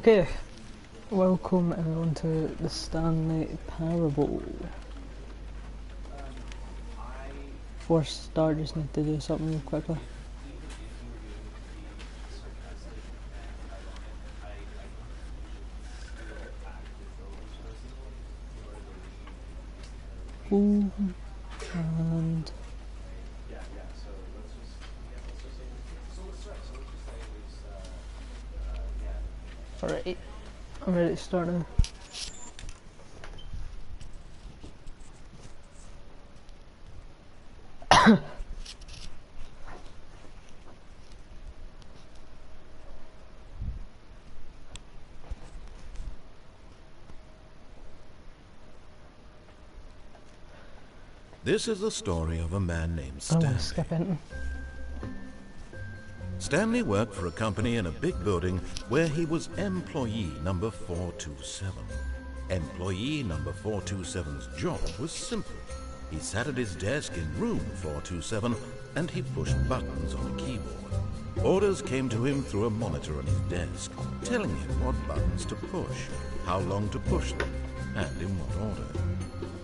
Okay, welcome everyone to the Stanley Parabel. Before I start, just need to do something real quickly. Ooh, and alright, I'm ready to start now. This is the story of a man named I don't Stanley. want to skip it. Stanley worked for a company in a big building where he was employee number 427. Employee number 427's job was simple. He sat at his desk in room 427 and he pushed buttons on a keyboard. Orders came to him through a monitor on his desk, telling him what buttons to push, how long to push them, and in what order.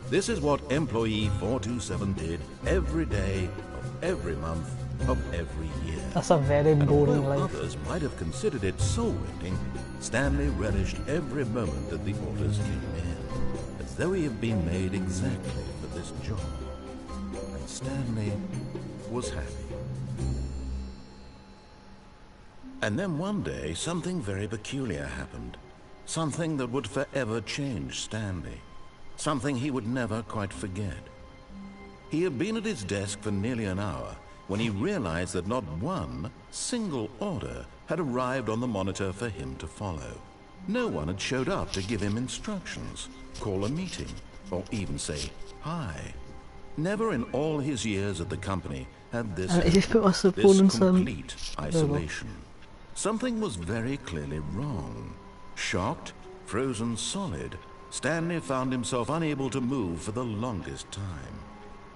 This is what employee 427 did every day of every month of every year. That's a very boring Although life. others might have considered it soul-rending, Stanley relished every moment that the orders came in, as though he had been made exactly for this job. And Stanley was happy. And then one day, something very peculiar happened. Something that would forever change Stanley. Something he would never quite forget. He had been at his desk for nearly an hour when he realized that not one single order had arrived on the monitor for him to follow. No one had showed up to give him instructions, call a meeting, or even say hi. Never in all his years at the company had this complete isolation. Something was very clearly wrong. Shocked, frozen solid, Stanley found himself unable to move for the longest time.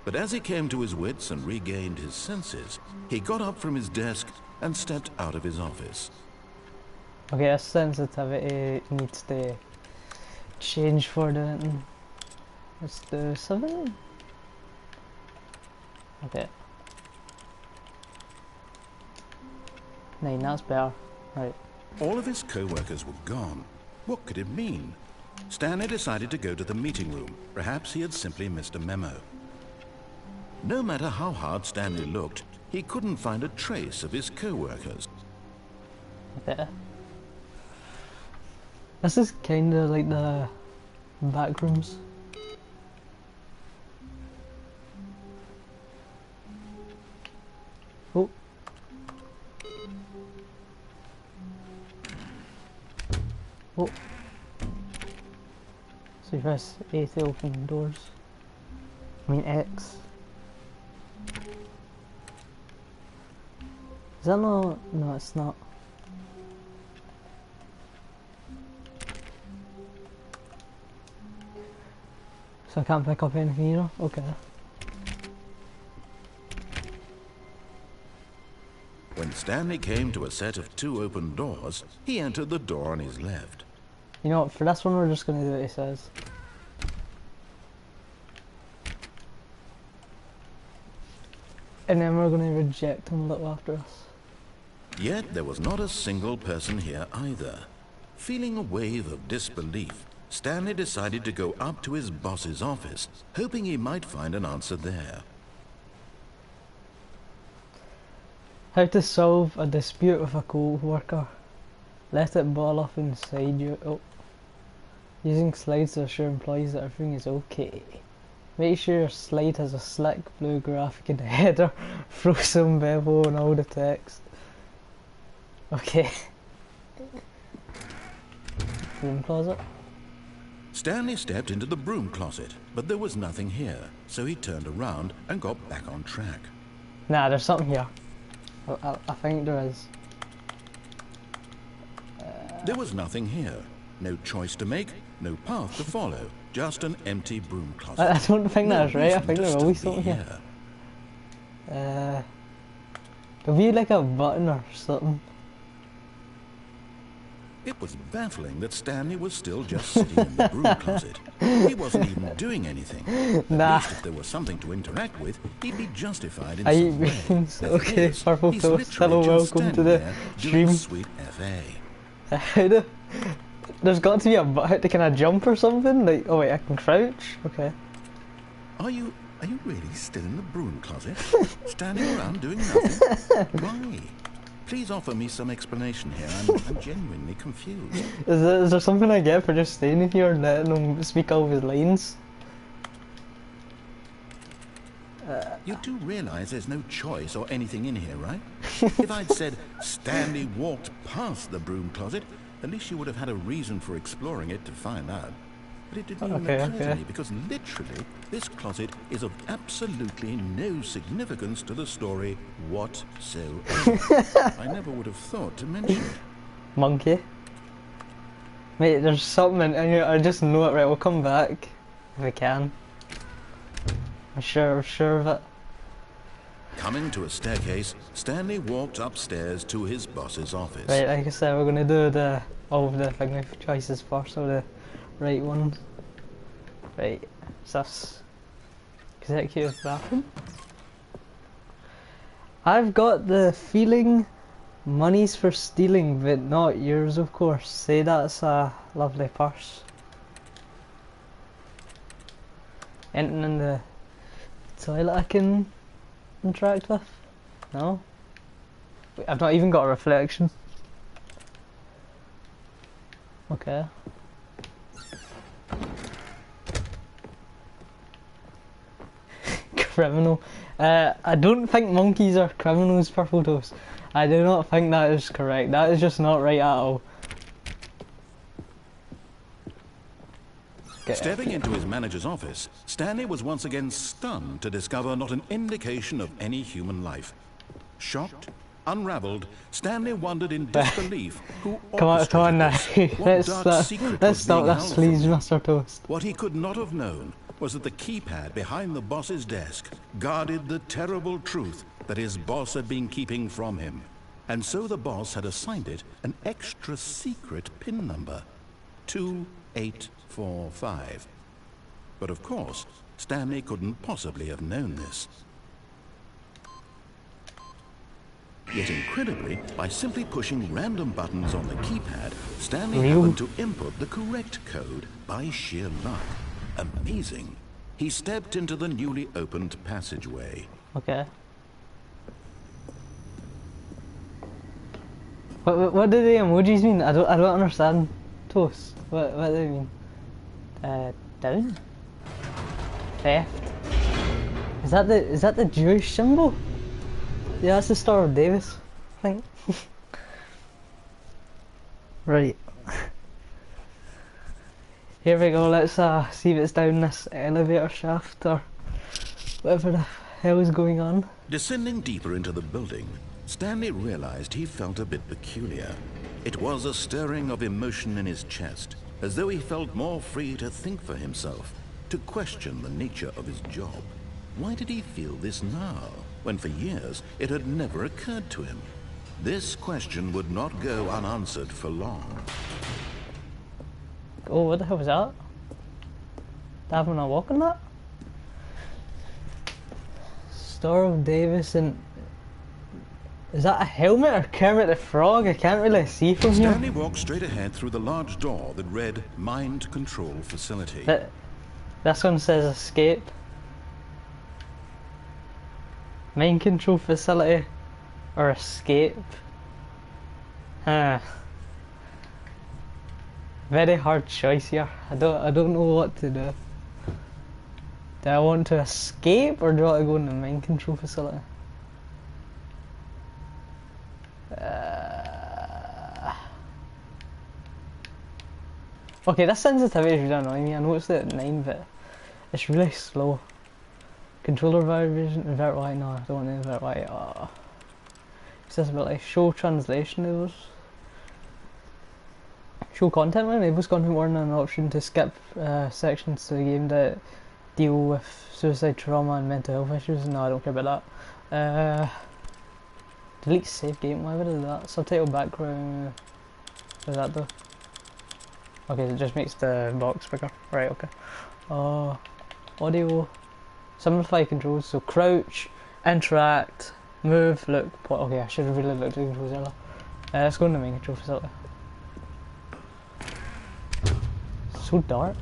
But as he came to his wits and regained his senses, he got up from his desk and stepped out of his office. Okay, this sensitivity needs to change for the... Let's do 7. Okay. 9, that's better. Right. All of his co-workers were gone. What could it mean? Stanley decided to go to the meeting room. Perhaps he had simply missed a memo. No matter how hard Stanley looked, he couldn't find a trace of his co-workers. Okay. This is kinda like the back rooms. Oh. Oh. So you press A to open doors. I mean X. Is that no? No, it's not. So I can't pick up anything either? Okay. When Stanley came to a set of 2 open doors, he entered the door on his left. You know what, for this one we're just gonna do what he says. And then we're gonna reject him a little after us. Yet there was not a single person here either. Feeling a wave of disbelief, Stanley decided to go up to his boss's office, hoping he might find an answer there. How to solve a dispute with a co-worker. Let it ball up inside you. Oh. Using slides to assure employees that everything is okay. Make sure your slide has a slick blue graphic in the header, throw some bevel and all the text. Okay. Broom closet. Stanley stepped into the broom closet, but there was nothing here, so he turned around and got back on track. Nah, there's something here. I think there is. There was nothing here. No choice to make, no path to follow, just an empty broom closet. I don't think No that's right, I reason think to there's still always be something here. There'll be like a button or something. It was baffling that Stanley was still just sitting in the broom closet. He wasn't even doing anything. Nah. At least if there was something to interact with, he'd be justified in I eat some way. beans. As it Okay, is, Purple he's Toast. literally Hello, just welcome to standing the there stream. doing sweet FA. There's got to be a button to kind of jump or something. Like, oh wait, I can crouch. Okay. Are you really still in the broom closet? Standing around doing nothing? Why? Please offer me some explanation here. I'm genuinely confused. Is there something I get for just staying in here and letting him speak all of his lines? You do realize there's no choice or anything in here, right? If I'd said Stanley walked past the broom closet, at least you would have had a reason for exploring it to find out. But it didn't even occur to me because literally this closet is of absolutely no significance to the story whatsoever. I never would have thought to mention it. Monkey. Mate, there's something in here. I just know it. Right, we'll come back if we can. I'm sure of it. Coming to a staircase, Stanley walked upstairs to his boss's office. Right, like I said, we're gonna do all of the thing choices first, so the right ones. Right, sus. Executive bathroom. I've got the feeling money's for stealing, but not yours, of course. Say that's a lovely purse. Anything in the toilet I can interact with? No? Wait, I've not even got a reflection. Okay. Criminal. I don't think monkeys are criminals, Purple Toast. I do not think that is correct. That is just not right at all. Stepping into his manager's office, Stanley was once again stunned to discover not an indication of any human life. Shocked, unraveled, Stanley wondered in disbelief who Come on now. Let's let's stop this, please, Mr. Toast. What he could not have known was that the keypad behind the boss's desk guarded the terrible truth that his boss had been keeping from him. And so the boss had assigned it an extra secret PIN number, 2845. But of course, Stanley couldn't possibly have known this. Yet incredibly, by simply pushing random buttons on the keypad, Stanley happened to input the correct code by sheer luck. Amazing. He stepped into the newly opened passageway. Okay. What do the emojis mean? I don't understand. Toast. What do they mean? Down? Theft? Is that the Jewish symbol? Yeah, that's the Star of Davis, I think. Right. Here we go, let's see if it's down this elevator shaft or whatever the hell is going on. Descending deeper into the building, Stanley realized he felt a bit peculiar. It was a stirring of emotion in his chest, as though he felt more free to think for himself, to question the nature of his job. Why did he feel this now, when for years it had never occurred to him? This question would not go unanswered for long. Oh, what the hell was that? Having a walk on that? Star of Davis and... Is that a helmet or Kermit the Frog? I can't really see from here. Stanley walked straight ahead through the large door that read Mind Control Facility. This one says escape. Mind Control Facility or escape. Very hard choice here. I don't know what to do. Do I want to escape or do I want to go in the mind control facility? Okay, this sensitivity is really annoying me. I know it's at 9, but it's really slow. Controller vibration, invert light. No, I don't want to invert light. Accessibility, show translation errors. Show content when enables content more than an option to skip sections to the game that deal with suicide, trauma and mental health issues. No, I don't care about that. Delete save game, why would I do that? Subtitle background. What does that do? Okay, it just makes the box bigger. Right, okay. Audio. Simplify controls, so crouch, interact, move, look, okay, I should have really looked at the controls earlier. Let's go in the main control facility. So dark.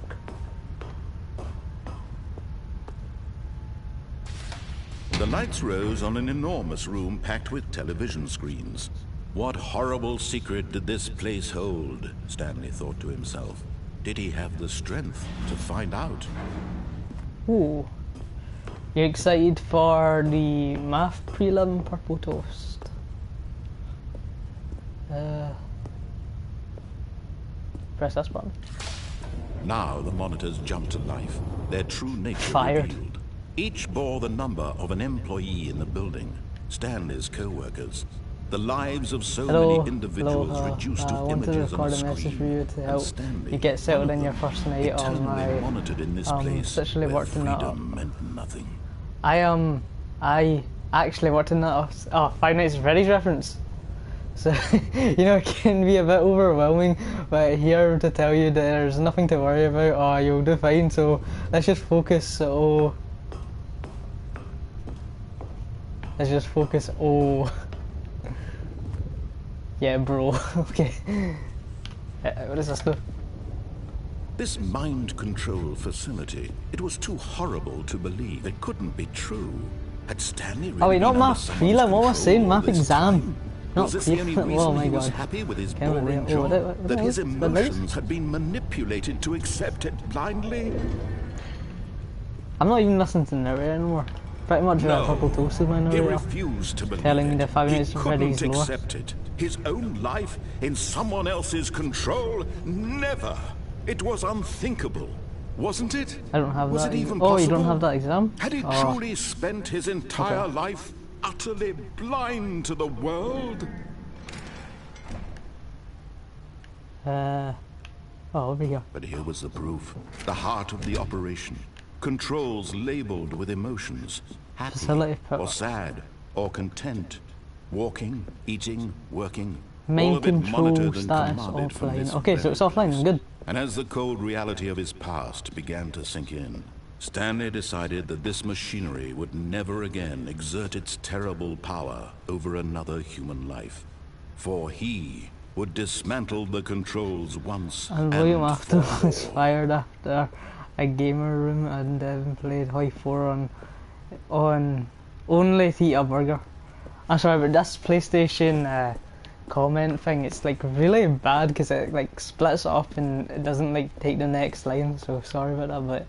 The lights rose on an enormous room packed with television screens. What horrible secret did this place hold? Stanley thought to himself. Did he have the strength to find out? Ooh. You excited for the math prelim purple toast? Press this button. Now the monitors jumped to life, their true nature Fired. revealed. Each bore the number of an employee in the building, Stanley's co-workers. The lives of so many individuals reduced to I wanted to images on record a a screen. message for you to help Stanley, you get settled one in of your first night on eternally my monitored in this place literally where worked in that freedom meant nothing. I actually worked in that. Oh, Five Nights at Freddy's reference. So, you know, it can be a bit overwhelming, but here to tell you that there's nothing to worry about. Oh, you'll do fine. So let's just focus. Let's just focus. Yeah, bro. Okay. What does this do? This mind control facility, it was too horrible to believe. It couldn't be true. Had Stanley really Oh wait, not been math under someone's prelim. What was I saying? control Math this exam. time? Not Was this the only prelim. reason Oh my he was god. happy with his Can't boring believe- job? That his what is- emotions had been manipulated to accept it blindly? I'm not even listening to the narrator anymore. Pretty much No, purple toast is my he narrator. refused to believe Telling me it. that 5 minutes He of Freddy's couldn't lower. accept it. His own life in someone else's control? Never. It was unthinkable, wasn't it? I don't have was that. it even Oh, possible? you don't have that exam? Had he Oh. truly spent his entire life utterly blind to the world? Over here. But here was the proof. The heart of the operation. Controls labeled with emotions. Happy, Facility power. or sad, or content. Walking, eating, working. all Main of it control monitored and status commanded from offline. this Okay, so very it's offline. place. Good. And as the cold reality of his past began to sink in, Stanley decided that this machinery would never again exert its terrible power over another human life. For he would dismantle the controls once And and William Afton for was all. fired after a gamer room and played Hoi 4 on only Theta Burger. I'm sorry, but this PlayStation comment thing, it's like really bad because it like splits up and it doesn't like take the next line, so sorry about that, but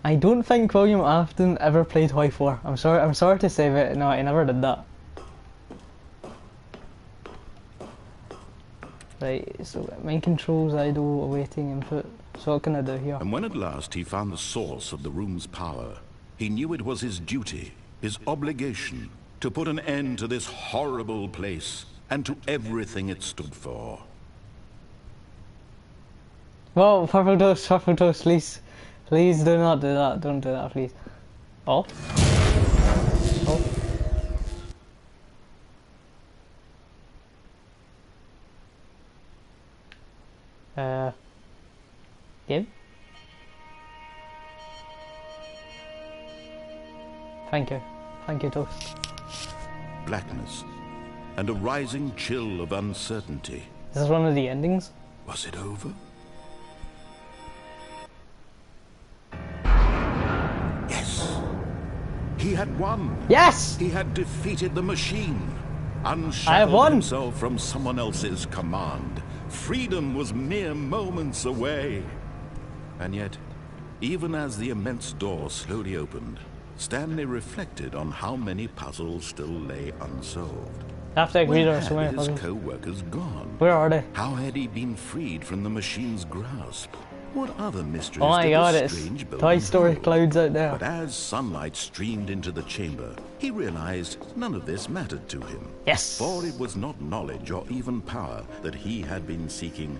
I don't think William Afton ever played Hoi 4. I'm sorry to say, but no, he never did that. Right, so main controls, idle, awaiting input. So what can I do here? And when at last he found the source of the room's power, he knew it was his duty, his obligation, to put an end to this horrible place and to everything it stood for. Whoa, purple toast, please. Please do not do that, don't do that, please. Oh. Oh. Give? Thank you. Thank you, Toast. Blackness and a rising chill of uncertainty. This is one of the endings. Was it over? Yes! He had won! Yes! He had defeated the machine, I have unshackled won! himself from someone else's command. Freedom was mere moments away. And yet, even as the immense door slowly opened, Stanley reflected on how many puzzles still lay unsolved. I have to agree Where there are so many had his puzzles. co-workers gone? Where are they? How had he been freed from the machine's grasp? What other mysteries Oh my did god, this it's strange building Toy Story hold? clouds out there. But as sunlight streamed into the chamber, he realized none of this mattered to him. Yes! For it was not knowledge or even power that he had been seeking,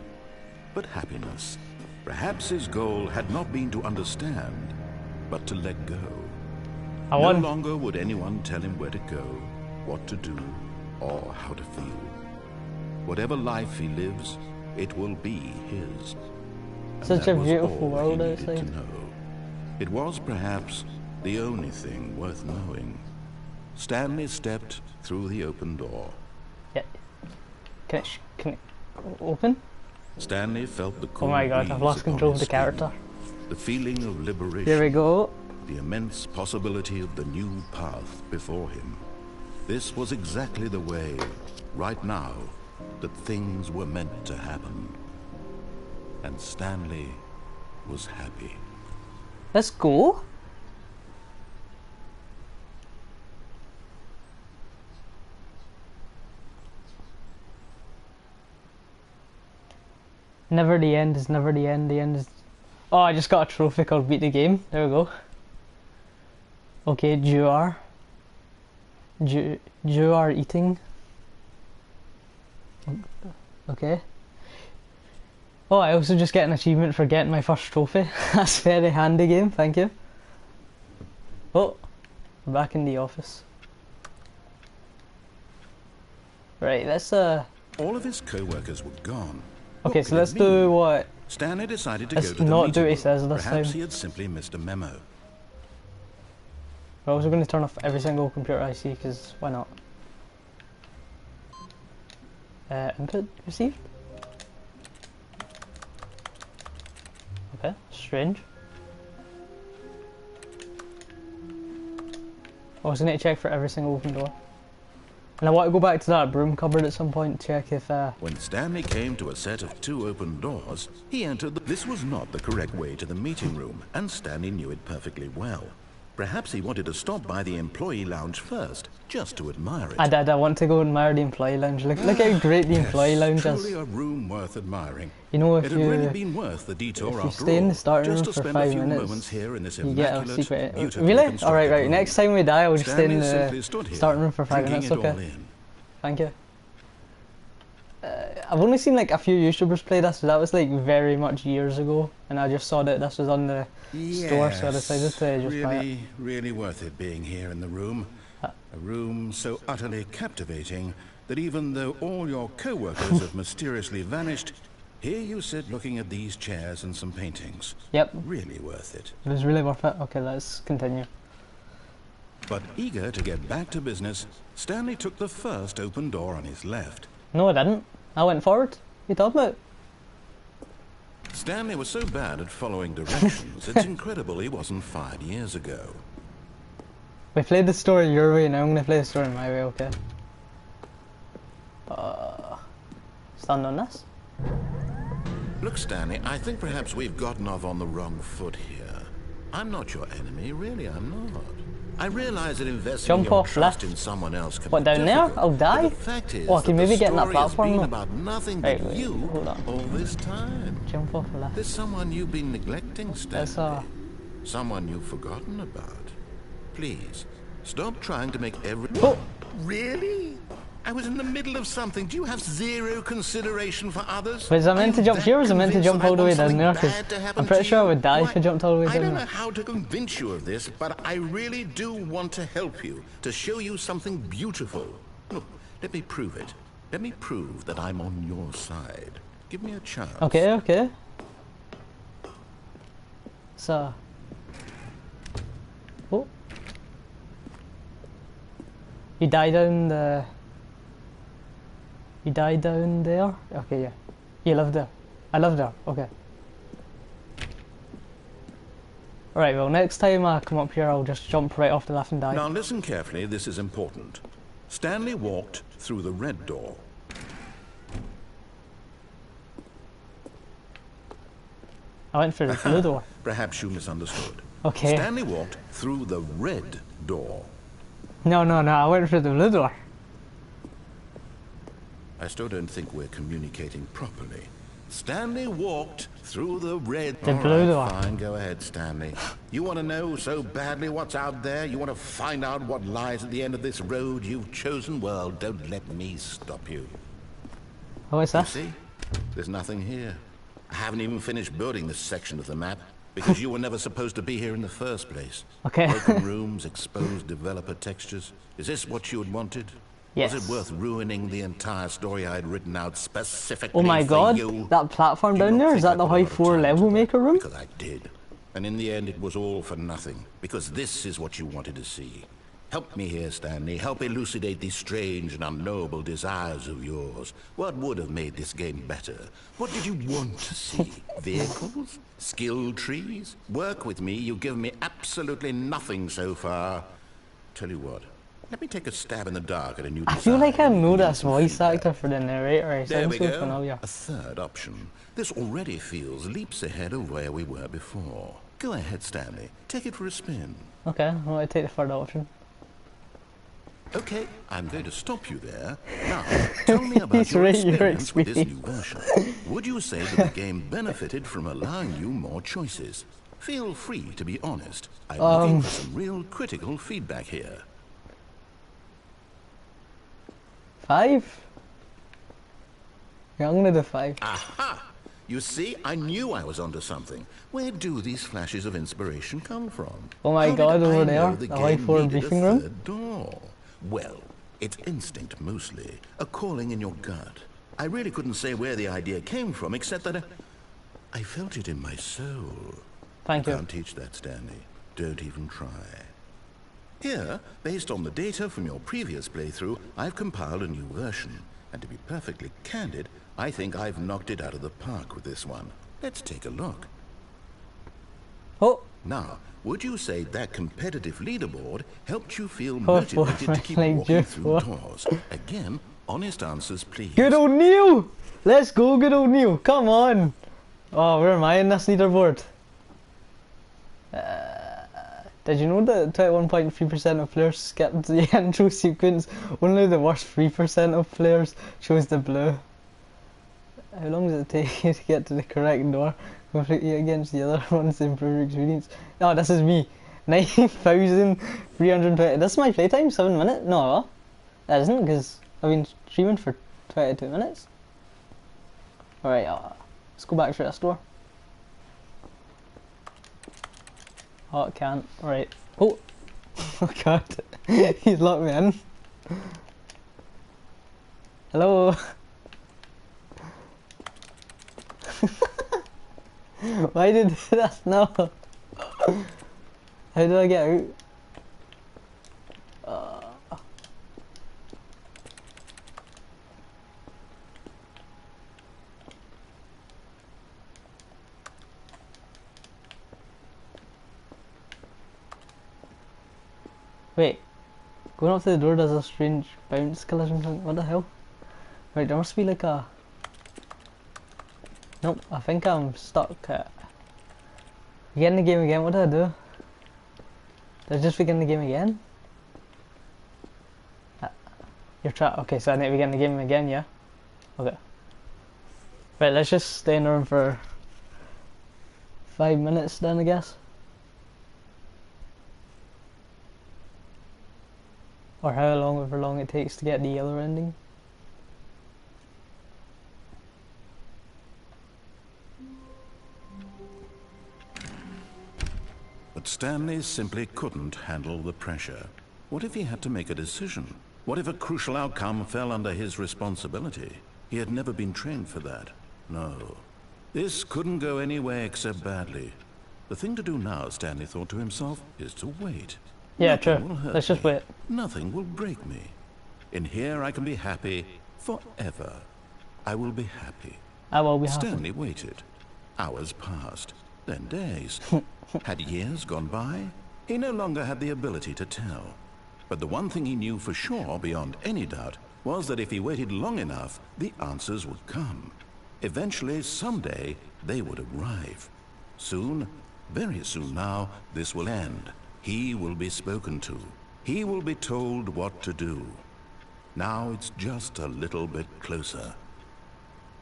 but happiness. Perhaps his goal had not been to understand, but to let go. I No won. longer would anyone tell him where to go, what to do, or how to feel. Whatever life he lives, it will be his. And Such that a was beautiful all world he needed outside. to know. It was perhaps the only thing worth knowing. Stanley stepped through the open door. Yeah. Can it open? Stanley felt the Oh cool my god, breeze I've lost upon control of his the skin, character. the feeling of liberation. Here we go. The immense possibility of the new path before him. This was exactly the way, right now, that things were meant to happen. And Stanley was happy. Let's go. Never the end is never the end. The end is... Oh, I just got a trophy called beat the game. There we go. Okay, Juar eating. Okay. Oh, I also just get an achievement for getting my first trophy. That's very handy game, thank you. Oh, we're back in the office. Right, let's All of his co-workers were gone. Okay, What so could it let's mean? do what... Stanley decided to Let's go to the not meeting do what he room. says this Perhaps time. he had simply missed a memo. We're also going to turn off every single computer I see, because why not? Input received? Okay, strange. I was going to check for every single open door. And I want to go back to that broom cupboard at some point, check if... When Stanley came to a set of 2 open doors, he entered This was not the correct way to the meeting room, and Stanley knew it perfectly well. Perhaps he wanted to stop by the employee lounge first, just to admire it. I did, I want to go and admire the employee lounge. Look how great the employee lounge is. Truly a room worth admiring. You know, It if had you... really been worth the detour if you after stay in all, the starting just room to for spend 5 a few minutes, moments here in this you get a immaculate, secret... beautifully Really? constructed Alright, right. room. Next time we die, I'll just stay in Stanley simply the stood here, starting room for 5 drinking minutes, it all okay? in. Thank you. I've only seen like a few YouTubers play this, so that was like very much years ago, and I just saw that this was on the store, so I decided to just buy it. Really worth it being here in the room. A room so utterly captivating that even though all your co-workers have mysteriously vanished, here you sit looking at these chairs and some paintings. Yep, Really worth it. it was really worth it. Okay, let's continue. But eager to get back to business, Stanley took the first open door on his left. No, I didn't. I went forward. What are you talking about? Stanley was so bad at following directions, it's incredible he wasn't fired years ago. We played the story your way, now I'm going to play the story my way, okay? Stand on this? Look, Stanley, I think perhaps we've gotten off on the wrong foot here. I'm not your enemy, really, I'm not. I realize that investing Jump your off trust left. in someone else can What, be down there? difficult, I'll die? but the fact is Oh, I can that maybe the get in that story has platform been now. about nothing Right, but wait, you hold on. all this time. Jump off left. There's someone you've been neglecting, That's, Stanley. Someone you've forgotten about. Please, stop trying to make every... Oh! Really? I was in the middle of something. Do you have zero consideration for others? Was I meant to jump here or was I meant to jump all the way down there? 'Cause I'm pretty sure I would die if I jumped all the way I down don't know there. how to convince you of this, but I really do want to help you, to show you something beautiful. Look, let me prove it. Let me prove that I'm on your side. Give me a chance. Okay, okay. So... Oh. You die down the... You died down there? Okay, yeah. You live there. I live there, okay. Alright, well next time I come up here I'll just jump right off the left and die. Now listen carefully, this is important. Stanley walked through the red door. I went through the blue door. Perhaps you misunderstood. Okay. Stanley walked through the red door. No, I went through the blue door. I still don't think we're communicating properly. Stanley walked through the red... The blue door. Fine, go ahead, Stanley. You want to know so badly what's out there? You want to find out what lies at the end of this road you've chosen? Well, don't let me stop you. Oh, what's You that? see? There's nothing here. I haven't even finished building this section of the map, because you were never supposed to be here in the first place. Okay. Broken rooms, exposed developer textures. Is this what you had wanted? Was it Yes. worth ruining the entire story I had written out specifically Oh my for god, you? that platform Do down not there, is think that I the put a high lot of floor time level into that, maker room? because I did. And in the end, it was all for nothing, because this is what you wanted to see. Help me here, Stanley. Help elucidate these strange and unknowable desires of yours. What would have made this game better? What did you want to see? Vehicles? Skill trees? Work with me. You've given me absolutely nothing so far. Tell you what, let me take a stab in the dark at a new I design. feel like I and you know can give me this some voice feedback. actor for the narrator, he There sounds we so go. familiar. A third option. This already feels leaps ahead of where we were before. Go ahead, Stanley. Take it for a spin. Okay, I want to take the third option. Okay, I'm going to stop you there. Now, tell me about He's your right, your experience with this new experience. version. Would you say that the game benefited from allowing you more choices? Feel free to be honest. I'm looking for some real critical feedback here. 5? Yeah, I'm gonna do 5. Aha! You see, I knew I was onto something. Where do these flashes of inspiration come from? Oh my How god, did I over know there, the the high game floor needed a briefing room. third door? Well, it's instinct mostly, a calling in your gut. I really couldn't say where the idea came from, except that I felt it in my soul. Thank you. Can't teach that, Stanley. Don't even try. Here, based on the data from your previous playthrough, I've compiled a new version. And to be perfectly candid, I think I've knocked it out of the park with this one. Let's take a look. Oh, Now, would you say that competitive leaderboard helped you feel Oh, motivated to keep like walking Jeff, through what? doors? Again, honest answers, please. good old Neil! Let's go, good old Neil. Come on. Oh, where am I in this leaderboard? Did you know that 21.3% of players skipped the intro sequence? Only the worst 3% of players chose the blue. How long does it take you to get to the correct door? Completely against the other ones to improve your experience. Oh, this is me. 9,320. This is my playtime, 7 minutes? No, that isn't, because I've been streaming for 22 minutes. Alright, let's go back to this door. Oh, it can't. Alright. Oh! Oh god. He's locked me in. Hello? Why did that? No. How do I get out? Wait. Going up to the door does a strange bounce collision thing. What the hell? Right, there must be like a... Nope, I think I'm stuck. Begin the game again, what do I do? Did I just begin the game again? You're trapped. Okay, so I need to begin the game again, yeah? Okay. Right, let's just stay in the room for 5 minutes then, I guess. Or however long it takes to get the yellow ending. But Stanley simply couldn't handle the pressure. What if he had to make a decision? What if a crucial outcome fell under his responsibility? He had never been trained for that. No. This couldn't go any way except badly. The thing to do now, Stanley thought to himself, is to wait. Yeah, Nothing true. will hurt Let's just me. wait. Nothing will break me. In here I can be happy forever. I will be happy. I will be happy. Stanley waited. Hours passed, then days. Had years gone by? He no longer had the ability to tell. But the one thing he knew for sure, beyond any doubt, was that if he waited long enough, the answers would come. Eventually, someday, they would arrive. Soon, very soon now, this will end. He will be spoken to. He will be told what to do. Now it's just a little bit closer.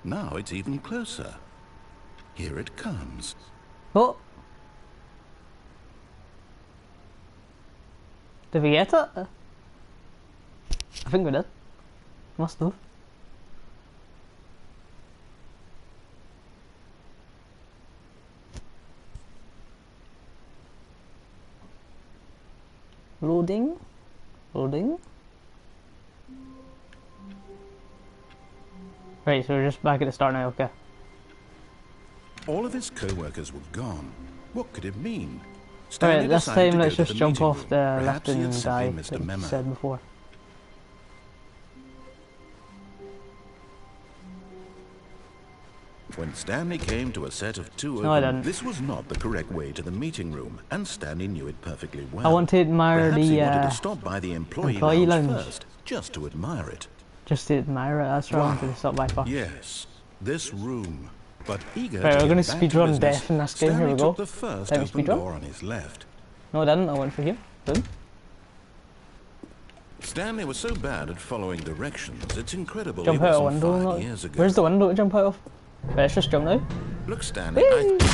Now it's even closer. Here it comes. Oh! Did we get it? I think we did. Must have. Loading. Loading. Right, so we're just back at the start now, okay. All of his co-workers were gone. What could it mean? Alright, this decided time to let's go to just the jump meeting off room. the Perhaps he lifting had simply guy missed a that you memo. said before. When Stanley came to a set of two No, I open, didn't. this was not the correct way to the meeting room, and Stanley knew it perfectly well. I want to admire Perhaps he wanted the to stop by the employee employee lounge lounge. first, just to admire it. just to admire it, that's what I wanted to stop by for. Yes, this room. But eager Right, to we're get gonna back speedrun to business, death in this game, here Stanley we go. took the first Time to open speedrun. door on his left. No I didn't, I went for here. Boom. Stanley was so bad at following directions, it's incredible Jump he out a wasn't window. 5 years ago. Where's the window to jump out of? Right, let's just jump now. Look, Stanley,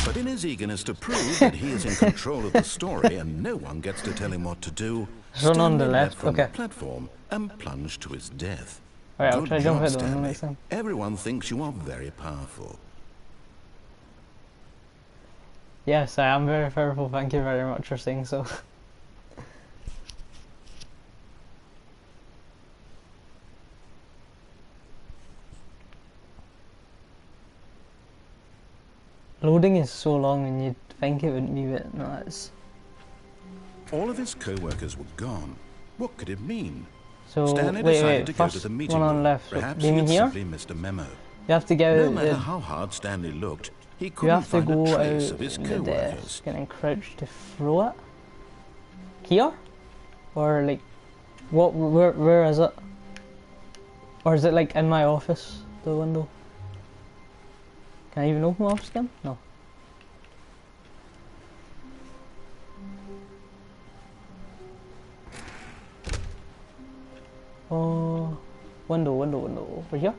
but in his eagerness to prove that he is in control of the story and no one gets to tell him what to do, Run on the Stanley left, leapt from okay. the platform and plunged to his death. Alright, I'll Good try to jump job, out the window Stanley. next time. Everyone thinks you are very powerful. Yes, I am very powerful, thank you very much for saying so. Loading is so long and you'd think it wouldn't be, but no, it's... All of his co-workers were gone. What could it mean? So, Stanley wait, decided to go to first the meeting one on room. left. Perhaps Do you he mean had here? simply missed a memo. You have to go No out matter the... how hard Stanley looked, he You couldn't have to find go a out trace of his the co-workers. desk and then crouch to throw it. Here? Or like, where is it? Or is it like in my office, the window? Can I even open my office again? No. Oh, window, over here?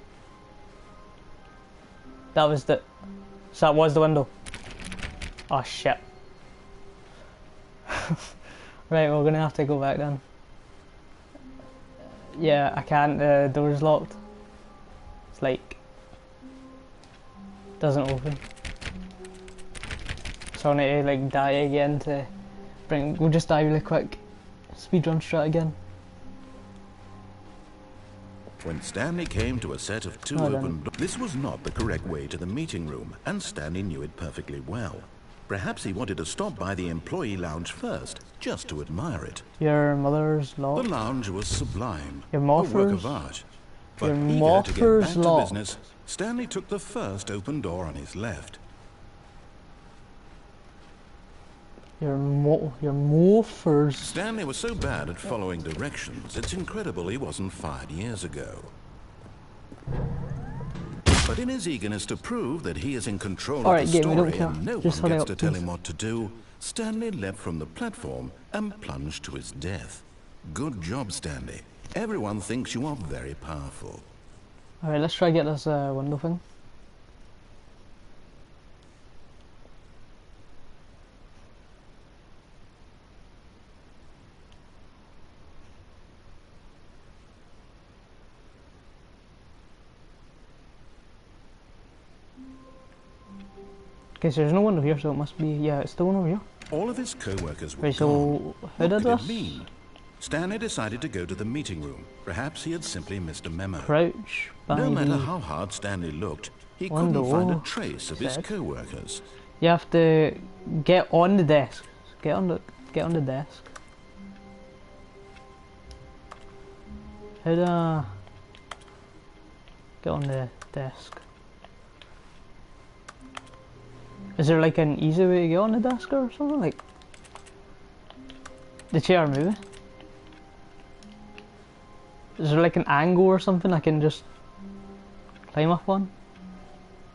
That was the... So that was the window. Oh shit. Right, we're gonna have to go back then. Yeah, I can't, the door's locked. It's like... doesn't open. So I need to like die again to bring... We'll just die really quick. Speedrun strat again. When Stanley came to a set of two open doors, this was not the correct way to the meeting room, and Stanley knew it perfectly well. Perhaps he wanted to stop by the employee lounge first, just to admire it. Your mother's The locked. lounge was sublime, Your a work morpher's... of art. But Your eager to get morpher's back to locked. business, Stanley took the first open door on his left. Your morphers. Stanley was so bad at following directions, it's incredible he wasn't 5 years ago. But in his eagerness to prove that he is in control of the game, we don't story care. and no Just one hurry gets up, to tell please. him what to do, Stanley leapt from the platform and plunged to his death. Good job, Stanley. Everyone thinks you are very powerful. Alright, let's try get this window thing. Okay, so there's no window here, so it must be... Yeah, it's the one over here. All of his co-workers were Right, gone. so... How What did could this? it mean? Stanley decided to go to the meeting room. Perhaps he had simply missed a memo. Crouch by No matter the... how hard Stanley looked, he window. couldn't find a trace of his Said. co-workers. You have to get on the desk. Get on the desk. How do I get on the desk? Is there like an easy way to get on the desk or something? Like the chair moving? Is there like an angle or something I can just climb up on?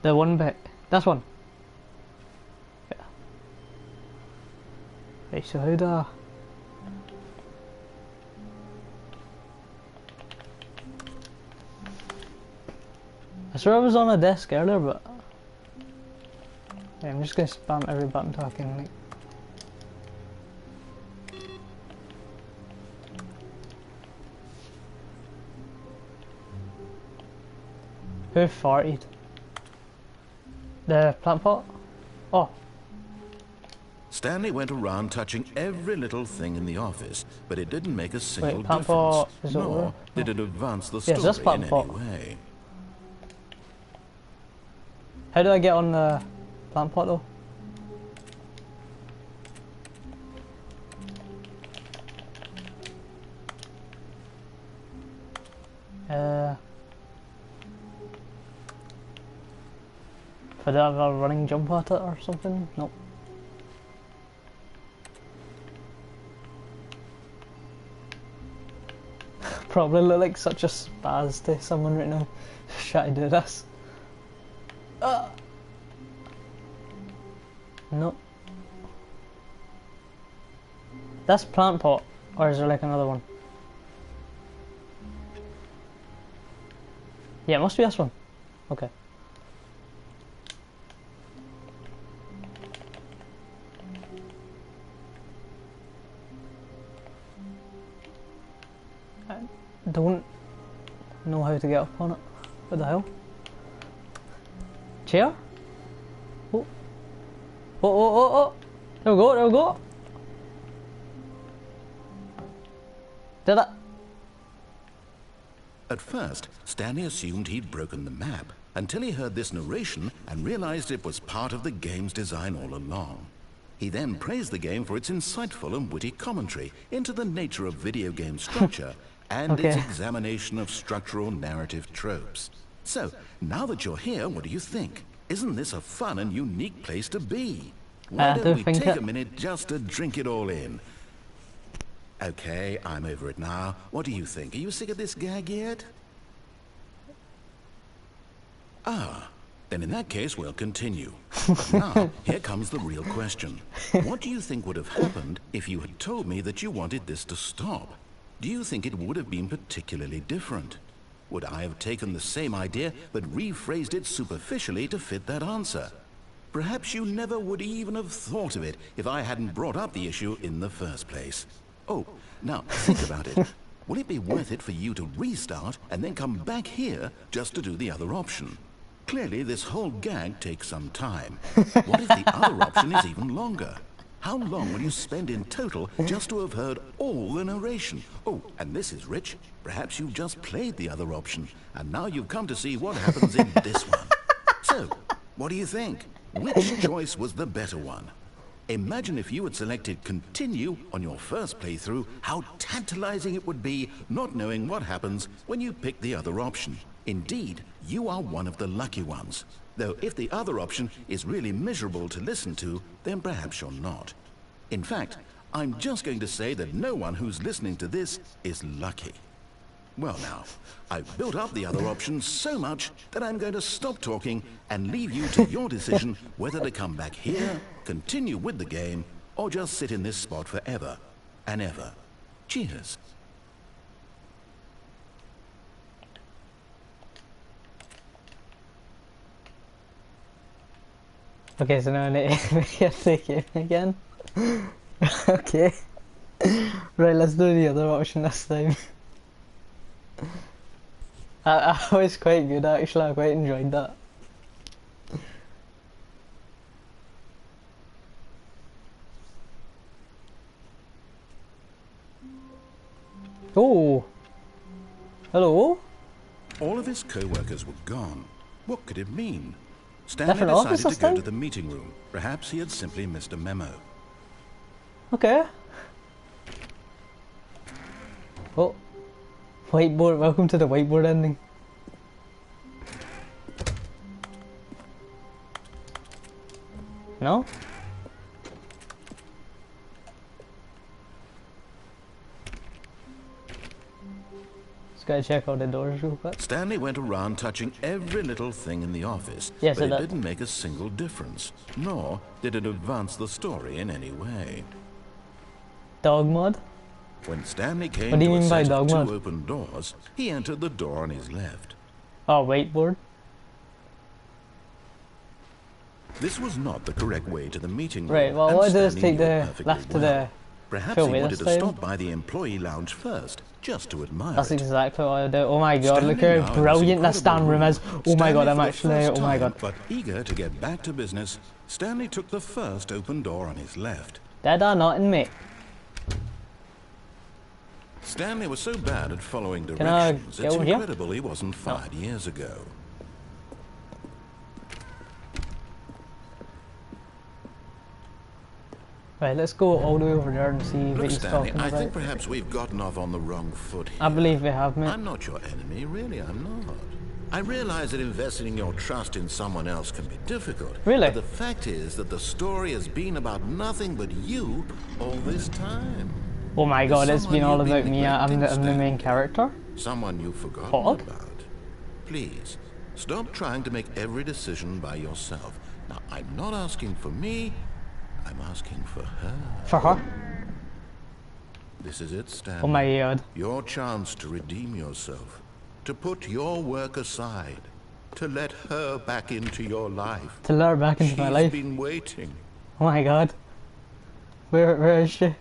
The one bit. That's one. Yeah. Right, so how do I... I swear I was on a desk earlier, but... Yeah, I'm just gonna spam every button till I can, like... Who farted? The plant pot? Oh, Stanley went around touching every little thing in the office, but it didn't make a single plant difference. pot is Nor over? did it advance the Yes, this story plant in pot. any way. How do I get on the plant pot though? If I do have a running jump at it or something? Nope. Probably look like such a spaz to someone right now. Trying to do this. Nope. That's plant pot, or is there like another one? Yeah, it must be this one. Okay. I don't know how to get up on it. What the hell? Chair? Oh. Oh, oh, oh, oh. There we go, there we go. Did it? At first, Stanley assumed he'd broken the map until he heard this narration and realized it was part of the game's design all along. He then praised the game for its insightful and witty commentary into the nature of video game structure and its examination of structural narrative tropes. So, now that you're here, what do you think? Isn't this a fun and unique place to be? Why don't we take a minute just to drink it all in? Okay, I'm over it now. What do you think? Are you sick of this gag yet? Ah, then in that case, we'll continue. Now, here comes the real question. What do you think would have happened if you had told me that you wanted this to stop? Do you think it would have been particularly different? Would I have taken the same idea but rephrased it superficially to fit that answer? Perhaps you never would even have thought of it if I hadn't brought up the issue in the first place. Oh, now think about it. Will it be worth it for you to restart and then come back here just to do the other option? Clearly, this whole gag takes some time. What if the other option is even longer? How long will you spend in total just to have heard all the narration? Oh, and this is rich. Perhaps you've just played the other option, and now you've come to see what happens in this one. So, what do you think? Which choice was the better one? Imagine if you had selected continue on your first playthrough, how tantalizing it would be not knowing what happens when you pick the other option. Indeed, you are one of the lucky ones. Though if the other option is really miserable to listen to, then perhaps you're not. In fact, I'm just going to say that no one who's listening to this is lucky. Well now, I've built up the other options so much that I'm going to stop talking and leave you to your decision whether to come back here, continue with the game, or just sit in this spot forever and ever. Cheers. Okay, so now I need to get the game again. Okay. Right, let's do the other option this time. I was quite good actually, I quite enjoyed that. Oh! Hello? All of his co-workers were gone. What could it mean? Stanley decided to go to the meeting room. Perhaps he had simply missed a memo. Okay. Oh. Whiteboard, welcome to the whiteboard ending. No? Just gotta check out the doors real quick. Stanley went around touching every little thing in the office, yes, but it didn't make a single difference, nor did it advance the story in any way. Dog mod? When Stanley came to a set of 2 open doors, he entered the door on his left. Oh, whiteboard? This was not the correct way to the meeting room. Right, well, what I do is take the left to the... Perhaps he wanted to stop by the employee lounge first, just to admire That's it. exactly what I do. Oh my god, look how brilliant this stand room is. Oh my god, I'm actually... Oh my god. But eager to get back to business, Stanley took the first open door on his left. Dead or nothing, mate? Stanley was so bad at following directions, it's incredible he wasn't fired years ago. Right, let's go all the way over there and see what Look, he's Stanley, talking I about. think perhaps we've gotten off on the wrong foot here. I believe we have, mate. I'm not your enemy, really, I'm not. I realize that investing your trust in someone else can be difficult. Really? But the fact is that the story has been about nothing but you all this time. Oh my god, it's been all about me. I'm the Stanley. main character. Someone you've forgotten Hog? about. Please, stop trying to make every decision by yourself. Now, I'm not asking for me, I'm asking for her. For her? This is it, Stanley. Oh my god. Your chance to redeem yourself. To put your work aside. To let her back into your life. To let her back into my life. She's been waiting. Oh my god. Where is she?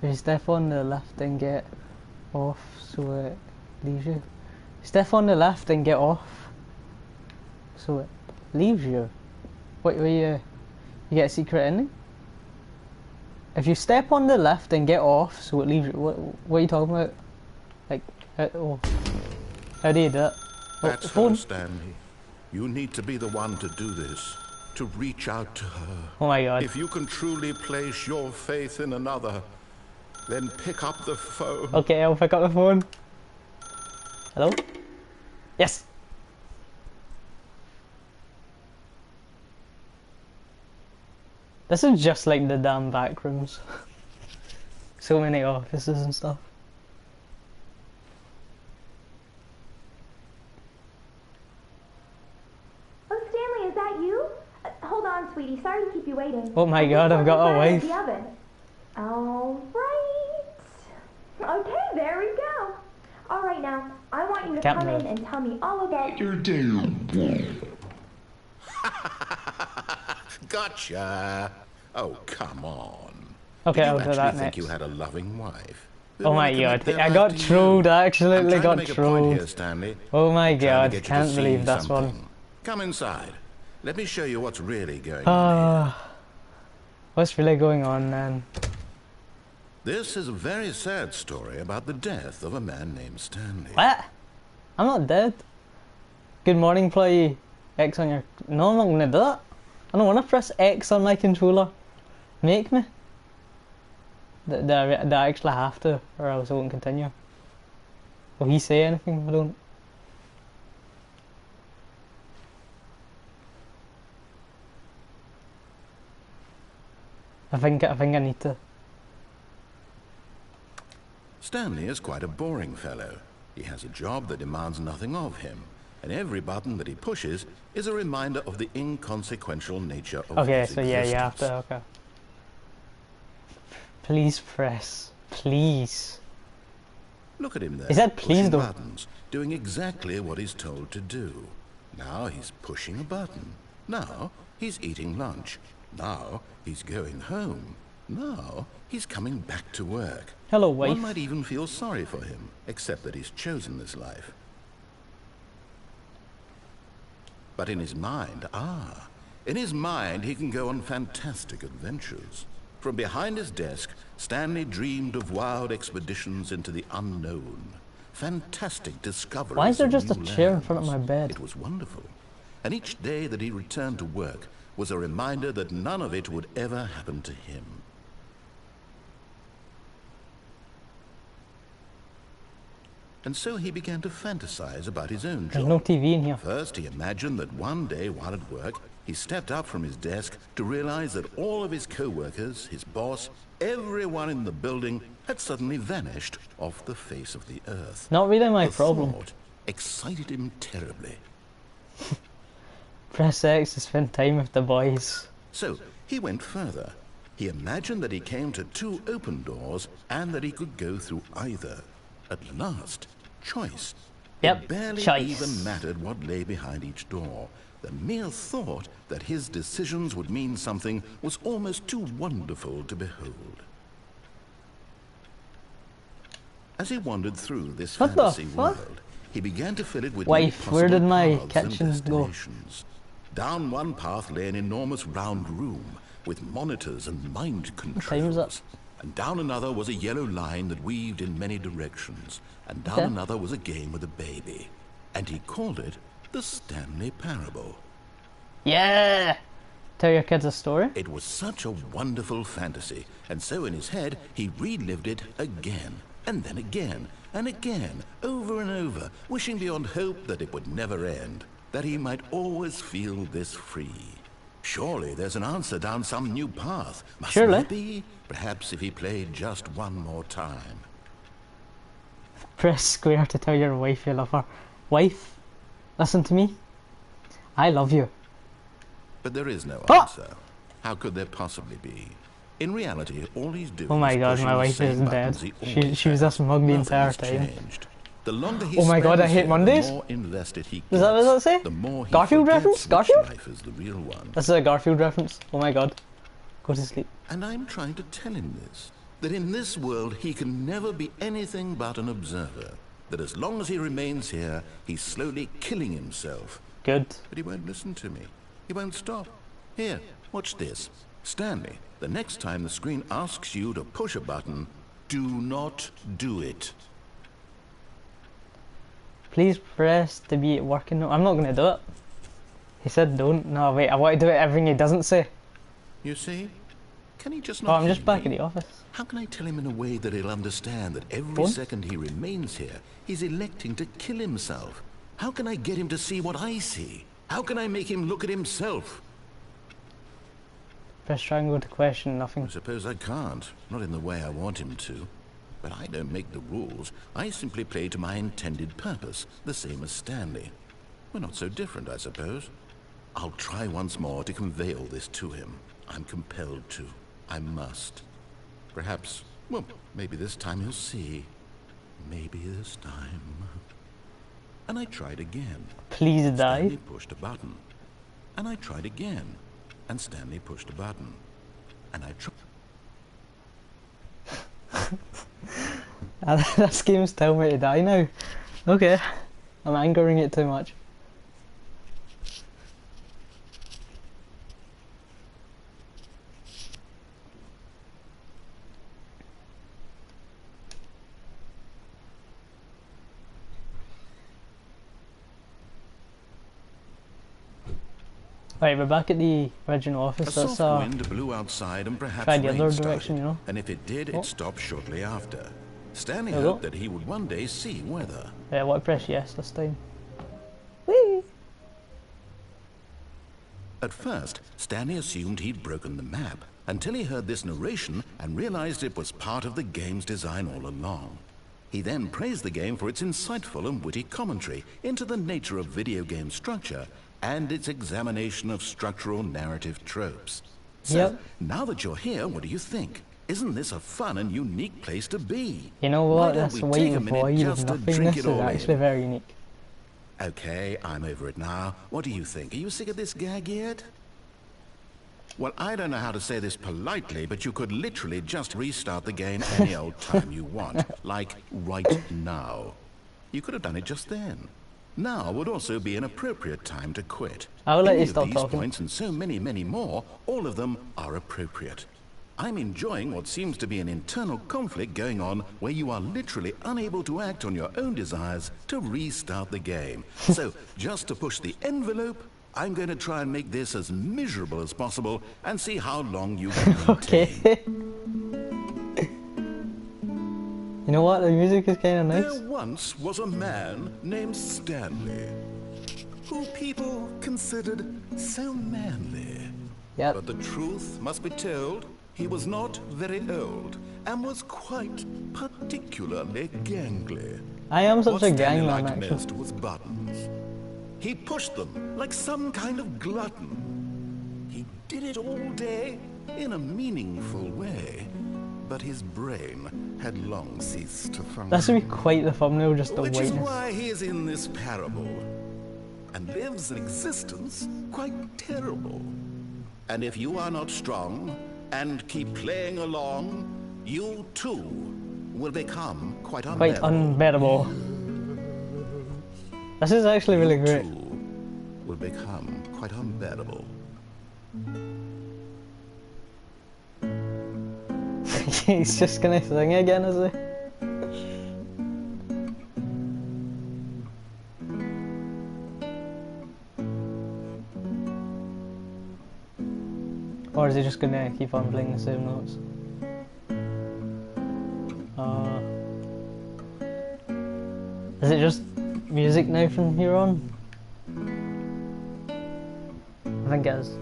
If you step on the left and get off so it leaves you. Step on the left and get off so it leaves you. Wait, you get a secret ending? If you step on the left and get off so it leaves you, what are you talking about? Like, oh, how do you do it? That's phone. her, Stanley. You need to be the one to do this. To reach out to her. Oh my god. If you can truly place your faith in another, then pick up the phone. Okay, I'll pick up the phone. Hello? Yes! This is just like the damn back rooms. So many offices and stuff. Oh, Stanley, is that you? Hold on, sweetie. Sorry to keep you waiting. Oh my god, I've got a wife. The oven. All right. Okay, there we go. All right, now, I want you to come in and tell me all about your day. Gotcha. Oh, come on. Okay, I'll Did do you that actually think next. you had a loving wife? Oh my god, I got trolled. I absolutely got trolled. Here, Stanley. Oh my I'm trying to god, get you to can't see believe this something. one. Come inside. Let me show you what's really going on here. What's really going on then? This is a very sad story about the death of a man named Stanley. What? I'm not dead. Good morning, play X on your... No, I'm not gonna do that. I don't wanna press X on my controller. Make me. Do I actually have to, or else I won't continue? Will he say anything if I don't? I think I need to. Stanley is quite a boring fellow. He has a job that demands nothing of him, and every button that he pushes is a reminder of the inconsequential nature of Okay, his so yeah, you have existence. to, okay. Please press. Please. Look at him there. He said please pushing though. buttons, doing exactly what he's told to do. Now he's pushing a button. Now he's eating lunch. Now he's going home. Now he's coming back to work. Hello, wife. One might even feel sorry for him, except that he's chosen this life. But in his mind, in his mind he can go on fantastic adventures. From behind his desk, Stanley dreamed of wild expeditions into the unknown. Fantastic discoveries. Why is there of just a new chair in front of my lands. bed? It was wonderful. And each day that he returned to work was a reminder that none of it would ever happen to him. And so he began to fantasize about his own job. There's no TV in here. First, he imagined that one day while at work, he stepped up from his desk to realize that all of his co-workers, his boss, everyone in the building had suddenly vanished off the face of the earth. Not really my The problem. thought excited him terribly. Press X to spend time with the boys. So he went further. He imagined that he came to two open doors and that he could go through either. At last, choice. Yep, It barely choice. even mattered what lay behind each door. The mere thought that his decisions would mean something was almost too wonderful to behold. As he wandered through this What the fantasy fuck? world, he began to fill it with Wife, new where did possible my paths and kitchen go? destinations. Down one path lay an enormous round room with monitors and mind time is controls. up? And down another was a yellow line that weaved in many directions. And down Okay. another was a game with a baby. And he called it the Stanley Parabel. Yeah! Tell your kids a story. It was such a wonderful fantasy, and so in his head he relived it again, and then again, and again, over and over, wishing beyond hope that it would never end, that he might always feel this free. Surely there's an answer down some new path. Mustn't Surely. there be? Perhaps if he played just one more time. Press square to tell your wife you love her. Wife, listen to me. I love you. But there is no Ah! answer. How could there possibly be? In reality, all he's doing Oh my is god, pushing my the wife same isn't dead. buttons he always She was had. this mug the entire Nothing has time. changed. The longer he Oh my god, I spends hate here, Mondays. the more invested he Is that what gets, that say? the more he Garfield forgets reference? which Garfield? life is the real one. This is a Garfield reference. Oh my god. Go to sleep. And I'm trying to tell him this, that in this world he can never be anything but an observer, that as long as he remains here, he's slowly killing himself. Good. But he won't listen to me. He won't stop. Here, watch this. Stanley, the next time the screen asks you to push a button, do not do it. Please press to be working. No, I'm not going to do it. He said don't. No, wait, I want to do it everything he doesn't say. You see? Can he just Oh, not I'm just hear back me? at the office. How can I tell him in a way that he'll understand that every Phone? second he remains here, he's electing to kill himself? How can I get him to see what I see? How can I make him look at himself? Press triangle to question nothing. I suppose I can't, not in the way I want him to. But I don't make the rules. I simply play to my intended purpose, the same as Stanley. We're not so different, I suppose. I'll try once more to convey all this to him. I'm compelled to. I must. Perhaps, well, maybe this time he'll see. Maybe this time. And I tried again. Please die. Stanley pushed a button. And I tried again. And Stanley pushed a button. And I tried. This game's telling me to die now. Okay. I'm angering it too much. Right, we're back at the original office. A Let's soft wind blew outside and perhaps try the rain other started, direction, you know. and if it did, Oh. it stopped shortly after. Stanley There we go. hoped that he would one day see weather. I want to press yes this time. Whee! At first, Stanley assumed he'd broken the map, until he heard this narration and realized it was part of the game's design all along. He then praised the game for its insightful and witty commentary into the nature of video game structure and its examination of structural narrative tropes. So, Yep. now that you're here, what do you think? Isn't this a fun and unique place to be? You know Why what? don't This we white take a minute void of just to drink nothingness it is all actually in? very unique. Okay, I'm over it now. What do you think? Are you sick of this gag yet? Well, I don't know how to say this politely, but you could literally just restart the game any old time you want. Like, right now. You could have done it just then. Now would also be an appropriate time to quit. I'll let Any you of stop these talking. points and so many, many more, all of them are appropriate. I'm enjoying what seems to be an internal conflict going on where you are literally unable to act on your own desires to restart the game. So, just to push the envelope, I'm going to try and make this as miserable as possible and see how long you can maintain. Okay. You know what? The music is kind of nice. There once was a man named Stanley, who people considered so manly. Yep. But the truth must be told, he was not very old, and was quite particularly gangly. I am such What a Stanley gang man, liked actually. most was buttons. He pushed them like some kind of glutton. He did it all day in a meaningful way, but his brain had long ceased to function. This would be quite the thumbnail, just the Which is whiteness. why he is in this parable, and lives an existence quite terrible. And if you are not strong, and keep playing along, you too will become quite Quite unbearable. unbearable. This is actually really You great. too will become quite unbearable. He's just gonna sing again, is he? is he just gonna keep on playing the same notes? Is it just music now from here on? I think it is.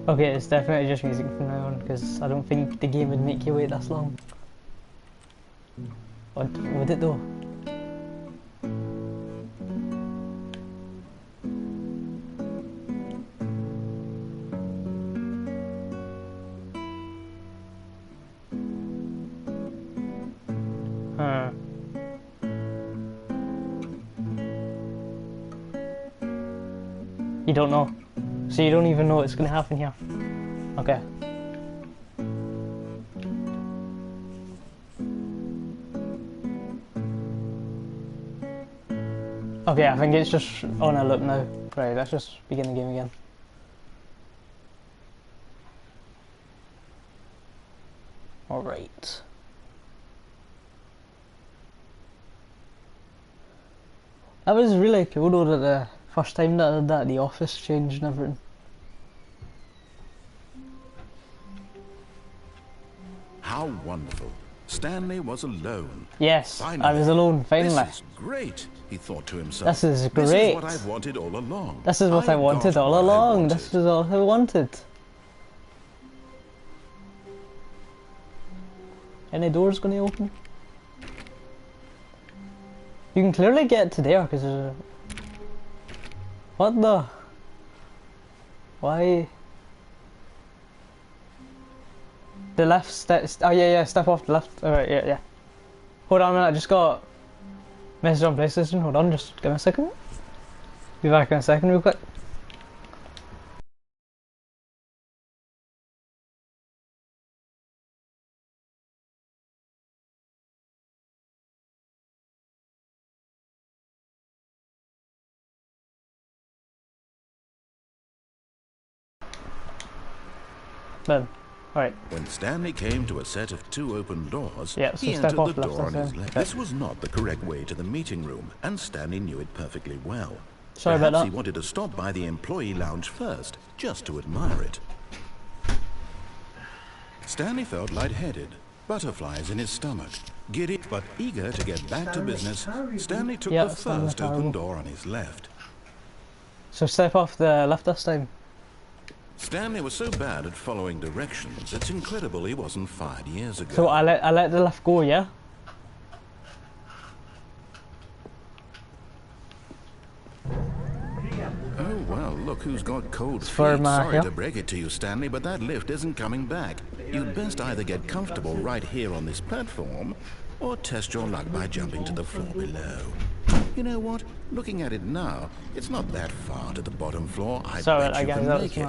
Okay, it's definitely just music from now on, because I don't think the game would make you wait this long. Would it though? You don't know. So you don't even know what's going to happen here. Okay. Okay, I think it's just on a loop now. Right, let's just begin the game again. Alright. That was really cool though, that the first time that I did that, the office changed and everything. How wonderful. Stanley was alone. Yes, finally. I was alone, finally. This is great, he thought to himself. This is great. This is what I've wanted all along. This is what I wanted all along. This is all I wanted. Any doors going to open? You can clearly get to there because there's a... What the? Why? The left step. Oh yeah, step off the left. Alright, yeah. Hold on a minute, I just got a message on PlayStation. Hold on, just give me a second. Be back in a second, real quick. Then. Alright. When Stanley came to a set of 2 open doors, yeah, so he entered the left door on his side. left. This was not the correct way to the meeting room, and Stanley knew it perfectly well. Sorry Perhaps about that. he wanted to stop by the employee lounge first, just to admire it. Stanley felt lightheaded, butterflies in his stomach. Giddy but eager to get back to business, Stanley took the first open door on his left. So step off the left this time. Stanley was so bad at following directions, it's incredible he wasn't fired years ago. So I let the left go, yeah? Oh, well, look who's got cold feet. Sorry to break it to you, Stanley, but that lift isn't coming back. You'd best either get comfortable right here on this platform, or test your luck by jumping to the floor below. You know what? Looking at it now, it's not that far to the bottom floor. I bet you can make it.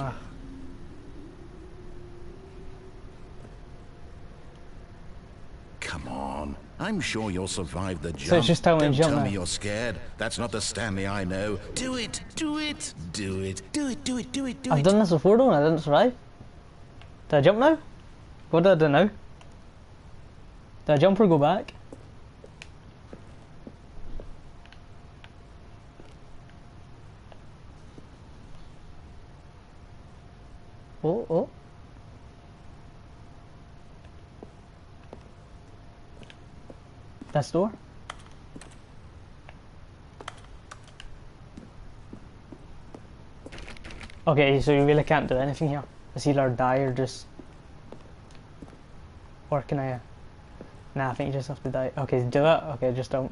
Come on. I'm sure you'll survive the jump. So it's just Don't jump tell now. me you're scared. That's not the Stanley I know. Do it! Do it! Do it! Do it! Do it! Do it! Do it! I've done this before though and I didn't survive. Did I jump now? What did I do now? Did I jump or go back? Oh. That's door. Okay, so you really can't do anything here. It's either die or just... Or can I... Nah, I think you just have to die. Okay, do it. Okay, just don't.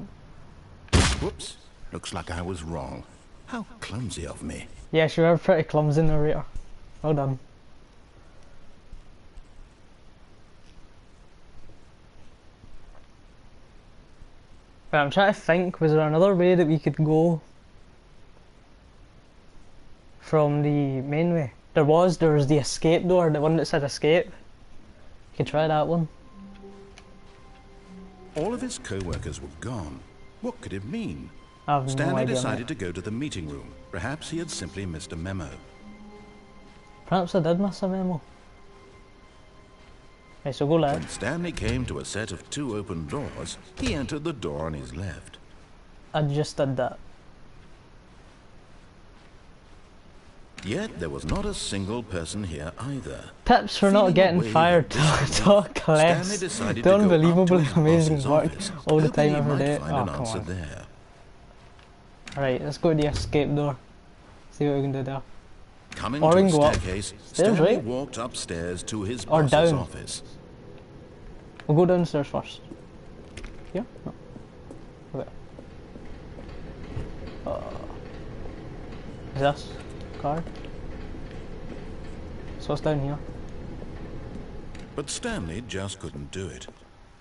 Whoops. Looks like I was wrong. How clumsy of me. Yes, you are pretty clumsy, narrator. Well done. Right, I'm trying to think, was there another way that we could go from the main way? There was the escape door, the one that said escape. You could try that one. All of his co-workers were gone. What could it mean? I have no Stanley idea, decided mate. to go to the meeting room. Perhaps he had simply missed a memo. Perhaps I did miss a memo. Okay, so go left. When Stanley came to a set of 2 open doors, he entered the door on his left. I just did that. Yet there was not a single person here either. Tips for not Feeling getting a wave fired. of disbelief, Talk Stanley less. decided Do to go up to unbelievably his amazing boss's work office, all the hoping time he every might day. find Oh, an come answer on. there. Alright, let's go to the escape door. See what we can do there. Coming Or to we a can go up. staircase, Stairs, Stanley right? walked upstairs to his Or boss's down. office. We'll go downstairs first. Here? No. Okay. Is this card? So what's down here? But Stanley just couldn't do it.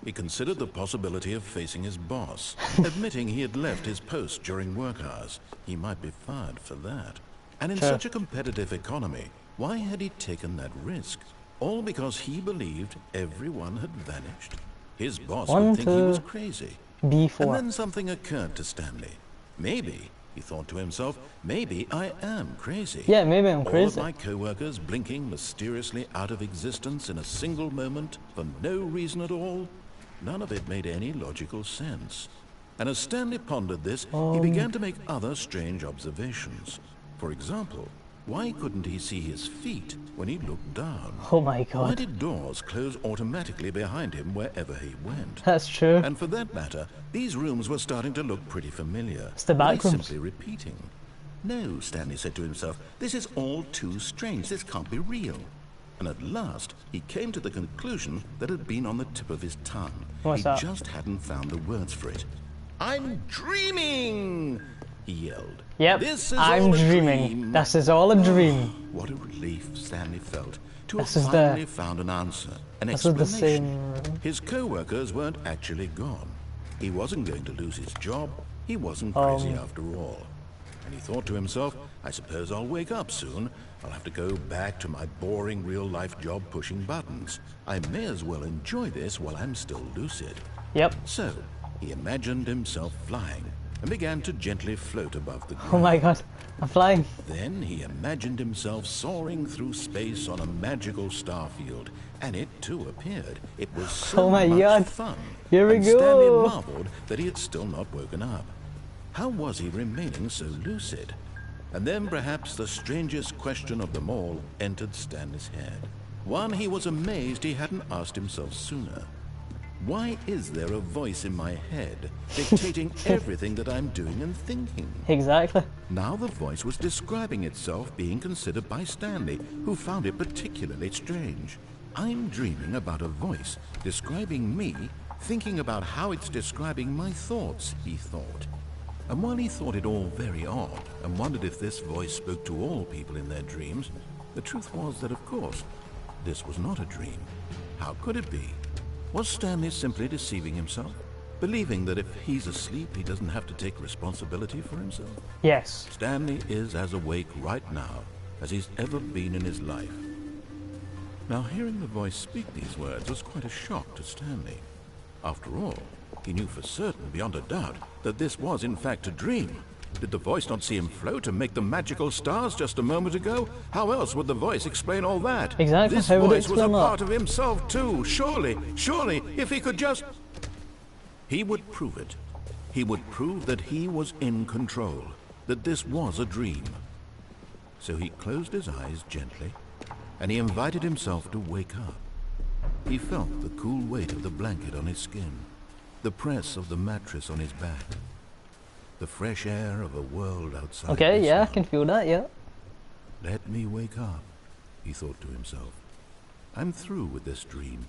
He considered the possibility of facing his boss, admitting he had left his post during work hours. He might be fired for that. And in Sure. such a competitive economy, why had he taken that risk? All because he believed everyone had vanished. His boss would think he was crazy. B4. And then something occurred to Stanley. Maybe, he thought to himself, maybe I am crazy. Yeah, maybe I'm All of crazy. my co-workers blinking mysteriously out of existence in a single moment for no reason at all. None of it made any logical sense. And as Stanley pondered this, he began to make other strange observations. For example, why couldn't he see his feet when he looked down? Oh my Why god. did doors close automatically behind him wherever he went? That's true. And for that matter, these rooms were starting to look pretty familiar. It's the Were back they rooms. simply repeating? No, Stanley said to himself, this is all too strange. This can't be real. And at last, he came to the conclusion that had been on the tip of his tongue. What's he that? just hadn't found the words for it. I'm dreaming! He yelled. Yep, This is I'm all a dreaming. dream. This is all a dream. What a relief Stanley felt to have This is finally found an answer, an This is the explanation. same room. His co-workers weren't actually gone. He wasn't going to lose his job. He wasn't crazy after all. And he thought to himself, I suppose I'll wake up soon. I'll have to go back to my boring real-life job pushing buttons. I may as well enjoy this while I'm still lucid. Yep. So, he imagined himself flying and began to gently float above the ground. Oh my god. I'm flying. Then he imagined himself soaring through space on a magical starfield, and it too appeared. It was so Oh my much God. fun. Here we and Stanley go. marveled that he had still not woken up. How was he remaining so lucid? And then perhaps the strangest question of them all entered Stanley's head. One he was amazed he hadn't asked himself sooner. Why is there a voice in my head dictating everything that I'm doing and thinking? Exactly. Now the voice was describing itself being considered by Stanley, who found it particularly strange. I'm dreaming about a voice describing me, thinking about how it's describing my thoughts, he thought. And while he thought it all very odd, and wondered if this voice spoke to all people in their dreams, the truth was that, of course, this was not a dream. How could it be? Was Stanley simply deceiving himself? Believing that if he's asleep, he doesn't have to take responsibility for himself? Yes. Stanley is as awake right now as he's ever been in his life. Now, hearing the voice speak these words was quite a shock to Stanley. After all, he knew for certain, beyond a doubt, that this was in fact a dream. Did the voice not see him float and make the magical stars just a moment ago? How else would the voice explain all that? Exactly, This how would it voice was a explain that? part of himself too. Surely, if he could just... He would prove it. He would prove that he was in control, that this was a dream. So he closed his eyes gently, and he invited himself to wake up. He felt the cool weight of the blanket on his skin, the press of the mattress on his back, the fresh air of a world outside. Okay, this yeah, I one. can feel that, yeah. Let me wake up, he thought to himself. I'm through with this dream.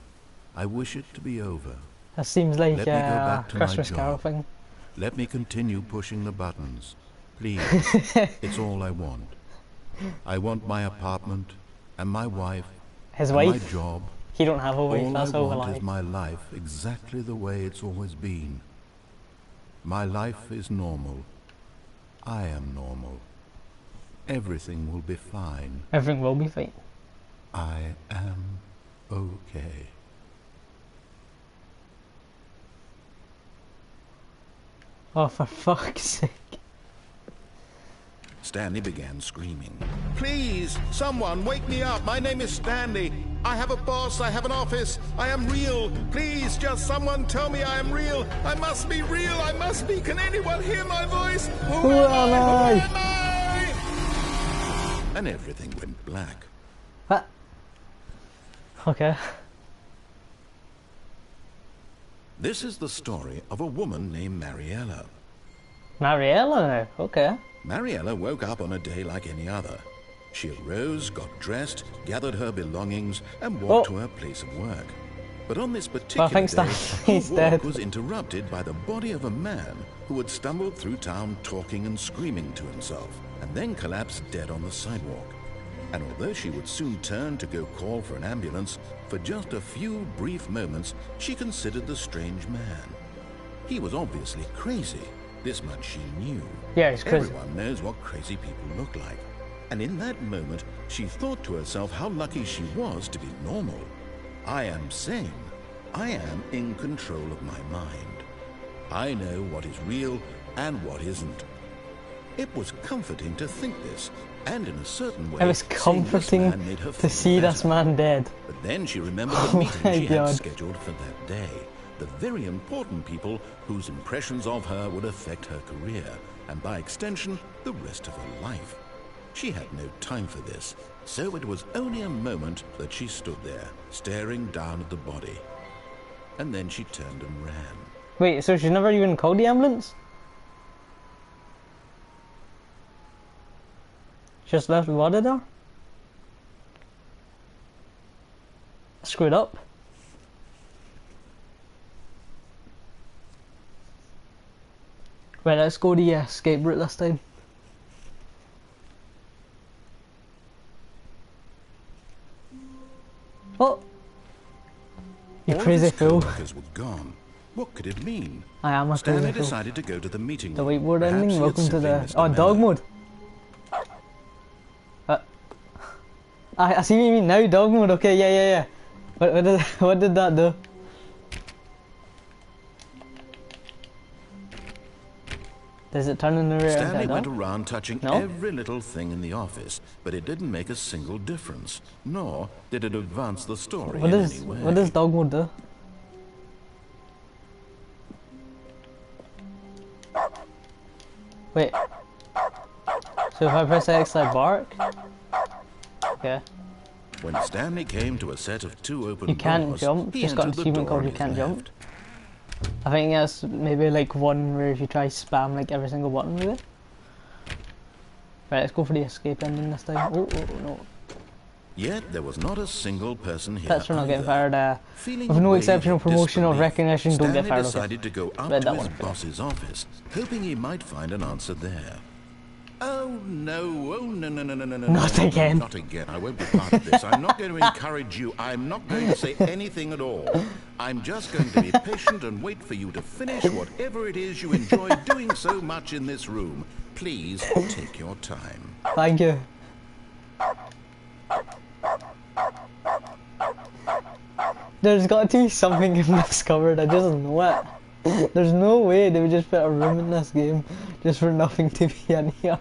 I wish it to be over. That seems like Let me go a back to my Christmas Carol job. thing. Let me continue pushing the buttons. Please, it's all I want. I want my apartment, and my wife, His and wife? my job. He don't have a wife, All that's I all a want lie. is my life exactly the way it's always been. My life is normal. I am normal. Everything will be fine. Everything will be fine. I am okay. Oh, for fuck's sake. Stanley began screaming. Please, someone, wake me up. My name is Stanley. I have a boss. I have an office. I am real. Please, just someone tell me I am real. I must be real. I must be. Can anyone hear my voice? Who am I? Who am I? And everything went black. What? Okay. This is the story of a woman named Mariella. Mariella now? Okay. Mariella woke up on a day like any other. She arose, got dressed, gathered her belongings, and walked to her place of work. But on this particular day, her walk was interrupted by the body of a man who had stumbled through town talking and screaming to himself, and then collapsed dead on the sidewalk. And although she would soon turn to go call for an ambulance, for just a few brief moments she considered the strange man. He was obviously crazy. This much she knew. Yeah, he's crazy. Everyone knows what crazy people look like. And in that moment, she thought to herself how lucky she was to be normal. I am sane. I am in control of my mind. I know what is real and what isn't. It was comforting to think this, and in a certain way, it was comforting to see this man dead. But then she remembered the meeting she had scheduled for that day. The very important people whose impressions of her would affect her career, and by extension, the rest of her life. She had no time for this, so it was only a moment that she stood there, staring down at the body. And then she turned and ran. Wait, so she never even called the ambulance? Just left the body there? Screwed up. Right, let's go the escape route this time. Oh! You crazy fool. Co-workers were gone. What could it mean? I am a crazy fool. Stanley decided to go to the meeting. The whiteboard ending, welcome to the... Oh, dog mode. I see what you mean now, dog mode, okay, yeah. What did that do? Does it turn in the rear? Stanley went around touching every little thing in the office, but it didn't make a single difference, nor did it advance the story in any way. What does dog mode do? Wait. So if I press X, I bark? Okay. When Stanley came to a set of two open doors, you can't jump. Just got an achievement called you can't jump. I think that's maybe like one where if you try spam like every single button with it. Right, let's go for the escape ending this time. Oh no. Yet there was not a single person here. Pets are not getting fired. With no exceptional promotion or recognition, don't get fired. Stanley decided to go up to his boss's office, hoping he might find an answer there. Oh no, no. Not again. Not again. I won't be part of this. I'm not going to encourage you. I'm not going to say anything at all. I'm just going to be patient and wait for you to finish whatever it is you enjoy doing so much in this room. Please take your time. Thank you. There's got to be something in this cupboard, I just know it. There's no way they would just put a room in this game just for nothing to be in here.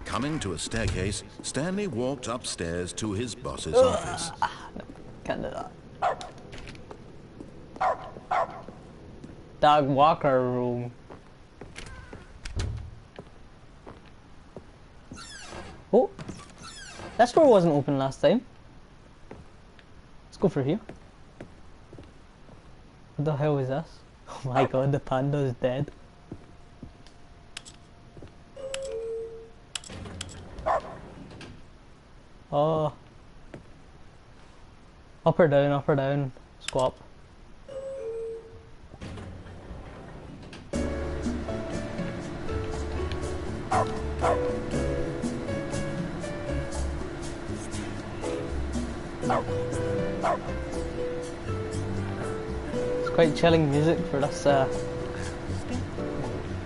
Coming to a staircase, Stanley walked upstairs to his boss's office. No, can't do that. Dog walker room. Oh, that door wasn't open last time. Let's go for here. What the hell is this? Oh my god, the panda is dead. Oh. Up or down, squat. It's quite chilling music for this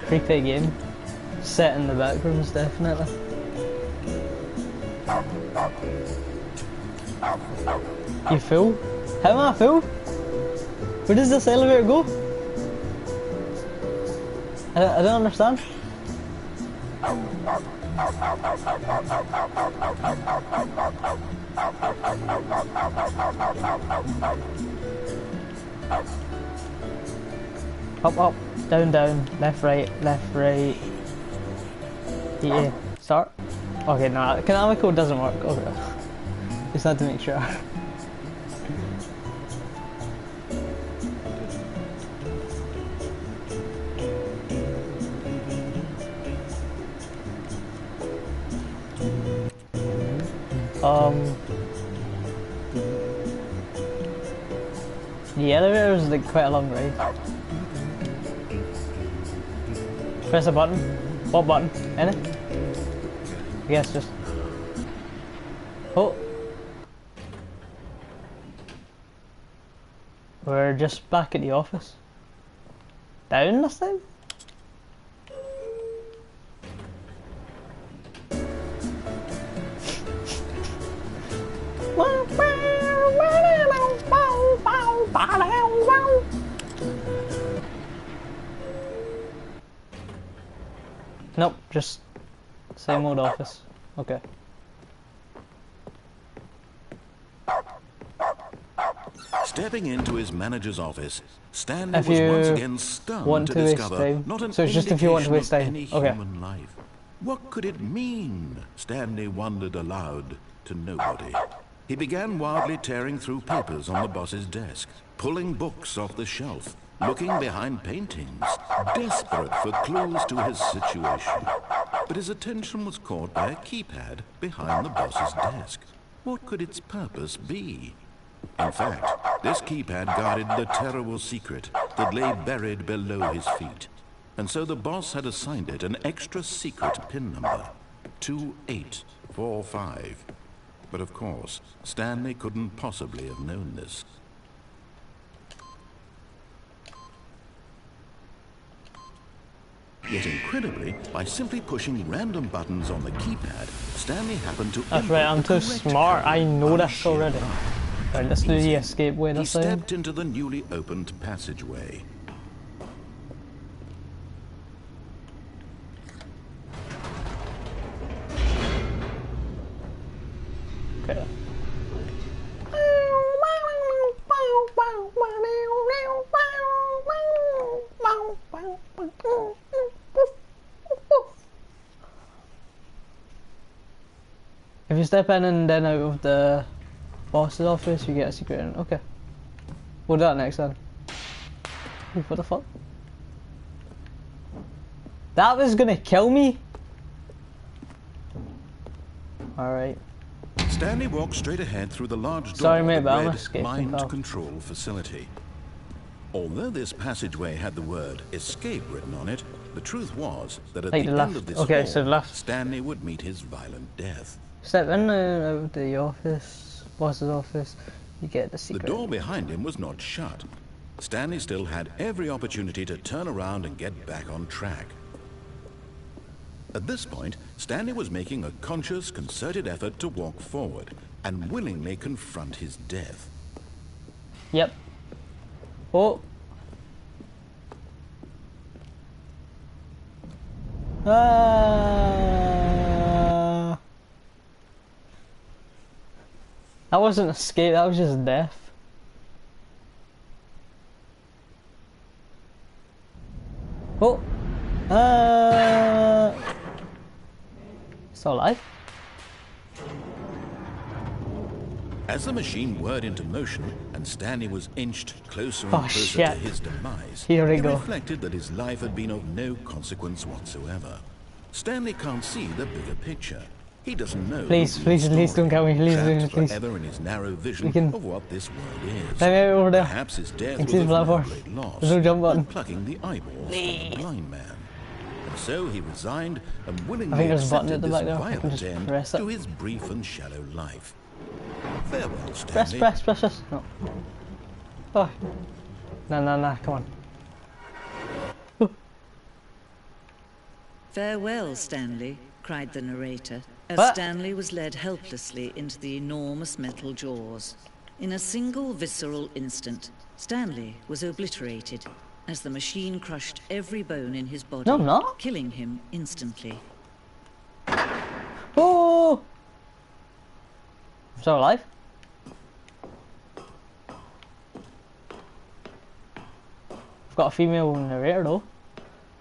creepy game. Set in the backrooms, definitely. You fool? How am I a fool? Where does this elevator go? I don't understand. Up, up, down, down, left, right, yeah, start. Okay, no, canonical doesn't work. Okay, just had to make sure. The elevator is like quite a long ride. Press a button. What button? Any? I guess just. Oh. We're just back at the office. Down this time? Nope, just same old office. Okay. Stepping into his manager's office, Stanley If was you once again stunned want to to waste discover time. not an So it's just if you want to waste indication time. of any Okay. human life. What could it mean? Stanley wondered aloud to nobody. He began wildly tearing through papers on the boss's desk, pulling books off the shelf, looking behind paintings, desperate for clues to his situation. But his attention was caught by a keypad behind the boss's desk. What could its purpose be? In fact, this keypad guarded the terrible secret that lay buried below his feet. And so the boss had assigned it an extra secret PIN number, 2845. But of course, Stanley couldn't possibly have known this. Yet incredibly, by simply pushing random buttons on the keypad, Stanley happened to That's right, I'm too smart. I know this already. Right, let's do the escape way He this time. stepped into the newly opened passageway. Okay. If you step in and then out of the boss's office, you get a secret in. Okay. We'll do that next then. Ooh, what the fuck? That was gonna kill me? Alright. Stanley walked straight ahead through the large door Sorry, mate, of but I'm the red escaping, mind pal. control facility. Although this passageway had the word escape written on it, the truth was that at Take the the end left. of this Okay, hall, so left. Stanley would meet his violent death. Step in and out of the office, boss's office, you get the The secret. door behind him was not shut. Stanley still had every opportunity to turn around and get back on track. At this point, Stanley was making a conscious, concerted effort to walk forward and willingly confront his death. Yep. Oh. That wasn't escape, that was just death. Oh. Still alive? As the machine whirred into motion and Stanley was inched closer and Oh, closer shit. to his demise, Here we he go. reflected that his life had been of no consequence whatsoever. Stanley can't see the bigger picture. He doesn't know. Please, the please, real please story, don't kill me. Please, trapped please. forever in his narrow vision We can- of what this world is. Let me out over there. Perhaps his death Into was the of platform. no great loss, There's no jump button. like plucking the eyeballs from a blind man. And so he resigned and willingly I think there's a button accepted at the this back there. I can violent just end press it. to his brief and shallow life. Farewell, Press, Stanley. press. No. Oh. Nah, come on. Farewell, Stanley, cried the narrator, as What? Stanley was led helplessly into the enormous metal jaws. In a single visceral instant, Stanley was obliterated. as the machine crushed every bone in his body, No, I'm not. killing him instantly. Oh! I'm still alive. I've got a female narrator though.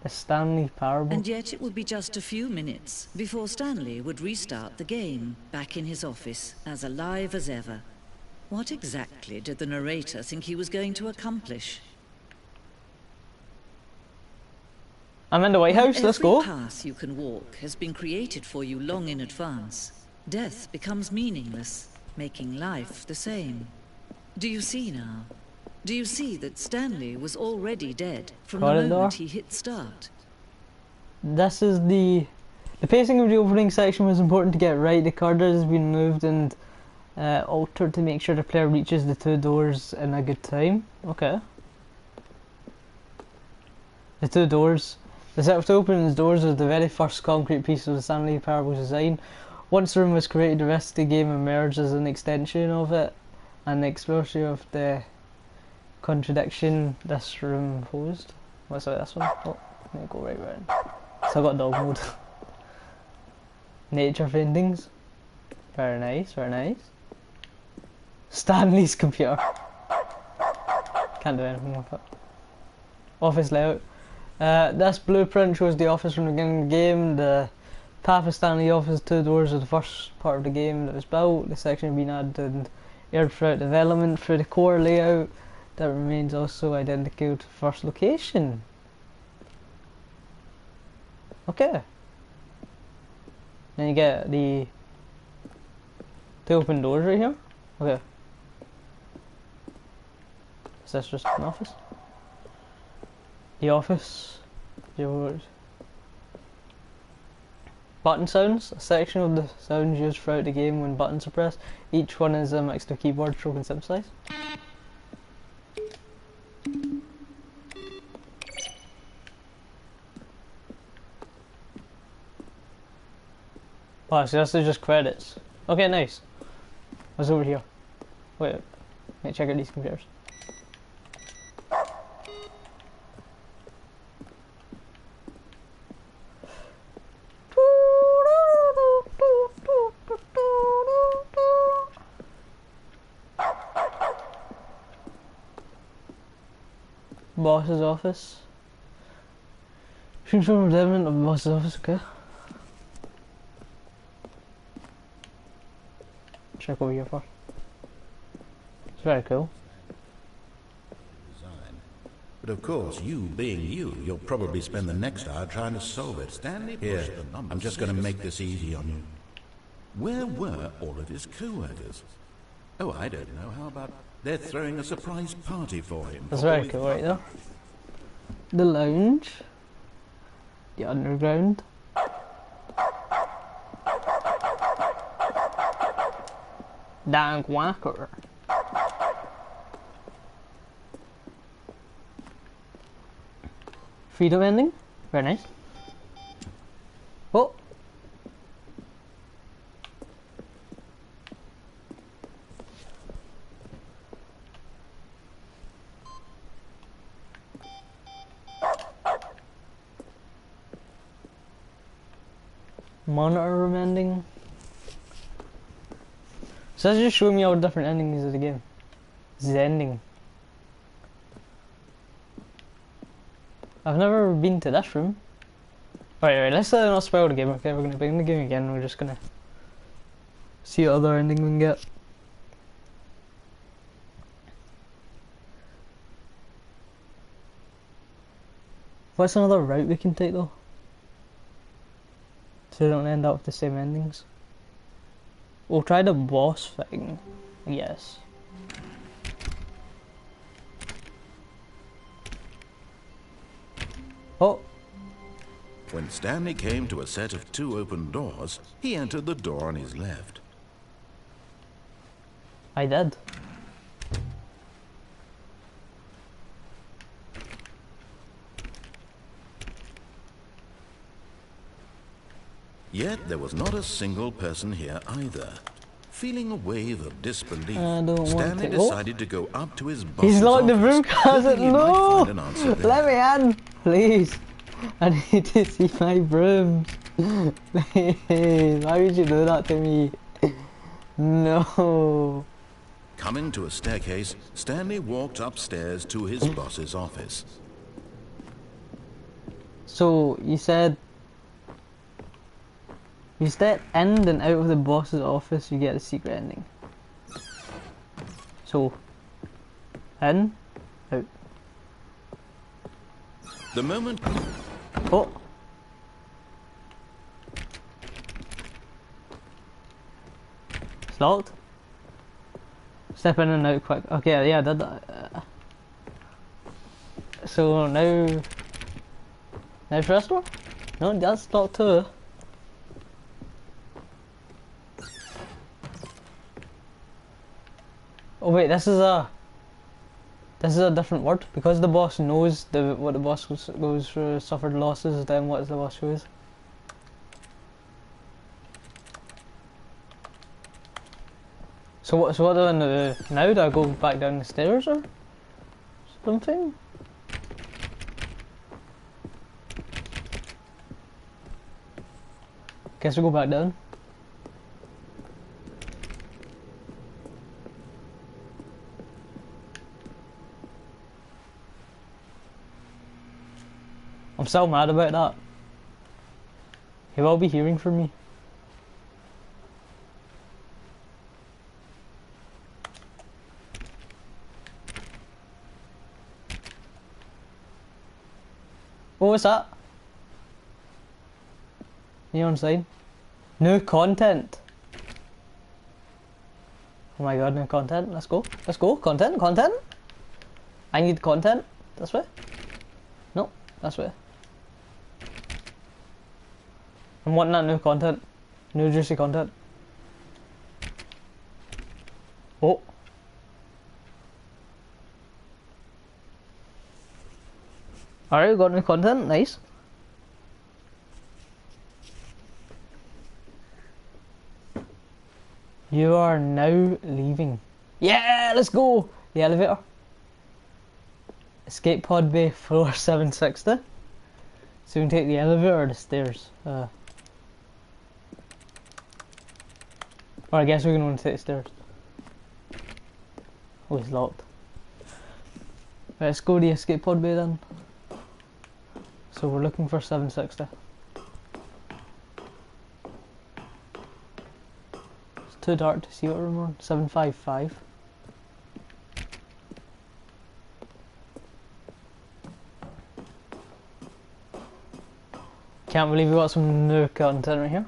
The Stanley Parabel. And yet it would be just a few minutes before Stanley would restart the game, back in his office, as alive as ever. What exactly did the narrator think he was going to accomplish? I'm in the White House, let's go. Every path you can walk has been created for you long in advance. Death becomes meaningless, making life the same. Do you see now? Do you see that Stanley was already dead from the moment he hit start? This is the pacing of the opening section was important to get right. The corridor has been moved and altered to make sure the player reaches the 2 doors in a good time. Okay. The 2 doors. The setup to open the doors was the very first concrete piece of the Stanley Parable design. Once the room was created, the rest of the game emerged as an extension of it, and the exposure of the contradiction this room posed. What's this one? Oh, let me go right round. So I got dog mode. Nature paintings. Very nice, very nice. Stanley's computer. Can't do anything with it. Office layout. This blueprint shows the office from the beginning of the game. The path of Stanley office 2 doors are the first part of the game that was built. The section has been added and aired throughout development through the core layout that remains also identical to the first location. Okay. Then you get the 2 open doors right here. Okay. Is this just an office? The office. Button sounds. A section of the sounds used throughout the game when buttons are pressed. Each one is a mix of keyboard, stroke and synthesize. Oh, so this is just credits. Okay, nice. What's over here? Wait, let me check out these computers. Boss's office. Seems from evident of the boss's office, okay. Check over here first. It's very cool. But of course, you being you, you'll probably spend the next hour trying to solve it. Stanley, here, I'm just going to make this easy on you. Where were all of his co-workers? Oh, I don't know. How about they're throwing a surprise party for him? That's very cool right there. The lounge. The underground. Dank Wacker. Freedom ending. Very nice. Oh. Monitor room ending. So that's just showing me all the different endings of the game. This is the ending. I've never been to this room. Right, let's not spoil the game, okay? We're gonna begin the game again, we're just gonna see what other ending we can get. What's another route we can take though? So we don't end up with the same endings. We'll try the boss thing, yes. Oh. When Stanley came to a set of 2 open doors, he entered the door on his left. I did. Yet there was not a single person here either. Feeling a wave of disbelief, I don't want Stanley to. decided to go up to his boss's He's locked the broom office, closet. hoping he might No! find an answer there. Let me in, please. I need to see my brooms. Please, why would you do that to me? No. Coming to a staircase, Stanley walked upstairs to his boss's office. So, you said you step in and out of the boss's office, you get a secret ending. So, in, out. The moment... Oh! It's locked. Step in and out quick. Okay, yeah, I did that. So now... Now press door? No, that's locked too. Oh wait, this is a different word because the boss knows what the boss goes through, suffered losses. Then what is the boss choose? So what do I do now? Do I go back down the stairs or something? Guess we'll go back down. I'm so mad about that. He will be hearing from me. What was that? Neon sign. New content. Oh my god, new content. Let's go. Let's go. Content. I need content. This way. No, this way. I'm wanting that new content. New juicy content. Oh. Alright, we got new content. Nice. You are now leaving. Yeah, let's go! The elevator. Escape pod bay floor 760. So we can take the elevator or the stairs. Or I guess we can only take the stairs. Oh, it's locked. Right, let's go to the escape pod bay then. So we're looking for 760. It's too dark to see what room we're on. 755. Can't believe we got some new content right here.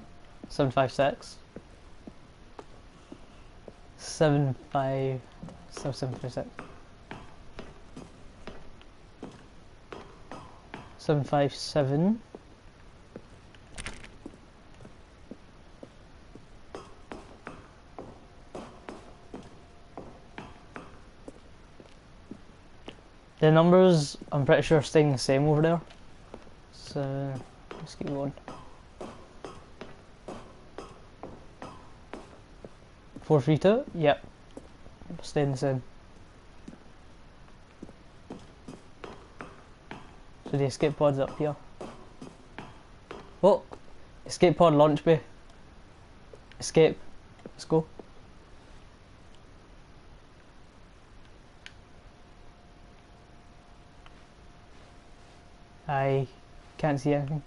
756. 756. 757. The numbers, I'm pretty sure, are staying the same over there. So, let's keep going. 432? Yep. Staying the same. So the escape pod's up here. Oh! Escape pod launch bay. Escape. Let's go. I can't see anything.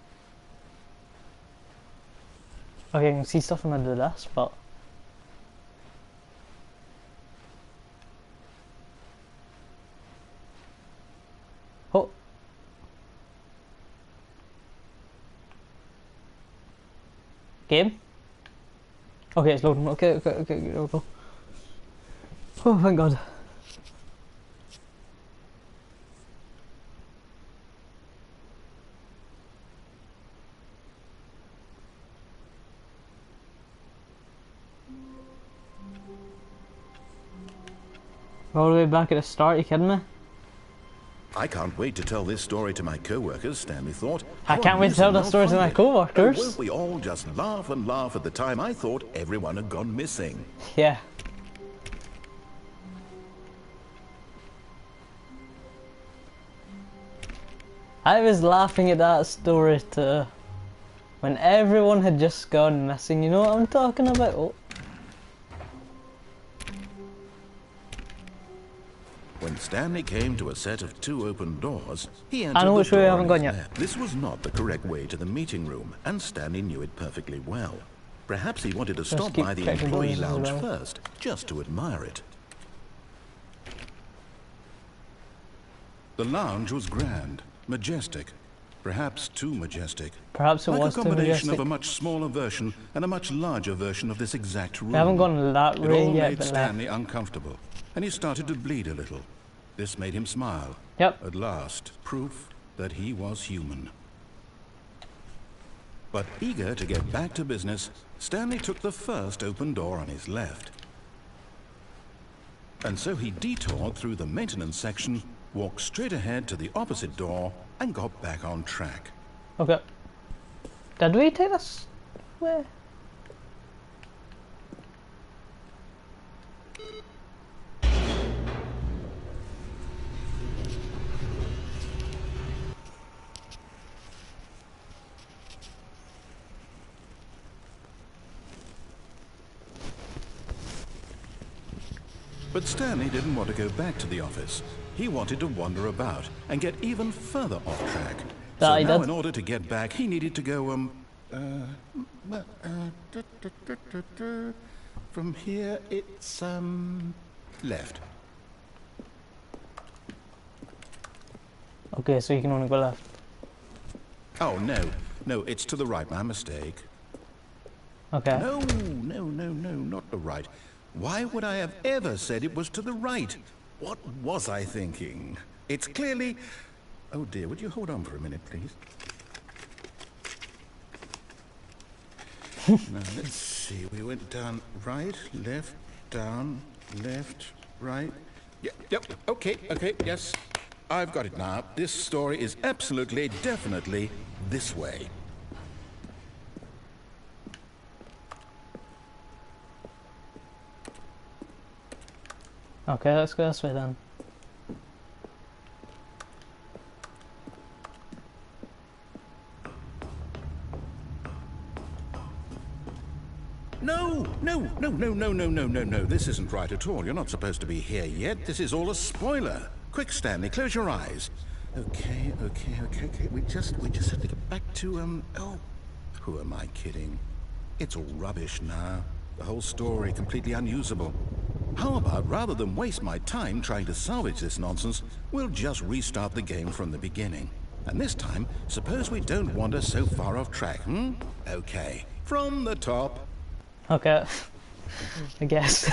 Okay, I can see stuff under this, but... Oh! Game? Okay, it's loading. Okay, there we go. Oh, thank God. All the way back at the start, you kidding me? I can't wait to tell this story to my co-workers, Stanley thought. I can't wait to tell the story to my co-workers. Won't we all just laugh and laugh at the time I thought everyone had gone missing? Yeah. I was laughing at that story too. When everyone had just gone missing, you know what I'm talking about? Oh. When Stanley came to a set of 2 open doors, he entered I know which way we haven't gone yet. left. This was not the correct way to the meeting room, and Stanley knew it perfectly well. Perhaps he wanted to stop keep by the checking employee doors as lounge well. first, just to admire it. The lounge was grand, majestic, perhaps too majestic. Perhaps it Like was a too combination majestic. of a much smaller version and a much larger version of this exact room. We haven't gone that It way all yet, made but Stanley uncomfortable, and he started to bleed a little. This made him smile. Yep. At last, proof that he was human. But eager to get back to business, Stanley took the first open door on his left. And so he detoured through the maintenance section, walked straight ahead to the opposite door, and got back on track. Okay. Did we take this way? But Stanley didn't want to go back to the office. He wanted to wander about and get even further off track. That So he now did. in order to get back, he needed to go, from here it's, left. Okay, so you can only go left. Oh, no, it's to the right, my mistake. Okay. No, not the right. Why would I have ever said it was to the right? What was I thinking? It's clearly... Oh dear, would you hold on for a minute, please? Now, let's see. We went down right, left, down, left, right. Yep, okay, yes. I've got it now. This story is absolutely, definitely this way. Okay, let's go this way then. No. This isn't right at all. You're not supposed to be here yet. This is all a spoiler. Quick, Stanley, close your eyes. Okay. We just have to get back to, oh, who am I kidding? It's all rubbish now. The whole story completely unusable. How about, rather than waste my time trying to salvage this nonsense, we'll just restart the game from the beginning. And this time, suppose we don't wander so far off track, Okay, from the top. Okay. I guess.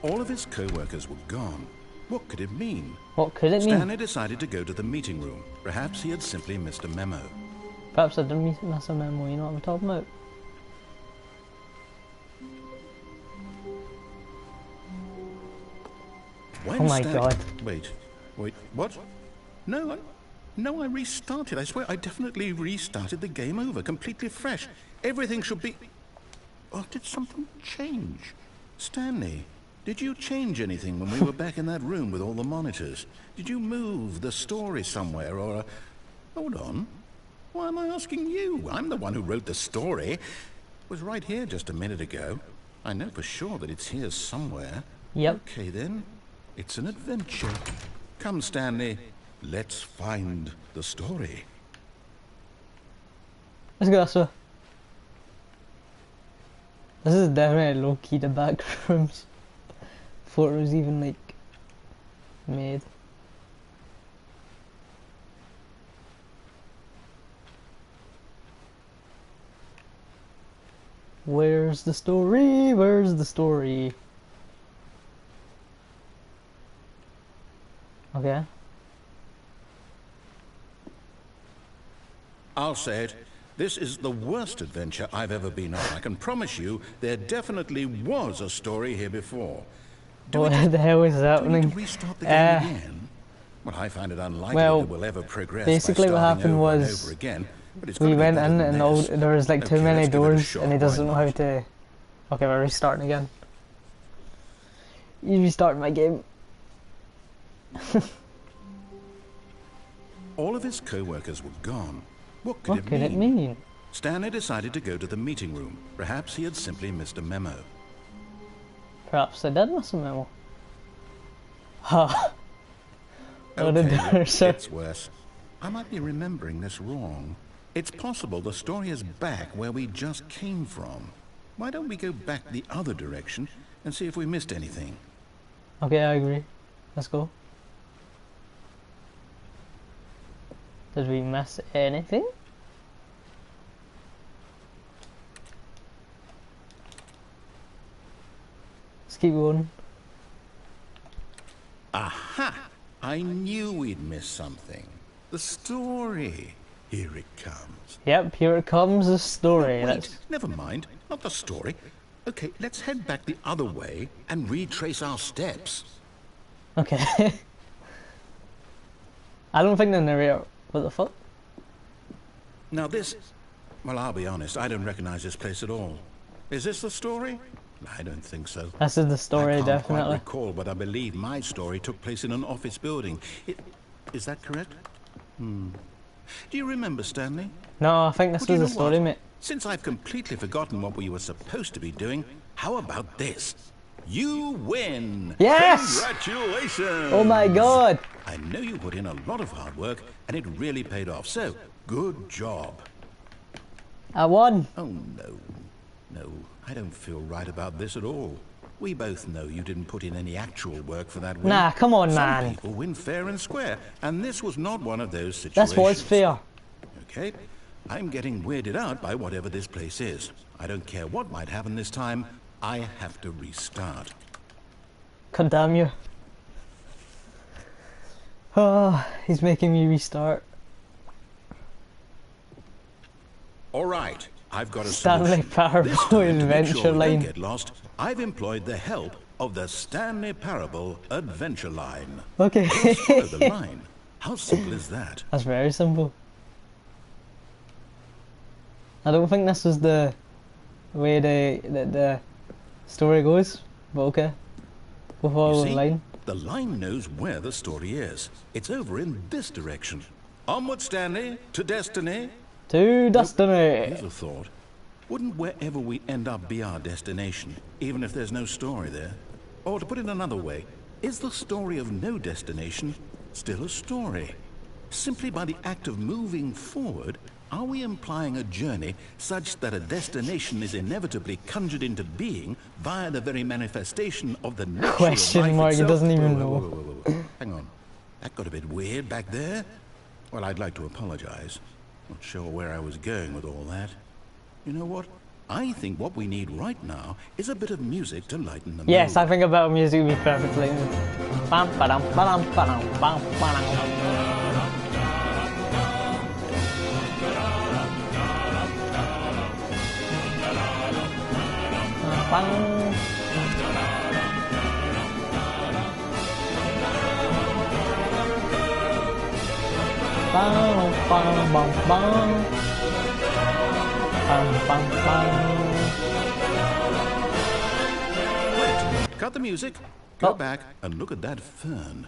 All of his co-workers were gone. What could it mean? What could it mean? Stanley decided to go to the meeting room. Perhaps he had simply missed a memo. Perhaps I didn't miss a memo, you know what I'm talking about? When Oh my God. Wait, what? No, I restarted. I swear I definitely restarted the game over, completely fresh. Everything should be... Oh, did something change? Stanley, did you change anything when we were back in that room with all the monitors? Did you move the story somewhere or... Hold on. Why am I asking you? I'm the one who wrote the story. It was right here just a minute ago. I know for sure that it's here somewhere. Yep. Okay then. It's an adventure. Come, Stanley. Let's find the story. Let's go this way. This is definitely low-key the back rooms. Before it was even like made. Where's the story? Where's the story? Okay. I'll say it. This is the worst adventure I've ever been on. I can promise you there definitely was a story here before. What the hell is Do we need happening? to restart the game again? Well, I find it unlikely Well, that we'll ever progress basically by what starting happened over and was over again. But it's we gotta be went better in than and all, this. there was like too Okay, many let's give it a doors shot. and he Why doesn't know how not? to... Okay, we're restarting again. You restarted my game. All of his co-workers were gone. What could, What could it mean? Stanley decided to go to the meeting room. Perhaps he had simply missed a memo. Perhaps I did miss a memo. Ha! What a Okay, dinosaur. it's worse. I might be remembering this wrong. It's possible the story is back where we just came from. Why don't we go back the other direction and see if we missed anything? Okay, I agree. Let's go. Did we miss anything? Let's keep going. Aha! I knew we'd miss something. The story. Here it comes. Yep, here it comes, the story. Wait, never mind. Not the story. Okay, let's head back the other way and retrace our steps. Okay. I don't think the narrator... What the fuck? Now this... Well, I'll be honest, I don't recognize this place at all. Is this the story? I don't think so. This is the story, I can't definitely. quite recall, but I believe my story took place in an office building. Is that correct? Do you remember, Stanley? No, I think this Well, do you was the know story, what? mate. Since I've completely forgotten what we were supposed to be doing, how about this? You win! Yes! Congratulations! Oh my god! I know you put in a lot of hard work, and it really paid off, so good job. I won! Oh, no. No, I don't feel right about this at all. We both know you didn't put in any actual work for that win. Nah, come on, Some man. people win fair and square, and this was not one of those situations. That's what's fair. Okay, I'm getting weirded out by whatever this place is. I don't care what might happen this time. I have to restart. God damn you. Oh, he's making me restart. All right, I've got a Stanley solution. Parabel This time, to make Adventure sure we Line. don't get lost, I've employed the help of the Stanley Parabel Adventure Line. Okay. Just follow the line. How simple is that? That's very simple. I don't think this was the way the story goes, but okay. We'll follow You the see, line. the line knows where the story is. It's over in this direction. Onward, Stanley, to destiny. To destiny! Here's a thought. Wouldn't wherever we end up be our destination, even if there's no story there? Or to put it another way, is the story of no destination still a story? Simply by the act of moving forward, are we implying a journey such that a destination is inevitably conjured into being via the very manifestation of the nature Question of life mark, he itself? doesn't even Whoa, whoa, know. whoa, whoa, whoa, whoa. Hang on. That got a bit weird back there. Well, I'd like to apologize. Not sure where I was going with all that. You know what? I think what we need right now is a bit of music to lighten the mood. Yes, I think a bit of music would be perfectly. Bam, ba-dum, ba-dum, ba-dum, bam, ba-dum. Bang. Bang, bang, bang, bang. Bang, bang, bang. Wait, cut the music. Go Oh. back and look at that fern.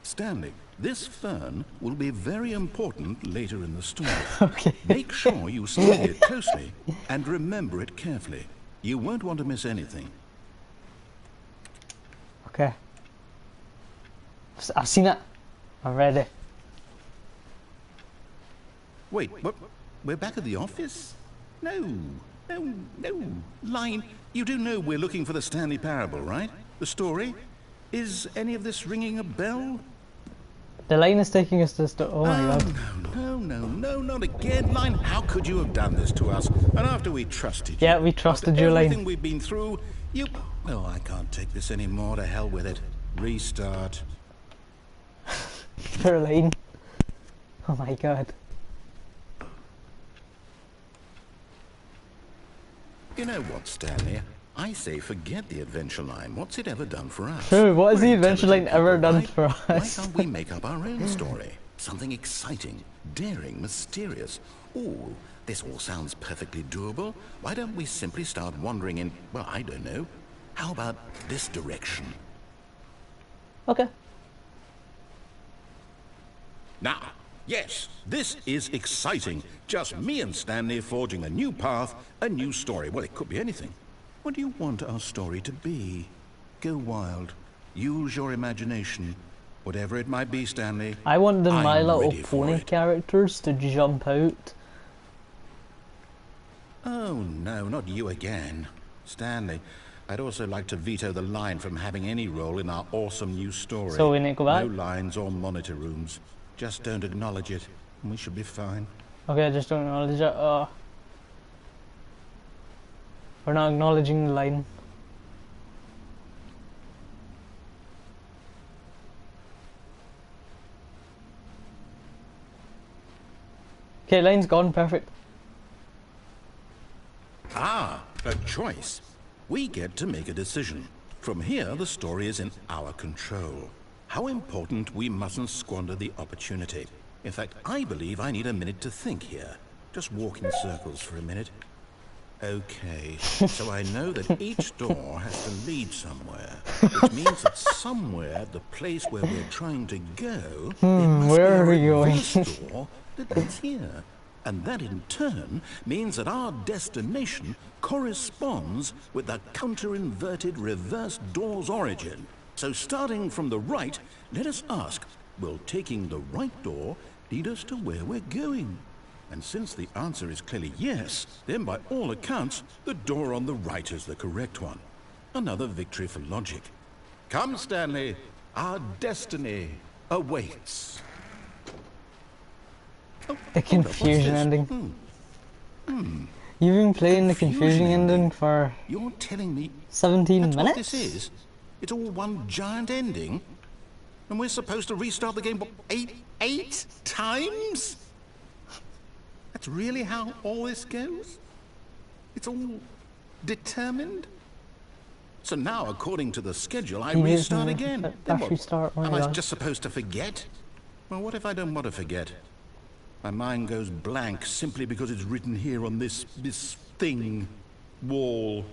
Stanley, this fern will be very important later in the story. Okay. Make sure you study it closely and remember it carefully. You won't want to miss anything. Okay. I've seen it. I'm ready. Wait, what? We're back at the office? No, no, no. Line, you do know we're looking for the Stanley Parable, right? The story? Is any of this ringing a bell? The line is taking us to the oh my god. No, not again, Line. How could you have done this to us? And after we trusted you. Yeah, we trusted after you, Line. everything we've been through, you... Oh, I can't take this anymore. To hell with it. Restart. For a line. Oh my god. You know what, Stanley? I say forget the adventure line. What's it ever done for us? True, what has We're the adventure line intelligent ever people, done right? for Why us? can't we make up our own story? Something exciting, daring, mysterious. Ooh, this all sounds perfectly doable. Why don't we simply start wandering in, well, I don't know. How about this direction? Okay. Now, yes, this is exciting. Just me and Stanley forging a new path, a new story. Well, it could be anything. What do you want our story to be? Go wild. Use your imagination. Whatever it might be, Stanley. I want the My I'm Little ready for Pony it. characters to jump out. Oh, no, not you again. Stanley, I'd also like to veto the line from having any role in our awesome new story. So we need to go back? No lines or monitor rooms. Just don't acknowledge it, and we should be fine. Okay, I just don't acknowledge it. We're not acknowledging the line. Okay, line's gone, perfect. Ah, a choice. We get to make a decision. From here, the story is in our control. How important, we mustn't squander the opportunity. In fact, I believe I need a minute to think here. Just walk in circles for a minute. Okay, so I know that each door has to lead somewhere, which means that somewhere, the place where we're trying to go, there must where are be we a going? reverse door that leads here. And that in turn means that our destination corresponds with the counter-inverted reverse door's origin. So starting from the right, let us ask, will taking the right door lead us to where we're going? And since the answer is clearly yes, then by all accounts, the door on the right is the correct one. Another victory for logic. Come, Stanley, our destiny awaits. Oh, The hold up, what's confusion this? ending. You've been playing the confusion ending for You're telling me 17 that's minutes? what this is? It's all one giant ending? And we're supposed to restart the game, what, eight times? That's really how all this goes? It's all determined? So now, according to the schedule, I You did, restart again. Then Dash what? restart, oh my Am I God. just supposed to forget? Well, what if I don't want to forget? My mind goes blank simply because it's written here on this thing, wall.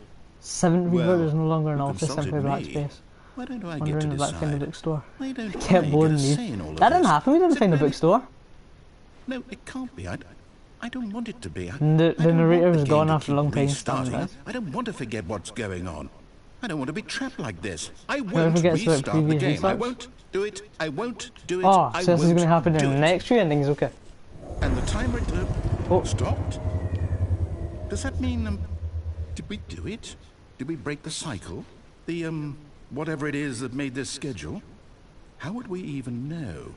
7 Well, Reaver is no longer an who office, consulted simply black me? space. Why don't I Wandering get to the back find the decide? bookstore. Why don't Kept I get boring a me. say in all of That didn't this? happen, we didn't Is it find a really- bookstore. No, it can't be. I don't want it to be. The I don't narrator want the was game gone to after a keep long time. restarting. Damn it. I don't want to forget what's going on. I don't want to be trapped like this. I Whoever won't forgets about restart the previous game. I restarts? won't do it. I won't do it. Oh, I so this is won't going to happen do in the it. next few endings, okay. And the timer Oh. stopped? Does that mean, did we do it? Did we break the cycle? The, whatever it is that made this schedule? How would we even know?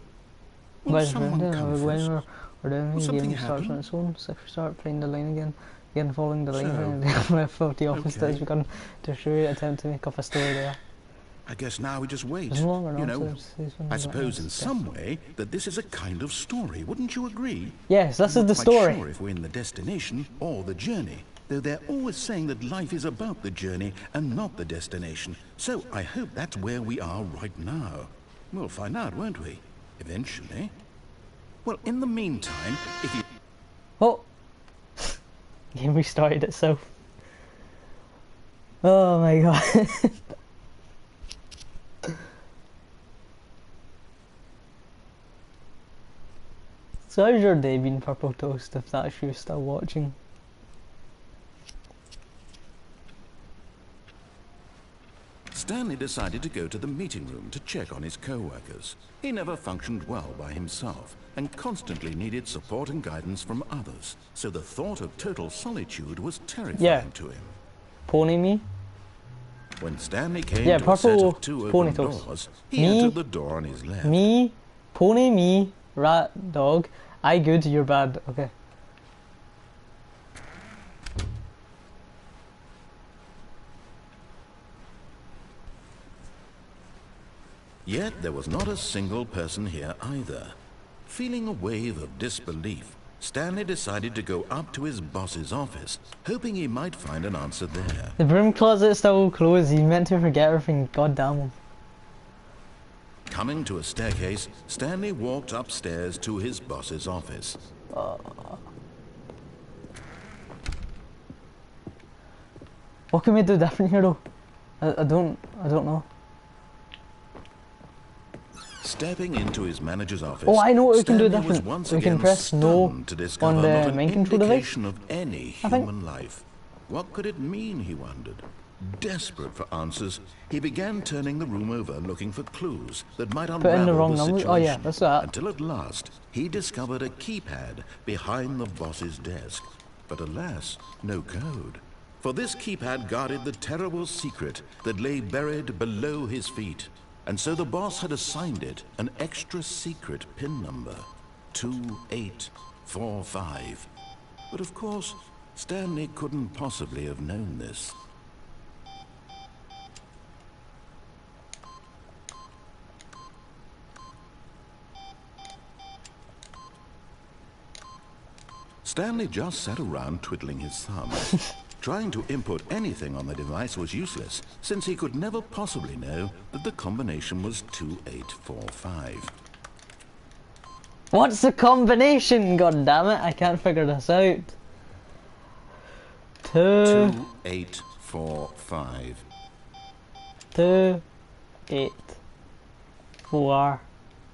Will Guys, someone come for us? we're down Will here, the something game starts happen? on its own, so if we start playing the line again, following the line, So, and 50 office okay. steps, we can to show you, attempt to make up a story there. I guess now we just wait. There's no longer You an know, office, these ones I are suppose nice, in some way that this is a kind of story. Wouldn't you agree? Yes, this I'm is the not quite story. sure if we're in the destination or the journey, though they're always saying that life is about the journey and not the destination. So I hope that's where we are right now. We'll find out, won't we? Eventually. Well, in the meantime, if you... Oh! Game restarted itself. Oh my god. So how's your day been, Purple Toast, if that's you still watching? Stanley decided to go to the meeting room to check on his co-workers. He never functioned well by himself and constantly needed support and guidance from others, so the thought of total solitude was terrifying to him. Pony me? When Stanley came Yeah, to a set purple of two pony open toes. doors, he Me? entered the door on his left. Me? Pony me? Rat dog? I good, you're bad. Okay. Yet there was not a single person here either. Feeling a wave of disbelief, Stanley decided to go up to his boss's office, hoping he might find an answer there. The broom closet's still closed. You meant to forget everything. God damn him. Coming to a staircase, Stanley walked upstairs to his boss's office. What can we do different here though? I don't know. Stepping into his manager's office, Oh, I know what we can do Stanley was different. once We can again press no stunned to discover on the not an main control device. indication of any I think. human life. What could it mean, he wondered. Desperate for answers, he began turning the room over looking for clues that might Put in the unravel wrong the numbers. situation. Oh yeah, that's that. Until at last, he discovered a keypad behind the boss's desk. But alas, no code. For this keypad guarded the terrible secret that lay buried below his feet. And so the boss had assigned it an extra secret PIN number, 2845. But of course, Stanley couldn't possibly have known this. Stanley just sat around twiddling his thumbs. Trying to input anything on the device was useless, since he could never possibly know that the combination was 2845. What's the combination? God damn it! I can't figure this out. 2845. 2, 8, 4,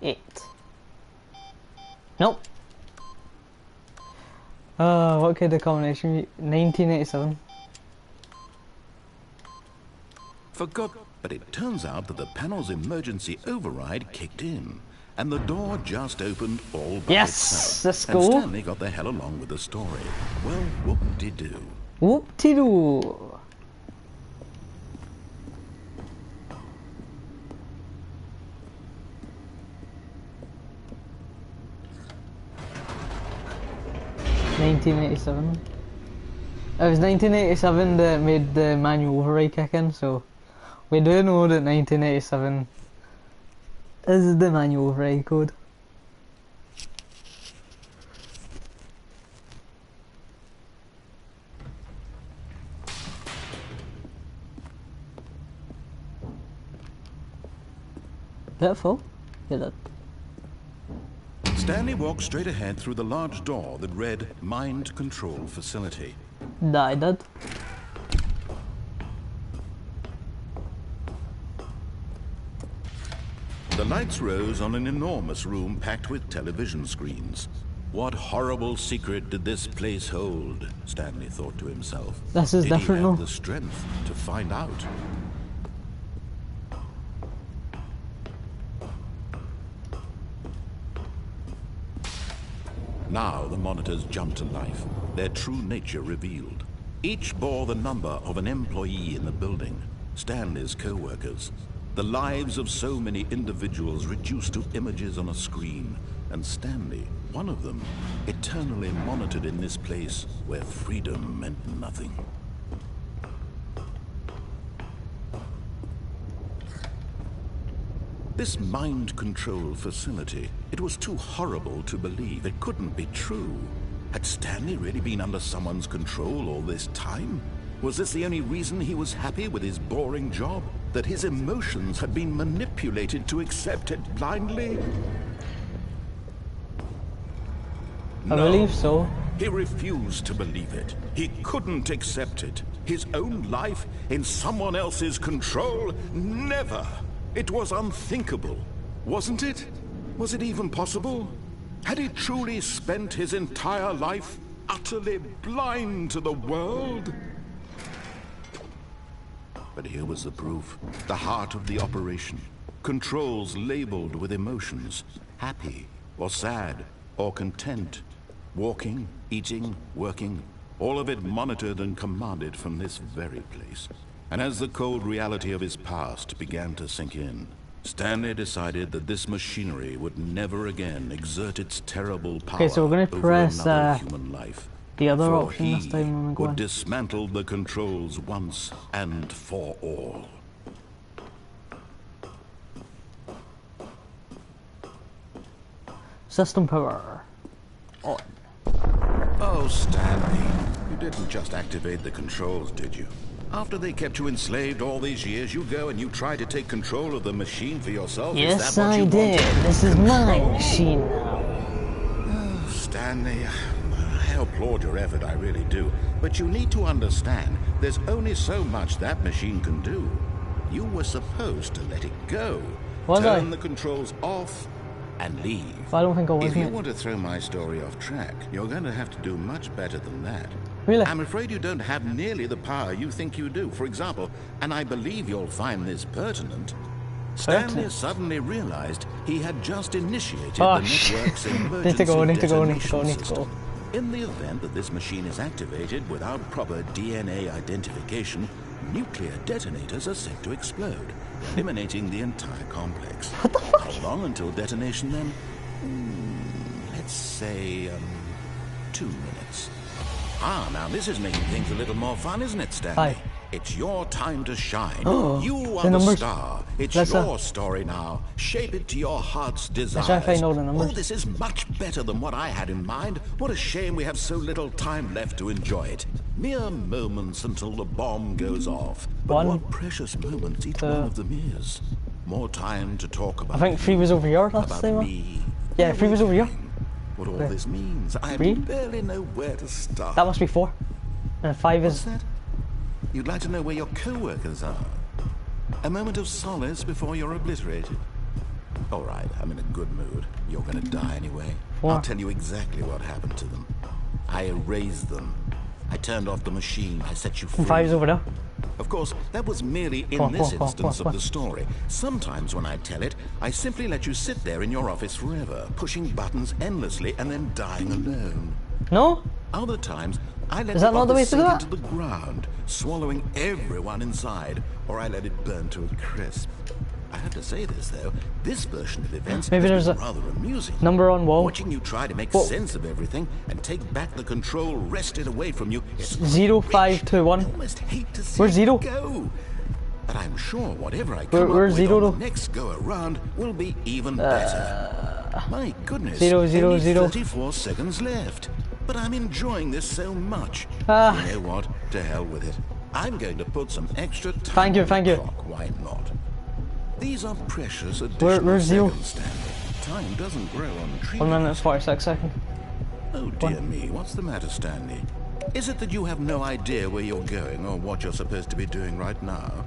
8. Nope. What could the combination be? 1987. But it turns out that the panel's emergency override kicked in, and the door just opened all by Yes, itself. let's And go. Stanley got the hell along with the story. Well, whoop-de-doo. Whoop-de-doo. $1987. It was 1987 that made the manual override kick in, so we do know that 1987 is the manual override code. Did it fall? It did. Stanley walked straight ahead through the large door that read Mind Control Facility. That I did. The lights rose on an enormous room packed with television screens. What horrible secret did this place hold? Stanley thought to himself. This is Did he different have though. the strength to find out? Now the monitors jumped to life, their true nature revealed. Each bore the number of an employee in the building, Stanley's co-workers. The lives of so many individuals reduced to images on a screen, and Stanley, one of them, eternally monitored in this place where freedom meant nothing. This mind control facility, it was too horrible to believe. It couldn't be true. Had Stanley really been under someone's control all this time? Was this the only reason he was happy with his boring job? That his emotions had been manipulated to accept it blindly? I believe so. He refused to believe it. He couldn't accept it. His own life in someone else's control? Never! It was unthinkable, wasn't it? Was it even possible? Had he truly spent his entire life utterly blind to the world? But here was the proof. The heart of the operation. Controls labeled with emotions. Happy, or sad, or content. Walking, eating, working. All of it monitored and commanded from this very place. And as the cold reality of his past began to sink in, Stanley decided that this machinery would never again exert its terrible power Okay, so we're gonna over press, another human life. the other For option this he time when we go would in. dismantle the controls once and for all. System power on. Oh, Stanley, you didn't just activate the controls, did you? After they kept you enslaved all these years, you go and you try to take control of the machine for yourself? Yes, is that what I you did. wanted? This is my machine now. Oh, Stanley, I applaud your effort, I really do. But you need to understand, there's only so much that machine can do. You were supposed to let it go. Turn the controls off and leave. Well, I don't think I was. If you want to throw my story off track, you're going to have to do much better than that. Really? I'm afraid you don't have nearly the power you think you do. For example, and I believe you'll find this pertinent, Stanley suddenly realized he had just initiated the network's emergency detonation system. In the event that this machine is activated without proper DNA identification, nuclear detonators are set to explode, eliminating the entire complex. How long until detonation then? Let's say, 2 minutes. Ah, now this is making things a little more fun, isn't it, Stanley? Hi. It's your time to shine. Oh, you are the star. It's your story now. Shape it to your heart's desires. Let's try and find all the numbers. Oh, this is much better than what I had in mind. What a shame we have so little time left to enjoy it. Mere moments until the bomb goes off. But what precious moments each one of them is. More time to talk about. I think 3 was over here last time. Yeah, 3 was over here. What all this means, I barely know where to start. That must be 4. And 5 is... What's that? You'd like to know where your co-workers are. A moment of solace before you're obliterated. All right, I'm in a good mood. You're gonna die anyway. 4. I'll tell you exactly what happened to them. I erased them. I turned off the machine. I set you free. 5 is over there. Of course, that was merely in this instance of the story. Sometimes when I tell it, I simply let you sit there in your office forever, pushing buttons endlessly and then dying alone. No? Other times, I let Is that not the way to do that? into the ground, swallowing everyone inside, or I let it burn to a crisp. I have to say this though, this version of events Maybe has there's been a rather amusing. number on wall. Watching you try to make sense of everything and take back the control wrested away from you. 0521. Almost hate to see Where's 0? Go. But I'm sure whatever I come Where's up with 0 on the next go around will be even better. My goodness, 0, 0, only 0. 34 seconds left. But I'm enjoying this so much. You know what? To hell with it. I'm going to put some extra time on the clock. Why not? These are precious additional seconds, Stanley. Time doesn't grow on trees. 1 minute and 46 seconds. Oh dear me, what's the matter, Stanley? Is it that you have no idea where you're going or what you're supposed to be doing right now?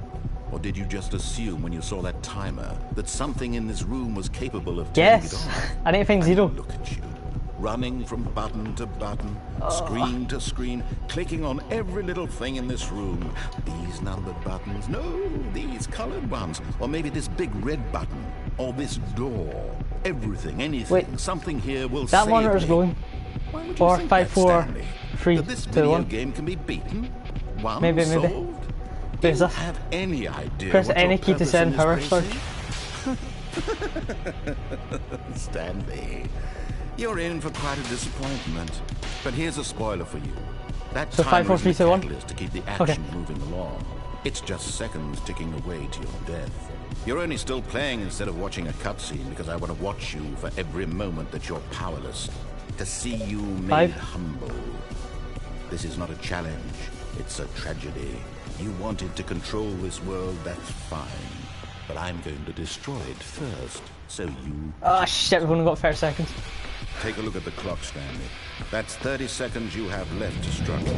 Or did you just assume when you saw that timer that something in this room was capable of turning it off? I didn't find 0. Look at you. Running from button to button, screen to screen, clicking on every little thing in this room. These numbered buttons, no, these colored ones. Or maybe this big red button, or this door. Everything, anything, something here will save me. That monitor's glowing. 4, 5, 4, 3, 2, 1. This video game can be beaten? One maybe. solved? Do you have any idea Press what any your key to purpose send in this power place surge. is? Stanley. You're in for quite a disappointment. But here's a spoiler for you. That so 5, 4, 3, 2, 1 catalyst to keep the action moving along. It's just seconds ticking away to your death. You're only still playing instead of watching a cutscene because I want to watch you for every moment that you're powerless. To see you made humble. This is not a challenge. It's a tragedy. You wanted to control this world, that's fine. But I'm going to destroy it first, so you... Ah, shit, we've only got 30 seconds. Take a look at the clock, Stanley. That's 30 seconds you have left to struggle.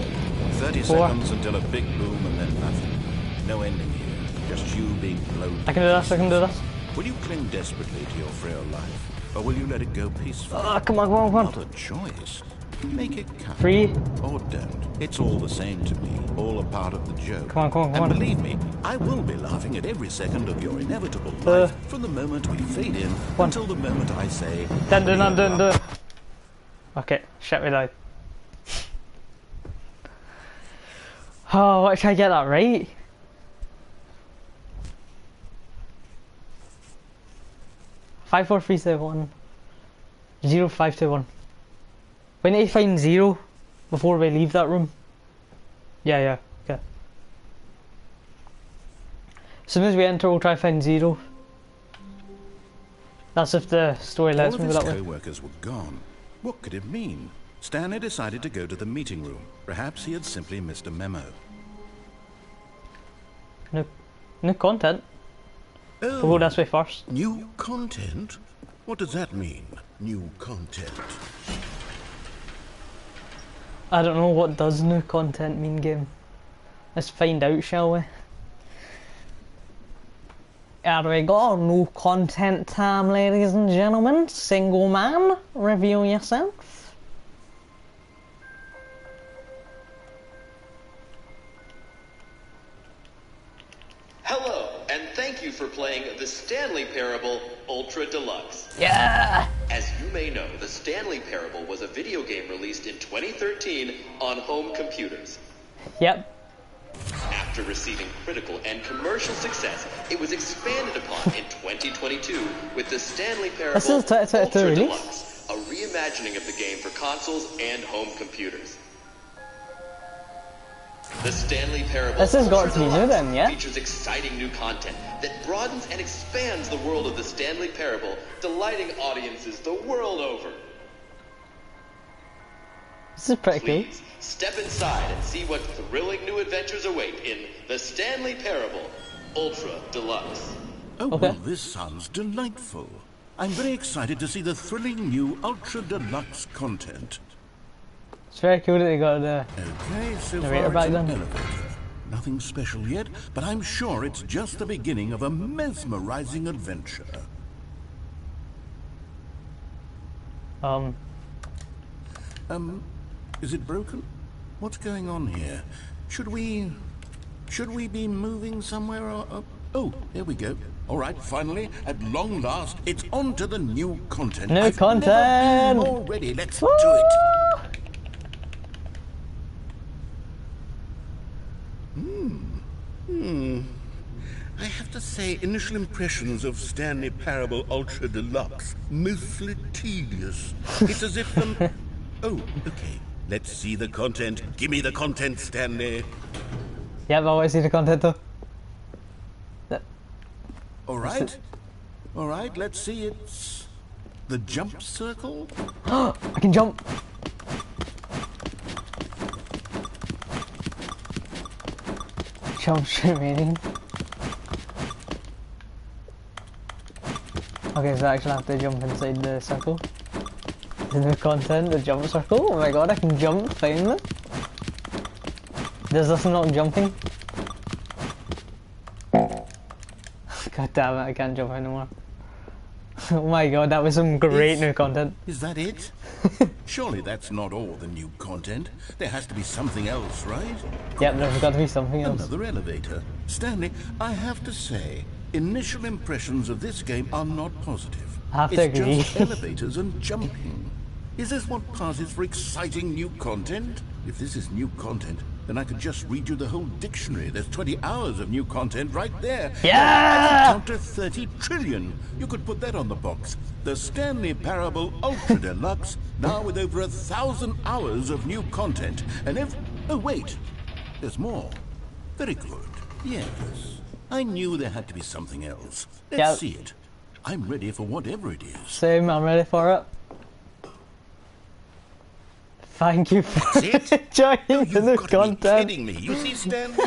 30 seconds until a big boom and then nothing. No ending here. Just you being blown. I can do this, I can do this. Will you cling desperately to your frail life? Or will you let it go peacefully? Come on. Not a choice. Make it count. 3. Or don't. It's all the same to me. All a part of the joke. Come on. And believe me, I will be laughing at every second of your inevitable life from the moment we fade in until the moment I say... Dun. Okay, shit, we died. Oh, what, should I get that right? Five, 4, 3, 2, 1. 0, 5, 2, 1. We need to find 0 before we leave that room. Yeah, okay. As soon as we enter, we'll try to find 0. That's if the story lets me go that way. Co-workers were gone. What could it mean? Stanley decided to go to the meeting room. Perhaps he had simply missed a memo. New content. Oh, We'll go this way first. new content? What does that mean, new content? I don't know, what does new content mean, game? Let's find out, shall we? Here we go, new content time, ladies and gentlemen. Single man, review yourself. Hello, and thank you for playing the Stanley Parable Ultra Deluxe. Yeah! As you may know, the Stanley Parable was a video game released in 2013 on home computers. Yep. After receiving critical and commercial success, it was expanded upon in 2022 with the Stanley Parable This is 2022 Ultra release? Deluxe, a reimagining of the game for consoles and home computers. The Stanley Parable This has got Ultra to be new Deluxe then, yeah? features exciting new content that broadens and expands the world of the Stanley Parable, delighting audiences the world over. This is pretty cool. Please step inside and see what thrilling new adventures await in the Stanley Parable Ultra Deluxe. Oh, Okay. well, this sounds delightful. I'm very excited to see the thrilling new Ultra Deluxe content. It's very cool that they got the... Okay, so Narrator far back it's an then. elevator. Nothing special yet, but I'm sure it's just the beginning of a mesmerizing adventure. Is it broken? What's going on here? Should we be moving somewhere or... Oh, there we go. All right, finally, at long last, it's on to the new content. New I've content! Never been more ready. Let's Woo! do it. I have to say, initial impressions of Stanley Parable Ultra Deluxe, mostly tedious. It's as if Oh, okay. Let's see the content. Give me the content, Stanley. Yep, I want to see the content though. All right. All right, let's see. It's the jump circle. I can jump! Jump remaining. Okay, so I actually have to jump inside the circle. The new content, the jump circle. Oh my god, I can jump finally. Does this not jumping? God damn it, I can't jump anymore. Oh my god, that was some great new content. Is that it? Surely that's not all the new content. There has to be something else, right? Yep, there's got to be something else. Another elevator. Stanley, I have to say, initial impressions of this game are not positive. I have to It's agree. just elevators and jumping. Is this what passes for exciting new content? If this is new content, then I could just read you the whole dictionary. There's 20 hours of new content right there. Yeah! I could count to 30 trillion. You could put that on the box. The Stanley Parable Ultra Deluxe, now with over 1,000 hours of new content. And oh, wait. There's more. Very good. Yes. I knew there had to be something else. Let's Yep. see it. I'm ready for whatever it is. Same, I'm ready for it. Thank you for That's it? joining the You've new got to be content. kidding me. You see, Stanley?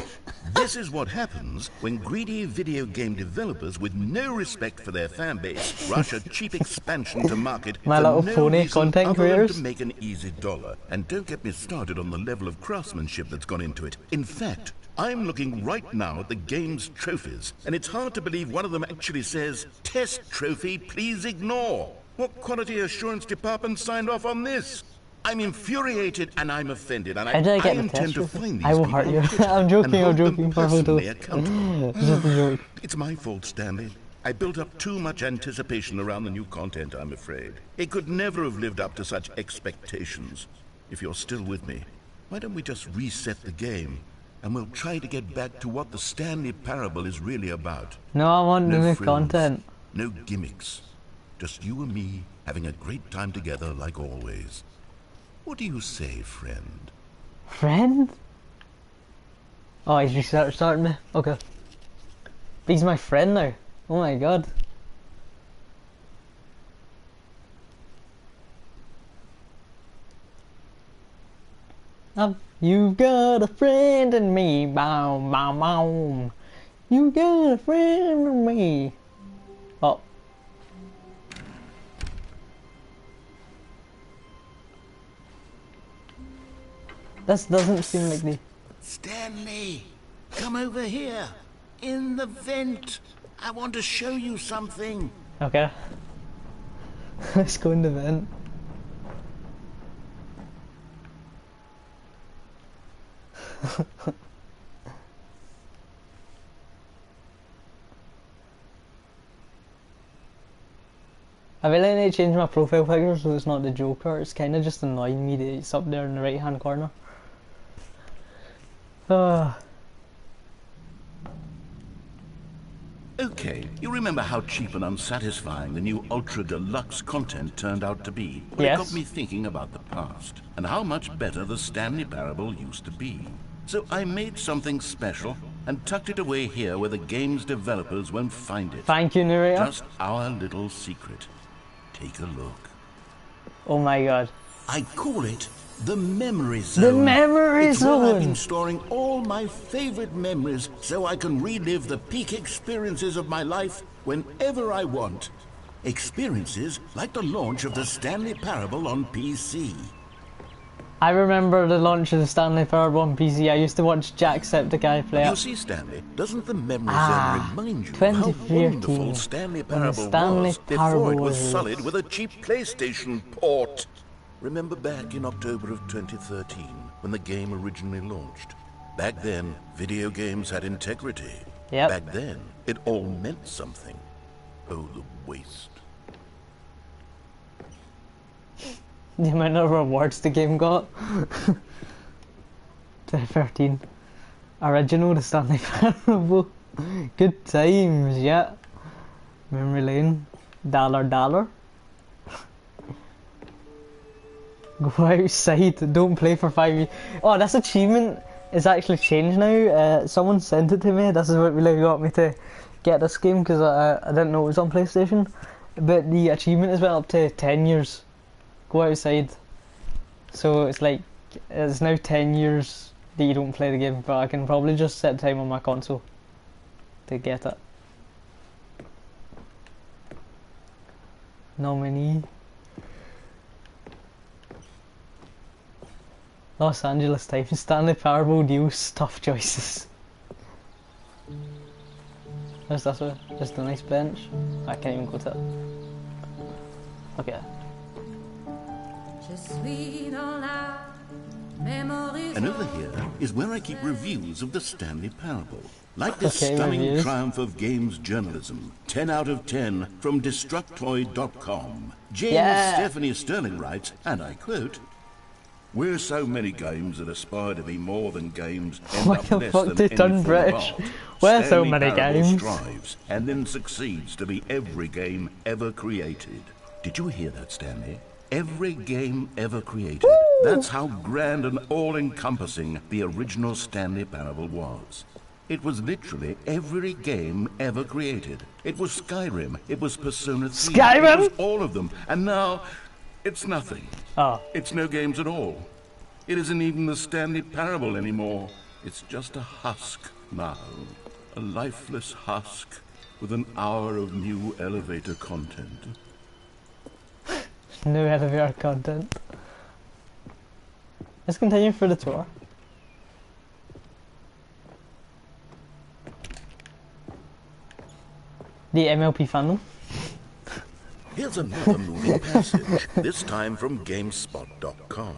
This is what happens when greedy video game developers with no respect for their fan base rush a cheap expansion to market My for Little no Pony reason content other than creators. to make an easy dollar. And don't get me started on the level of craftsmanship that's gone into it. In fact, I'm looking right now at the game's trophies, and it's hard to believe one of them actually says, "Test trophy, please ignore." What quality assurance department signed off on this? I'm infuriated and I'm offended, and How did I get the intend test to trophy? find these I will people hurt you. on Twitter I'm joking, and I'm hold them joking. personally accountable. It's just a joke. It's my fault, Stanley. I built up too much anticipation around the new content, I'm afraid. It could never have lived up to such expectations. If you're still with me, why don't we just reset the game, and we'll try to get back to what the Stanley Parable is really about. No, I want No new frills, content. no gimmicks. Just you and me having a great time together like always. What do you say, friend? Friend? Oh, he's restarting me. Okay. He's my friend now. Oh my god. You've got a friend in me, bow, bow, bow. You got a friend in me. Oh. This doesn't seem like the... Stanley, come over here. In the vent. I want to show you something. Okay. Let's go in the vent. I really need to change my profile picture so it's not the Joker. It's kind of just annoying me that it's up there in the right hand corner. Okay, you remember how cheap and unsatisfying the new Ultra Deluxe content turned out to be? Well, yes. It got me thinking about the past, and how much better the Stanley Parable used to be. So I made something special, and tucked it away here where the game's developers won't find it. Thank you, narrator. Just our little secret. Take a look. Oh my god. I call it the Memory Zone. The Memory It's where I've been Zone! storing all my favorite memories so I can relive the peak experiences of my life whenever I want. Experiences like the launch of the Stanley Parable on PC. I remember the launch of the Stanley Parable on PC. I used to watch Jacksepticeye play You it. see, Stanley, doesn't the Memory Zone remind you how 2013, wonderful Stanley when the Parable Stanley was before Parable it was was sullied with a cheap PlayStation port? Remember back in October of 2013, when the game originally launched? Back then, video games had integrity. Yep. Back then, it all meant something. Oh, the waste. The amount of rewards the game got. 2013. Original, the Stanley Parable. Good times, yeah. Memory lane. Dollar. Go outside, don't play for 5 years. Oh, this achievement is actually changed now. Someone sent it to me. This is what really got me to get this game, because I didn't know it was on PlayStation. But the achievement has went up to 10 years. Go outside. So it's like, it's now 10 years that you don't play the game, but I can probably just set time on my console to get it. Nominee. Los Angeles Times, Stanley Parable deals tough choices. Where's this one? Just a nice bench. I can't even go to it. Okay. And over here is where I keep reviews of the Stanley Parable. Like this Okay, stunning reviews. triumph of games journalism. 10 out of 10 from Destructoid.com. Jane Yeah. Stephanie Sterling writes, and I quote, "We're so many games that aspire to be more than games, end What up the less fuck than they any done form of British? art. We're so Stanley many Parable games." strives and then succeeds to be every game ever created." Did you hear that, Stanley? Every game ever created. That's how grand and all-encompassing the original Stanley Parable was. It was literally every game ever created. It was Skyrim, it was Persona 3, Skyrim? it was all of them, and now it's nothing. Oh. It's no games at all. It isn't even the Stanley Parable anymore. It's just a husk now. A lifeless husk with an hour of new elevator content. New elevator content. Let's continue for the tour. The MLP fandom. Here's another moving passage, this time from GameSpot.com.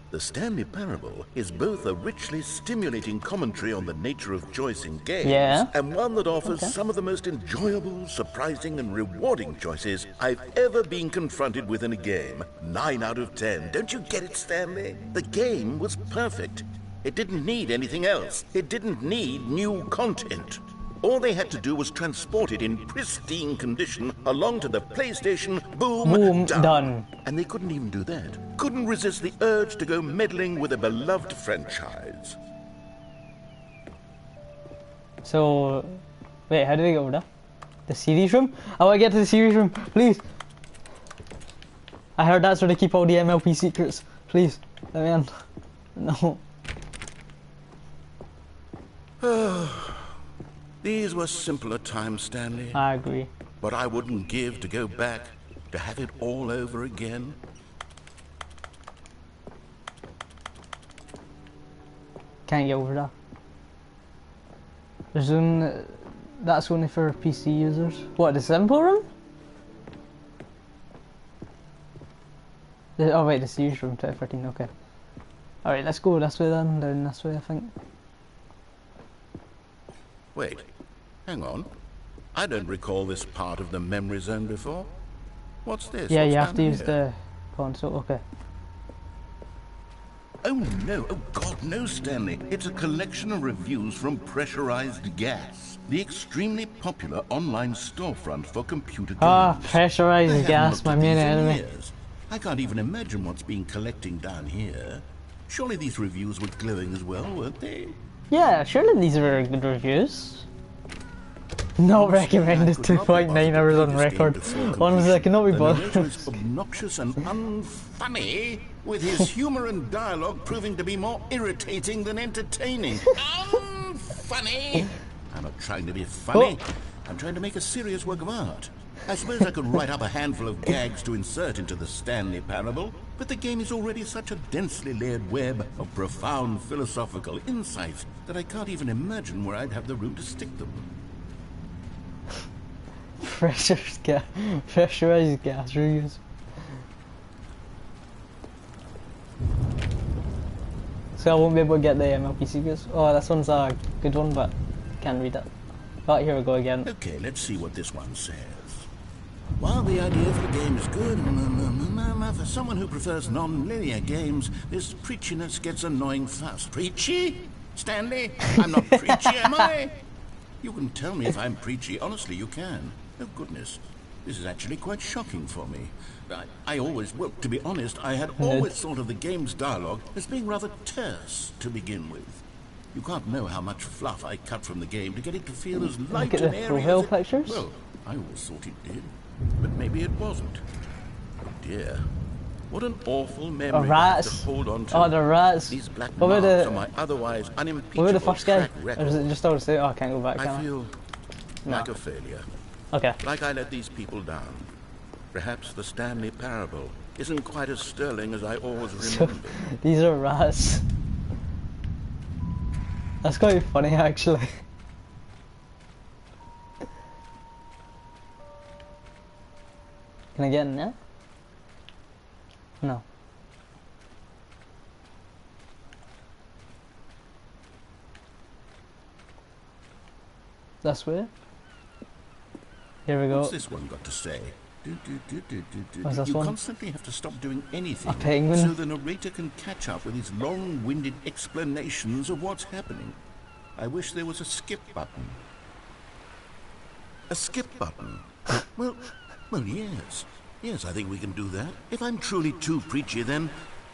The Stanley Parable is both a richly stimulating commentary on the nature of choice in games, Yeah. and one that offers some of the most enjoyable, surprising, and rewarding choices I've ever been confronted with in a game. 9 out of 10. Don't you get it, Stanley? The game was perfect. It didn't need anything else. It didn't need new content. All they had to do was transport it in pristine condition along to the PlayStation. Boom, Boom, done. And they couldn't even do that. Couldn't resist the urge to go meddling with a beloved franchise. So, wait, how do we go over there? The series room? I want to get to the series room, please. I heard that's where they keep all the MLP secrets. Please, let me in. No. These were simpler times, Stanley. I agree. But I wouldn't give to go back, to have it all over again. Can't get over that. There's only, that's only for PC users. What, the simple room? Oh wait, the Siege room, 2013, okay. Alright, let's go this way then, down this way I think. Wait, hang on. I don't recall this part of the memory zone before. What's this? Yeah, What's you have to down use here? the console, okay. Oh no, oh God, no, Stanley. It's a collection of reviews from Pressurized Gas, the extremely popular online storefront for computer games. Ah, They pressurized haven't gas, looked my at main these in enemy. years. I can't even imagine what's been collecting down here. Surely these reviews were glowing as well, weren't they? Yeah, surely these are good reviews. Not recommended, I could not be 2.9 bothered to hours play on this game record. to full Honestly, I completion. cannot be The bothered. narrator is obnoxious and unfunny, with his humor and dialogue proving to be more irritating than entertaining. Unfunny! I'm not trying to be funny. I'm trying to make a serious work of art. I suppose I could write up a handful of gags to insert into the Stanley Parable, but the game is already such a densely layered web of profound philosophical insights that I can't even imagine where I'd have the room to stick them. Pressurized gas reviews. So I won't be able to get the MLPC goes. Oh, this one's a good one, but can't read it. Oh, here we go again. Okay, let's see what this one says. While the idea for the game is good, for someone who prefers non-linear games, this preachiness gets annoying fast. Preachy? Stanley? I'm not preachy, am I? You can tell me if I'm preachy. Honestly, you can. Oh, goodness. This is actually quite shocking for me. I always, well, to be honest, I had always thought of the game's dialogue as being rather terse to begin with. You can't know how much fluff I cut from the game to get it to feel as light Look at and the airy profile as it... pictures. Well, I always thought it did, but maybe it wasn't. Oh dear. What an awful memory to have rats. to hold on to. Oh, the rats. These black What about marks the- are my otherwise What unimpeachable about the first guy? track Or is record. it just all to say, oh, I can't go back, I can feel No. like a failure. Okay. Like I let these people down. Perhaps the Stanley Parable isn't quite as sterling as I always So, remembered. these are rats. That's quite funny, actually. Can I get in there? No. This way? Here we go. What's this one got to say? What's this You one? constantly have to stop doing anything A penguin? so the narrator can catch up with his long-winded explanations of what's happening. I wish there was a skip button. A skip button? Well, yes. Yes, I think we can do that. If I'm truly too preachy, then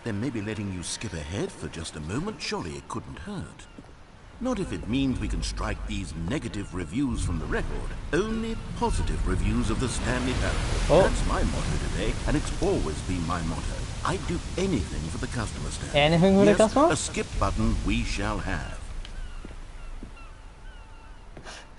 maybe letting you skip ahead for just a moment, surely it couldn't hurt. Not if it means we can strike these negative reviews from the record. Only positive reviews of the Stanley Parable. Oh. That's my motto today, and it's always been my motto. I'd do anything for the customer, Stanley. Anything for the Yes, customer? a skip button we shall have.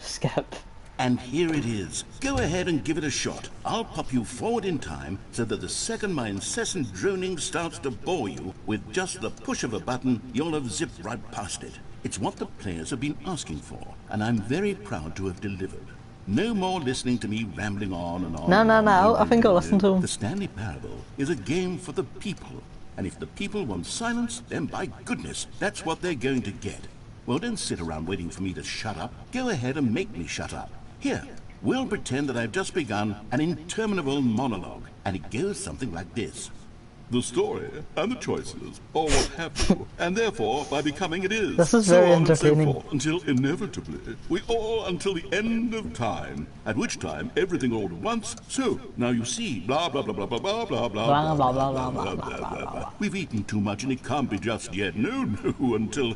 Skip. And here it is. Go ahead and give it a shot. I'll pop you forward in time so that the second my incessant droning starts to bore you, with just the push of a button, you'll have zipped right past it. It's what the players have been asking for, and I'm very proud to have delivered. No more listening to me rambling on and on. No, and no, on. no, I think I'll listen to him. The Stanley Parable is a game for the people, and if the people want silence, then by goodness, that's what they're going to get. Well, don't sit around waiting for me to shut up. Go ahead and make me shut up. Here, we'll pretend that I've just begun an interminable monologue, and it goes something like this. The story and the choices are what have you, and therefore, by becoming it is. This is so very on and so entertaining. forth, until inevitably, we all until the end of time, at which time everything all at once. So, now you see, blah, blah, blah, blah, blah, blah, blah, blah, Blah, blah, blah, blah, blah, blah. We've eaten too much and it can't be just yet. No, no, until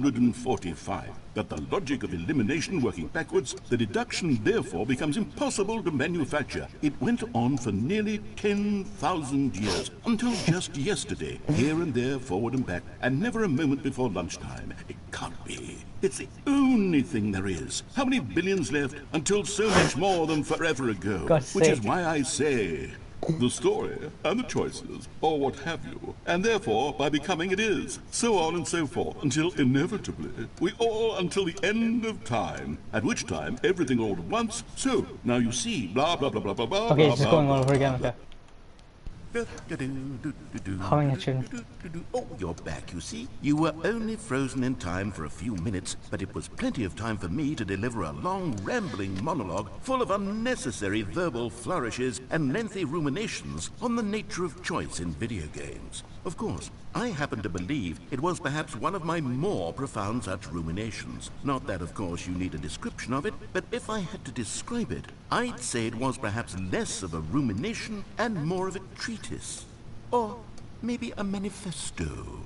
245. that the logic of elimination working backwards, the deduction therefore becomes impossible to manufacture. It went on for nearly 10,000 years, until just yesterday, here and there, forward and back, and never a moment before lunchtime. It can't be. It's the only thing there is. How many billions left until so much more than forever ago? Which is why I say, the story and the choices, or what have you, and therefore by becoming it is, so on and so forth, until inevitably we all until the end of time, at which time everything all at once. So now you see, blah blah blah blah blah blah. Okay, it's just going all over again. Okay. Humming a tune. Oh, you're back, you see. You were only frozen in time for a few minutes, but it was plenty of time for me to deliver a long, rambling monologue full of unnecessary verbal flourishes and lengthy ruminations on the nature of choice in video games. Of course, I happen to believe it was perhaps one of my more profound such ruminations. Not that, of course, you need a description of it, but if I had to describe it, I'd say it was perhaps less of a rumination and more of a treatise. Or maybe a manifesto.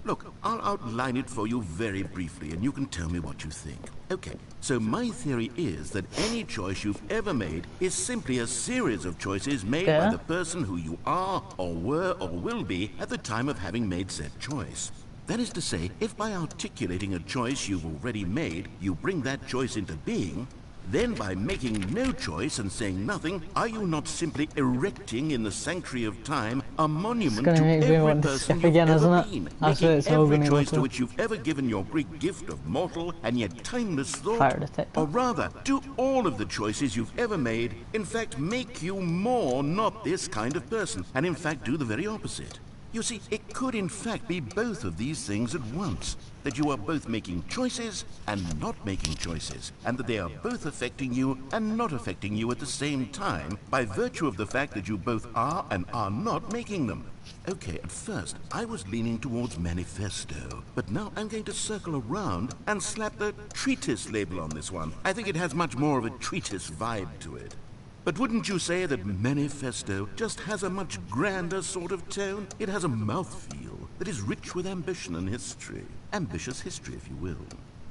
Look, I'll outline it for you very briefly, and you can tell me what you think. Okay, so my theory is that any choice you've ever made is simply a series of choices made by the person who you are, or were, or will be at the time of having made said choice. That is to say, if by articulating a choice you've already made, you bring that choice into being, then by making no choice and saying nothing, are you not simply erecting in the sanctuary of time a monument to every person you've ever been, making every choice to which you've ever given your Greek gift of mortal and yet timeless thought? Or rather, do all of the choices you've ever made in fact make you more not this kind of person, and in fact do the very opposite? You see, it could in fact be both of these things at once. That you are both making choices and not making choices, and that they are both affecting you and not affecting you at the same time by virtue of the fact that you both are and are not making them. Okay, at first I was leaning towards manifesto, but now I'm going to circle around and slap the treatise label on this one. I think it has much more of a treatise vibe to it. But wouldn't you say that manifesto just has a much grander sort of tone? It has a mouthfeel that is rich with ambition and history. Ambitious history, if you will.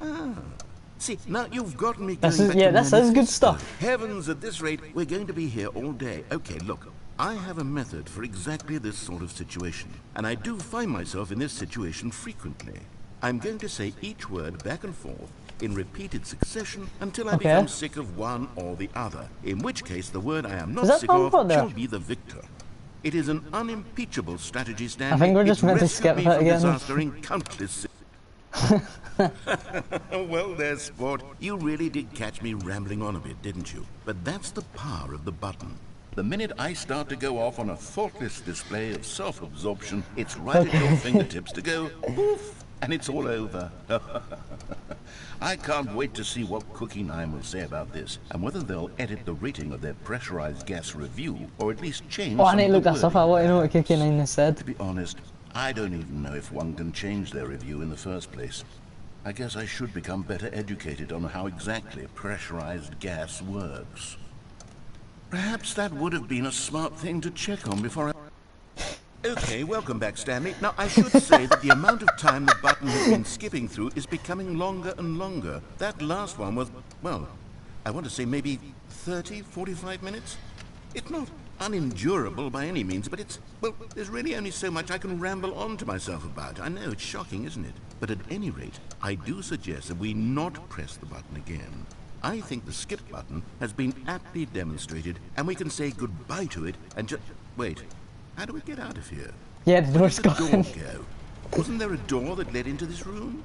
Ah. See, now you've gotten me going back to that's good stuff. Heavens, at this rate, we're going to be here all day. Okay, look, I have a method for exactly this sort of situation, and I do find myself in this situation frequently. I'm going to say each word back and forth in repeated succession until I become sick of one or the other, in which case the word I am not sick of shall be the victor. It is an unimpeachable strategy, Stanley. I think we're just meant to skip that again. Disaster in countless... Well there, sport. You really did catch me rambling on a bit, didn't you? But that's the power of the button. The minute I start to go off on a thoughtless display of self-absorption, it's right at your fingertips to go poof, and it's all over. I can't wait to see what Cookie 9 will say about this, and whether they'll edit the rating of their pressurized gas review, or at least change I need to look that stuff up. I want to know what Cookie 9 has said. To be honest, I don't even know if one can change their review in the first place. I guess I should become better educated on how exactly pressurized gas works. Perhaps that would have been a smart thing to check on before I... Okay, welcome back, Stanley. Now, I should say that the amount of time the button has been skipping through is becoming longer and longer. That last one was, well, I want to say maybe 30, 45 minutes? It's not unendurable by any means, but it's, well, there's really only so much I can ramble on to myself about. I know, it's shocking, isn't it? But at any rate, I do suggest that we not press the button again. I think the skip button has been aptly demonstrated, and we can say goodbye to it and just... Wait. How do we get out of here? Yeah, the door's gone. Where did the door go? Wasn't there a door that led into this room?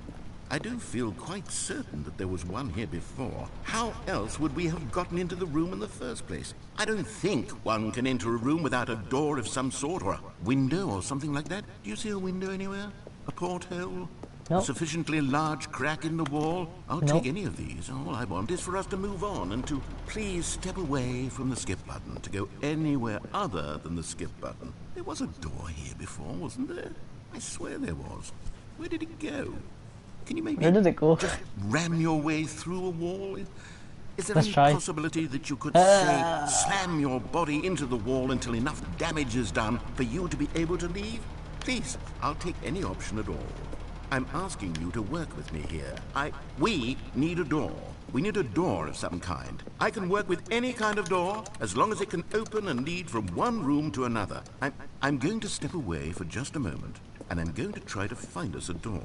I do feel quite certain that there was one here before. How else would we have gotten into the room in the first place? I don't think one can enter a room without a door of some sort, or a window or something like that. Do you see a window anywhere? A porthole? Nope. A sufficiently large crack in the wall? I'll take any of these. All I want is for us to move on and to please step away from the skip button, to go anywhere other than the skip button. There was a door here before, wasn't there? I swear there was. Where did it go? Can you maybe just ram your way through a wall? Is there any possibility that you could, say, slam your body into the wall until enough damage is done for you to be able to leave? Please, I'll take any option at all. I'm asking you to work with me here. We need a door. We need a door of some kind. I can work with any kind of door, as long as it can open and lead from one room to another. I'm going to step away for just a moment, and I'm going to try to find us a door.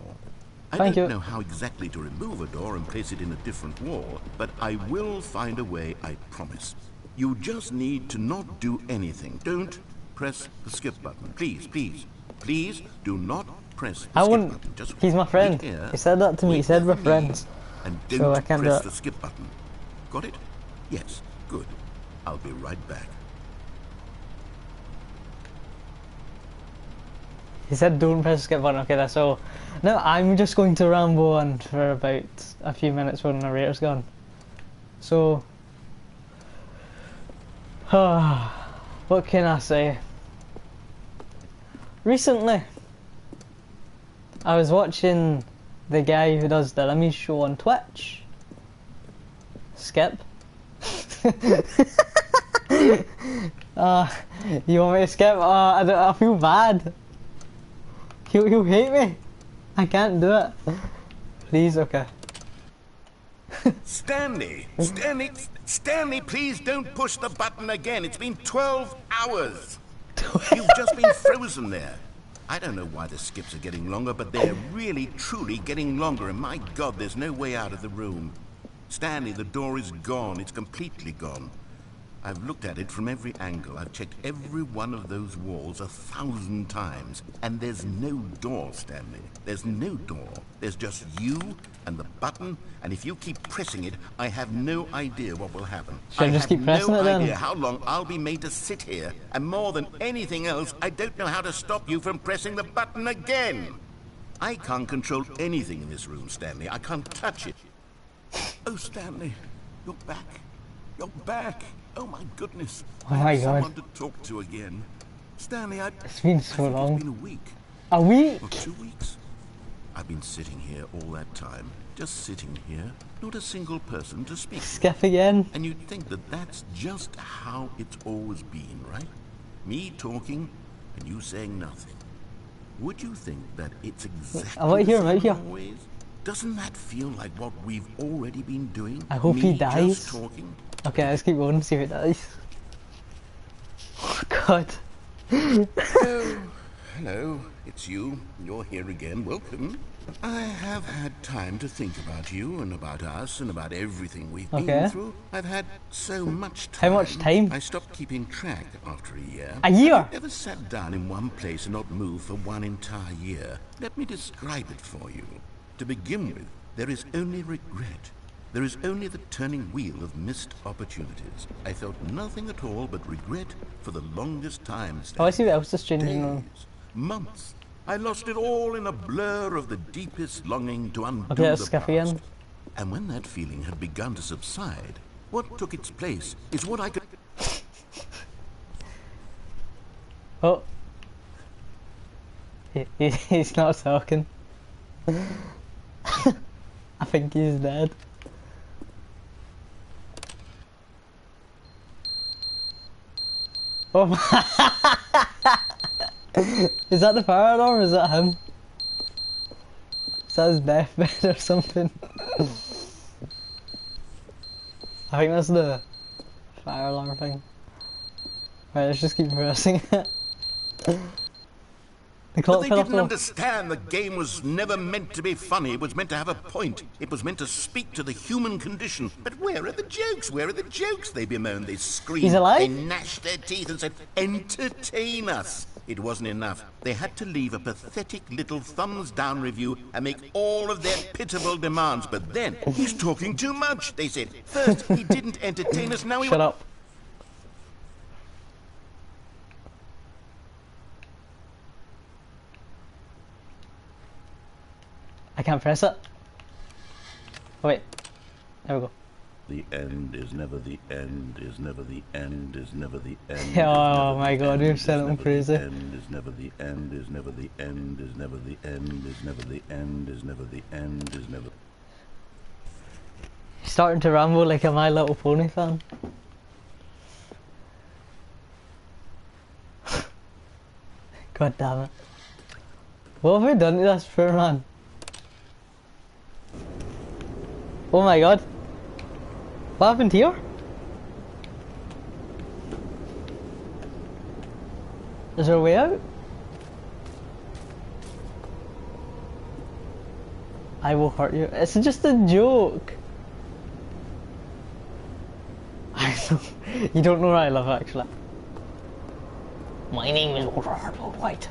I don't know how exactly to remove a door and place it in a different wall, but I will find a way, I promise. You just need to not do anything. Don't press the skip button. Please, please, please do not press the skip button. Just he's my friend. He said that to me. He said we're friends. And don't press the skip button. Got it? Yes. Good. I'll be right back. He said don't press the skip button. Okay, that's all. Now I'm just going to ramble on for about a few minutes when the narrator's gone. So, what can I say? Recently, I was watching the guy who does the Lemmy show on Twitch. Skip. You want me to skip? I feel bad. He'll hate me. I can't do it. Please, okay. Stanley, please don't push the button again. It's been 12 hours. You've just been frozen there. I don't know why the skips are getting longer, but they're really, truly getting longer. And my God, there's no way out of the room. Stanley, the door is gone. It's completely gone. I've looked at it from every angle. I've checked every one of those walls 1,000 times. And there's no door, Stanley. There's no door. There's just you and the button. And if you keep pressing it, I have no idea what will happen. Should I just keep pressing it then? I have no idea how long I'll be made to sit here. And more than anything else, I don't know how to stop you from pressing the button again. I can't control anything in this room, Stanley. I can't touch it. Oh, Stanley, you're back. You're back. Oh my goodness. Oh my God. Someone to talk to again. Stanley, it's been so long. It's been a week. A week? Or 2 weeks. I've been sitting here all that time. Just sitting here. Not a single person to speak to. Skip again. And you'd think that that's just how it's always been, right? Me talking and you saying nothing. Would you think that it's exactly I'm right here, right here. Ways? Doesn't that feel like what we've already been doing? I hope he dies. Just talking? Okay, let's keep going and see if it dies. Oh God. Oh, hello, it's you. You're here again. Welcome. I have had time to think about you and about us and about everything we've been through. I've had so much time. How much time? I stopped keeping track after a year. A year? I've never sat down in one place and not moved for one entire year. Let me describe it for you. To begin with, there is only regret. There is only the turning wheel of missed opportunities. I felt nothing at all but regret for the longest time. Oh, I see what else is changing now. Months. I lost it all in a blur of the deepest longing to undo the past. Again. And when that feeling had begun to subside, what took its place is what I could... Oh. He's not talking. I think he's dead. Oh my. Is that the fire alarm or is that him? Is that his deathbed or something? I think that's the fire alarm thing. Right, let's just keep pressing it. But they didn't understand the game was never meant to be funny. It was meant to have a point. It was meant to speak to the human condition. But where are the jokes? Where are the jokes? They bemoaned, they screamed. He's alive? They gnashed their teeth and said, entertain us. It wasn't enough. They had to leave a pathetic little thumbs-down review and make all of their pitiful demands. But then, he's talking too much, they said. First, he didn't entertain us, now he... Shut up. I can't press it. Oh, wait. There we go. The end is never the end, is never the end, is never the end. Oh my God, you're sounding crazy. End is never the end, is never the end, is never the end, is never the end, is never the end, is never. Starting to ramble like a My Little Pony fan. God damn it. What have we done to this poor man? Oh my god. What happened here? Is there a way out? I will hurt you. It's just a joke. You don't know what I love actually. My name is Walter Hartwell White.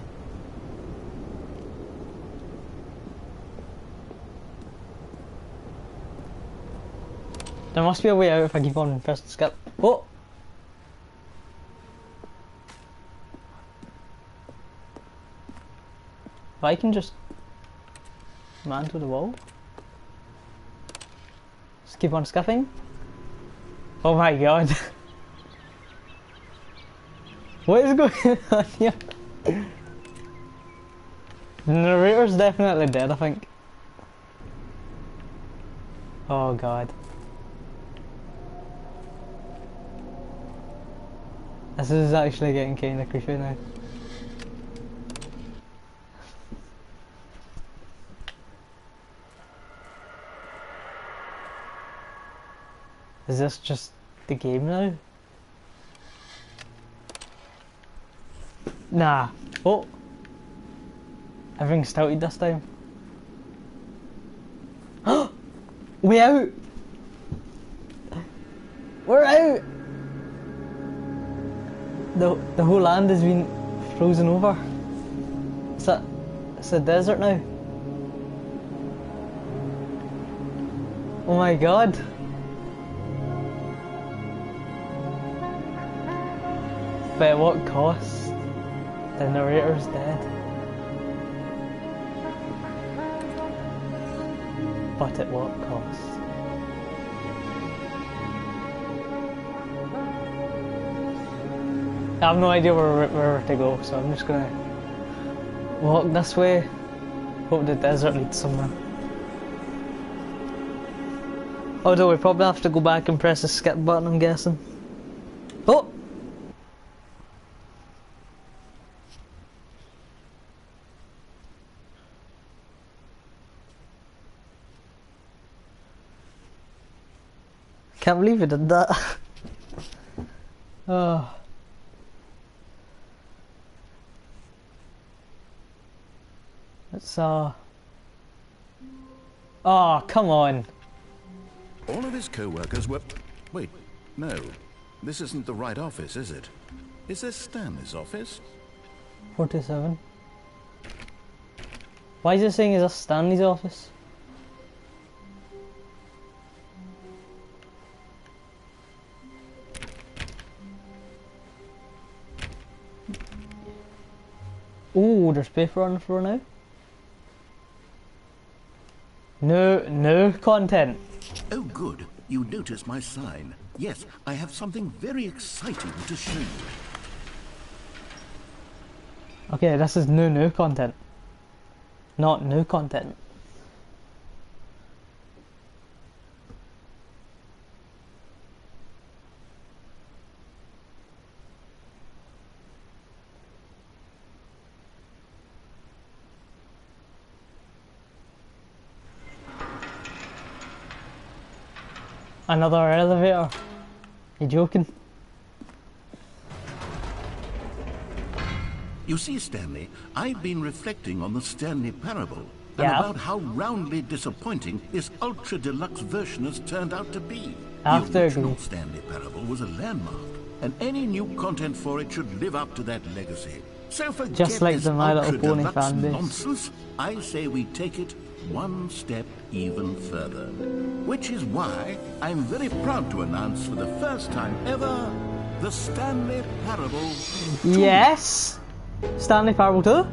There must be a way out if I keep on pressing skip. Oh! If I can just man to the wall. Just keep on skipping. Oh my god. What is going on here? The narrator's definitely dead, I think. Oh god. This is actually getting kinda creepy now. Is this just the game now? Nah. Oh! Everything's tilted this time. Way out! We're out! The whole land has been frozen over. It's a desert now. Oh my god. But at what cost? The narrator's dead. But at what cost? I have no idea where to go, so I'm just gonna walk this way. Hope the desert leads somewhere. Although we probably have to go back and press the skip button, I'm guessing. Oh! Can't believe we did that. Oh. It's oh, come on. All of his co-workers were... Wait, no. This isn't the right office, is it? Is this Stanley's office? 47. Why is it saying is this Stanley's office? Ooh, there's paper on the floor now. No content. Oh, good. You noticed my sign. Yes, I have something very exciting to show you. Okay, this is no content. Not new content. Another elevator? You joking? You see, Stanley, I've been reflecting on the Stanley Parabel and Yeah. about how roundly disappointing this ultra-deluxe version has turned out to be. After The original agree. Stanley Parabel was a landmark, and any new content for it should live up to that legacy. So forget Just like this the My Little Pony ultra-deluxe fan base. nonsense. I say we take it one step even further. Which is why I'm very proud to announce for the first time ever, the Stanley Parable 2. Yes! Stanley Parable 2?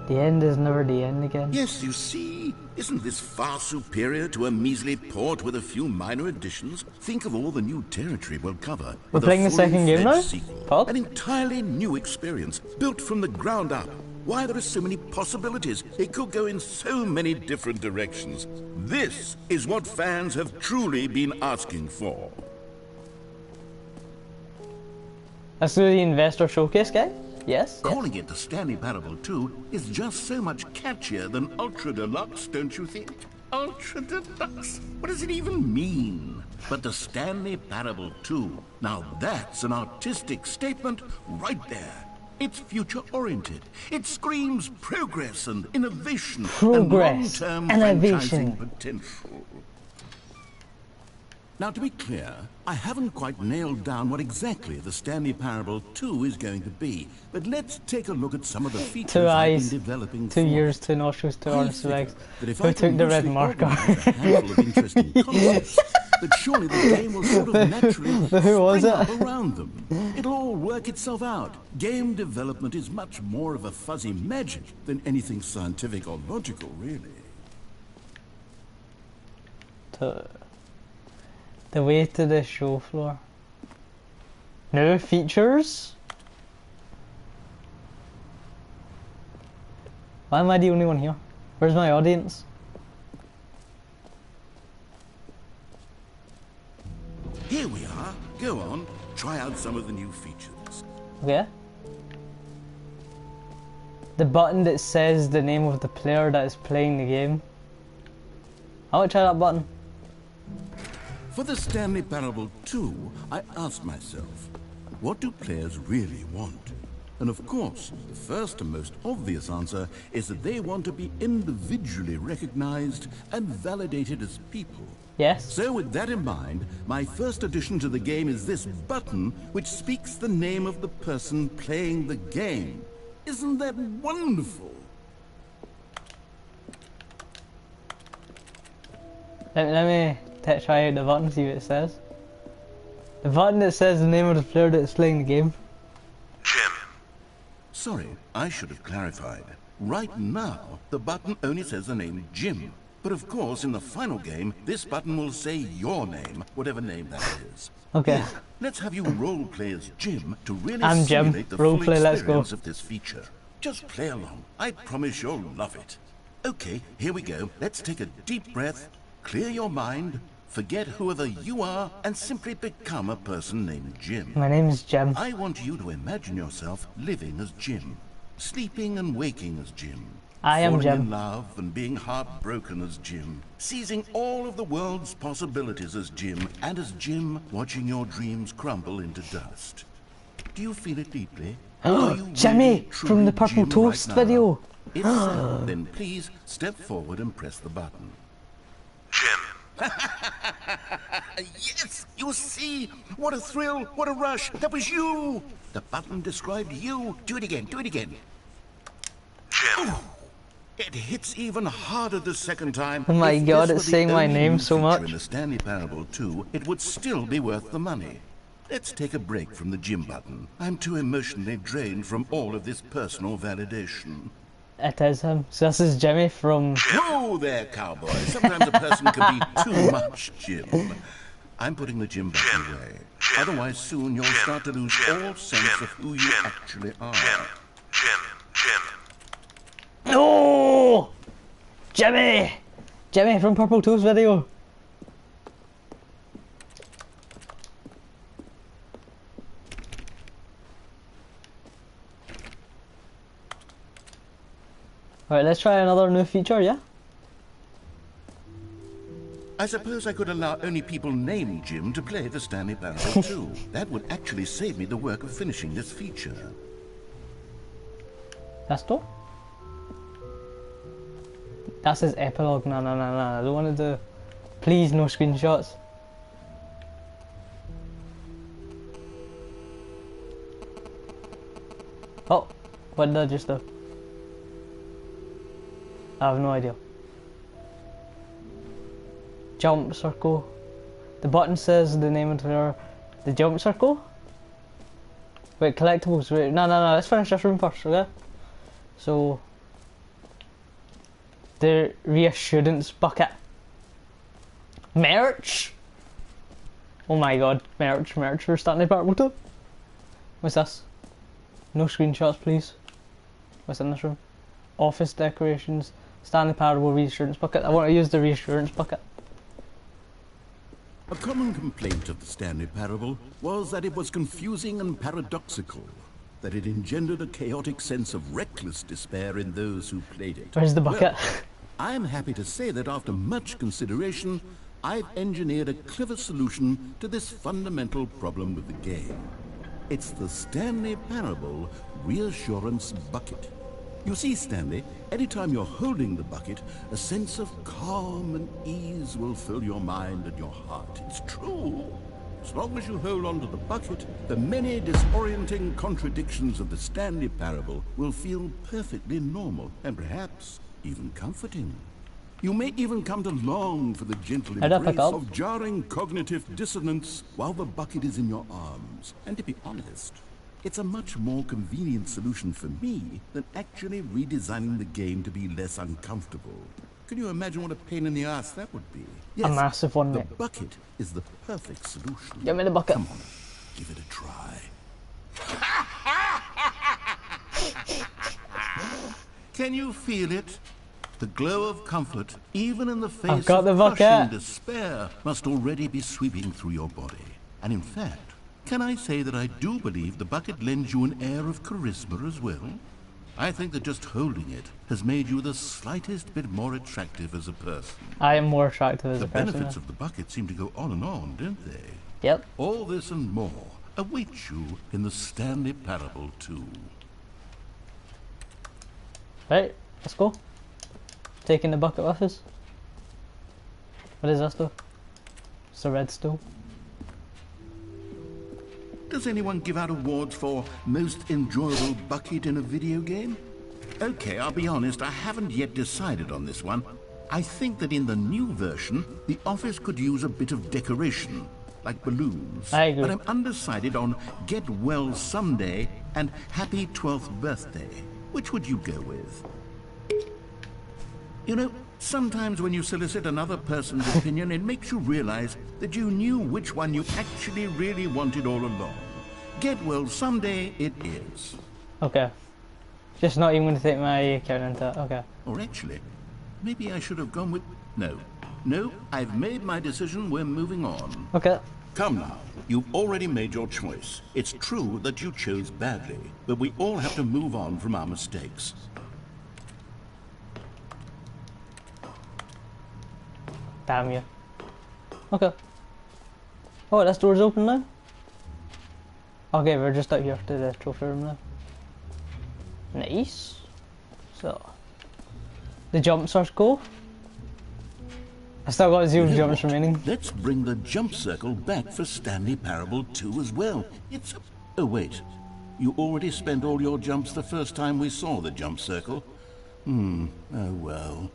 The end is never the end again. Yes, you see, isn't this far superior to a measly port with a few minor additions? Think of all the new territory we'll cover. We're with a playing the second game now? fully-fledged sequel. Pop? An entirely new experience, built from the ground up. Why, there are so many possibilities. It could go in so many different directions. This is what fans have truly been asking for. Let's do the investor showcase, guy? Yes? Calling it the Stanley Parable 2 is just so much catchier than Ultra Deluxe, don't you think? Ultra Deluxe. What does it even mean? But the Stanley Parable 2. Now that's an artistic statement right there. It's future-oriented. It screams progress and innovation Progress, and long-term innovation. franchising potential. Now, to be clear, I haven't quite nailed down what exactly the Stanley Parable 2 is going to be, but let's take a look at some of the features 2 I've eyes, been developing 2 for ears, it. 2 nostrils, 2 I arms, 2 figure legs. that if Who I took can the red loosely marker? organize a handful of interesting concepts, that surely the game will sort of naturally Who was spring it? up around them. It'll all work itself out. Game development is much more of a fuzzy magic than anything scientific or logical, really. The way to the show floor. New features? Why am I the only one here? Where's my audience? Here we are. Go on, try out some of the new features. Okay. The button that says the name of the player that is playing the game. I want to try that button. For the Stanley Parable 2, I asked myself, what do players really want? And of course, the first and most obvious answer is that they want to be individually recognized and validated as people. Yes. So with that in mind, my first addition to the game is this button which speaks the name of the person playing the game. Isn't that wonderful? Let me try out the button, see what it says. The button that says the name of the player that is playing the game. Jim. Sorry, I should have clarified. Right now, the button only says the name Jim. But of course, in the final game, this button will say your name, whatever name that is. Okay. Here, let's have you roleplay as Jim to really I'm Jim. simulate the full Roleplay, let's go. experience of this feature. Just play along. I promise you'll love it. Okay, here we go. Let's take a deep breath, clear your mind, forget whoever you are, and simply become a person named Jim. My name is Jim. I want you to imagine yourself living as Jim, sleeping and waking as Jim. I am falling Jim. in love and being heartbroken as Jim, seizing all of the world's possibilities as Jim, and as Jim, watching your dreams crumble into dust. Do you feel it deeply? Are you Jimmy, really, from truly the Purple Jim Toast right now? video. If so, then please step forward and press the button. Jim. Yes, you see? What a thrill, what a rush. That was you. The button described you. Do it again, do it again. Jim. Ooh. It hits even harder the second time. Oh my If God, this it's were the saying my only name new so feature much. In the Stanley Parable 2, it would still be worth the money. Let's take a break from the Jim button. I'm too emotionally drained from all of this personal validation. It is him. So this is Jimmy from... Whoa there, cowboy. Sometimes a person can be too much Jim. I'm putting the Jim button away. Otherwise, soon you'll start to lose all sense of who you actually are. No! Jimmy! Jimmy from Purple Toast video. Alright, let's try another new feature, yeah? I suppose I could allow only people named Jim to play the Stanley Parable 2. That would actually save me the work of finishing this feature. That's all? That says epilogue. No, I don't want to do... Please, no screenshots. Oh, what did I just do? I have no idea. Jump circle. The button says the name of the player. The jump circle? Wait, collectibles. Wait, no, let's finish this room first, okay? So... the reassurance bucket. Merch? Oh my god, merch for Stanley Parable 2. What's this? No screenshots, please. What's in this room? Office decorations, Stanley Parable reassurance bucket. I want to use the reassurance bucket. A common complaint of the Stanley Parable was that it was confusing and paradoxical, that it engendered a chaotic sense of reckless despair in those who played it. Where's the bucket? Well, I'm happy to say that after much consideration, I've engineered a clever solution to this fundamental problem with the game. It's the Stanley Parabel Reassurance Bucket. You see, Stanley, anytime you're holding the bucket, a sense of calm and ease will fill your mind and your heart. It's true. As long as you hold on to the bucket, the many disorienting contradictions of the Stanley Parable will feel perfectly normal and perhaps even comforting. You may even come to long for the gentle embrace of jarring cognitive dissonance while the bucket is in your arms. And to be honest, it's a much more convenient solution for me than actually redesigning the game to be less uncomfortable. Can you imagine what a pain in the ass that would be? Yes, a massive one, the mate. bucket is the perfect solution. Give me the bucket. Come on, give it a try. Can you feel it? The glow of comfort, even in the face of crushing despair, must already be sweeping through your body. And in fact, can I say that I do believe the bucket lends you an air of charisma as well? I think that just holding it has made you the slightest bit more attractive as a person. I am more attractive as a person. The benefits of the bucket seem to go on and on, don't they? Yep. All this and more awaits you in the Stanley Parable 2. Right, let's go. Taking the bucket with us. What is this though? It's a red stool. Does anyone give out awards for most enjoyable bucket in a video game? Okay, I'll be honest, I haven't yet decided on this one. I think that in the new version, the office could use a bit of decoration, like balloons. I agree. But I'm undecided on Get Well Someday and Happy 12th Birthday. Which would you go with? You know, sometimes when you solicit another person's opinion, it makes you realize that you knew which one you actually really wanted all along. Get Well Someday it is. Okay. Just not even going to take my account into it. Okay. Or actually, maybe I should have gone with... No, I've made my decision. We're moving on. Okay. Come now. You've already made your choice. It's true that you chose badly, but we all have to move on from our mistakes. Damn you. Okay. Oh, this door's open now? Okay, we're just out here to the trophy room now. Nice. So, the jumps are cool. I still got 0 jumps remaining. Let's bring the jump circle back for Stanley Parable 2 as well. It's... Oh wait, you already spent all your jumps the first time we saw the jump circle? Oh well.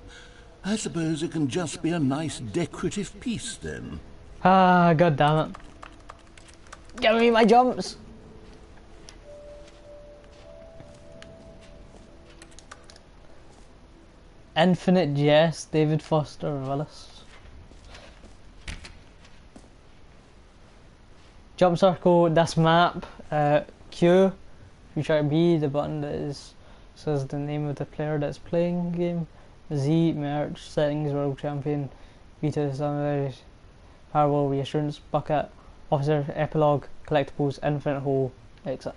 I suppose it can just be a nice decorative piece then. Ah, god damn it. Give me my jumps! Infinite Jest, David Foster Willis. Jump circle, this map, Q, if you try to be the button that is says the name of the player that's playing the game. Z, merch, settings, world champion, Vita, Samurai, Parable, reassurance, bucket, officer, epilogue, collectibles, infinite hole, exit.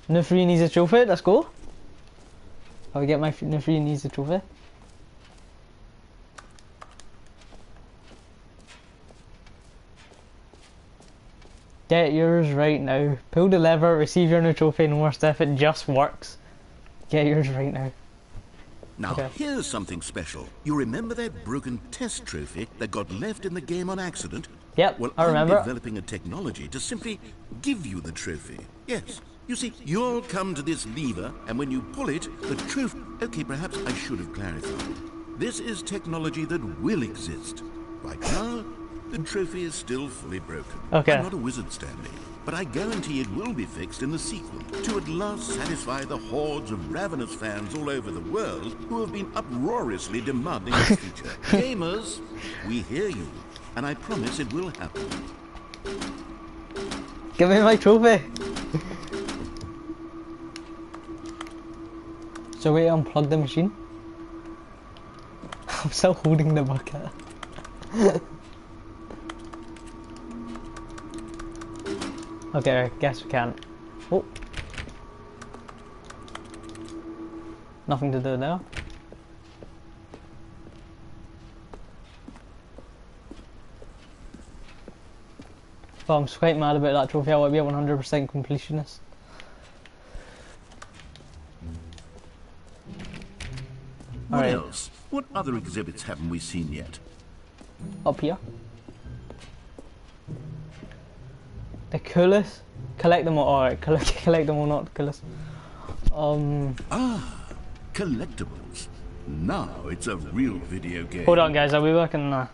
Nufri needs a trophy, let's go. I'll get my Nufri needs a trophy. Get yours right now. Pull the lever, receive your new trophy, and worst if it just works. Get yours right now. Now, here's something special. You remember that broken test trophy that got left in the game on accident? Yep, well, I remember. I'm developing a technology to simply give you the trophy. Yes. You see, you'll come to this lever, and when you pull it, the trophy... Okay, perhaps I should have clarified. This is technology that will exist. Right now, the trophy is still fully broken. Okay. I'm not a wizard, Stanley, but I guarantee it will be fixed in the sequel to at last satisfy the hordes of ravenous fans all over the world who have been uproariously demanding its feature. Gamers, we hear you, and I promise it will happen. Give me my trophy! So we unplug the machine? I'm still holding the bucket. Okay, I guess we can't. Oh. Nothing to do there. But I'm quite mad about that trophy. I want to be a 100% completionist. What Alright. else? What other exhibits haven't we seen yet? Up here. The coolest. Collect them all. Alright, collect them all, not the coolest. Collectibles. Now it's a real video game. Hold on, guys. I'll be back in a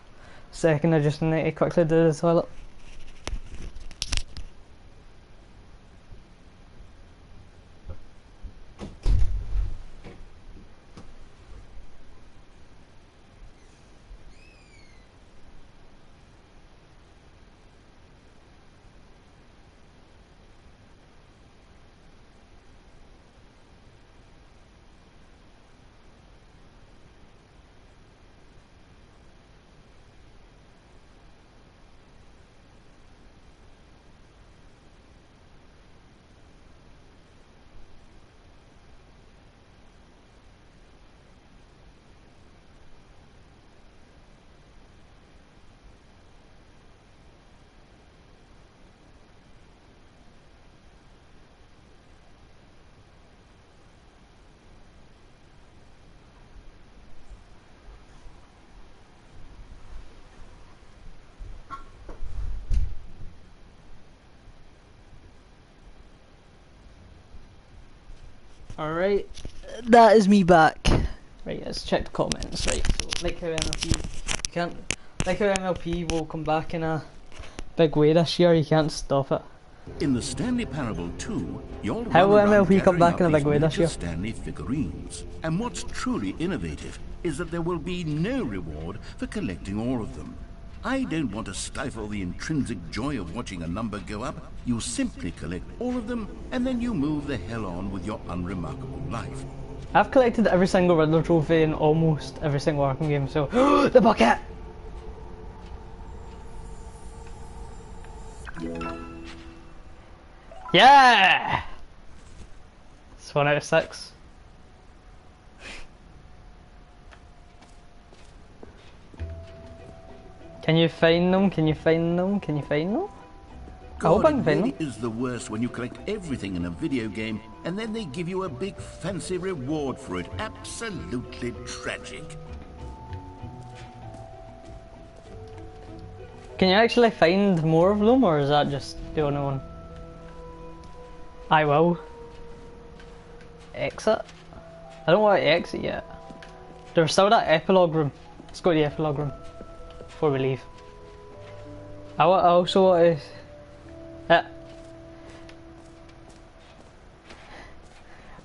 second. I just need to quickly do the toilet. Alright, that is me back. Right, let's check the comments. Right, so like how MLP will come back in a big way this year, you can't stop it. In the Stanley Parabel 2, you'll How will run around MLP come gathering back in a up big these way this miniature year? Stanley figurines. And what's truly innovative is that there will be no reward for collecting all of them. I don't want to stifle the intrinsic joy of watching a number go up. You simply collect all of them, and then you move the hell on with your unremarkable life. I've collected every single Riddler trophy in almost every single Arkham game, so... the bucket! Yeah! It's 1 out of 6. Can you find them? Can you find them? Can you find them? I hope I can God, it find really them. is the worst when you collect everything in a video game and then they give you a big fancy reward for it. Absolutely tragic. Can you actually find more of them, or is that just the only one? I will. Exit? I don't want to exit yet. There's still that epilogue room. Let's go to the epilogue room before we leave. I also want to...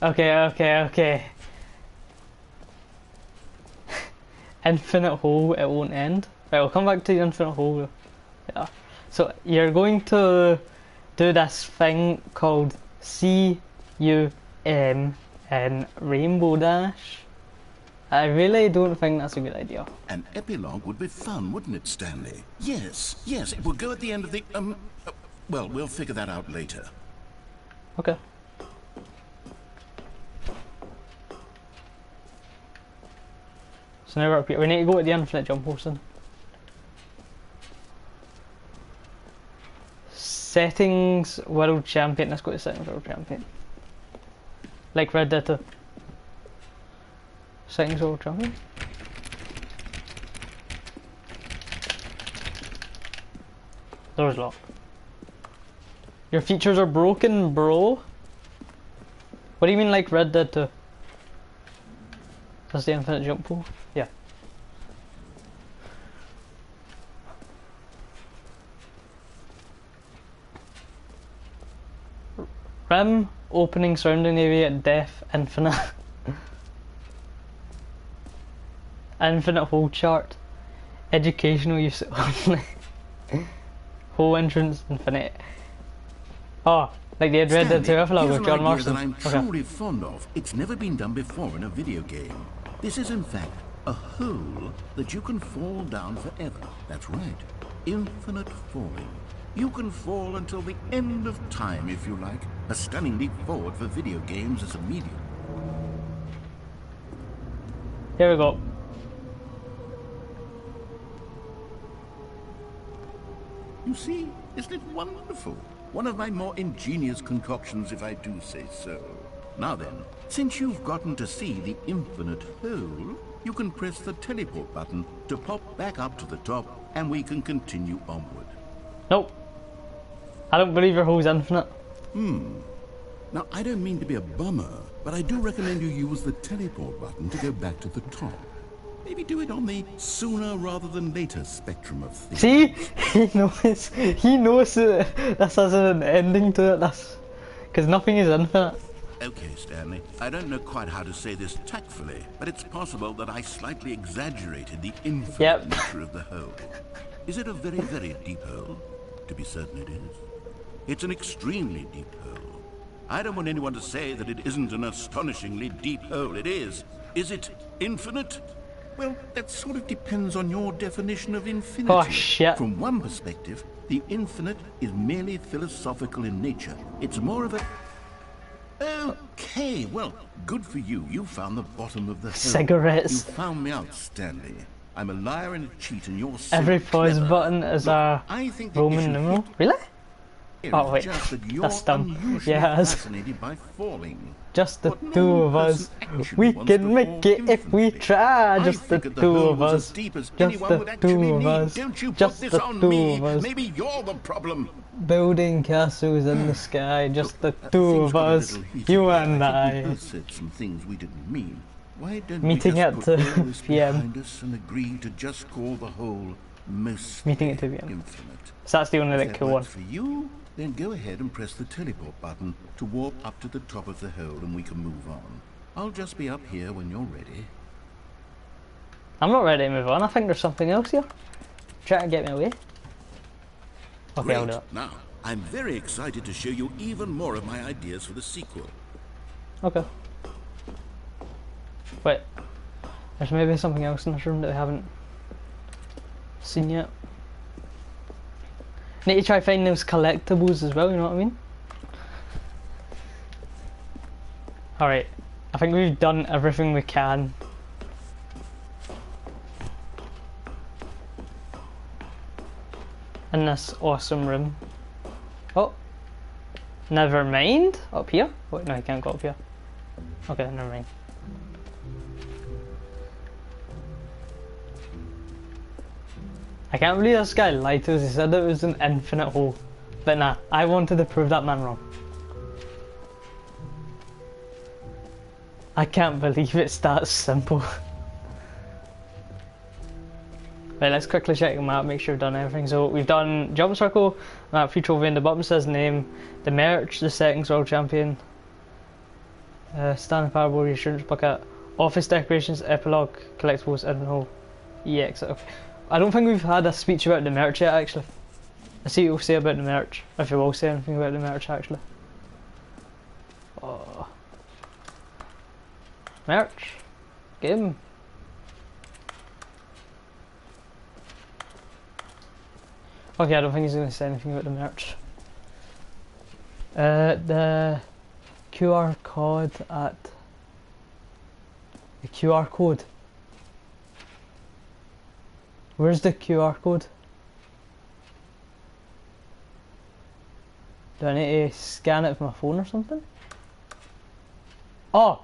Okay. Infinite hole, it won't end. Right, we'll come back to the infinite hole. Yeah. So you're going to do this thing called CUM in Rainbow Dash. I really don't think that's a good idea. An epilogue would be fun, wouldn't it, Stanley? Yes, it will go at the end of the, well, we'll figure that out later. Okay. So now we're up here. We need to go to the infinite jump hosting. Settings world champion. Let's go to settings world champion. Like Red Dead 2. Settings world champion. Door's locked. Your features are broken, bro. What do you mean like Red Dead 2? That's the infinite jump pool? Yeah. Rim, opening surrounding area, death, infinite. Infinite hole chart. Educational use only. Hole entrance, infinite. Oh, like the Red Dead 2 epilogue with John Marston. That I'm truly fond of. It's never been done before in a video game. This is in fact a hole that you can fall down forever. That's right. Infinite falling. You can fall until the end of time if you like. A stunning leap forward for video games as a medium. Here we go. You see, isn't it wonderful? One of my more ingenious concoctions, if I do say so. Now then, since you've gotten to see the infinite hole, you can press the teleport button to pop back up to the top, and we can continue onward. Nope. I don't believe your hole's infinite. Now, I don't mean to be a bummer, but I do recommend you use the teleport button to go back to the top. Maybe do it on the sooner rather than later spectrum of things. See? He knows that this has an ending to it, because nothing is infinite. Okay, Stanley, I don't know quite how to say this tactfully, but it's possible that I slightly exaggerated the infinite nature of the hole. Is it a very, very deep hole? To be certain it is. It's an extremely deep hole. I don't want anyone to say that it isn't an astonishingly deep hole. It is. Is it infinite? Well, that sort of depends on your definition of infinity. Oh, shit. From one perspective, the infinite is merely philosophical in nature. It's more of a... Okay, well, good for you. You found the bottom of the hole. Cigarettes. You found me out, Stanley. I'm a liar and a cheat, and you're so Every pause clever. button is a I think the Roman issue numeral. here Really? is Oh wait, just that you're that's dumb. unusually Yeah, it is. fascinated by falling. Just the What two normal of us. person actually We wants can to make fall it if we infinitely. try. I Just the figured the two hole of was us. as deep as Just anyone would the actually two of need. us. Don't you Just put the this on two me. of us. Maybe you're the problem. Building castles in the sky. Just the two Things of got a us. little heated You there. and I think we I. both said some things we didn't mean. Why don't Meeting we at just put all this 2 PM. behind us and agree to just call the whole mostly Meeting at 2 PM. infinite? So that's the only If like that cool one. works for you, then go ahead and press the teleport button to warp up to the top of the hole and we can move on. I'll just be up here when you're ready. I'm not ready to move on. I think there's something else here. Trying to get me away. Okay, I'll do it. Now, I'm very excited to show you even more of my ideas for the sequel. Okay. Wait. There's maybe something else in this room that we haven't seen yet. Need to try finding those collectibles as well, you know what I mean? Alright. I think we've done everything we can. In this awesome room. Oh. Never mind. Up here? Wait, no, I can't go up here. Okay, never mind. I can't believe this guy lied to us. He said it was an infinite hole. But nah, I wanted to prove that man wrong. I can't believe it's that simple. Right, let's quickly check the map, make sure we've done everything. So we've done jump circle, map free trophy, and the bottom says name, the merch, the settings, world champion, Stanley Parabel, reassurance bucket, office decorations, epilogue, collectibles, info, EX. Okay. I don't think we've had a speech about the merch yet, actually. Let's see what we'll say about the merch, if we will say anything about the merch, actually. Oh. Merch. Game. Okay, I don't think he's going to say anything about the merch. The QR code at... The QR code. Where's the QR code? Do I need to scan it with my phone or something? Oh!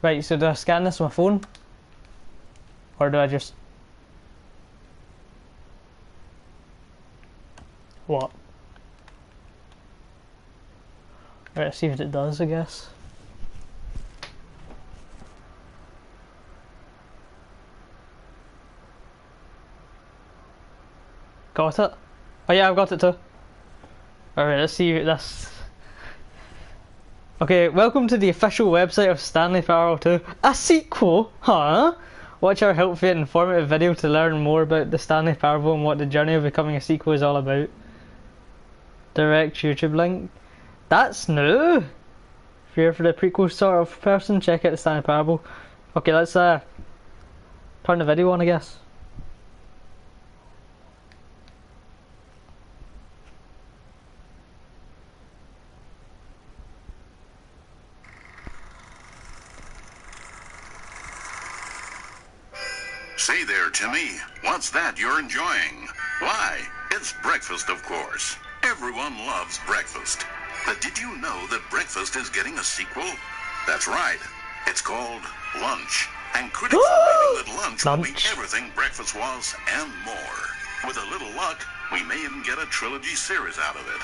Right, so do I scan this with my phone? Or do I just... What? Right, let's see if it does, I guess. Got it? Oh yeah, I've got it too. Alright, let's see this. Okay, welcome to the official website of Stanley Parabel 2. A sequel? Huh? Watch our helpful and informative video to learn more about the Stanley Parable and what the journey of becoming a sequel is all about. Direct YouTube link. That's new! If you're for the prequel sort of person, check out the Stanley Parable. Okay, let's turn the video on, I guess. Say there, Timmy. What's that you're enjoying? Why, it's breakfast, of course. Everyone loves breakfast. But did you know that breakfast is getting a sequel? That's right. It's called Lunch. And critics are rating that lunch will be everything breakfast was and more. With a little luck, we may even get a trilogy series out of it.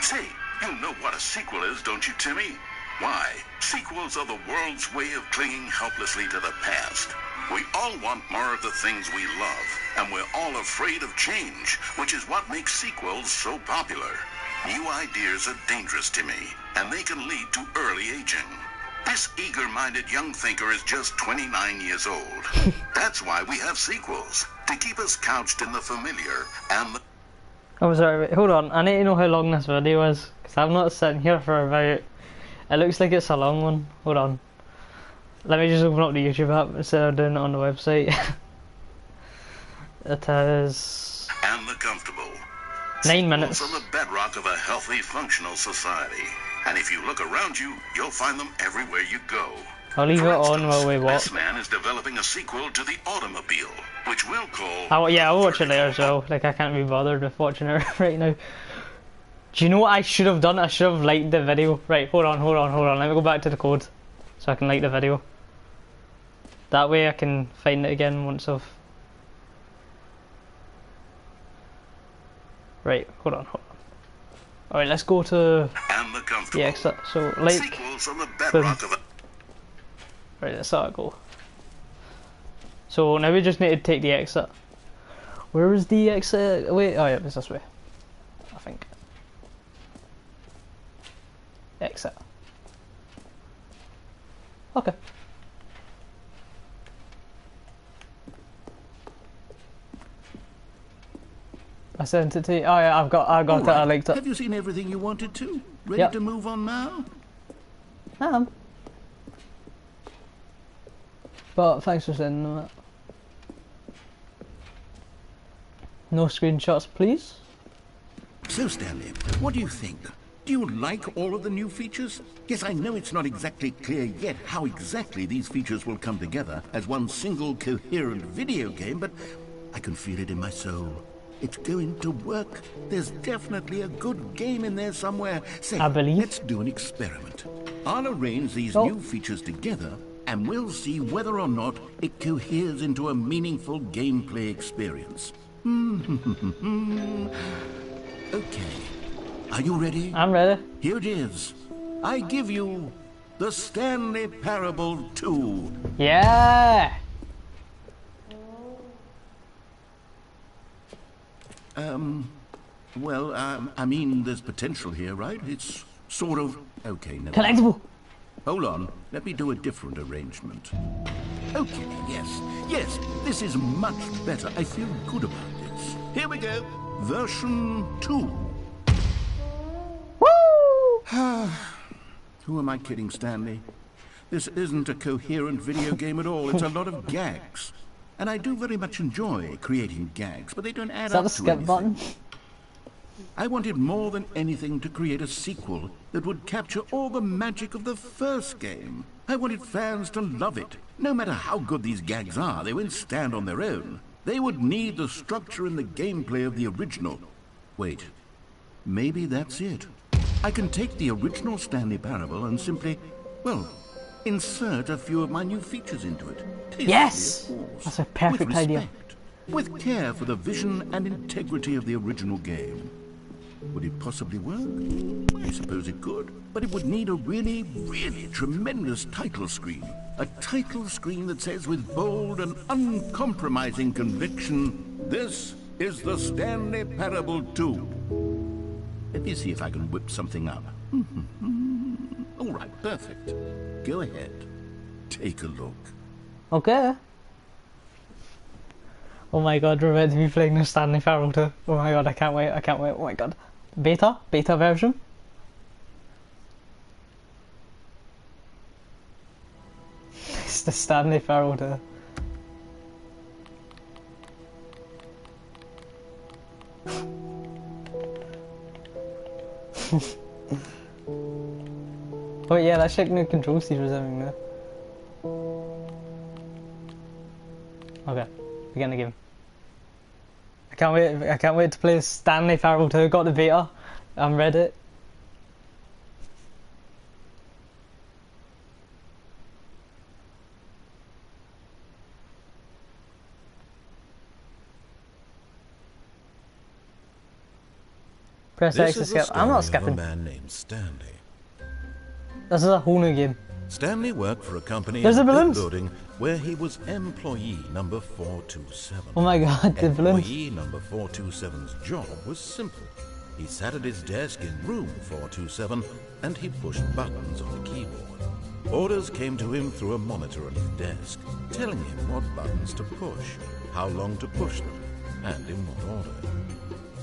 Say, you know what a sequel is, don't you, Timmy? Why, sequels are the world's way of clinging helplessly to the past. We all want more of the things we love, and we're all afraid of change, which is what makes sequels so popular. New ideas are dangerous, Timmy, and they can lead to early aging. This eager-minded young thinker is just 29 years old. That's why we have sequels, to keep us couched in the familiar and the... Oh, sorry, wait, hold on. I need to know how long this video is, because I'm not sitting here for about... It looks like it's a long one. Hold on. Let me just open up the YouTube app instead of doing it on the website. It is... and the comfortable. 9 minutes. Sequels are the bedrock of a healthy, functional society. And if you look around you, you'll find them everywhere you go. I'll leave it on while we watch. This man is developing a sequel to the automobile, which we'll call... Yeah, I'll watch it later as well. Like, I can't be bothered with watching it right now. Do you know what I should have done? I should have liked the video. Right, hold on. Let me go back to the code so I can like the video. That way I can find it again once I've... Right, hold on. Alright, let's go to the exit. So, like... Right, that's how I go. So now we just need to take the exit. Where is the exit? Wait, oh yeah, it's this way. I think. Exit. Okay. I sent it to you. Oh yeah, I got it. I liked it. Have you seen everything you wanted to? Ready to move on now? But thanks for sending that. No screenshots, please. So, Stanley, what do you think? Do you like all of the new features? Yes, I know it's not exactly clear yet how exactly these features will come together as one single coherent video game, but I can feel it in my soul. It's going to work. There's definitely a good game in there somewhere. Say, I believe. Let's do an experiment. I'll arrange these new features together, and we'll see whether or not it coheres into a meaningful gameplay experience. Okay. Are you ready? I'm ready. Here it is. I give you the Stanley Parabel 2. Yeah! Well, I mean, there's potential here, right? It's sort of... Okay, never mind. Collectible! Hold on, let me do a different arrangement. Okay, yes, this is much better. I feel good about this. Here we go. Version 2. Woo! Who am I kidding, Stanley? This isn't a coherent video game at all. It's a lot of gags. And I do very much enjoy creating gags, but they don't add up to anything. Is that a skip button? I wanted more than anything to create a sequel that would capture all the magic of the first game. I wanted fans to love it. No matter how good these gags are, they won't stand on their own. They would need the structure and the gameplay of the original. Wait, maybe that's it. I can take the original Stanley Parabel and simply, well, insert a few of my new features into it. Yes! That's a perfect idea. With care for the vision and integrity of the original game. Would it possibly work? I suppose it could, but it would need a really, really tremendous title screen. A title screen that says with bold and uncompromising conviction, "This is the Stanley Parabel 2. Let me see if I can whip something up. All right, perfect. Go ahead. Take a look. Okay. Oh my god, we're about to be playing the Stanley Parabel 2. Oh my god, I can't wait, oh my god. Beta version? It's the Stanley Parabel 2. Oh yeah, let's check the control series everything there. Okay. get in the game. I can't wait. I can't wait to play Stanley Parabel 2. Got the beta. I'm read it. Press X to skip. I'm not skipping. A man named Stanley. This is a whole new game. Stanley worked for a company There's in the a big balloons. building where he was employee number 427. Oh my god, the balloons. Employee number 427's job was simple. He sat at his desk in room 427 and he pushed buttons on the keyboard. Orders came to him through a monitor on his desk, telling him what buttons to push, how long to push them, and in what order.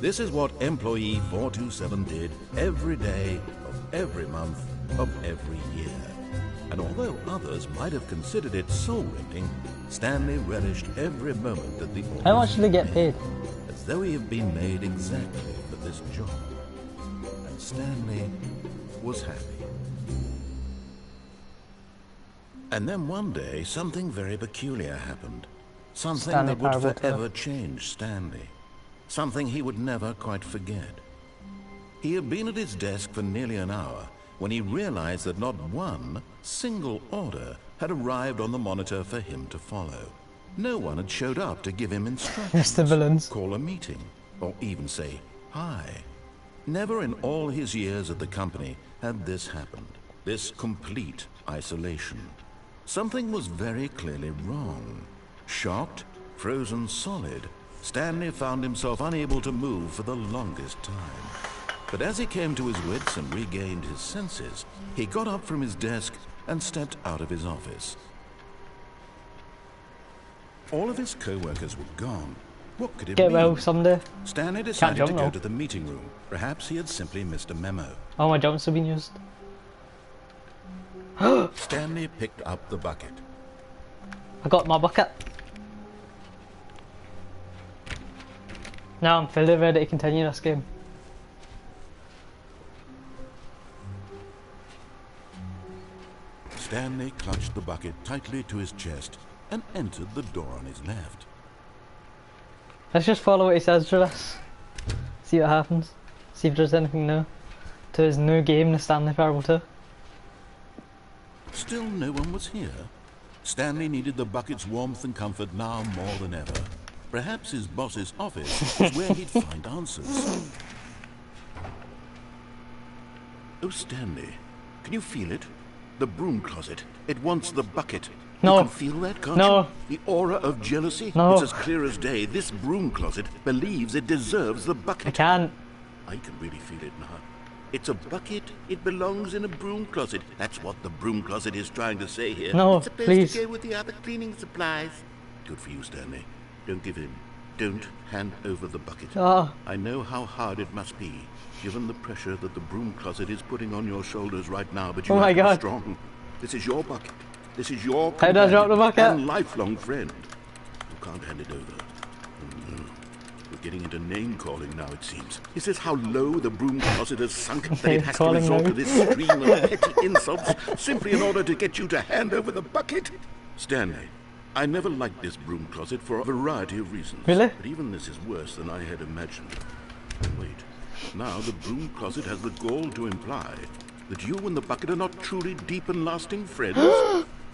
This is what employee 427 did every day of every month of every year. And although others might have considered it soul-rending, Stanley relished every moment that the orders How much did they get paid? as though he had been made exactly for this job. And Stanley was happy. And then one day, something very peculiar happened. Something Stanley that would Parabel forever change Stanley. Something he would never quite forget. He had been at his desk for nearly an hour when he realized that not one single order had arrived on the monitor for him to follow. No one had showed up to give him instructions, Mr. Villains. call a meeting, or even say hi. Never in all his years at the company had this happened, this complete isolation. Something was very clearly wrong. Shocked, frozen solid, Stanley found himself unable to move for the longest time. But as he came to his wits and regained his senses, he got up from his desk and stepped out of his office. All of his co-workers were gone. What could it Get mean? well someday. Stanley decided jump to go though. to the meeting room. Perhaps he had simply missed a memo. Oh, my jumps have been used. Stanley picked up the bucket. I got my bucket. Now I'm fully ready to continue this game. Stanley clutched the bucket tightly to his chest and entered the door on his left. Let's just follow what he says to us. See what happens. See if there's anything new to his new game, the Stanley Parabel 2. Still no one was here. Stanley needed the bucket's warmth and comfort now more than ever. Perhaps his boss's office was where he'd find answers. Oh, Stanley, can you feel it? The broom closet. It wants the bucket. No. You can feel that, can't No. you? The aura of jealousy? No. It's as clear as day. This broom closet believes it deserves the bucket. I can't. I can really feel it now. It's a bucket. It belongs in a broom closet. That's what the broom closet is trying to say here. No, it's supposed please. to go with the other cleaning supplies. Good for you, Stanley. Don't give in. Don't hand over the bucket. Oh, I know how hard it must be, given the pressure that the broom closet is putting on your shoulders right now, but you Oh my have to be God. strong. This is your bucket. This is your How do I drop the companion bucket? and lifelong friend. You can't hand it over. Oh, no. We're getting into name-calling now, it seems. Is this how low the broom closet has sunk that it has to Name-calling resort now. to this stream of petty insults simply in order to get you to hand over the bucket? Stanley, I never liked this broom closet for a variety of reasons. Really? But even this is worse than I had imagined. Wait. Now the broom closet has the gall to imply that you and the bucket are not truly deep and lasting friends?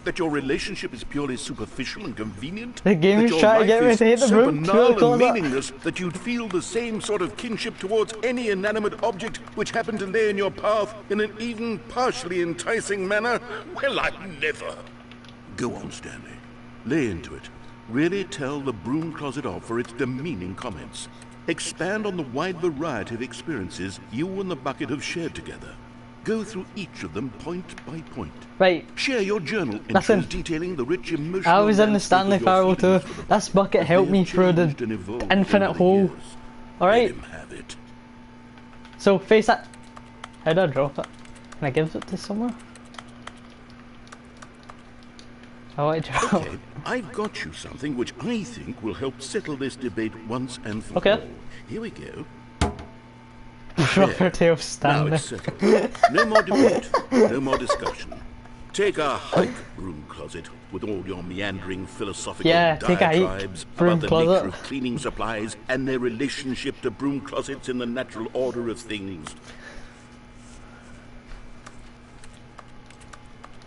That your relationship is purely superficial and convenient? The game That is your trying to life get me is to hate the so broom banal closet. and meaningless that you'd feel the same sort of kinship towards any inanimate object which happened to lay in your path in an even partially enticing manner? Well, I'd never. Go on, Stanley. Lay into it. Really tell the broom closet off for its demeaning comments. Expand on the wide variety of experiences you and the bucket have shared together. Go through each of them point by point. right. Share your journal Listen. entries detailing the rich emotional I was in the landscape Stanley of your Parabel 2. feelings for the This bucket as they helped have me through the changed and evolved infinite over the hole. years. Let Alright, him have it. so face it. How do I drop it? Can I give it to somewhere? I want to drop. Okay, I've got you something which I think will help settle this debate once and for Okay. all. Here we go. Property of Now Stanley. it's settled. No more debate, no more discussion. Take a hike, broom closet, with all your meandering philosophical take a hike, diatribes broom about the closet. nature of cleaning supplies and their relationship to broom closets in the natural order of things.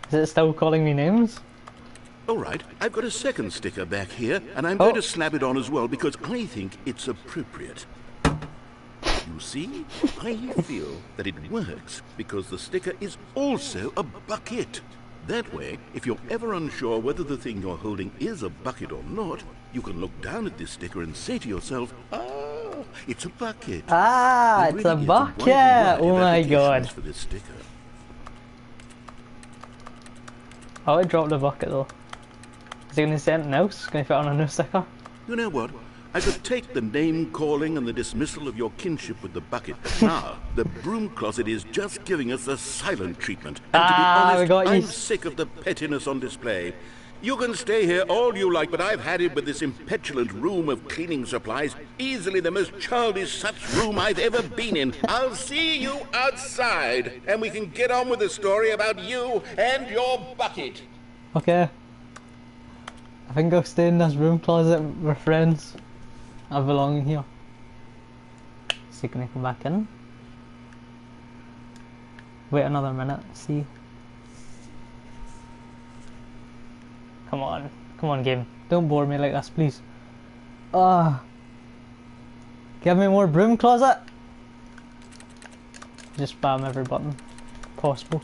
Is it still calling me names? All right, I've got a second sticker back here, and I'm going to slap it on as well because I think it's appropriate. You see, I feel that it works because the sticker is also a bucket. That way, if you're ever unsure whether the thing you're holding is a bucket or not, you can look down at this sticker and say to yourself, ah, it's a bucket. Ah, it's a bucket! Oh my god. For this sticker. I would drop the bucket though. Is he going to say anything else? Can I fit on a new sticker? You know what? I could take the name-calling and the dismissal of your kinship with the bucket, but now the broom closet is just giving us the silent treatment. And to be honest, I'm sick of the pettiness on display. You can stay here all you like, but I've had it with this impetulant room of cleaning supplies. Easily the most childish such room I've ever been in. I'll see you outside, and we can get on with the story about you and your bucket. Okay. I think I'll stay in this broom closet. We're friends. I belong here. Is he gonna come back in? Wait another minute, see. Come on game. Don't bore me like this, please. Give me more broom closet. Just spam every button possible.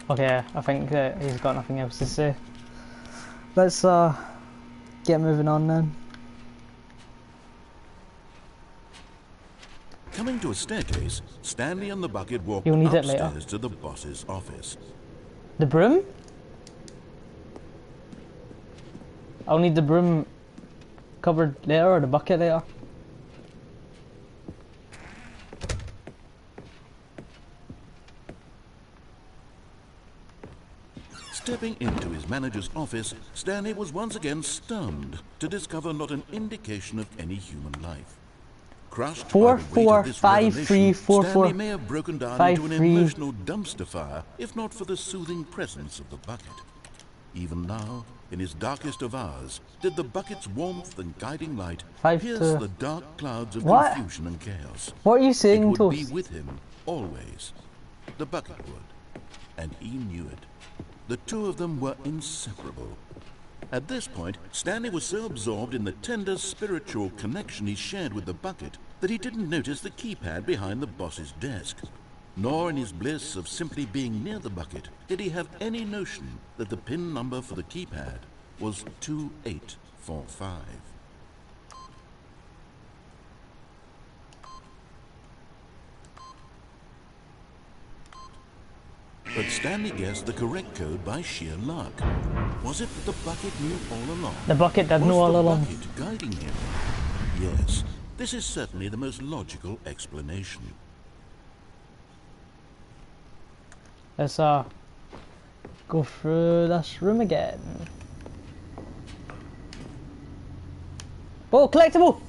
Okay, I think that he's got nothing else to say. Let's get moving on then. Coming to a staircase, Stanley and the bucket walked You'll need it later. upstairs to the boss's office. The broom? I'll need the broom covered later or the bucket later. Stepping into his manager's office, Stanley was once again stunned to discover not an indication of any human life. Crushed by the weight of this revelation, Stanley may have broken down into an emotional dumpster fire if not for the soothing presence of the bucket. Even now, in his darkest of hours, did the bucket's warmth and guiding light pierce the dark clouds of confusion and chaos. What are you saying, It would be with him, always. The bucket would. And he knew it. The two of them were inseparable. At this point, Stanley was so absorbed in the tender spiritual connection he shared with the bucket that he didn't notice the keypad behind the boss's desk. Nor in his bliss of simply being near the bucket did he have any notion that the PIN number for the keypad was 2845. But Stanley guessed the correct code by sheer luck. Was it that the bucket knew all along? The bucket did know all along. Was the bucket guiding him? Yes, this is certainly the most logical explanation. Let's go through this room again. Oh, collectible!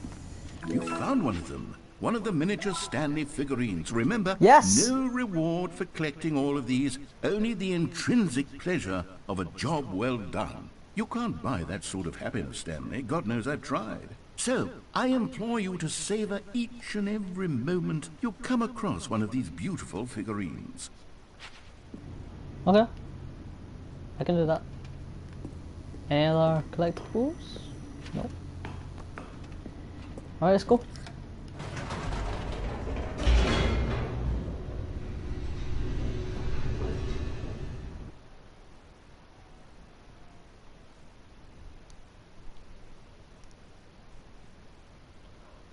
You found one of them. One of the miniature Stanley figurines. Remember, yes. No reward for collecting all of these, only the intrinsic pleasure of a job well done. You can't buy that sort of happiness, Stanley. God knows I've tried. So, I implore you to savor each and every moment you come across one of these beautiful figurines. Okay. I can do that. Any other collectibles? Nope. Alright, let's go.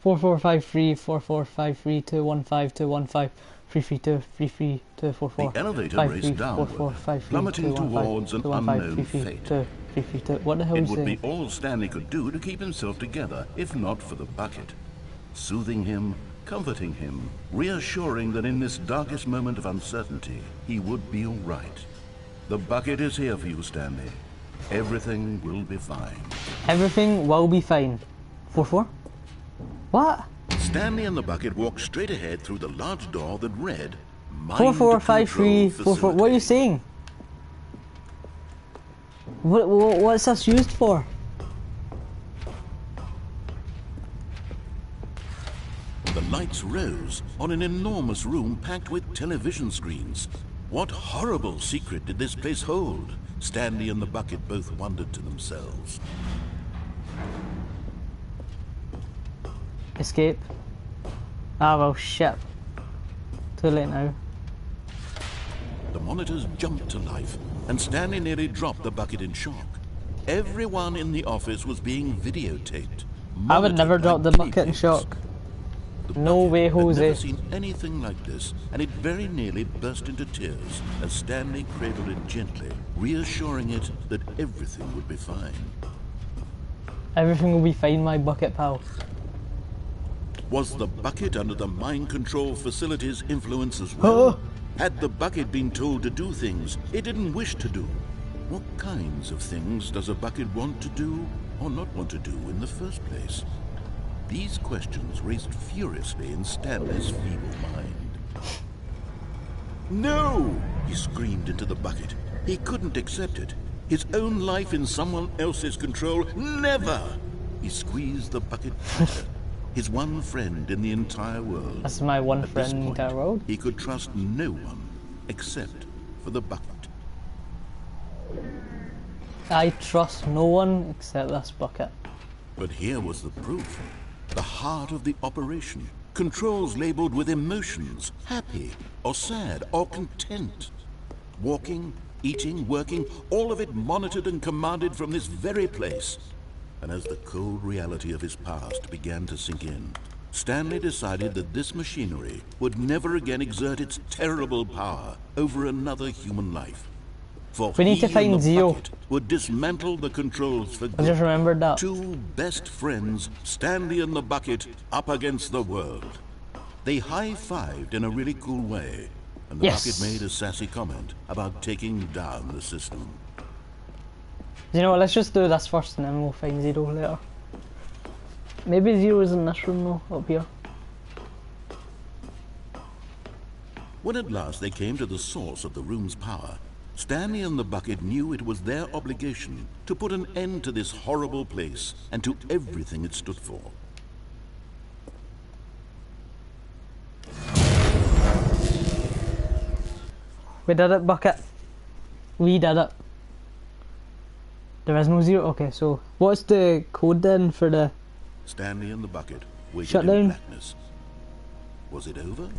Four 4-4-5-3 2-1-5 3-3-2 The elevator raced downward, plummeting towards an unknown fate. What the hell It is would it? be all Stanley could do to keep himself together, if not for the bucket. Soothing him, comforting him, reassuring that in this darkest moment of uncertainty, he would be all right. The bucket is here for you, Stanley. Everything will be fine. Everything will be fine. 4-4? What? Stanley and the bucket walked straight ahead through the large door that read, 4453 44. What are you saying? What's this used for? The lights rose on an enormous room packed with television screens. What horrible secret did this place hold? Stanley and the bucket both wondered to themselves. Escape. Ah, well, shit. Too late now. The monitors jumped to life, and Stanley nearly dropped the bucket in shock. Everyone in the office was being videotaped. I would never monitored drop like the guinea bucket in pigs. shock. The No bucket way, had Jose. never seen anything like this, and it very nearly burst into tears as Stanley cradled it gently, reassuring it that everything would be fine. Everything will be fine, my bucket pal. Was the bucket under the mind control facility's influence as well? Had the bucket been told to do things it didn't wish to do? What kinds of things does a bucket want to do or not want to do in the first place? These questions raced furiously in Stanley's feeble mind. No! He screamed into the bucket. He couldn't accept it. His own life in someone else's control, never! He squeezed the bucket tighter. His one friend in the entire world. That's my one At friend this in the point, entire world. he could trust no one except for the bucket. I trust no one except this bucket. But here was the proof. The heart of the operation. Controls labeled with emotions, happy or sad or content. Walking, eating, working, all of it monitored and commanded from this very place. And as the cold reality of his past began to sink in, Stanley decided that this machinery would never again exert its terrible power over another human life. For We need he to find and the Zero. bucket would dismantle the controls for I good. just remembered that. Two best friends, Stanley and the bucket, up against the world. They high-fived in a really cool way, and the Yes. bucket made a sassy comment about taking down the system. You know what, let's just do this first and then we'll find Zero later. Maybe Zero's in this room though, up here. When at last they came to the source of the room's power, Stanley and the bucket knew it was their obligation to put an end to this horrible place and to everything it stood for. We did it, bucket. We did it. There is no Zero. Okay, so what's the code then for the... Stanley and the bucket waited Shut in down. blackness. Was it over?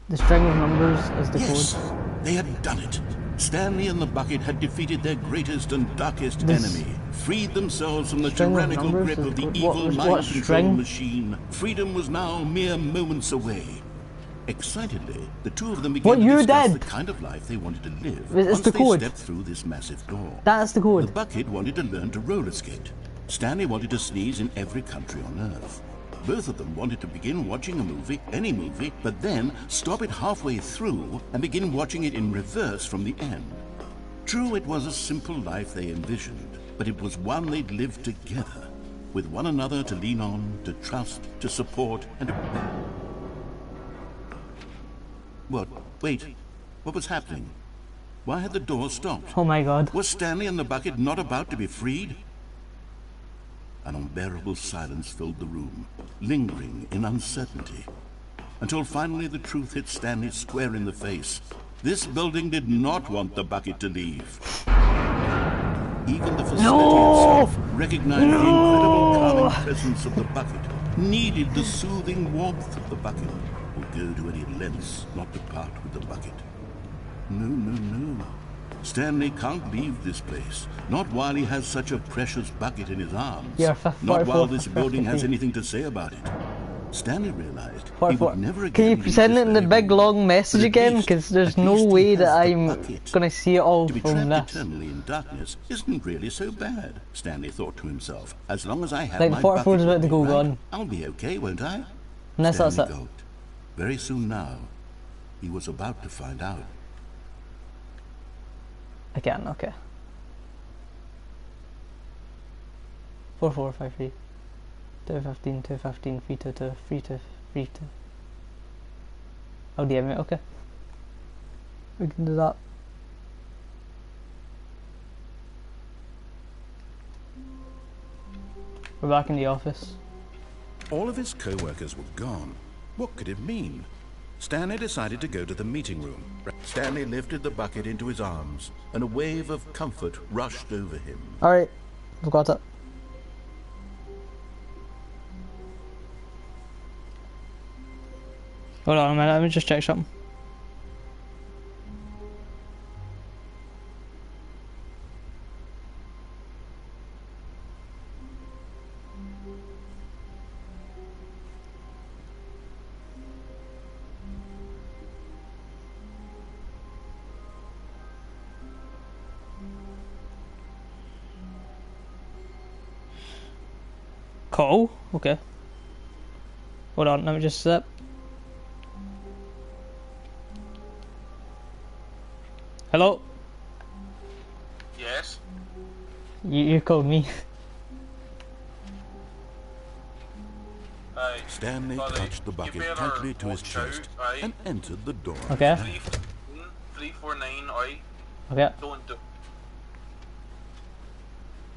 The string of numbers is the Yes, code. they had done it. Stanley and the bucket had defeated their greatest and darkest This enemy, freed themselves from the string of tyrannical numbers grip is of the good. evil What mind string? control machine. Freedom was now mere moments away. Excitedly, the two of them began What to you discuss did? the kind of life they wanted to live It's once the they code. stepped through this massive door. That's the The code. bucket wanted to learn to roller skate. Stanley wanted to sneeze in every country on Earth. Both of them wanted to begin watching a movie, any movie, but then stop it halfway through and begin watching it in reverse from the end. True, it was a simple life they envisioned, but it was one they'd lived together, with one another to lean on, to trust, to support, and to... What? Wait. What was happening? Why had the door stopped? Oh my god. Was Stanley and the bucket not about to be freed? An unbearable silence filled the room, lingering in uncertainty, until finally the truth hit Stanley square in the face. This building did not want the bucket to leave. Even the facility itself recognized the incredible calming presence of the bucket, needed the soothing warmth of the bucket, would go to any lengths not to part with the bucket. No, no, no. Stanley can't leave this place, not while he has such a precious bucket in his arms, Yeah, not while 44, this building has 50. anything to say about it. Stanley realized he 44. would never again Can you leave send this it in the very big room. long message But at again? least- Because there's at no least he way has that the I'm bucket. gonna see it all To be from trapped this. eternally in darkness isn't really so bad, Stanley thought to himself. As long as I have Like my 44 is bucket about to with go me, right, gone. I'll be okay, won't I? Unless that's Stanley it. gulped. Very soon now, he was about to find out. Again, okay. 4453 215 215 322 32 32 Oh dear me, okay. We can do that. We're back in the office. All of his co-workers were gone. What could it mean? Stanley decided to go to the meeting room. Stanley lifted the bucket into his arms, and a wave of comfort rushed over him. Alright, we've got it. Hold on a minute, let me just check something. Call? Okay. Hold on, let me just sip. Hello? Yes? You called me. Stanley touched the bucket tightly to his chest and entered the door. Okay. 349, aye. Okay. Don't do.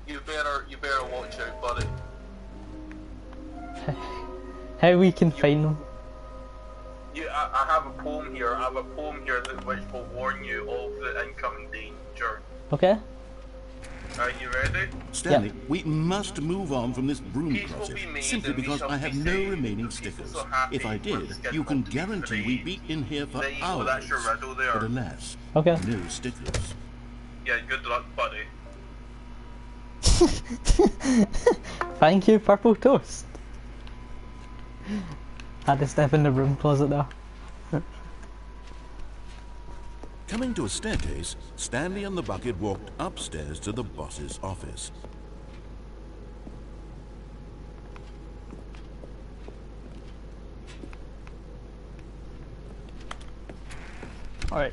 You better watch out, buddy. How we can find them? I have a poem here. I have a poem here which will warn you of the incoming danger. Okay. Are you ready? Stanley, Yep. we must move on from this broom Peace will closet, be made simply and we because shall I be have no saved. remaining The people stickers. so happy If I for the did, skin you can will be guarantee free. we'd be in here for There you go, hours. that's your riddle there. But alas, Okay. no stickers. Yeah, good luck, buddy. Thank you, Purple Toast. Had to step in the broom closet there. Coming to a staircase, Stanley and the bucket walked upstairs to the boss's office. Alright.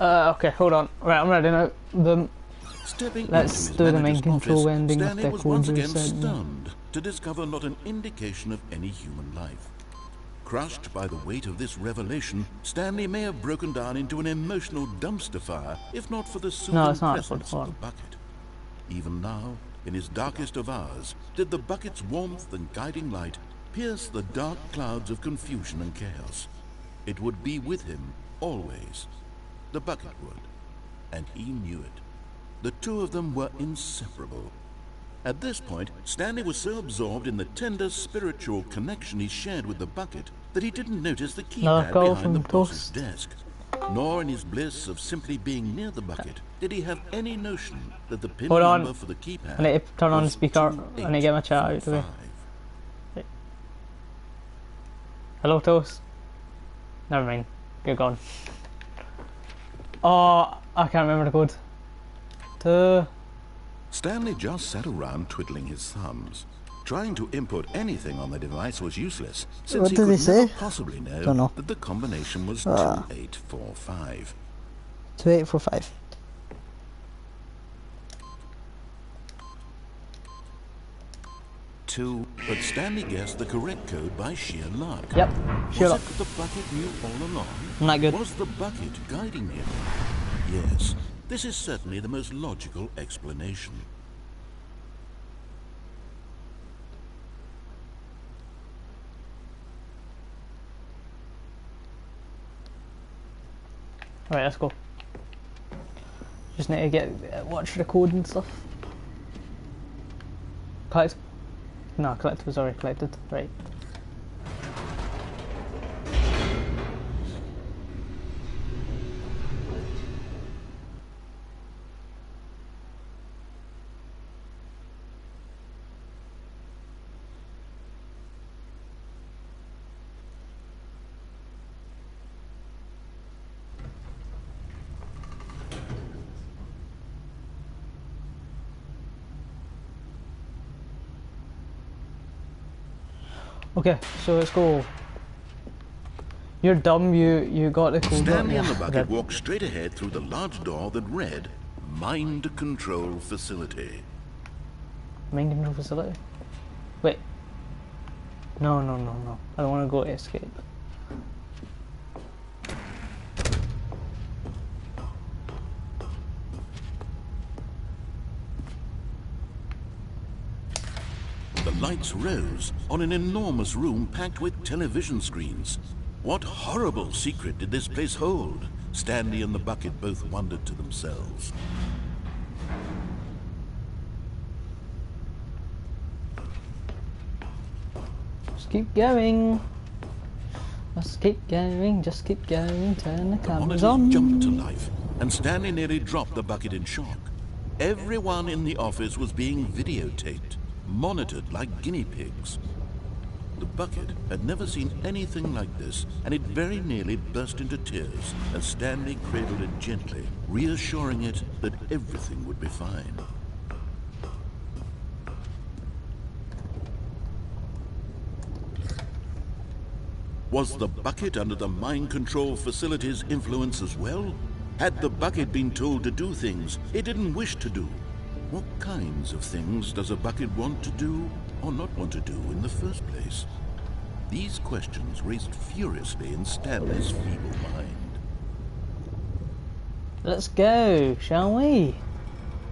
Okay, hold on. Right, I'm ready now. Let's into do his the main manager's control office, ending of Stanley the was code once you again sent me. stunned to discover not an indication of any human life. Crushed by the weight of this revelation, Stanley may have broken down into an emotional dumpster fire, if not for the soothing it's not. presence Hold of on. the bucket. Even now, in his darkest of hours, did the bucket's warmth and guiding light pierce the dark clouds of confusion and chaos. It would be with him always. The bucket would, and he knew it. The two of them were inseparable. At this point, Stanley was so absorbed in the tender spiritual connection he shared with the bucket that he didn't notice the Another keypad call behind the from boss's Toast. desk. Nor in his bliss of simply being near the bucket did he have any notion that the pin Hold on. number for the keypad I need to turn on the was speaker. I need to get my chat out of the way. 2845. Hello, Toast. Never mind. You're gone. Oh, I can't remember the code. Stanley just sat around twiddling his thumbs. Trying to input anything on the device was useless, since What he did could he say? never possibly Don't know. that the combination was 2845. 2845. But Stanley guessed the correct code by sheer luck. Yep, sheer luck. Was it that the bucket knew all along? Not good. Was the bucket guiding him? Yes, this is certainly the most logical explanation. Alright, let's go. Just need to get watch the code and stuff. Collect. No, collect was already collected. Right. Okay, so let's go. You're dumb, you got the code. Stanley and the Yeah, bucket okay. walked straight ahead through the large door that read, Mind Control Facility. Mind control facility? Wait. No. I don't want to go to escape. The lights rose on an enormous room packed with television screens. What horrible secret did this place hold? Stanley and the bucket both wondered to themselves. Just keep going. Just keep going, just keep going, turn the The cameras monitors on. jumped to life, and Stanley nearly dropped the bucket in shock. Everyone in the office was being videotaped, monitored like guinea pigs. The bucket had never seen anything like this, and it very nearly burst into tears as Stanley cradled it gently, reassuring it that everything would be fine. Was the bucket under the mind control facility's influence as well? Had the bucket been told to do things it didn't wish to do? What kinds of things does a bucket want to do or not want to do in the first place? These questions raced furiously in Stanley's feeble mind. Let's go, shall we?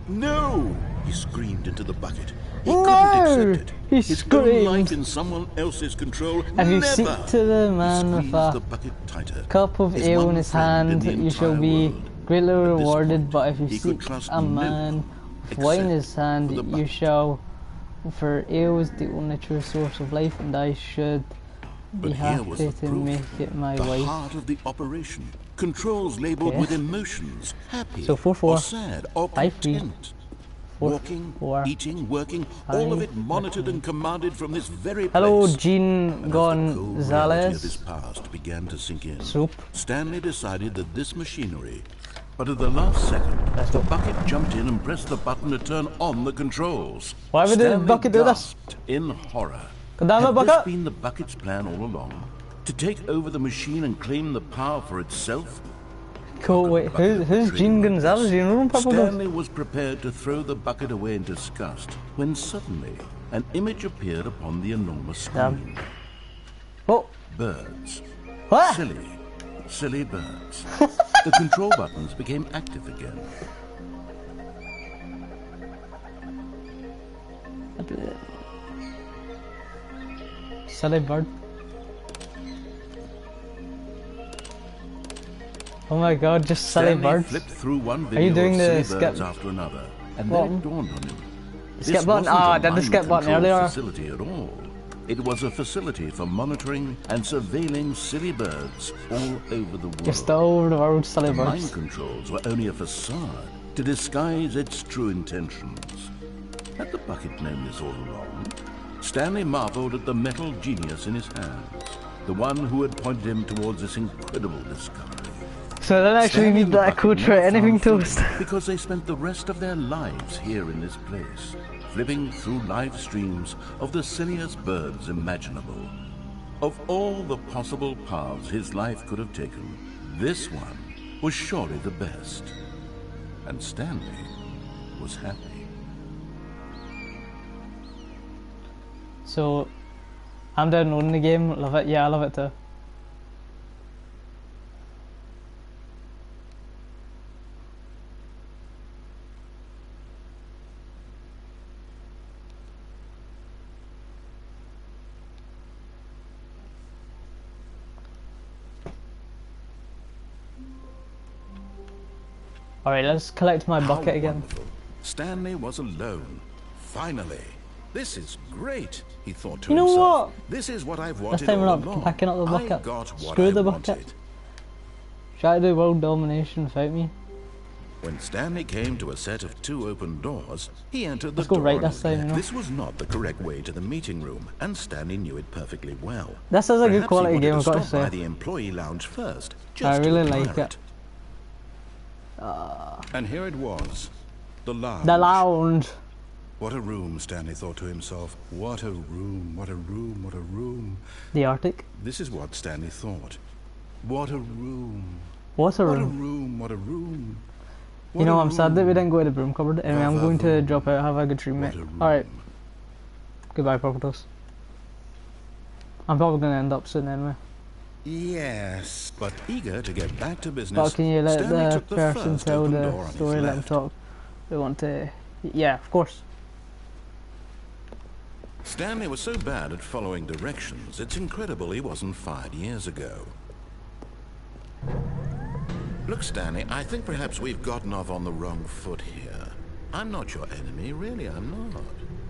No! He screamed into the bucket. He No! couldn't accept it. He His own life screamed. in someone else's control. If you Never! seek to the man He with squeezed the a bucket tighter. cup of His ale in one his friend hand, in the you shall entire be world. greatly At this rewarded, point, but if you he could seek trust a no man one with wine in his except hand, for the you bucket. shall, for ale is the only true source of life, and I should be But here was happy the to proof. make it my The wife. heart of the operation. Controls labeled Okay. with emotions. Happy So 4-4. or sad or 5-3. content. 4, Walking, 4, eating, working, all of it 5, monitored and commanded from this very place. Hello, Jean And as the cold reality of his Gonzalez. past began to sink in, Soup. Stanley decided that this machinery. But at the last second, the bucket jumped in and pressed the button to turn on the controls. Why would the Stanley bucket do this? gasped in horror. God damn it, Had this bucket! been the bucket's plan all along? To take over the machine and claim the power for itself? Cool, wait, who's Jean Gonzalez? You know him, Papa? Stanley was prepared to throw the bucket away in disgust when suddenly an image appeared upon the enormous screen. Oh, Birds. what? Silly birds. The control buttons became active again. Silly bird. Oh my god, just silly Stanley birds. flipped through one Are you video doing of the silly birds skip after another, and button? then it dawned on him. Skip This button? wasn't Ah, a I did the mind skip button control earlier. facility at all. It was a facility for monitoring and surveilling silly birds all over the world. Just all over the world, silly The mind birds. controls were only a facade to disguise its true intentions. Had the bucket known this all along? Stanley marveled at the metal genius in his hands, the one who had pointed him towards this incredible discovery. So I don't actually Stanley need and the that bucket code for never anything, found Toast. food because they spent the rest of their lives here in this place, flipping through live streams of the silliest birds imaginable. Of all the possible paths his life could have taken, this one was surely the best. And Stanley was happy. So, I'm downloading the game, love it, yeah, I love it too. Alright, let's collect my How bucket again. wonderful. Stanley was alone. Finally. This is great, he thought to You know himself. what? This is what I've wanted This time we're all not along. picking up the I bucket. got what Screw I the bucket. wanted. Try to do world domination without me. When Stanley came to a set of 2 open doors, he entered the Let's go door. right this time, you know. This was not the correct way to the meeting room, and Stanley knew it perfectly well. This is a good Perhaps quality he wanted game, I've got to stop by say. the employee lounge first, I just to really admire like it. And here it was, the lounge. The lounge. What a room, Stanley thought to himself. What a room, what a room, what a room. The Arctic. This is what Stanley thought. What a room. What a What a room. room, what a room. You know, I'm sad that we didn't go to the broom cupboard. Anyway, I'm going to drop out. Have a good stream, mate. What a room. Alright. Goodbye, Propertos. I'm probably going to end up soon anyway. Yes, but eager to get back to business, But can you let Stanley the took the person first tell open door the on his story, let them left. talk? We want to... Yeah, of course. Stanley was so bad at following directions, it's incredible he wasn't fired years ago. Look, Stanley, I think perhaps we've gotten off on the wrong foot here. I'm not your enemy, really, I'm not.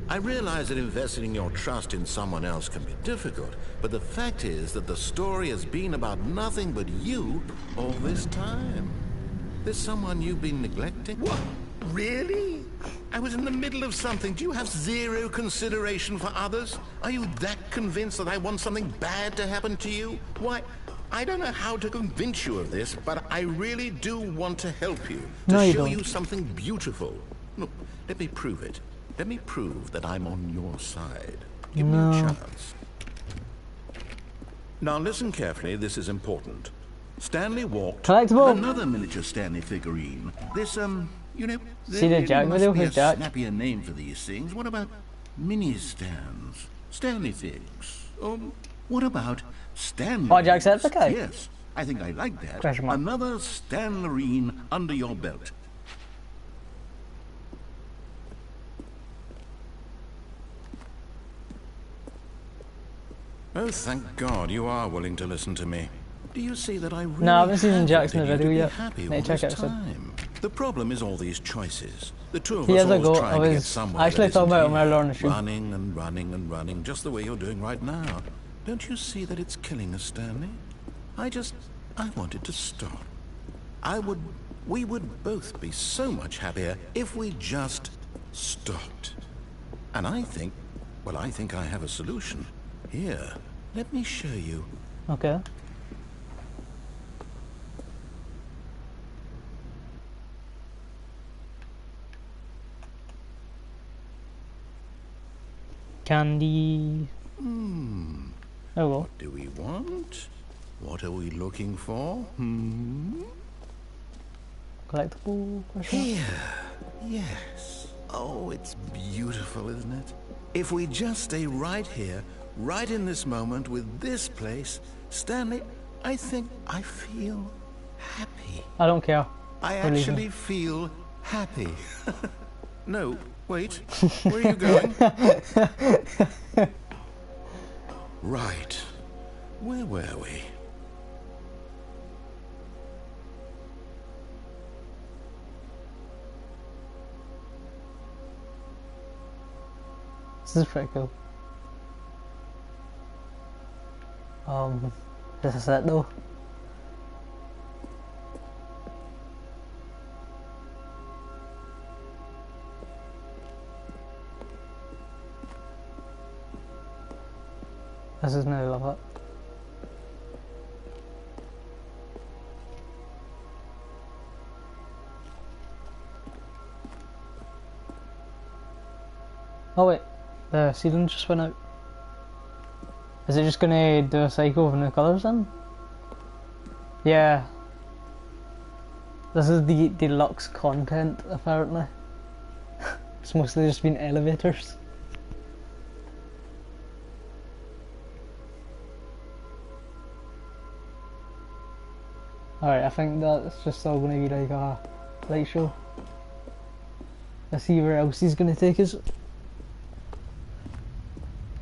I realize that investing your trust in someone else can be difficult, but the fact is that the story has been about nothing but you all this time. There's someone you've been neglecting? What? Really? I was in the middle of something. Do you have zero consideration for others? Are you that convinced that I want something bad to happen to you? Why, I don't know how to convince you of this, but I really do want to help you. To No, you show don't. you something beautiful. Look, let me prove it. Let me prove that I'm on your side. Give me a chance. Now listen carefully, this is important. Stanley walked Collectible. another miniature Stanley figurine. This, you know, See the there Jack must video? be a Who's Jack? snappier name for these things. What about mini stands? Stanley things. What about Stanley? Oh, Jacksepticeye? Yes, I think I like that. Question mark. Another Stanlerine under your belt. Oh, thank God you are willing to listen to me. Do you see that I really No, I haven't seen have Jack's in the wanted you video to be yet. happy Need all to check this it out soon. time? The problem is all these choices. The two of Years us always ago, trying I to get was somewhere actually that talking isn't about it here. earlier on the stream. Running and running and running, just the way you're doing right now. Don't you see that it's killing us, Stanley? I wanted to stop. We would both be so much happier if we just stopped. And I think I have a solution. Here, let me show you. Okay. Candy. Oh well. What do we want? What are we looking for? Collectible question mark? Here. Yes. Oh, it's beautiful, isn't it? If we just stay right here, right in this moment with this place, Stanley, I think I feel happy. I don't care. I We're leaving. actually feel happy. No, wait. Where are you going? Right. Where were we? This is pretty cool. This is it though. This is no love it. Oh wait, the ceiling just went out. Is it just gonna do a cycle of new colours then? Yeah. This is the deluxe content apparently. It's mostly just been elevators. Alright, I think that's just all gonna be like a light show. Let's see where else he's gonna take us.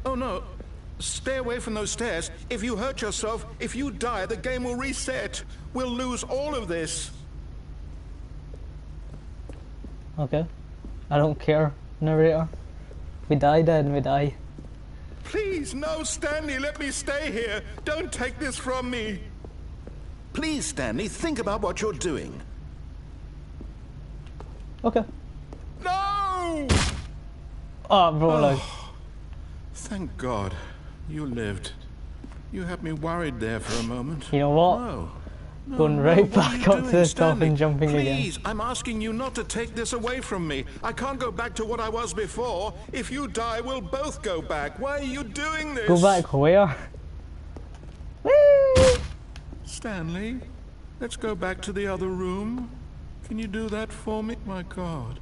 Oh no. Stay away from those stairs. If you hurt yourself, if you die, the game will reset. We'll lose all of this. Okay. I don't care, narrator. We die then, we die. Please, no, Stanley, let me stay here. Don't take this from me. Please, Stanley, think about what you're doing. Okay. No! Oh, bro, like. Thank God. You lived. You had me worried there for a moment. You know what? No. Going right what are back you up to doing, the top Stanley? and jumping again. Please, I'm asking you not to take this away from me. I can't go back to what I was before. If you die, we'll both go back. Why are you doing this? Go back where? Whee! Stanley, let's go back to the other room. Can you do that for me? My God,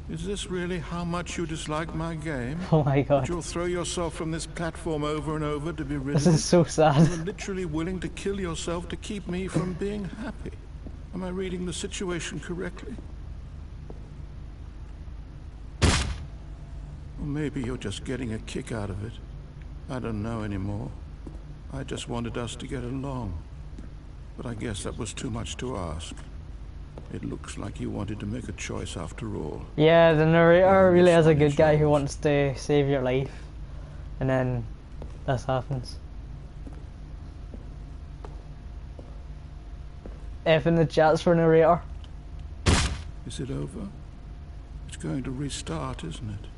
is this really how much you dislike my game? Oh my God. That you'll throw yourself from this platform over and over to be rid This of it? is so sad. You're literally willing to kill yourself to keep me from being happy. Am I reading the situation correctly? Or maybe you're just getting a kick out of it. I don't know anymore. I just wanted us to get along. But I guess that was too much to ask. It looks like you wanted to make a choice after all. Yeah, the narrator really is a Sorry, good guy who Charles. wants to save your life. And then this happens. F in the chats for narrator. Is it over? It's going to restart, isn't it?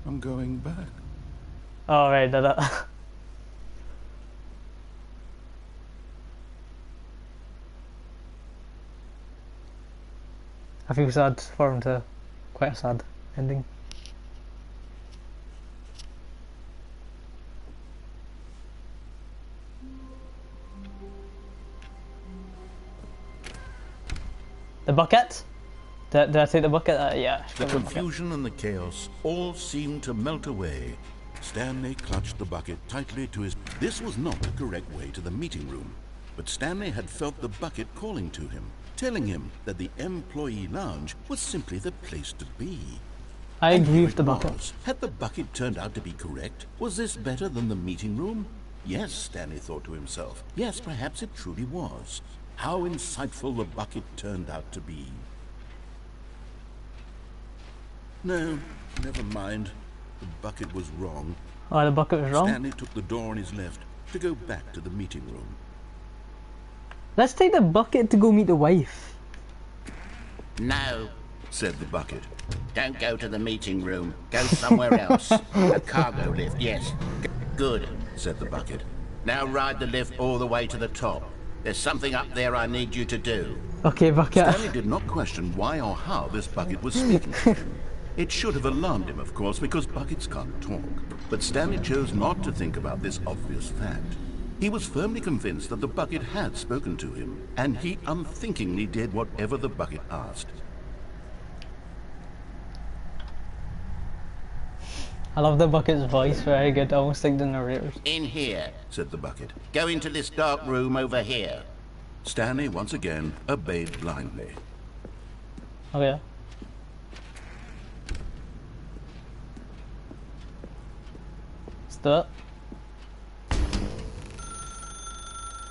I'm going back. Oh, right, did it. I feel sad for him to. Quite a sad ending. The bucket? Did I take the bucket? Yeah. The confusion and the chaos all seemed to melt away. Stanley clutched the bucket tightly to his... This was not the correct way to the meeting room, but Stanley had felt the bucket calling to him, telling him that the employee lounge was simply the place to be. I And agree here with the it bucket. was. Had the bucket turned out to be correct? Was this better than the meeting room? Yes, Stanley thought to himself. Yes, perhaps it truly was. How insightful the bucket turned out to be. No, never mind. The bucket was wrong. Oh, the bucket was wrong? Stanley took the door on his left to go back to the meeting room. Let's take the bucket to go meet the wife. No, said the bucket. Don't go to the meeting room. Go somewhere else. A cargo lift, yes. Good, said the bucket. Now ride the lift all the way to the top. There's something up there I need you to do. Okay, bucket. Stanley did not question why or how this bucket was speaking to him. It should have alarmed him, of course, because buckets can't talk. But Stanley chose not to think about this obvious fact. He was firmly convinced that the bucket had spoken to him, and he unthinkingly did whatever the bucket asked. I love the bucket's voice, very good, almost like the narrator's. In here, said the bucket. Go into this dark room over here. Stanley once again obeyed blindly. Okay. Let's do it.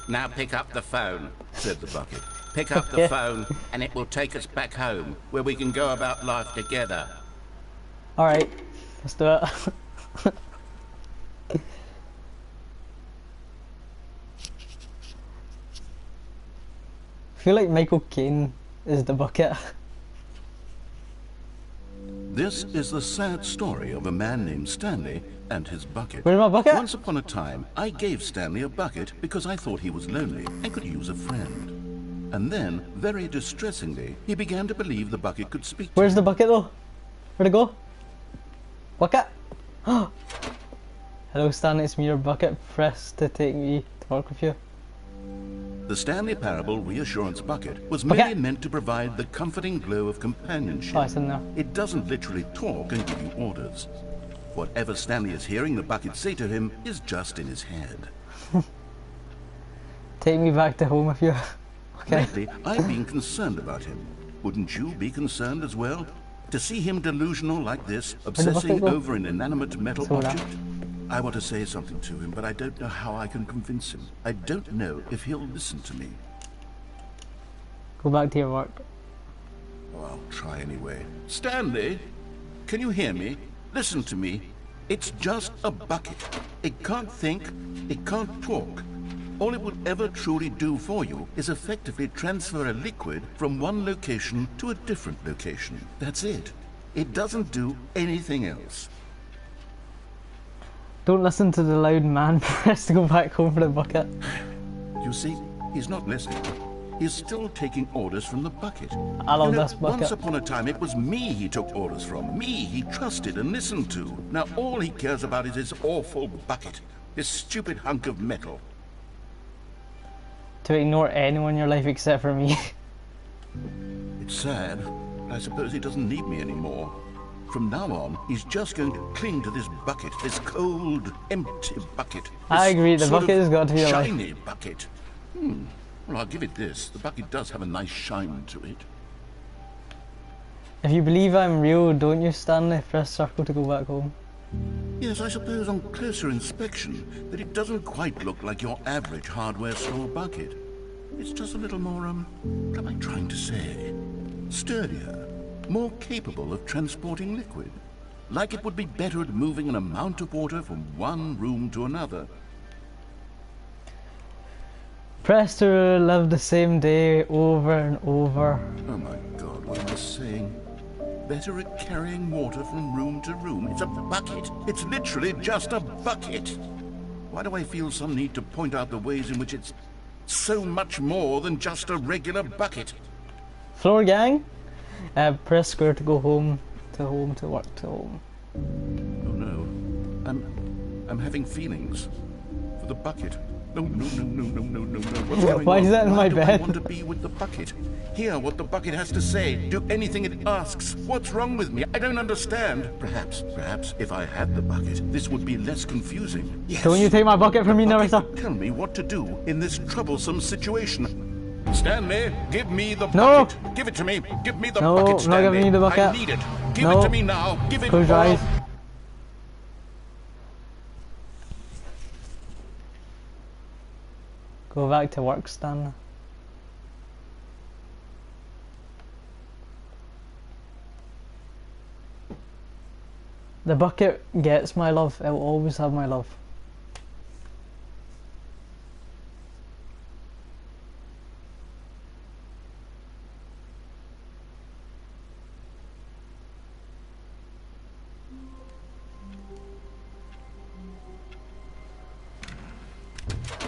Now pick up the phone, said the bucket. Pick up Okay. the phone, and it will take us back home, where we can go about life together. Alright, let's do it. I feel like Michael Caine is the bucket. This is the sad story of a man named Stanley and his bucket. Where's my bucket? Once upon a time, I gave Stanley a bucket because I thought he was lonely and could use a friend. And then, very distressingly, he began to believe the bucket could speak to Where's him. the bucket though? Where'd it go? Bucket? Hello Stan, it's me, your bucket. Press to take me to work with you. The Stanley Parabel reassurance bucket was Bucket. merely meant to provide the comforting glow of companionship. Oh, it's in there. It doesn't literally talk and give you orders. Whatever Stanley is hearing the bucket say to him is just in his head. Take me back to home with you. Okay. Lately, I've been concerned about him. Wouldn't you be concerned as well? To see him delusional like this, obsessing go? over an inanimate metal So that- object? I want to say something to him, but I don't know how I can convince him. I don't know if he'll listen to me. Go back to your work. Oh, I'll try anyway. Stanley, can you hear me? Listen to me. It's just a bucket. It can't think, it can't talk. All it would ever truly do for you is effectively transfer a liquid from one location to a different location. That's it. It doesn't do anything else. Don't listen to the loud man. Press to go back home for the bucket. You see, he's not listening. He's still taking orders from the bucket. I love You know, this bucket. Once upon a time, it was me he took orders from. Me he trusted and listened to. Now all he cares about is his awful bucket. This stupid hunk of metal. To ignore anyone in your life except for me. It's sad, but I suppose he doesn't need me anymore. From now on, he's just going to cling to this bucket, this cold, empty bucket. I agree, the bucket has got to be alive. Shiny bucket. Well, I'll give it this. The bucket does have a nice shine to it. If you believe I'm real, don't you, Stanley? Press circle to go back home. Yes, I suppose on closer inspection that it doesn't quite look like your average hardware store bucket. It's just a little more, what am I trying to say? Sturdier, more capable of transporting liquid. Like it would be better at moving an amount of water from one room to another. Press to relive the same day over and over. Oh my God, what am I saying? Better at carrying water from room to room. It's a bucket. It's literally just a bucket. Why do I feel some need to point out the ways in which it's so much more than just a regular bucket? Floor gang? Press square to go home, to work, to home. Oh no. I'm having feelings for the bucket. No. What's going Why on? is that in my Why do I bed? want to be with the bucket? Hear what the bucket has to say. Do anything it asks. What's wrong with me? I don't understand. Perhaps, if I had the bucket, this would be less confusing. Yes. Don't you take my bucket from me, Narissa? Tell me what to do in this troublesome situation. Stanley, give me the No. bucket. Give it to me. Give me the No, bucket, Stanley. not giving you the bucket. I need it. Give No. it to me now. Give it. Close your eyes. Go back to work, Stan. The bucket gets my love. It will always have my love.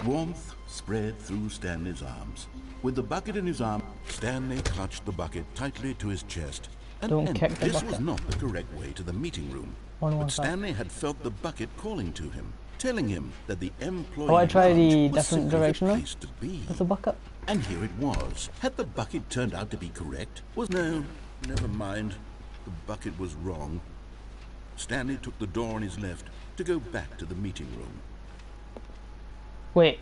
Warmth spread through Stanley's arms. With the bucket in his arm, Stanley clutched the bucket tightly to his chest. Don't kick the this bucket. was not the correct way to the meeting room. On one But side. Stanley had felt the bucket calling to him, telling him that the employee Oh, I try the lounge was different simply direction the now? place to be. With the bucket. And here it was. Had the bucket turned out to be correct? No, never mind. The bucket was wrong. Stanley took the door on his left to go back to the meeting room. Wait.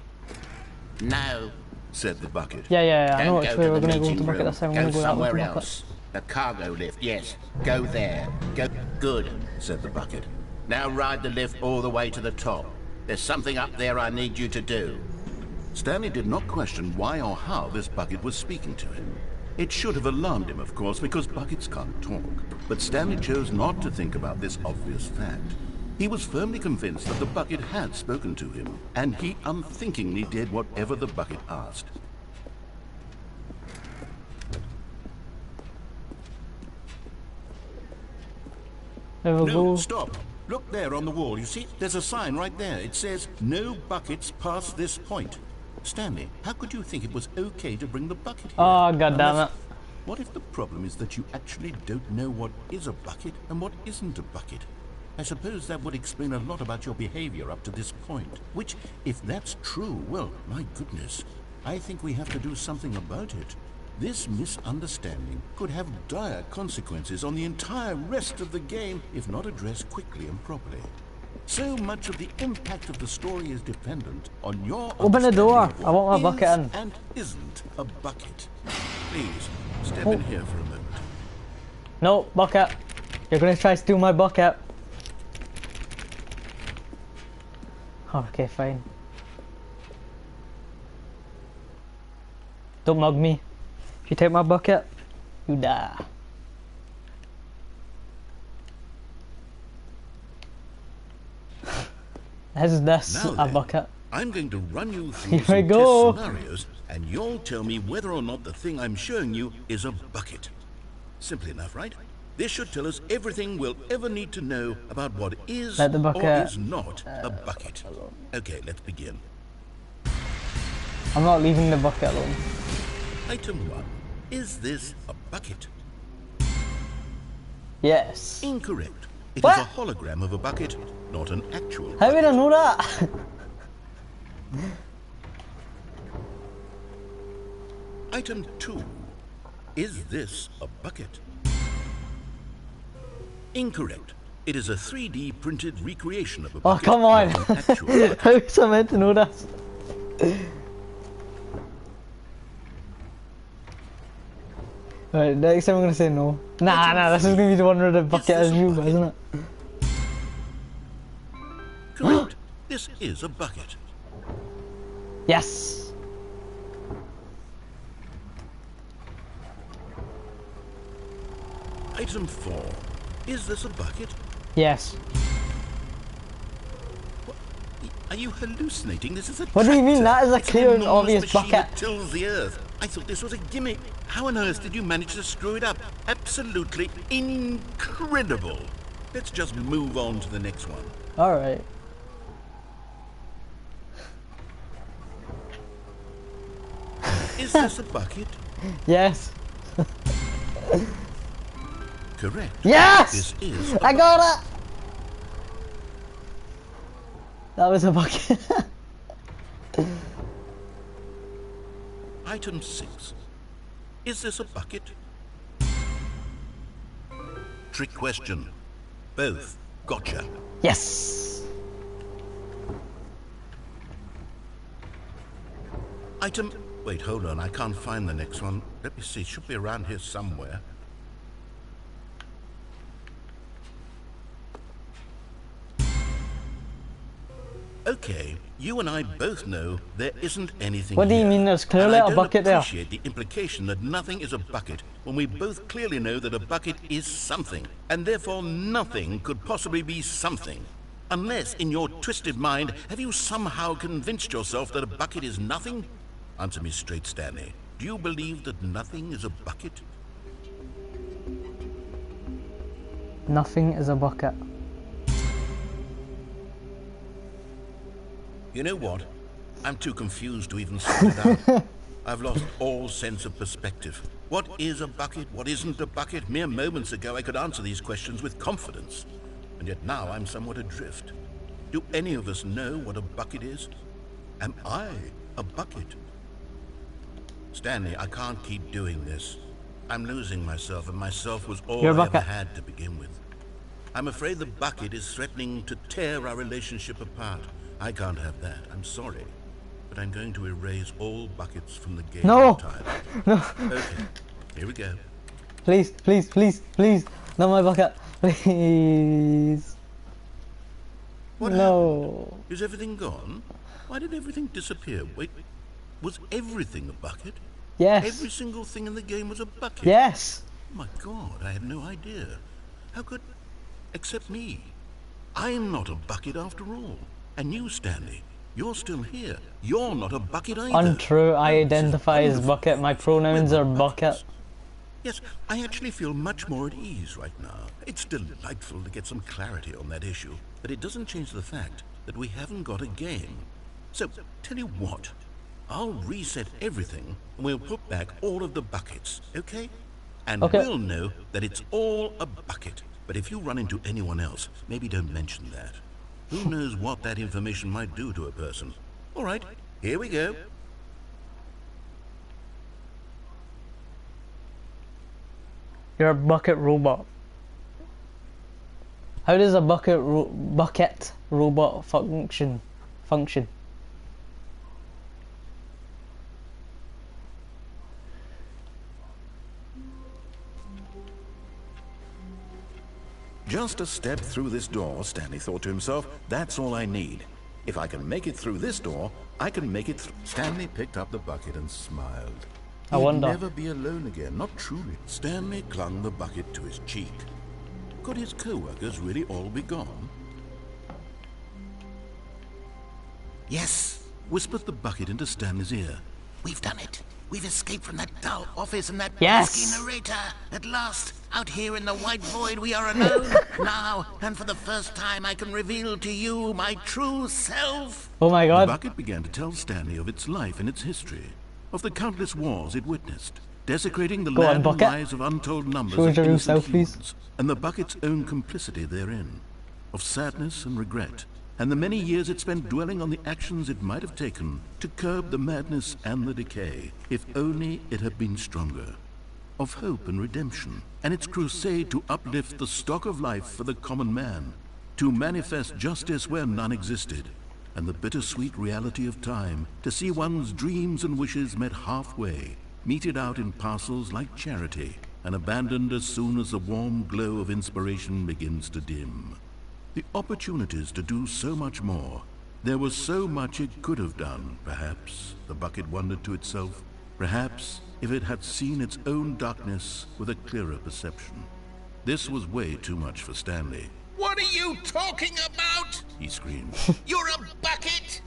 No, said the bucket. Yeah. I know Don't which go way to we're the gonna go with meeting the bucket room. this time. We're Go gonna go that way with somewhere the bucket. else. The cargo lift, yes. Go there. Go. Good, said the bucket. Now ride the lift all the way to the top. There's something up there I need you to do. Stanley did not question why or how this bucket was speaking to him. It should have alarmed him, of course, because buckets can't talk. But Stanley chose not to think about this obvious fact. He was firmly convinced that the bucket had spoken to him, and he unthinkingly did whatever the bucket asked. There we No, go. stop. Look there on the wall. You see, there's a sign right there. It says, "No buckets past this point." Stanley, how could you think it was okay to bring the bucket here? Oh, god damn it. What if the problem is that you actually don't know what is a bucket and what isn't a bucket? I suppose that would explain a lot about your behavior up to this point. Which, if that's true, well, my goodness, I think we have to do something about it. This misunderstanding could have dire consequences on the entire rest of the game if not addressed quickly and properly. So much of the impact of the story is dependent on your Open the door. understanding of I want my what bucket is in. and isn't a bucket. Please, step in here for a moment. No, bucket. You're gonna try to steal my bucket. Okay, fine. Don't mug me. If you take my bucket, you die. Is this Now a then, bucket? I'm going to run you through Here we some go. test scenarios, and you'll tell me whether or not the thing I'm showing you is a bucket. Simple enough, right? This should tell us everything we'll ever need to know about what is Let the or bucket, is not a bucket. Okay, let's begin. I'm not leaving the bucket alone. Item 1. Is this a bucket? Yes. Incorrect. It What? is a hologram of a bucket, not an actual How did I bucket. know that? Item 2. Is this a bucket? Incorrect. It is a 3D printed recreation of a Oh, bucket. come on! Not an actual bucket. How is I meant to know this? Right, next time I'm gonna say no. Nah, this is gonna be the one where the bucket is you, isn't it? Correct. This is a bucket. Yes! Item 4. Is this a bucket? Yes. Are you hallucinating? This is a What do you mean? tractor. That is a It's an clear and enormous obvious machine bucket. that tills the earth. I thought this was a gimmick. How on earth did you manage to screw it up? Absolutely incredible. Let's just move on to the next one. Alright. Is this a bucket? Yes. Correct. Yes! This is I got it! That was a bucket. Item 6. Is this a bucket? Trick question. Both. Gotcha. Yes! Item... Wait, hold on. I can't find the next one. Let me see. It should be around here somewhere. Okay, you and I both know there isn't anything What do you here. mean there's clearly And a bucket there? I don't appreciate the implication that nothing is a bucket when we both clearly know that a bucket is something, and therefore nothing could possibly be something. Unless, in your twisted mind, have you somehow convinced yourself that a bucket is nothing? Answer me straight, Stanley. Do you believe that nothing is a bucket? Nothing is a bucket. You know what? I'm too confused to even sort it out. I've lost all sense of perspective. What is a bucket? What isn't a bucket? Mere moments ago I could answer these questions with confidence. And yet now I'm somewhat adrift. Do any of us know what a bucket is? Am I a bucket? Stanley, I can't keep doing this. I'm losing myself, and myself was all You're a I ever bucket. had to begin with. I'm afraid the bucket is threatening to tear our relationship apart. I can't have that. I'm sorry. But I'm going to erase all buckets from the game No! entirely. No! Okay, here we go. Please, please, please, please! Not my bucket! Please! What No! happened? Is everything gone? Why did everything disappear? Wait, was everything a bucket? Yes! Every single thing in the game was a bucket? Yes! My God, I had no idea. How could... except me. I'm not a bucket after all. And you, Stanley, you're still here. You're not a bucket either. Untrue, I Oh, this is identify as wonderful. bucket. My pronouns We're are not bucket. buckets. Yes, I actually feel much more at ease right now. It's delightful to get some clarity on that issue, but it doesn't change the fact that we haven't got a game. So, tell you what, I'll reset everything and we'll put back all of the buckets, okay? And Okay. we'll know that it's all a bucket. But if you run into anyone else, maybe don't mention that. Who knows what that information might do to a person? All right, here we go. You're a bucket robot. How does a bucket robot function? Just a step through this door, Stanley thought to himself. That's all I need. If I can make it through this door, I can make it through. Stanley picked up the bucket and smiled. I He'd wonder. never be alone again, not truly. Stanley clung the bucket to his cheek. Could his co-workers really all be gone? Yes, whispered the bucket into Stanley's ear. We've done it. We've escaped from that dull office and that Yes. pesky narrator. At last, out here in the white void, we are alone. Now, and for the first time, I can reveal to you my true self. Oh my The god. bucket began to tell Stanley of its life and its history, of the countless wars it witnessed, desecrating the Go on, land and bucket. lives of untold numbers Show of your real innocent self, please. humans, and the bucket's own complicity therein, of sadness and regret, and the many years it spent dwelling on the actions it might have taken to curb the madness and the decay, if only it had been stronger. Of hope and redemption, and its crusade to uplift the stock of life for the common man, to manifest justice where none existed, and the bittersweet reality of time, to see one's dreams and wishes met halfway, meted out in parcels like charity, and abandoned as soon as the warm glow of inspiration begins to dim. The opportunities to do so much more. There was so much it could have done, perhaps, the bucket wondered to itself. Perhaps, if it had seen its own darkness with a clearer perception. This was way too much for Stanley. What are you talking about? He screamed. You're a bucket!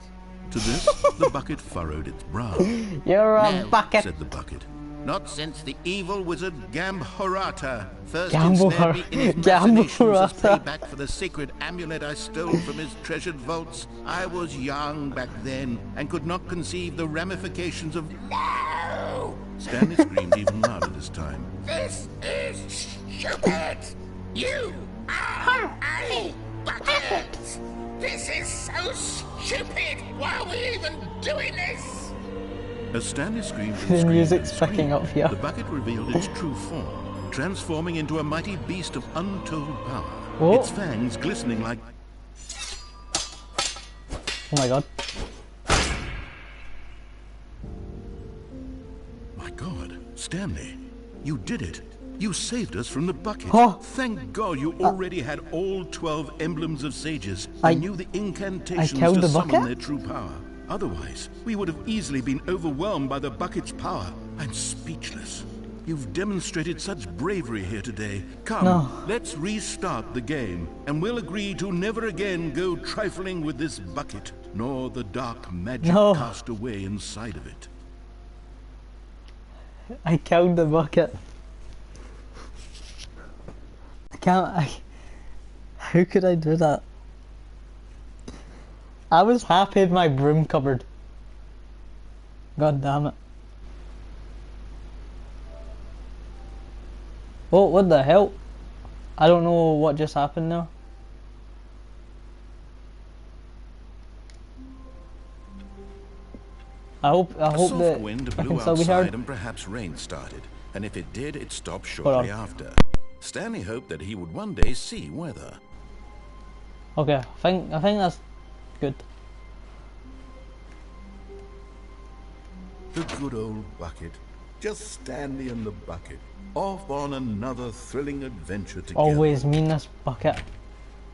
To this, the bucket furrowed its brow. You're a No, bucket. said the bucket. Not since the evil wizard Gambhorata first Gambhor- ensnared me in his machinations as Gambhorata. payback for the sacred amulet I stole from his treasured vaults. I was young back then and could not conceive the ramifications of... No! Stanley screamed even louder this time. This is stupid! You are a bucket! This is so stupid! Why are we even doing this? As Stanley screamed and The screamed music's and screamed, picking up here. the bucket revealed its true form, transforming into a mighty beast of untold power. Oh. Its fangs glistening like... Oh my god. My God, Stanley, you did it. You saved us from the bucket. Huh? Thank God you already had all 12 emblems of sages. I knew the incantations killed to the summon bucket? their true power. Otherwise, we would have easily been overwhelmed by the bucket's power. I'm speechless. You've demonstrated such bravery here today. Come, No. let's restart the game, and we'll agree to never again go trifling with this bucket, nor the dark magic No. cast away inside of it. I killed the bucket. How could I do that? I was happy with my broom cupboard. God damn it. Oh, what the hell? I don't know what just happened there. I hope A soft that wind I blew can still be outside heard. and perhaps rain started, and if it did, it stopped Hold on. shortly after. Stanley hoped that he would one day see weather. Okay, I think that's good. The good old bucket. Just Stanley and the bucket, off on another thrilling adventure together. Always mean this bucket.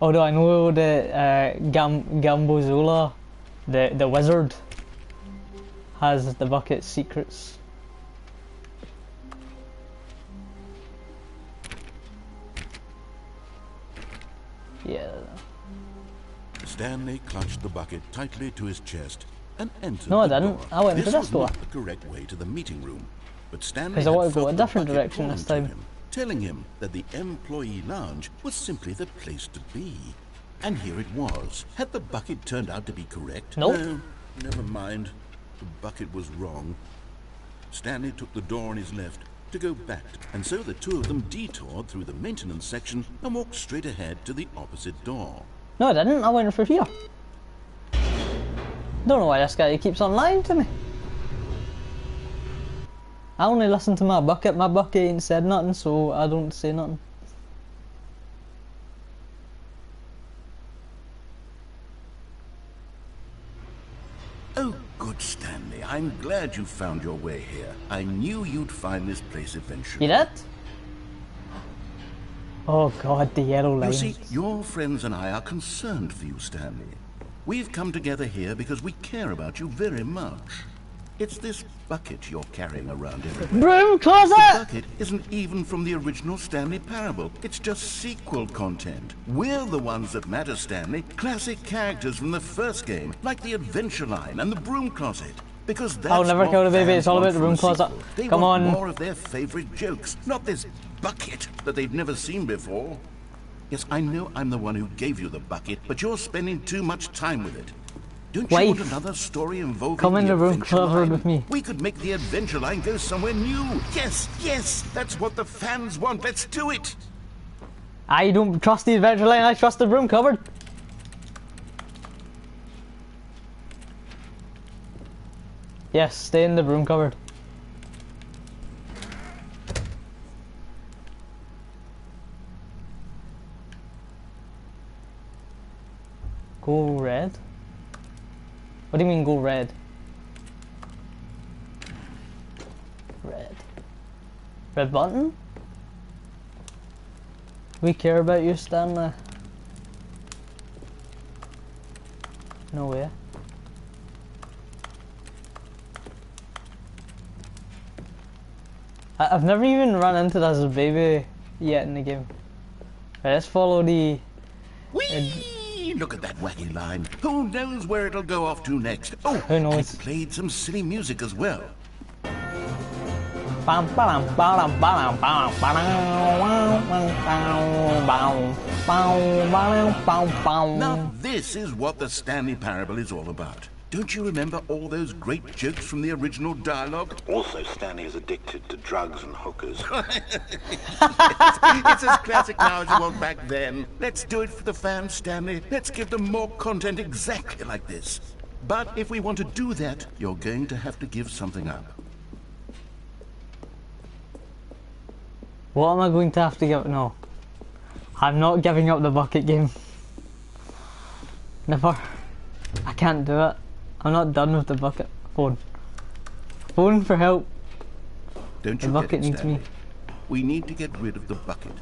Although I know that Gambozola, the wizard, has the bucket's secrets. Yeah. Stanley clutched the bucket tightly to his chest and entered No, I the didn't. door. I went into This this was door. not the correct way to the meeting room, but Stanley 'Cause I had want to go felt a the different bucket direction this calling to time. him, telling him that the employee lounge was simply the place to be. And here it was. Had the bucket turned out to be correct? Nope. No, never mind. The bucket was wrong. Stanley took the door on his left to go back, and so the two of them detoured through the maintenance section and walked straight ahead to the opposite door. No, I didn't. I went for here. Don't know why this guy keeps on lying to me. I only listen to my bucket. My bucket ain't said nothing, so I don't say nothing. Oh, good Stanley. I'm glad you found your way here. I knew you'd find this place eventually. You did? Oh god, the yellow You lines. see, your friends and I are concerned for you, Stanley. We've come together here because we care about you very much. It's this bucket you're carrying around everywhere. Broom The closet! bucket isn't even from the original Stanley Parabel. It's just sequel content. We're the ones that matter, Stanley. Classic characters from the first game, like the Adventure Line and the Broom Closet. Because that's I'll never what kill the baby, fans it's all want about the from Broom a Closet. sequel. They Come want on. more of their favorite jokes, not this bucket that they've never seen before. Yes, I know I'm the one who gave you the bucket, but you're spending too much time with it. Don't you want Wife, another story involving come in the Broom Adventure Closet Line? with me. We could make the Adventure Line go somewhere new. Yes, yes, that's what the fans want. Let's do it. I don't trust the Adventure Line, I trust the broom cupboard. Yes, stay in the broom cupboard. Go red? What do you mean go red? Red. Red button? We care about you, Stanley. No way. I've never even run into this as a baby yet in the game. Right, let's follow the... Whee! Look at that wacky line. Who knows where it'll go off to next? Oh, who knows? it played some silly music as well. Now this is what the Stanley Parable is all about. Don't you remember all those great jokes from the original dialogue? Also, Stanley is addicted to drugs and hookers. It's as classic now as it was back then. Let's do it for the fans, Stanley. Let's give them more content exactly like this. But if we want to do that, you're going to have to give something up. What am I going to have to give? No. I'm not giving up the bucket game. Never. I can't do it. I'm not done with the bucket. Phone. Phone for help. Don't you the bucket get it, needs Stanley? me. We need to get rid of the bucket.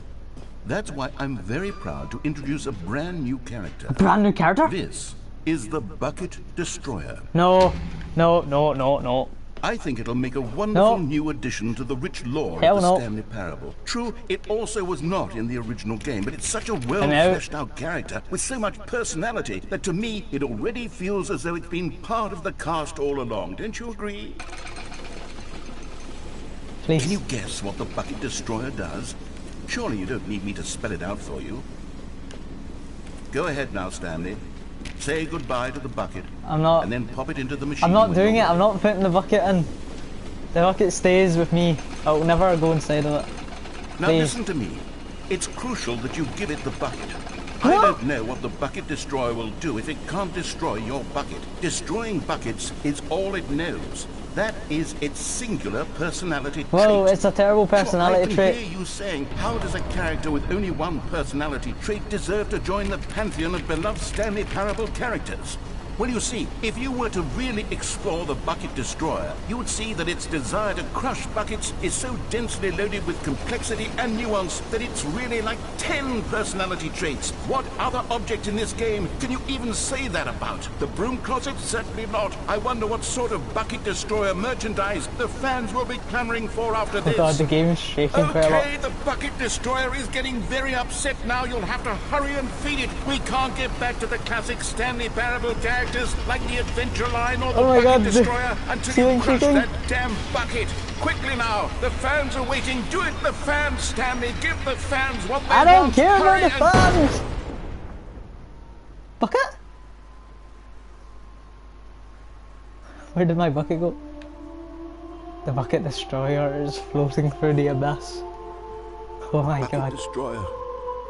That's why I'm very proud to introduce a brand new character. A brand new character? This is the Bucket Destroyer. No. No, no, no, no. I think it'll make a wonderful No. new addition to the rich lore Hell of the no. Stanley Parable. True, it also was not in the original game, but it's such a well-fleshed-out character with so much personality that to me it already feels as though it's been part of the cast all along. Don't you agree? Please. Can you guess what the Bucket Destroyer does? Surely you don't need me to spell it out for you. Go ahead now, Stanley. Say goodbye to the bucket. I'm not. And then pop it into the machine. I'm not when doing it. you're I'm not putting the bucket in. The bucket stays with me. I'll never go inside of it. Now Please. listen to me. It's crucial that you give it the bucket. What? I don't know what the Bucket Destroyer will do if it can't destroy your bucket. Destroying buckets is all it knows. That is its singular personality Whoa, trait. it's a terrible personality I can trait. hear you saying, how does a character with only one personality trait deserve to join the pantheon of beloved Stanley Parable characters? Well, you see, if you were to really explore the Bucket Destroyer, you would see that its desire to crush buckets is so densely loaded with complexity and nuance that it's really like 10 personality traits. What other object in this game can you even say that about? The broom closet? Certainly not. I wonder what sort of Bucket Destroyer merchandise the fans will be clamoring for after Oh this. god, the game is shaking quite a lot. Okay, the Bucket Destroyer is getting very upset now. You'll have to hurry and feed it. We can't get back to the classic Stanley Parable characters like the Adventure Line or the Oh my Bucket God, the Destroyer until ceiling you crush shaking. that damn bucket. Quickly now, the fans are waiting. Do it, the fans, Stanley. Give the fans what they I don't want. care Hurry about the and- fans! Bucket? Where did my bucket go? The Bucket Destroyer is floating through the abyss. Oh my Bucket god. Destroyer,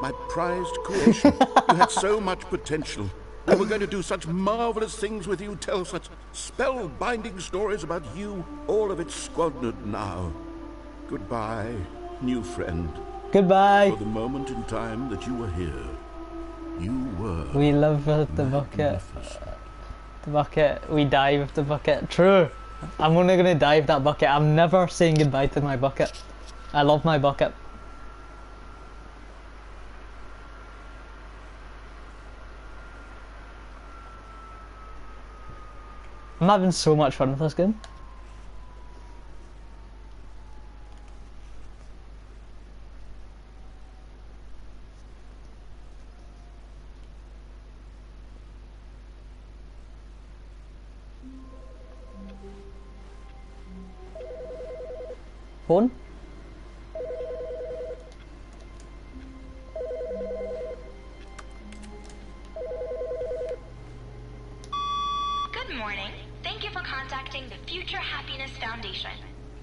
my prized creation. You had so much potential. We were going to do such marvelous things with you, tell such spellbinding stories about you. All of it squandered now. Goodbye, new friend. Goodbye! For the moment in time that you were here, you were We live with the bucket. magnificent. The bucket. We die with the bucket. True. I'm only gonna die with that bucket. I'm never saying goodbye to my bucket. I love my bucket. I'm having so much fun with this game. Phone? Good morning. Thank you for contacting the Future Happiness Foundation.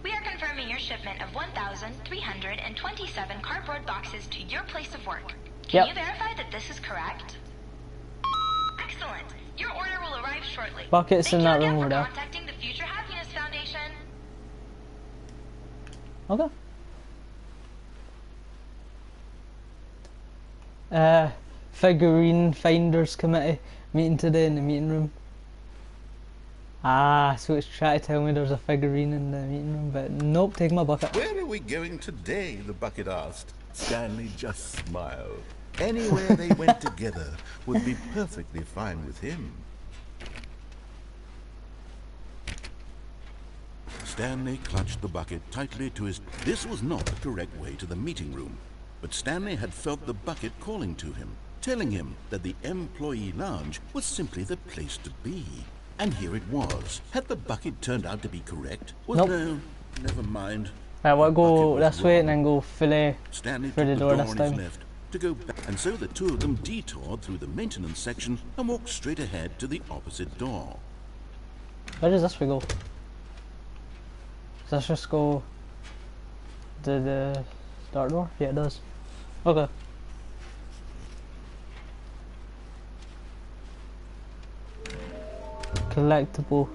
We are confirming your shipment of 1,327 cardboard boxes to your place of work. Can Yep. you verify that this is correct? Excellent. Your order will arrive shortly. Buckets Thank in you that again room for over there. contacting the Future Happiness Okay. Figurine Finders Committee meeting today in the meeting room. Ah, so it's trying to tell me there's a figurine in the meeting room, but nope, take my bucket. Where are we going today? The bucket asked. Stanley just smiled. Anywhere they went together would be perfectly fine with him. Stanley clutched the bucket tightly to his... This was not the correct way to the meeting room, but Stanley had felt the bucket calling to him, telling him that the employee lounge was simply the place to be. And here it was. Had the bucket turned out to be correct? Well, nope. No, never mind. Right, we'll go this way and then go through Stanley the took door the this door on time. his left to go back, and so the two of them detoured through the maintenance section and walked straight ahead to the opposite door. Where does this way go? Does this just go to the dark door? Yeah, it does. Okay. Collectible.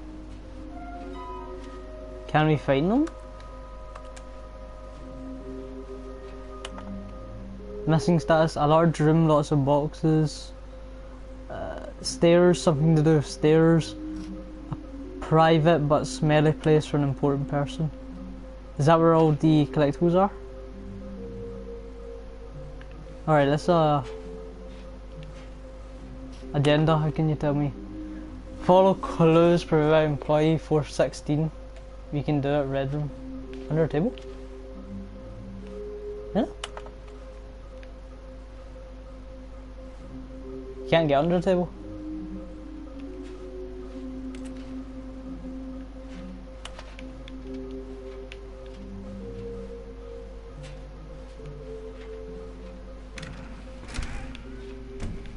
Can we find them? Missing status, a large room, lots of boxes. Stairs, something to do with stairs. A private but smelly place for an important person. Is that where all the collectibles are? Alright, let's agenda, how can you tell me? Follow clues per employee 416. We can do it, red room. Under a table? Yeah? Can't get under the table.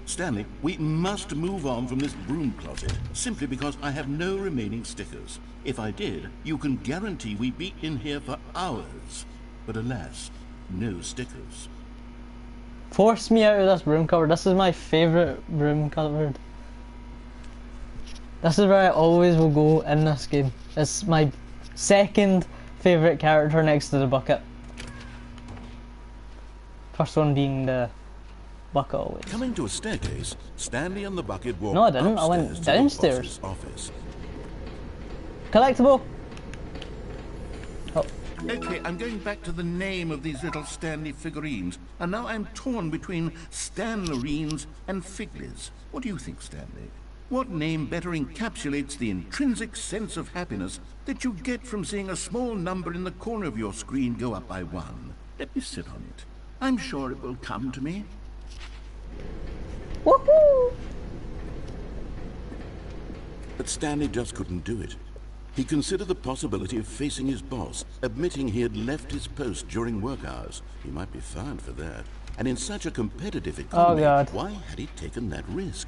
Stanley, we must move on from this broom closet, simply because I have no remaining stickers. If I did, you can guarantee we'd be in here for hours. But alas, no stickers. Force me out of this room cupboard. This is my favourite room cupboard. This is where I always will go in this game. It's my second favourite character next to the bucket. First one being the bucket always. Coming to a staircase, Stanley and the bucket walked No, I didn't. I went upstairs downstairs. to the boss's office. Collectible! Oh. Okay, I'm going back to the name of these little Stanley figurines, and now I'm torn between Stanlerines and Figlies. What do you think, Stanley? What name better encapsulates the intrinsic sense of happiness that you get from seeing a small number in the corner of your screen go up by 1? Let me sit on it. I'm sure it will come to me. Woohoo! But Stanley just couldn't do it. He considered the possibility of facing his boss, admitting he had left his post during work hours. He might be fired for that. And in such a competitive economy, why had he taken that risk?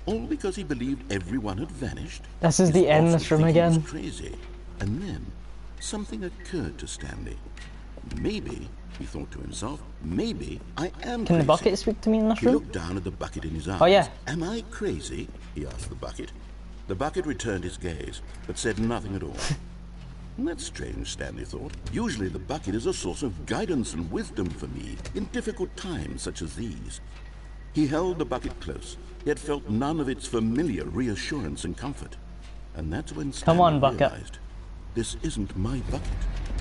All because he believed everyone had vanished? This is the endless room again. He was crazy. And then something occurred to Stanley. Maybe, he thought to himself, maybe I am Can crazy. the bucket speak to me in this He room? looked down at the bucket in his eyes. Oh yeah. Am I crazy? He asked the bucket. The bucket returned his gaze, but said nothing at all. That's strange, Stanley thought. Usually the bucket is a source of guidance and wisdom for me in difficult times such as these. He held the bucket close, yet felt none of its familiar reassurance and comfort. And that's when Stanley realized, this isn't my bucket.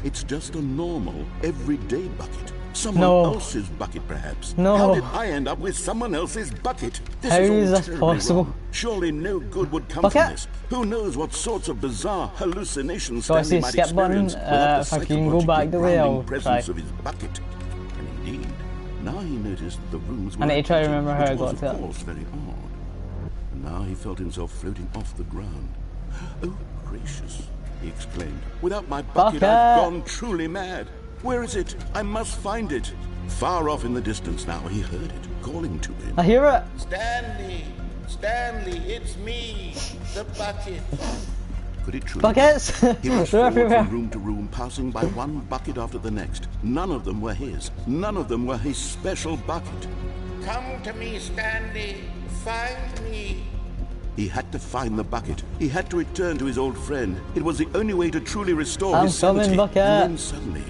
It's just a normal, everyday bucket. Someone else's bucket, perhaps. No. How did I end up with someone else's bucket? This How is all this terribly possible? wrong. Surely no good would come from this. Who knows what sorts of bizarre hallucinations So I see Stanley might skip button. experience without the If I can go back the way, psychologically I'll presence try. of his bucket. And indeed, now he noticed that the rooms were I need to try to empty, remember how I which got was, to of it. course, very odd. And now he felt himself floating off the ground. Oh, gracious, he exclaimed. Without my bucket, I've gone truly mad. Where is it? I must find it. Far off in the distance now, he heard it, calling to him. I hear it. Stanley! Stanley, it's me, the bucket. Could it truly Buckets? He rushed They're forward everywhere. from room to room, passing by one bucket after the next. None of them were his. None of them were his special bucket. Come to me, Stanley. Find me. He had to find the bucket. He had to return to his old friend. It was the only way to truly restore I'm his coming, sanity. bucket. And then suddenly,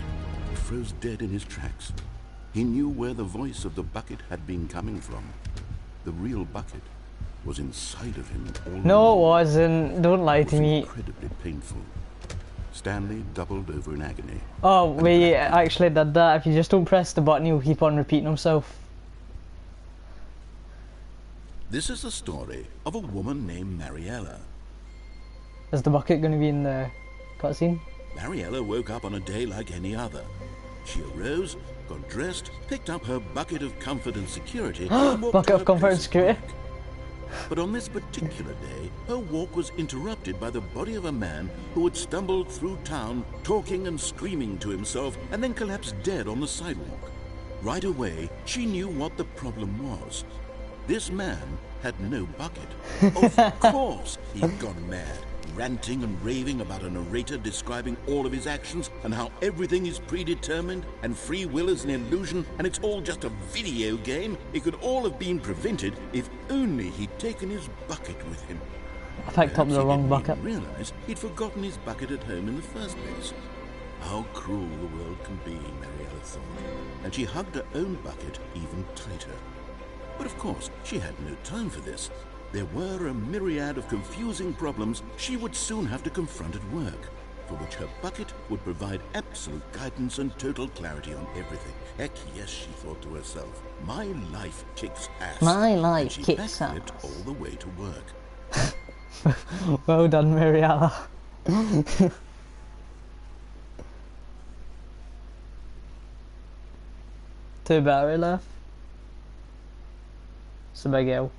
froze dead in his tracks. He knew where the voice of the bucket had been coming from. The real bucket was inside of him all No, it along. wasn't. Don't lie It to was me. incredibly painful. Stanley doubled over in agony. Oh, wait, I actually did that. If you just don't press the button, he'll keep on repeating himself. This is the story of a woman named Mariella. Is the bucket going to be in the cutscene? Mariella woke up on a day like any other. She arose, got dressed, picked up her bucket of comfort and security, and walked Bucket to of her comfort and place of security? work. But on this particular day, her walk was interrupted by the body of a man who had stumbled through town, talking and screaming to himself, and then collapsed dead on the sidewalk. Right away, she knew what the problem was. This man had no bucket. Of course he'd gone mad, ranting and raving about a narrator describing all of his actions and how everything is predetermined and free will is an illusion and it's all just a video game. It could all have been prevented if only he'd taken his bucket with him. I picked up the wrong bucket. He didn't realize he'd forgotten his bucket at home in the first place. How cruel the world can be, Mariella thought, and she hugged her own bucket even tighter. But of course, she had no time for this. There were a myriad of confusing problems she would soon have to confront at work, for which her bucket would provide absolute guidance and total clarity on everything. Heck yes, she thought to herself, my life kicks ass. My life and she kicks packed it ass. all the way to work. Well done, Mariella. 2 battery left. It's a big L.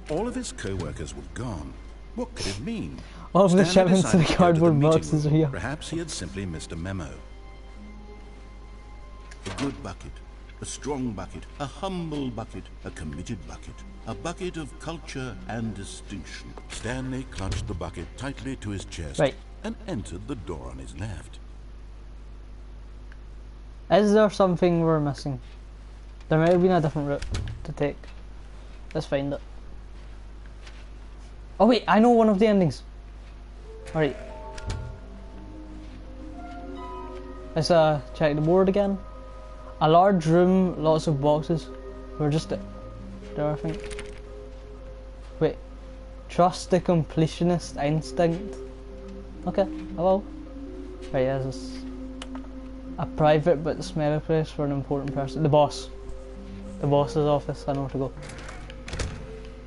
All of his co-workers were gone. What could it mean? All of the Stanley shipments to the decided to go to cardboard meeting boxes are room. here. Perhaps he had simply missed a memo. A good bucket, a strong bucket, a humble bucket, a committed bucket, a bucket of culture and distinction. Stanley clutched the bucket tightly to his chest Right. and entered the door on his left. Is there something we're missing? There might have been a different route to take. Let's find it. Oh wait, I know one of the endings. Alright. Let's check the board again. A large room, lots of boxes. We're just there, I think. Wait. Trust the completionist instinct. Okay, hello. Right, yeah, this is a private but smelly place for an important person. The boss. The boss's office, I know where to go.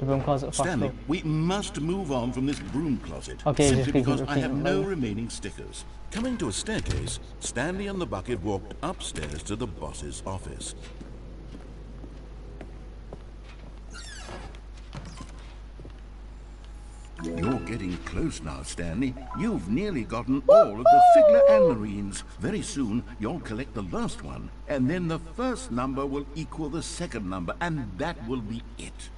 The broom closet first Stanley, though. we must move on from this broom closet. Okay, simply just keep because I have repeating no that. remaining stickers. Coming to a staircase, Stanley and the bucket walked upstairs to the boss's office. You're getting close now, Stanley. You've nearly gotten all of the Figler and Marines. Very soon, you'll collect the last one, and then the first number will equal the second number, and that will be it.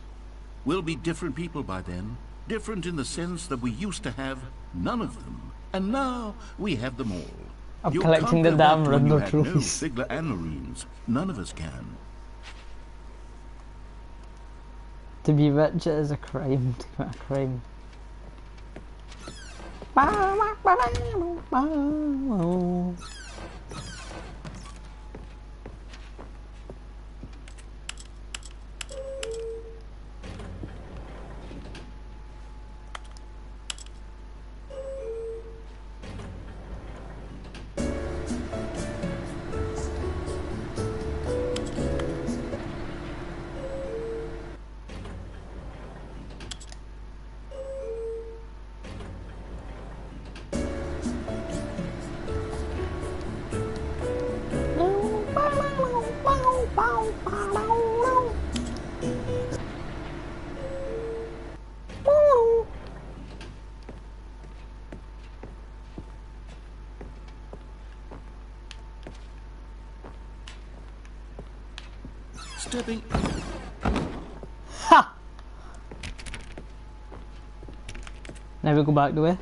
We'll be different people by then. Different in the sense that we used to have none of them, and now we have them all. I'm You collecting can't the go back damn to when you Riddler had no trophies. Figler and Marines. None of us can. To be rich is a crime. To commit a crime. Stepping Ha! Now we go back the way.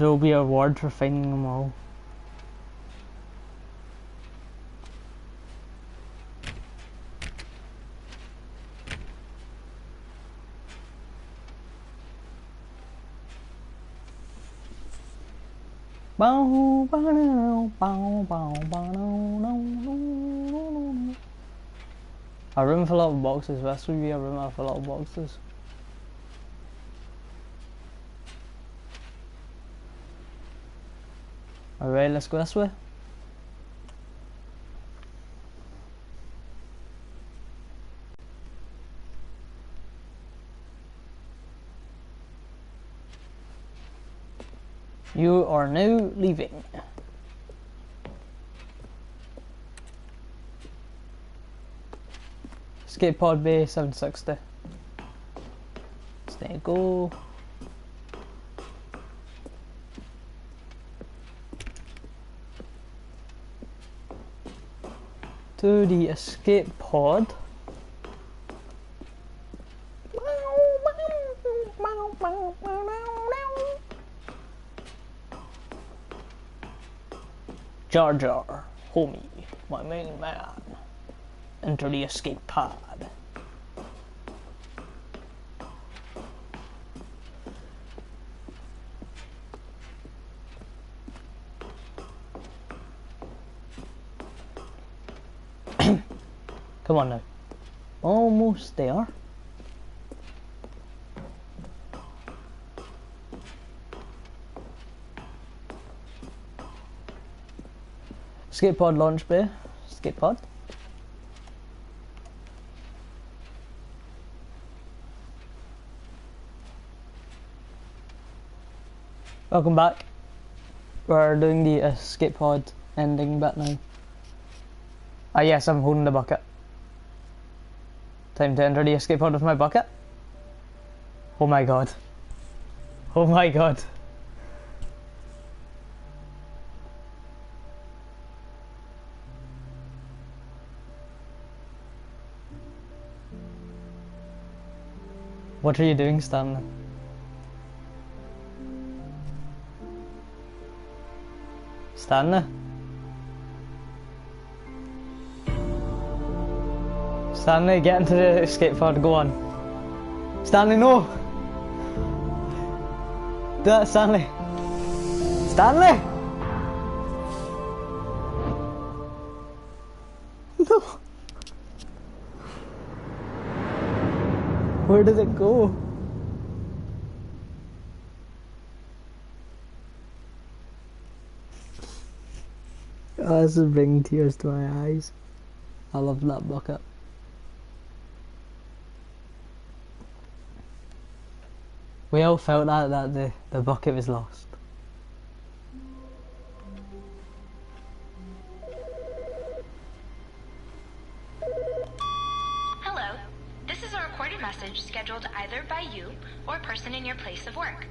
there'll be a reward for finding them all. A room full of boxes. This would be a room of a lot of boxes. Alright, let's go this way. You are now leaving. Escape pod bay 760. Stay go. To the escape pod. Jar Jar, homie, my main man. Enter the escape pod. Come on now. Almost there. Escape pod launch bay. Escape pod. Welcome back. We're doing the escape pod ending bit now. Ah yes, I'm holding the bucket. Time to enter the escape pod with my bucket. Oh my god. Oh my god. What are you doing, Stanley? Stanley? Stanley, get into the escape pod, go on. Stanley, no! Do that, Stanley! Stanley! No! Where did it go? Oh, this is bringing tears to my eyes. I love that bucket. We all felt that the bucket was lost. Hello. This is a recorded message scheduled either by you or a person in your place of work.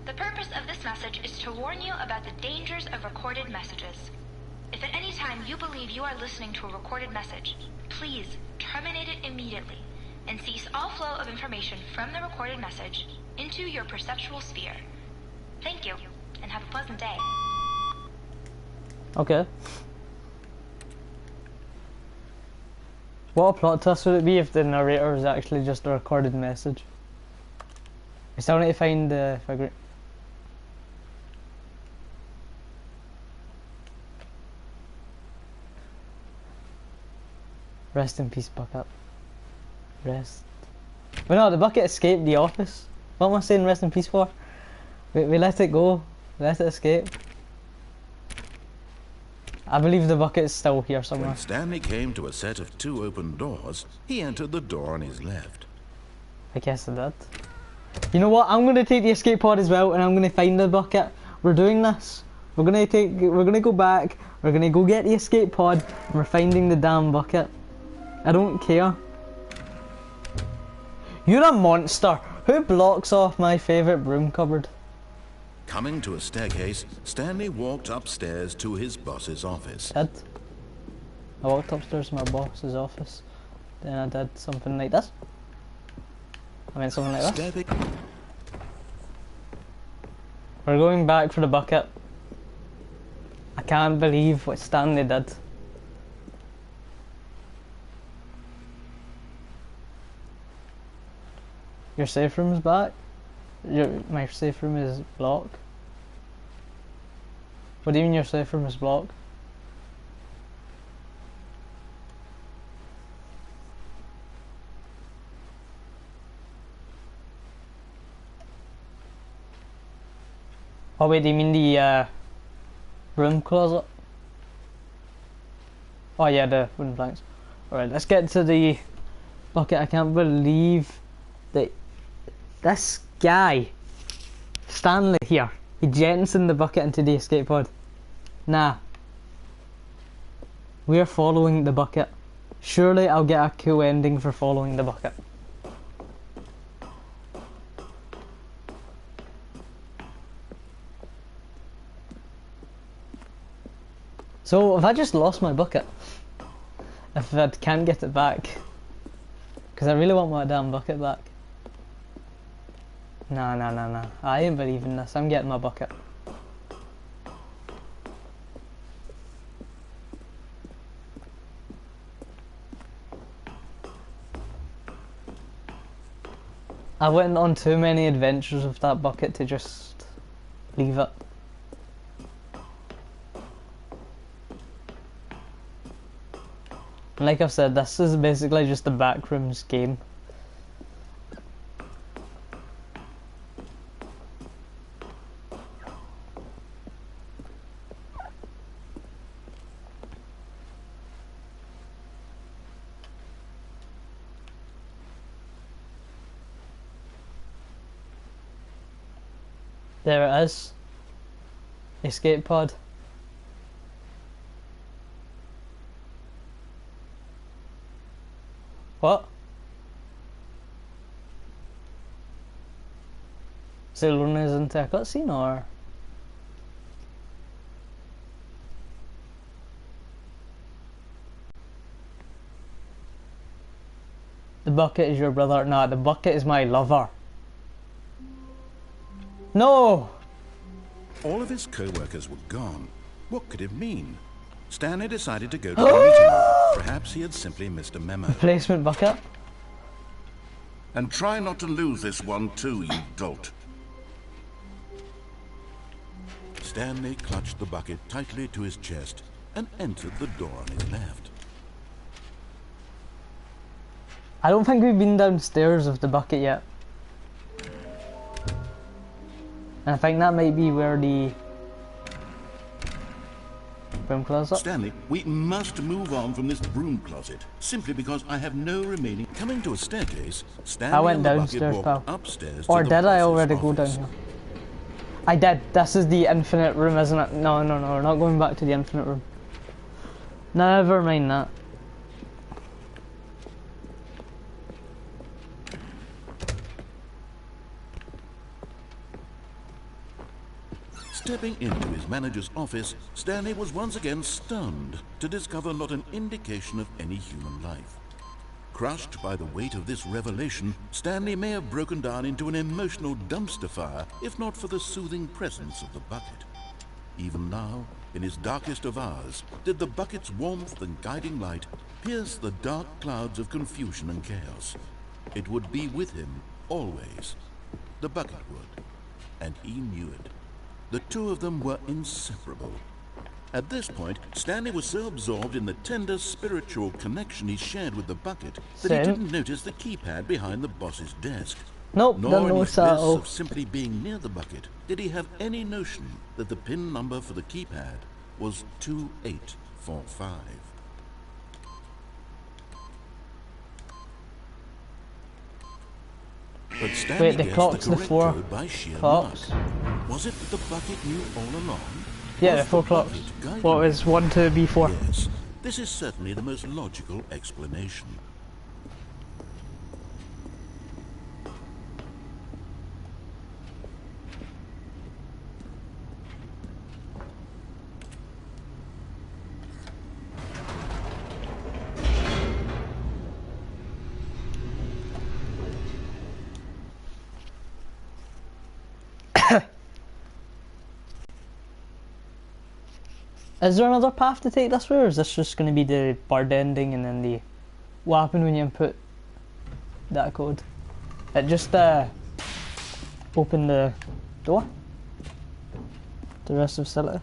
The purpose of this message is to warn you about the dangers of recorded messages. If at any time you believe you are listening to a recorded message, please terminate it immediately and cease all flow of information from the recorded message into your perceptual sphere. Thank you, and have a pleasant day. Okay. What a plot twist would it be if the narrator was actually just a recorded message? I still need to find the figure. Rest in peace, bucket. Rest. Well, no, the bucket escaped the office. What am I saying rest in peace for? We let it go. Let it escape. I believe the bucket is still here somewhere. When Stanley came to a set of 2 open doors, he entered the door on his left. I guess I did. You know what? I'm gonna take the escape pod as well, and I'm gonna find the bucket. We're doing this. We're gonna go back. We're gonna go get the escape pod, and we're finding the damn bucket. I don't care. You're a monster. Who blocks off my favourite broom cupboard? Coming to a staircase, Stanley walked upstairs to his boss's office. I walked upstairs to my boss's office. Then I did something like this. I mean something like this. We're going back for the bucket. I can't believe what Stanley did. Your safe room's back? My safe room is blocked? What do you mean your safe room is blocked? Oh wait, do you mean the room closet? Oh yeah, the wooden planks. Alright, let's get to the bucket. I can't believe that this guy, Stanley here, he jettisoned the bucket into the escape pod. Nah. We're following the bucket. Surely I'll get a cool ending for following the bucket. So, if I just lost my bucket, if I can't get it back, because I really want my damn bucket back. Nah, I ain't believing this. I'm getting my bucket. I went on too many adventures with that bucket to just leave it. Like I've said, this is basically just a backrooms game. There it is. Escape pod. What? So Luna isn't a cutscene or? The bucket is your brother. Nah, the bucket is my lover. No! All of his co-workers were gone. What could it mean? Stanley decided to go to the meeting room. Perhaps he had simply missed a memo. Replacement bucket? And try not to lose this one too, you dolt. Stanley clutched the bucket tightly to his chest and entered the door on his left. I don't think we've been downstairs with the bucket yet. And I think that might be where the broom closet. Stanley, we must move on from this broom closet, simply because I have no remaining... Coming to a staircase, Stanley I went and the downstairs, bucket pal. walked upstairs Or to the did I boss's already go down office. here? I did. This is the infinite room, isn't it? No, we're not going back to the infinite room. Never mind that. Stepping into his manager's office, Stanley was once again stunned to discover not an indication of any human life. Crushed by the weight of this revelation, Stanley may have broken down into an emotional dumpster fire if not for the soothing presence of the bucket. Even now, in his darkest of hours, did the bucket's warmth and guiding light pierce the dark clouds of confusion and chaos. It would be with him always. The bucket would, and he knew it. The two of them were inseparable. At this point, Stanley was so absorbed in the tender spiritual connection he shared with the bucket that he didn't notice the keypad behind the boss's desk. Nope, Nor don't in notice his that at bliss all. of simply being near the bucket did he have any notion that the PIN number for the keypad was 2845. But Stanley Wait, the guessed clock's the the correct 4 code by sheer clocks. luck. Was it that the bucket knew all along? Yeah, Was the 4 the clocks. bucket guiding What him? is 1, 2, B4? Yes, this is certainly the most logical explanation. Is there another path to take this way, or is this just going to be the bird ending and then the... What happened when you input that code? It just opened the door to the rest of the facility.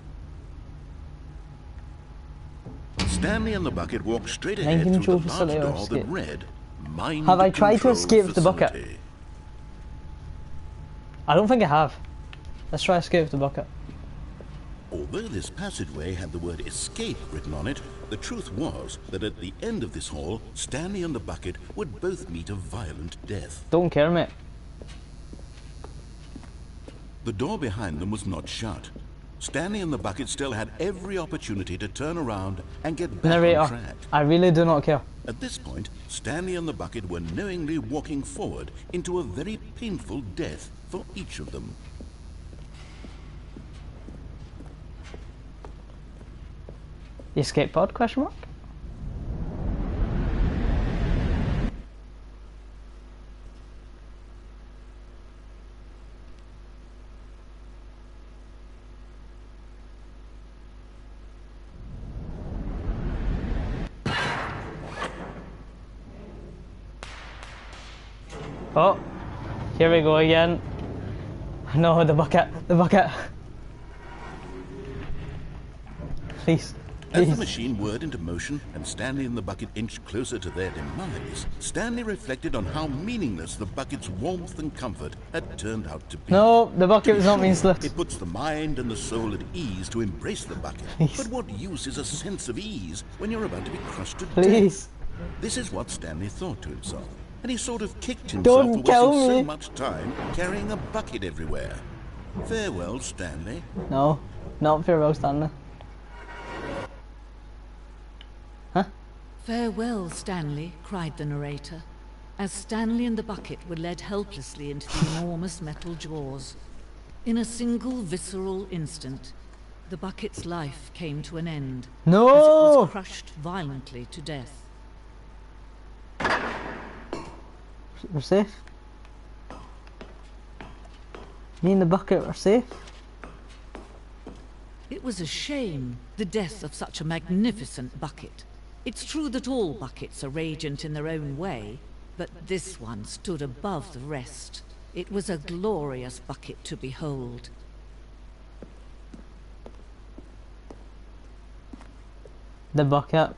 Stanley and the bucket walked straight Mind ahead through the control large facility or door that escape? read, Mind Have I tried to Control escape with the bucket? Facility. I don't think I have. Let's try escape with the bucket. Although this passageway had the word escape written on it, the truth was that at the end of this hall, Stanley and the bucket would both meet a violent death. Don't care, mate. The door behind them was not shut. Stanley and the bucket still had every opportunity to turn around and get back Narrator, on track. I really do not care. At this point, Stanley and the bucket were knowingly walking forward into a very painful death for each of them. The escape pod, question mark? Oh, here we go again. No, the bucket, the bucket. Please, As the please. machine whirred into motion and Stanley and the bucket inched closer to their demise, Stanley reflected on how meaningless the bucket's warmth and comfort had turned out to be. No, the bucket To be was not sure, meaningless. It puts the mind and the soul at ease to embrace the bucket. Please. But what use is a sense of ease when you're about to be crushed to Please. death? This is what Stanley thought to himself, and he sort of kicked himself Don't for kill wasting me. so much time carrying a bucket everywhere. Farewell, Stanley. No, not farewell, Stanley. Huh? Farewell, Stanley, cried the narrator, as Stanley and the bucket were led helplessly into the enormous metal jaws. In a single visceral instant, the bucket's life came to an end, as it No! was crushed violently to death. We're safe. Me and the bucket are safe. It was a shame, the death of such a magnificent bucket. It's true that all buckets are radiant in their own way, but this one stood above the rest. It was a glorious bucket to behold. The bucket.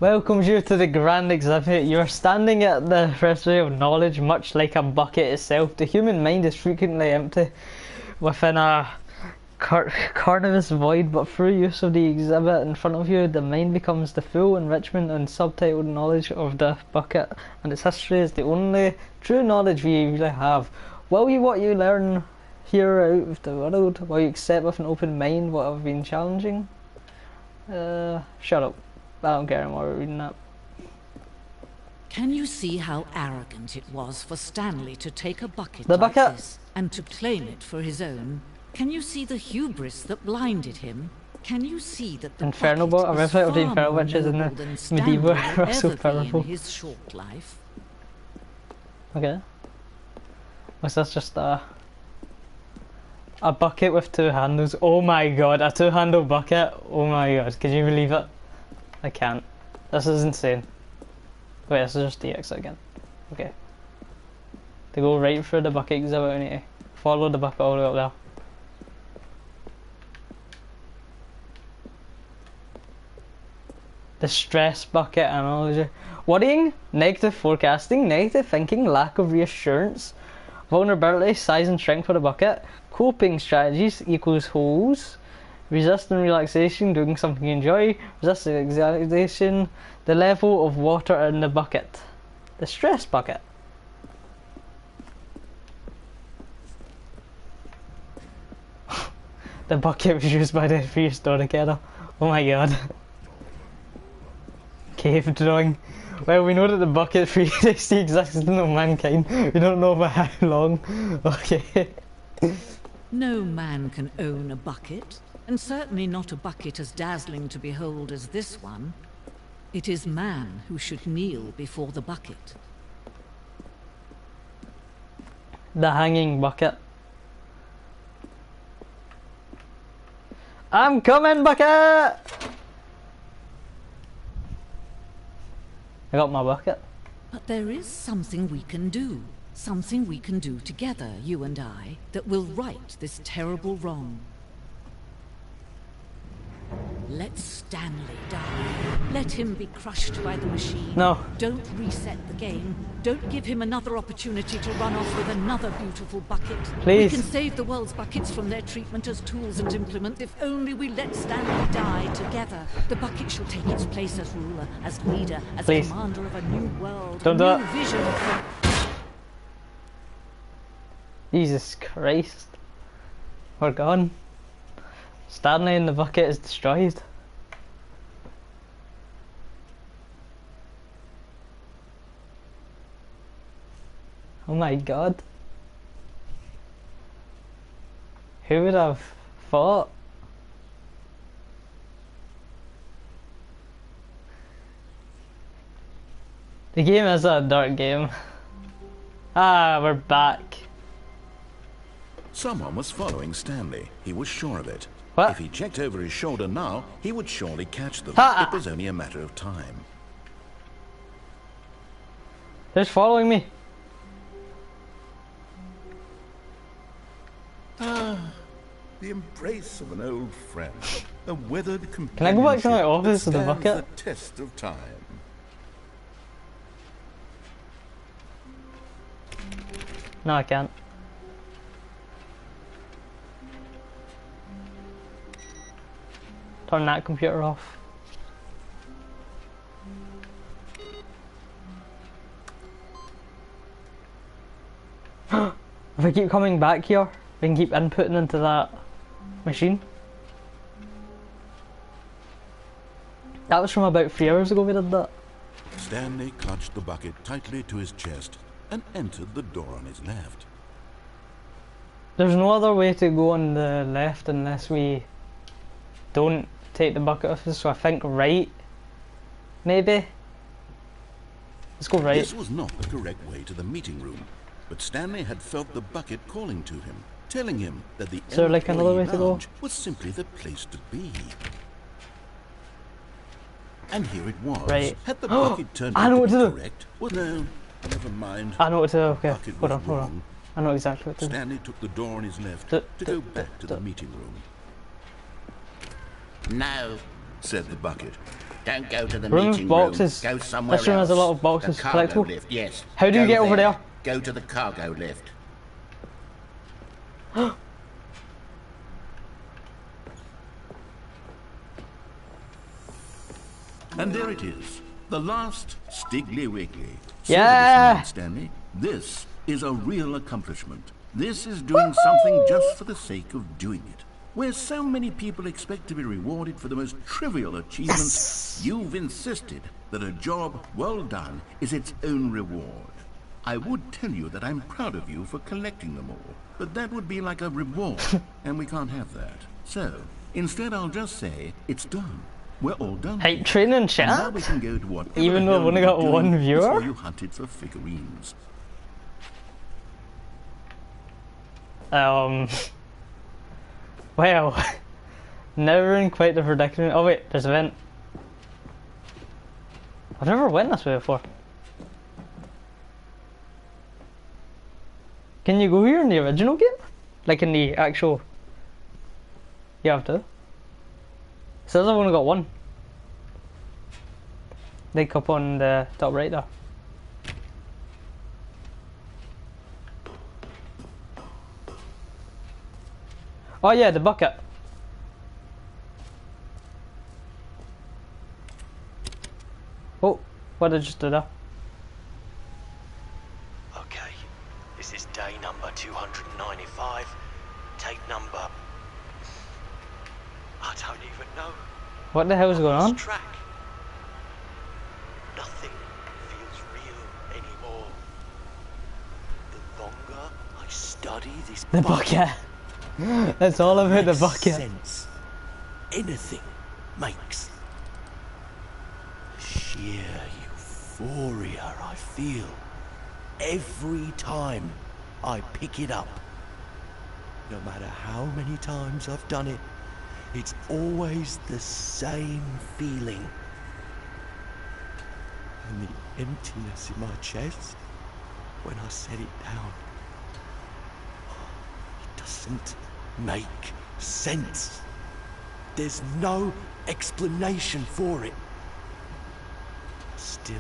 Welcomes you to the grand exhibit. You are standing at the recipe of knowledge, much like a bucket itself. The human mind is frequently empty within a carnivorous void, but through use of the exhibit in front of you, the mind becomes the full enrichment and subtitled knowledge of the bucket, and its history is the only true knowledge we really have. Will you what you learn here out of the world? Will you accept with an open mind what have been challenging? Shut up. I don't care anymore about reading that. Can you see how arrogant it was for Stanley to take a bucket The like bucket. this and to claim it for his own? Can you see the hubris that blinded him? Can you see that the Infernal bucket Boat, a was replica of the far Infernal more Witches in the noble than medieval Stanley era, will so ever be powerful. in his short life? Okay. Was this just a bucket with two handles? Oh my god, a two-handle bucket? Oh my god, can you believe it? I can't. This is insane. Wait, this is just the exit again. Okay. To go right through the bucket exhibit, we need to follow the bucket all the way up there. The stress bucket analogy. Worrying, negative forecasting, negative thinking, lack of reassurance, vulnerability, size and strength for the bucket, coping strategies equals holes, resisting relaxation, doing something you enjoy, resisting exaltation, the level of water in the bucket. The stress bucket. The bucket was used by the prehistoric era. Oh my god. Cave drawing. Well, we know that the bucket predates the existence of mankind. We don't know by how long. Okay. No man can own a bucket, and certainly not a bucket as dazzling to behold as this one. It is man who should kneel before the bucket. The hanging bucket. I'm coming, bucket! I got my bucket. But there is something we can do. Something we can do together, you and I, that will right this terrible wrong. Let Stanley die. Let him be crushed by the machine. No. Don't reset the game. Don't give him another opportunity to run off with another beautiful bucket. Please. We can save the world's buckets from their treatment as tools and implements if only we let Stanley die together. The bucket shall take its place as ruler, as leader, as Please. commander of a new world. Don't do a it. new vision for... Jesus Christ. We're gone. Stanley in the bucket is destroyed. Oh my god. Who would have thought? The game is a dark game. Ah, we're back. Someone was following Stanley. He was sure of it. What? If he checked over his shoulder now, he would surely catch them. Ha! It was only a matter of time. Who's following me? The embrace of an old friend, a weathered companionship. Can I go back to my office that with the stands bucket? the test of time. No, I can't. Turn that computer off. If I keep coming back here, we can keep inputting into that machine. That was from about 3 hours ago we did that. Stanley clutched the bucket tightly to his chest and entered the door on his left. There's no other way to go on the left unless we don't take the bucket off us, so I think right. Maybe. Let's go right. This was not the correct way to the meeting room, but Stanley had felt the bucket calling to him, telling him that the Is there like another way employee to go? lounge was simply the place to be. And here it was. Right. Had the bucket turned I know out what to to be do. correct? Well, no, never mind. I know what to do, okay. Bucket Hold was on, hold on. wrong. I know exactly what to do. Stanley took the door on his left D- to d- go d- back to d- the meeting room. No, Said the bucket. don't go to the Room of meeting boxes. room. Go somewhere This room has a else. lot of boxes. The cargo Collectible. lift, yes. How do you Go get over there? Go to the cargo lift. And there it is, the last Stiggly Wiggly. Yeah! Seriously, Stanley, this is a real accomplishment. This is doing something just for the sake of doing it. Where so many people expect to be rewarded for the most trivial achievements, you've insisted that a job well done is its own reward. I would tell you that I'm proud of you for collecting them all, but that would be like a reward, and we can't have that. So, instead I'll just say, it's done. We're all done. Hey, training And now we chat? can go to whatever Even the though hell I've only you were got doing one viewer? before you hunted for figurines. Well, never in quite the predicament. Oh wait, there's a vent. I've never went this way before. Can you go here in the original game? Like in the actual... You have to. It says I've only got one. Like up on the top right there. Oh yeah, the bucket. Oh, what did I just do there? Okay, this is day number 295. Tape number... I don't even know. What the hell is going on? Lost track. Nothing feels real anymore. The longer I study this The bucket. That's all about the less bucket. sense anything makes. The sheer euphoria I feel every time I pick it up. No matter how many times I've done it, It's always the same feeling. And the emptiness in my chest when I set it down. It doesn't make sense. There's no explanation for it. Still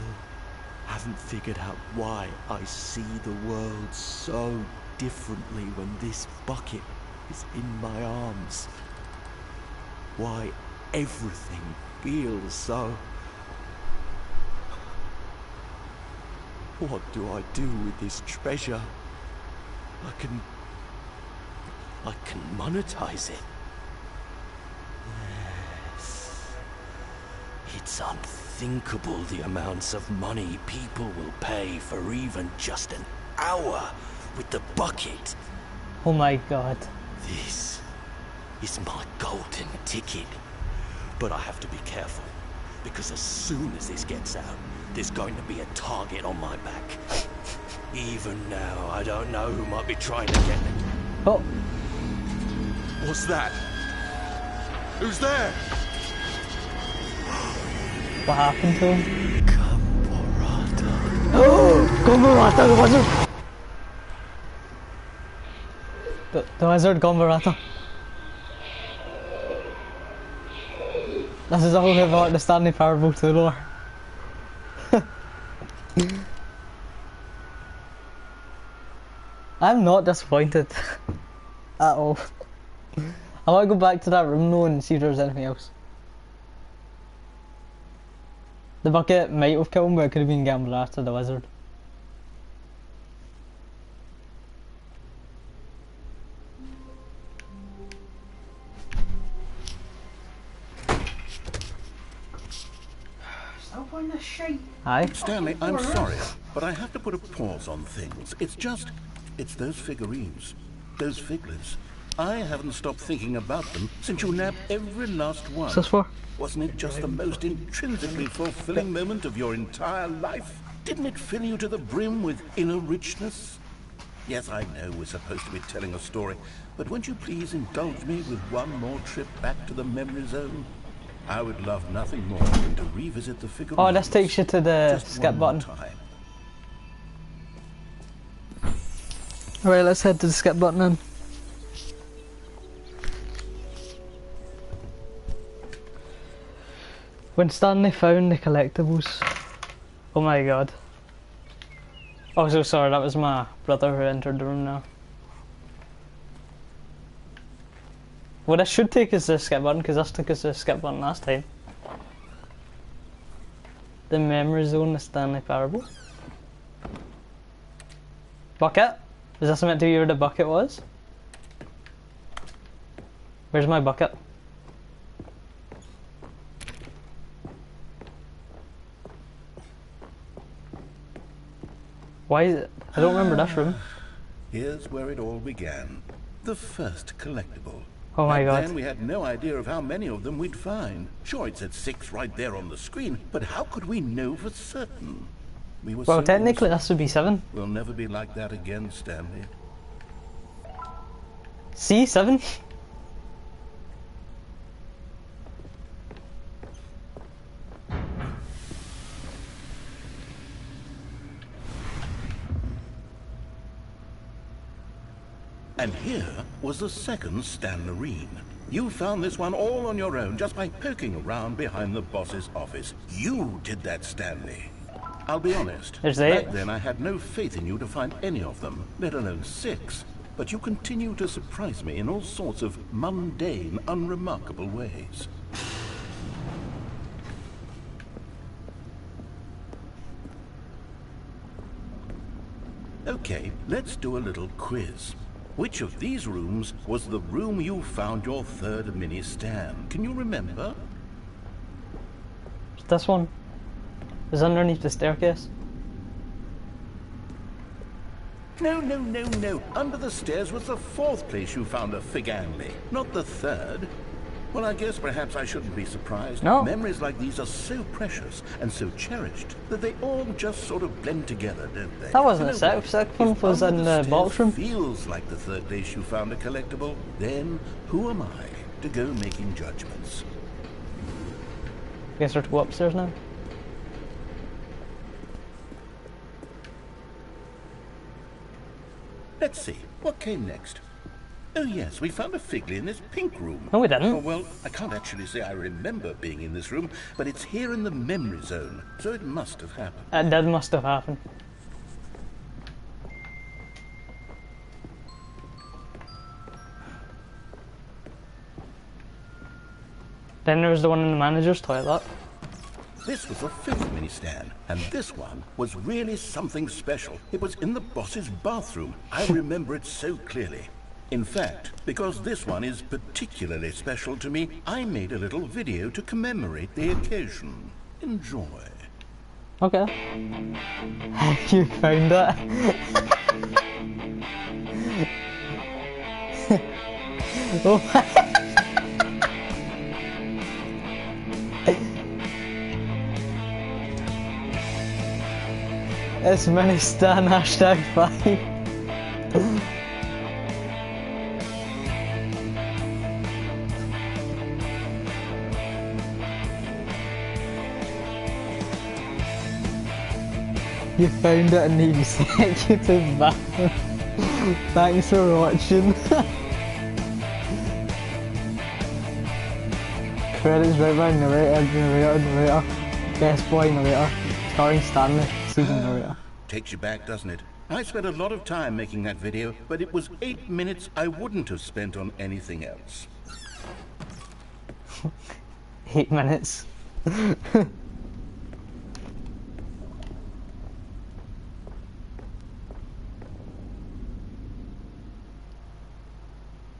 haven't figured out why I see the world so differently when this bucket is in my arms. Why everything feels so... What do I do with this treasure? I can monetize it. Yes. It's unthinkable the amounts of money people will pay for even just an hour with the bucket. Oh my god. This is my golden ticket. But I have to be careful, because as soon as this gets out, there's going to be a target on my back. Even now, I don't know who might be trying to get me. Oh. What's that? Who's there? What happened to him? Camporata. Oh! Camporata, the wizard! The wizard Camporata. This is all about the Stanley Parabel 2 lore. I'm not disappointed at all. I want to go back to that room though and see if there's anything else. The bucket might have killed him, but it could have been Camporata, the wizard. Stop on the sheet. Aye. Stanley, I'm sorry, but I have to put a pause on things. It's those figurines, those figlets. I haven't stopped thinking about them since you nabbed every last one. What's this for? Wasn't it just the most intrinsically fulfilling moment of your entire life? Didn't it fill you to the brim with inner richness? Yes, I know we're supposed to be telling a story, but won't you please indulge me with one more trip back to the memory zone? I would love nothing more than to revisit the figurines. Oh, this takes you to the just skip one more button. time. Alright, let's head to the skip button then. When Stanley found the collectibles. Oh my god. Oh, so sorry, that was my brother who entered the room now. What I should take is the skip button, because this took us to the skip button last time. The memory zone, the Stanley Parable. Bucket? Is this meant to be where the bucket was? Where's my bucket? Why is it? I don't remember this room. Here's where it all began. The first collectible. Oh my god. Then we had no idea of how many of them we'd find. Sure, it said 6 right there on the screen, but how could we know for certain? We were Well, so technically innocent. this would be 7. We'll never be like that again, Stanley. See? 7? And here was the second Stanlerine. You found this one all on your own just by poking around behind the boss's office. You did that, Stanley. I'll be honest, There's back 8. then I had no faith in you to find any of them, let alone 6. But you continue to surprise me in all sorts of mundane, unremarkable ways. Okay, let's do a little quiz. Which of these rooms was the room you found your third mini-stand? Can you remember? This one is underneath the staircase. No. Under the stairs was the 4th place you found a Figanley, not the 3rd. Well, I guess perhaps I shouldn't be surprised. No. Memories like these are so precious and so cherished that they all just sort of blend together, don't they? That wasn't You a know what? sixth one, If was under in the stairs box room. feels like the 3rd place you found a collectible, then who am I? to go making judgments. Guess we're to go upstairs now. Let's see, what came next? Oh yes, we found a figly in this pink room. No, we didn't. Oh, well, I can't actually say I remember being in this room, but it's here in the memory zone, so it must have happened. That must have happened. Then there was the one in the manager's toilet. This was the fifth mini stand, and this one was really something special. It was in the boss's bathroom. I remember it so clearly. In fact, because this one is particularly special to me, I made a little video to commemorate the occasion. Enjoy. Okay. You found it. Oh. It's mini Stan #5. You found it in the executive bathroom. Thanks for watching. Credits written by narrator, best boy narrator, starring Stanley, season narrator. Takes you back, doesn't it? I spent a lot of time making that video, but it was 8 minutes I wouldn't have spent on anything else. 8 minutes.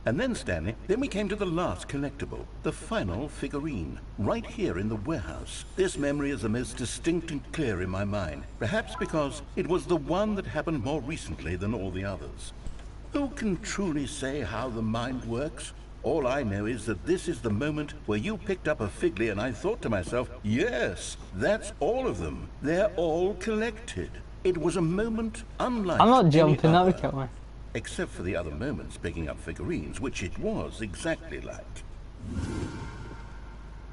And then, Stanley, then we came to the last collectible, the final figurine, right here in the warehouse. This memory is the most distinct and clear in my mind, perhaps because it was the one that happened more recently than all the others. Who can truly say how the mind works? All I know is that this is the moment where you picked up a figly and I thought to myself, yes, that's all of them. They're all collected. It was a moment unlike I'm not any jumping, that would other. kill me. Except for the other moments picking up figurines, which it was exactly like.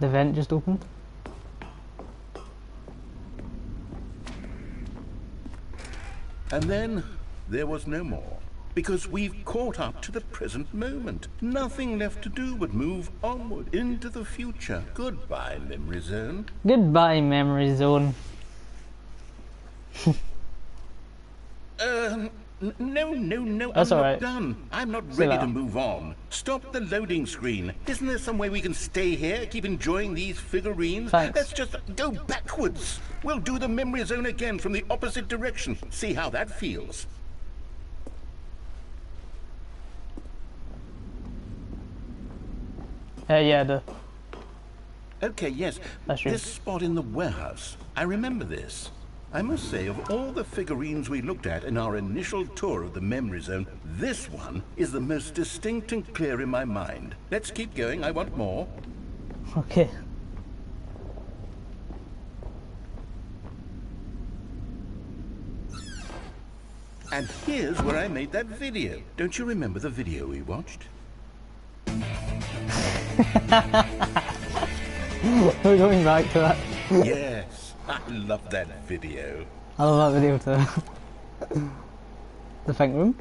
The vent just opened. And then there was no more, because we've caught up to the present moment. Nothing left to do but move onward into the future. Goodbye, memory zone. Goodbye, memory zone. No, That's I'm all not right. done. I'm not See ready that. to move on. Stop the loading screen. Isn't there some way we can stay here, keep enjoying these figurines? Thanks. Let's just go backwards. We'll do the memory zone again from the opposite direction. See how that feels. Yeah, the Okay, yes. That's true. This spot in the warehouse. I remember this. I must say, of all the figurines we looked at in our initial tour of the memory zone, this one is the most distinct and clear in my mind. Let's keep going. I want more. okay. And here's where I made that video. Don't you remember the video we watched? We're going back to that. Yes, I love that video. I love that video too. The pink room?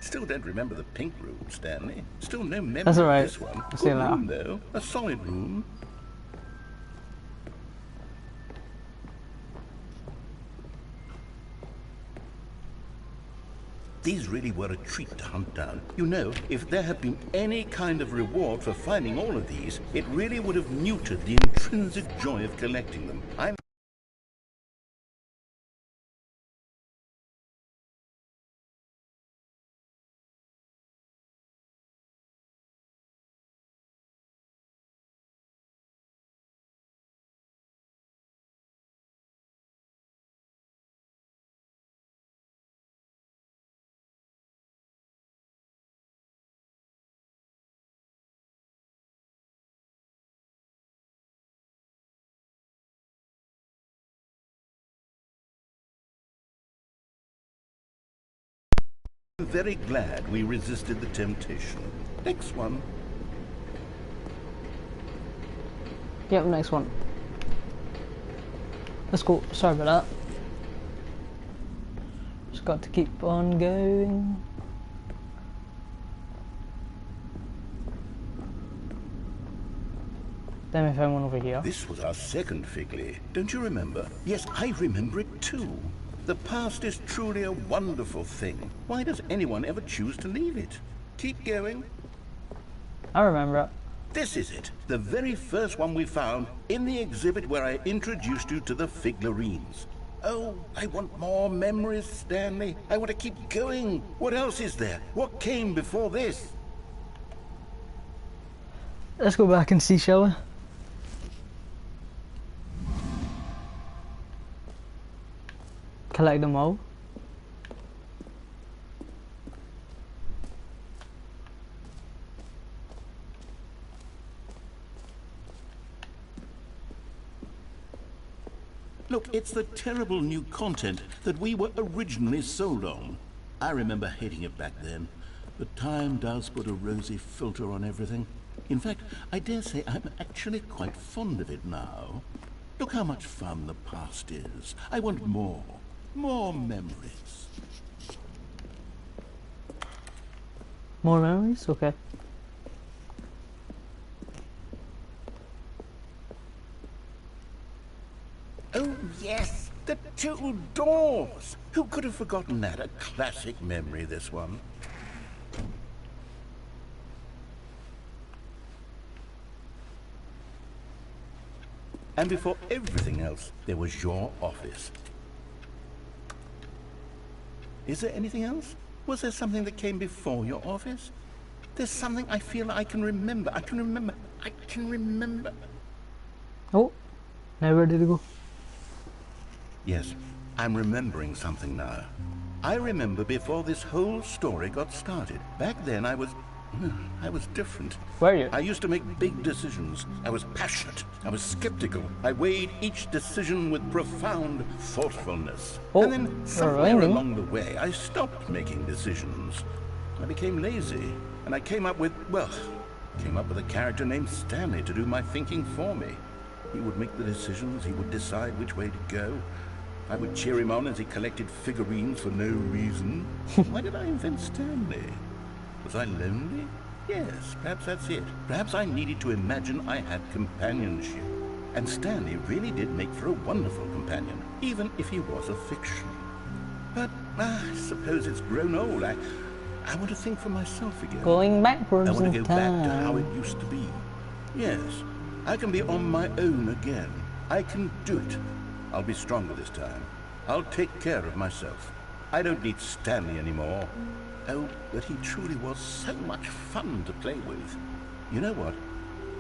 Still don't remember the pink room, Stanley. Still no memory That's all right. of this one. I'll see you Good later. room, though. A solid room. These really were a treat to hunt down. You know, if there had been any kind of reward for finding all of these, it really would have neutered the intrinsic joy of collecting them. I'm I'm very glad we resisted the temptation. Next one. Yep, next one. Let's go. Sorry about that. Just got to keep on going. Then we found one over here. This was our second Figley. Don't you remember? Yes, I remember it too. The past is truly a wonderful thing. Why does anyone ever choose to leave it? Keep going. I remember it. This is it. The very first one we found in the exhibit where I introduced you to the figlarines. Oh, I want more memories, Stanley. I want to keep going. What else is there? What came before this? Let's go back and see, shall we? Collect them all. Look, it's the terrible new content that we were originally sold on. I remember hating it back then, but time does put a rosy filter on everything. In fact, I dare say I'm actually quite fond of it now. Look how much fun the past is. I want more. More memories. More memories? Okay. Oh, yes, the two doors. Who could have forgotten that? A classic memory, this one. And before everything else, there was your office. Is there anything else? Was there something that came before your office? There's something I feel I can remember. I can remember. Oh, now where did it go? Yes, I'm remembering something now. I remember before this whole story got started. Back then I was different. Were you? I used to make big decisions. I was passionate. I was skeptical. I weighed each decision with profound thoughtfulness. Oh, and then somewhere along the way, I stopped making decisions. I became lazy, and I came up with a character named Stanley to do my thinking for me. He would make the decisions. He would decide which way to go. I would cheer him on as he collected figurines for no reason. Why did I invent Stanley? Was I lonely? Yes, perhaps that's it. Perhaps I needed to imagine I had companionship. And Stanley really did make for a wonderful companion, even if he was a fiction. But I suppose it's grown old. I want to think for myself again. Going backwards I want to in go back to time. how it used to be. Yes, I can be on my own again. I can do it. I'll be stronger this time. I'll take care of myself. I don't need Stanley anymore. Oh, but he truly was so much fun to play with. You know what?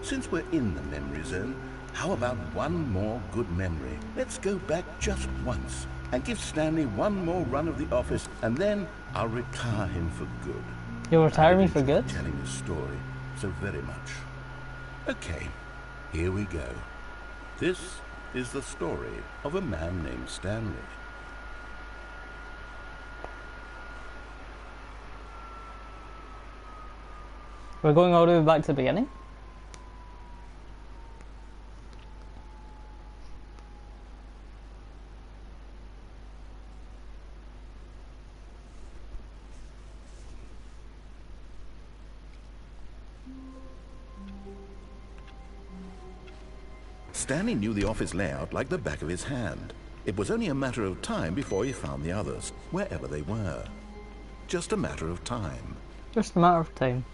Since we're in the memory zone, how about one more good memory? Let's go back just once and give Stanley one more run of the office, and then I'll retire him for good. You'll retire me for good? Telling his story so very much. Okay, here we go. This is the story of a man named Stanley. We're going all the way back to the beginning? Stanley knew the office layout like the back of his hand. It was only a matter of time before he found the others, wherever they were. Just a matter of time. Just a matter of time.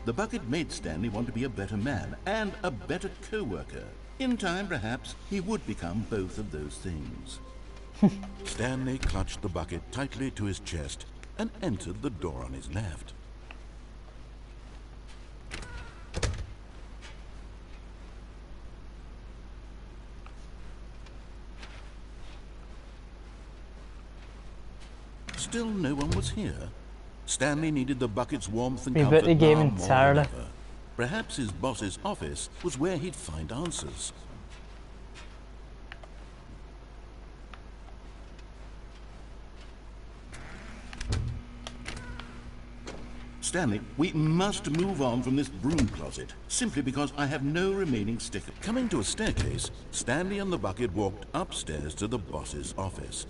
The bucket made Stanley want to be a better man and a better co-worker. In time, perhaps, he would become both of those things. Stanley clutched the bucket tightly to his chest and entered the door on his left. Still no one was here. Stanley needed the bucket's warmth and We comfort bet the game now more than entirely. ever. Perhaps his boss's office was where he'd find answers. Stanley, we must move on from this broom closet, simply because I have no remaining stickers. Coming to a staircase, Stanley and the bucket walked upstairs to the boss's office.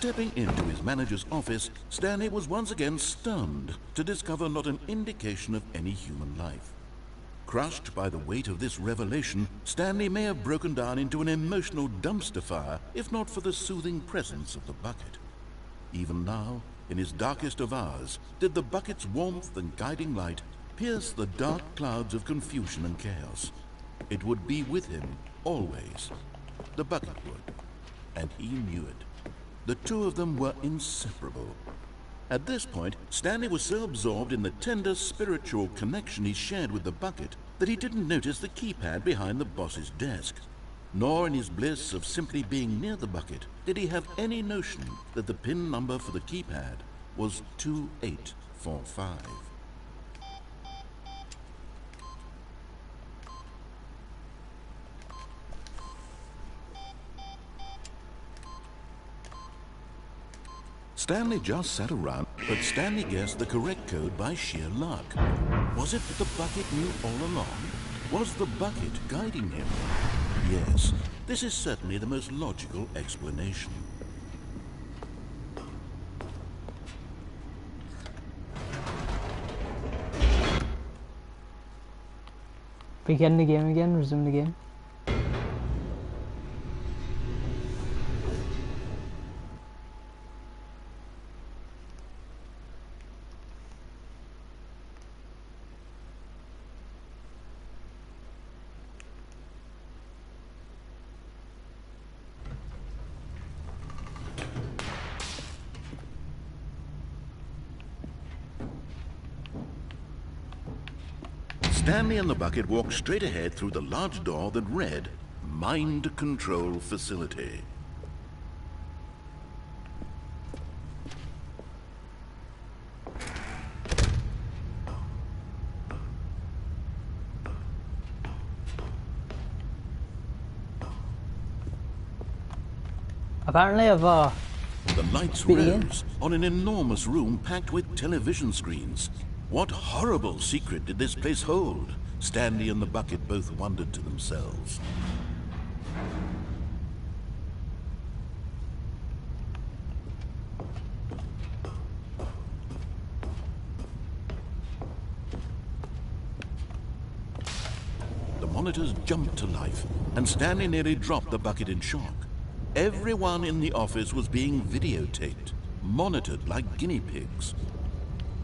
Stepping into his manager's office, Stanley was once again stunned to discover not an indication of any human life. Crushed by the weight of this revelation, Stanley may have broken down into an emotional dumpster fire if not for the soothing presence of the bucket. Even now, in his darkest of hours, did the bucket's warmth and guiding light pierce the dark clouds of confusion and chaos. It would be with him always. The bucket would, and he knew it. The two of them were inseparable. At this point, Stanley was so absorbed in the tender spiritual connection he shared with the bucket that he didn't notice the keypad behind the boss's desk. Nor in his bliss of simply being near the bucket did he have any notion that the PIN number for the keypad was 2845. Stanley just sat around, but Stanley guessed the correct code by sheer luck. Was it that the bucket knew all along? Was the bucket guiding him? Yes, this is certainly the most logical explanation. Begin the game again, resume the game. Stanley and the bucket walked straight ahead through the large door that read, Mind Control Facility. Apparently I've The lights rose on an enormous room packed with television screens. What horrible secret did this place hold? Stanley and the bucket both wondered to themselves. The monitors jumped to life, and Stanley nearly dropped the bucket in shock. Everyone in the office was being videotaped, monitored like guinea pigs.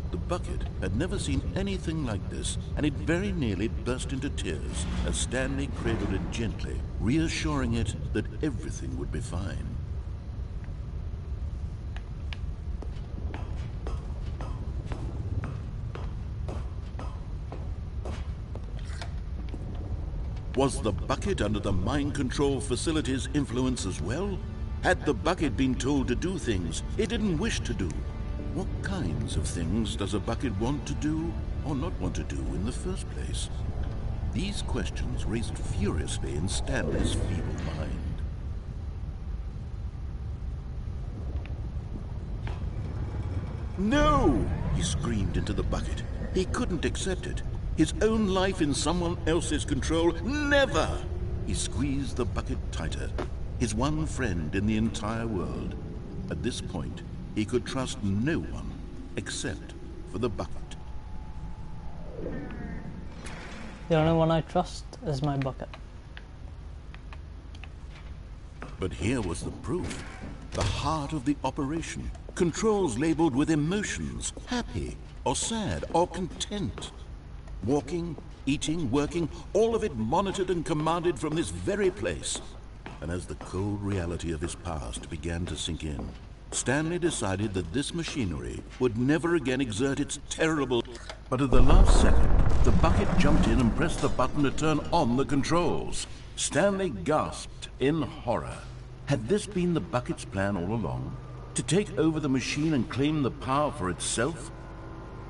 The bucket had never seen anything like this, and it very nearly burst into tears as Stanley cradled it gently, reassuring it that everything would be fine. Was the bucket under the mind control facility's influence as well? Had the bucket been told to do things it didn't wish to do? What kinds of things does a bucket want to do or not want to do in the first place? These questions raced furiously in Stanley's feeble mind. No! He screamed into the bucket. He couldn't accept it. His own life in someone else's control, never! He squeezed the bucket tighter. His one friend in the entire world. At this point, he could trust no one except for the bucket. The only one I trust is my bucket. But here was the proof. The heart of the operation. Controls labeled with emotions, happy or sad or content. Walking, eating, working, all of it monitored and commanded from this very place. And as the cold reality of his past began to sink in, Stanley decided that this machinery would never again exert its terrible... But at the last second, the bucket jumped in and pressed the button to turn on the controls. Stanley gasped in horror. Had this been the bucket's plan all along? To take over the machine and claim the power for itself?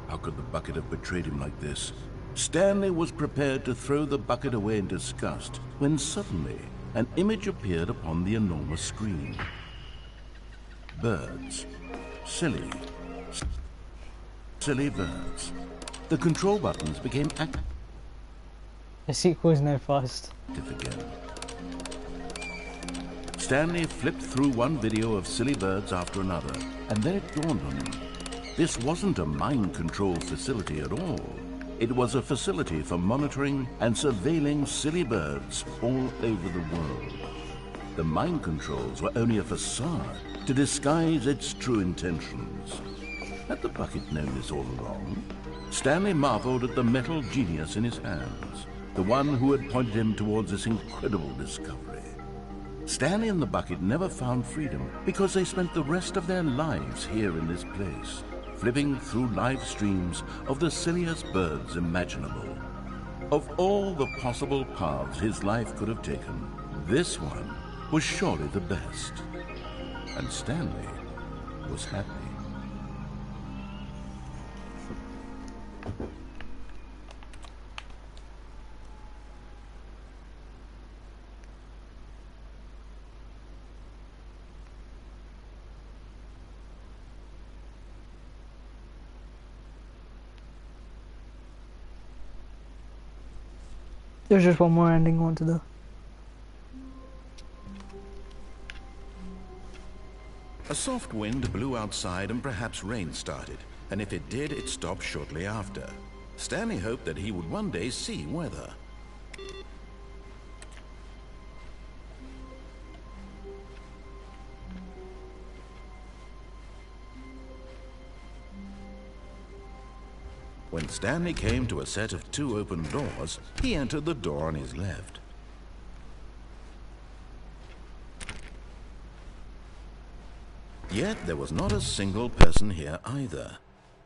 How could the bucket have betrayed him like this? Stanley was prepared to throw the bucket away in disgust when suddenly an image appeared upon the enormous screen. Birds. Silly birds. The control buttons became active The sequel is now fast. again. Stanley flipped through one video of silly birds after another, and then it dawned on him. This wasn't a mind control facility at all. It was a facility for monitoring and surveilling silly birds all over the world. The mind controls were only a facade to disguise its true intentions. Had the bucket known this all along? Stanley marveled at the metal genius in his hands, the one who had pointed him towards this incredible discovery. Stanley and the bucket never found freedom because they spent the rest of their lives here in this place, flipping through live streams of the silliest birds imaginable. Of all the possible paths his life could have taken, this one was surely the best. And Stanley was happy. There's just one more ending I want to do. A soft wind blew outside and perhaps rain started, and if it did, it stopped shortly after. Stanley hoped that he would one day see weather. When Stanley came to a set of 2 open doors, he entered the door on his left. Yet there was not a single person here either.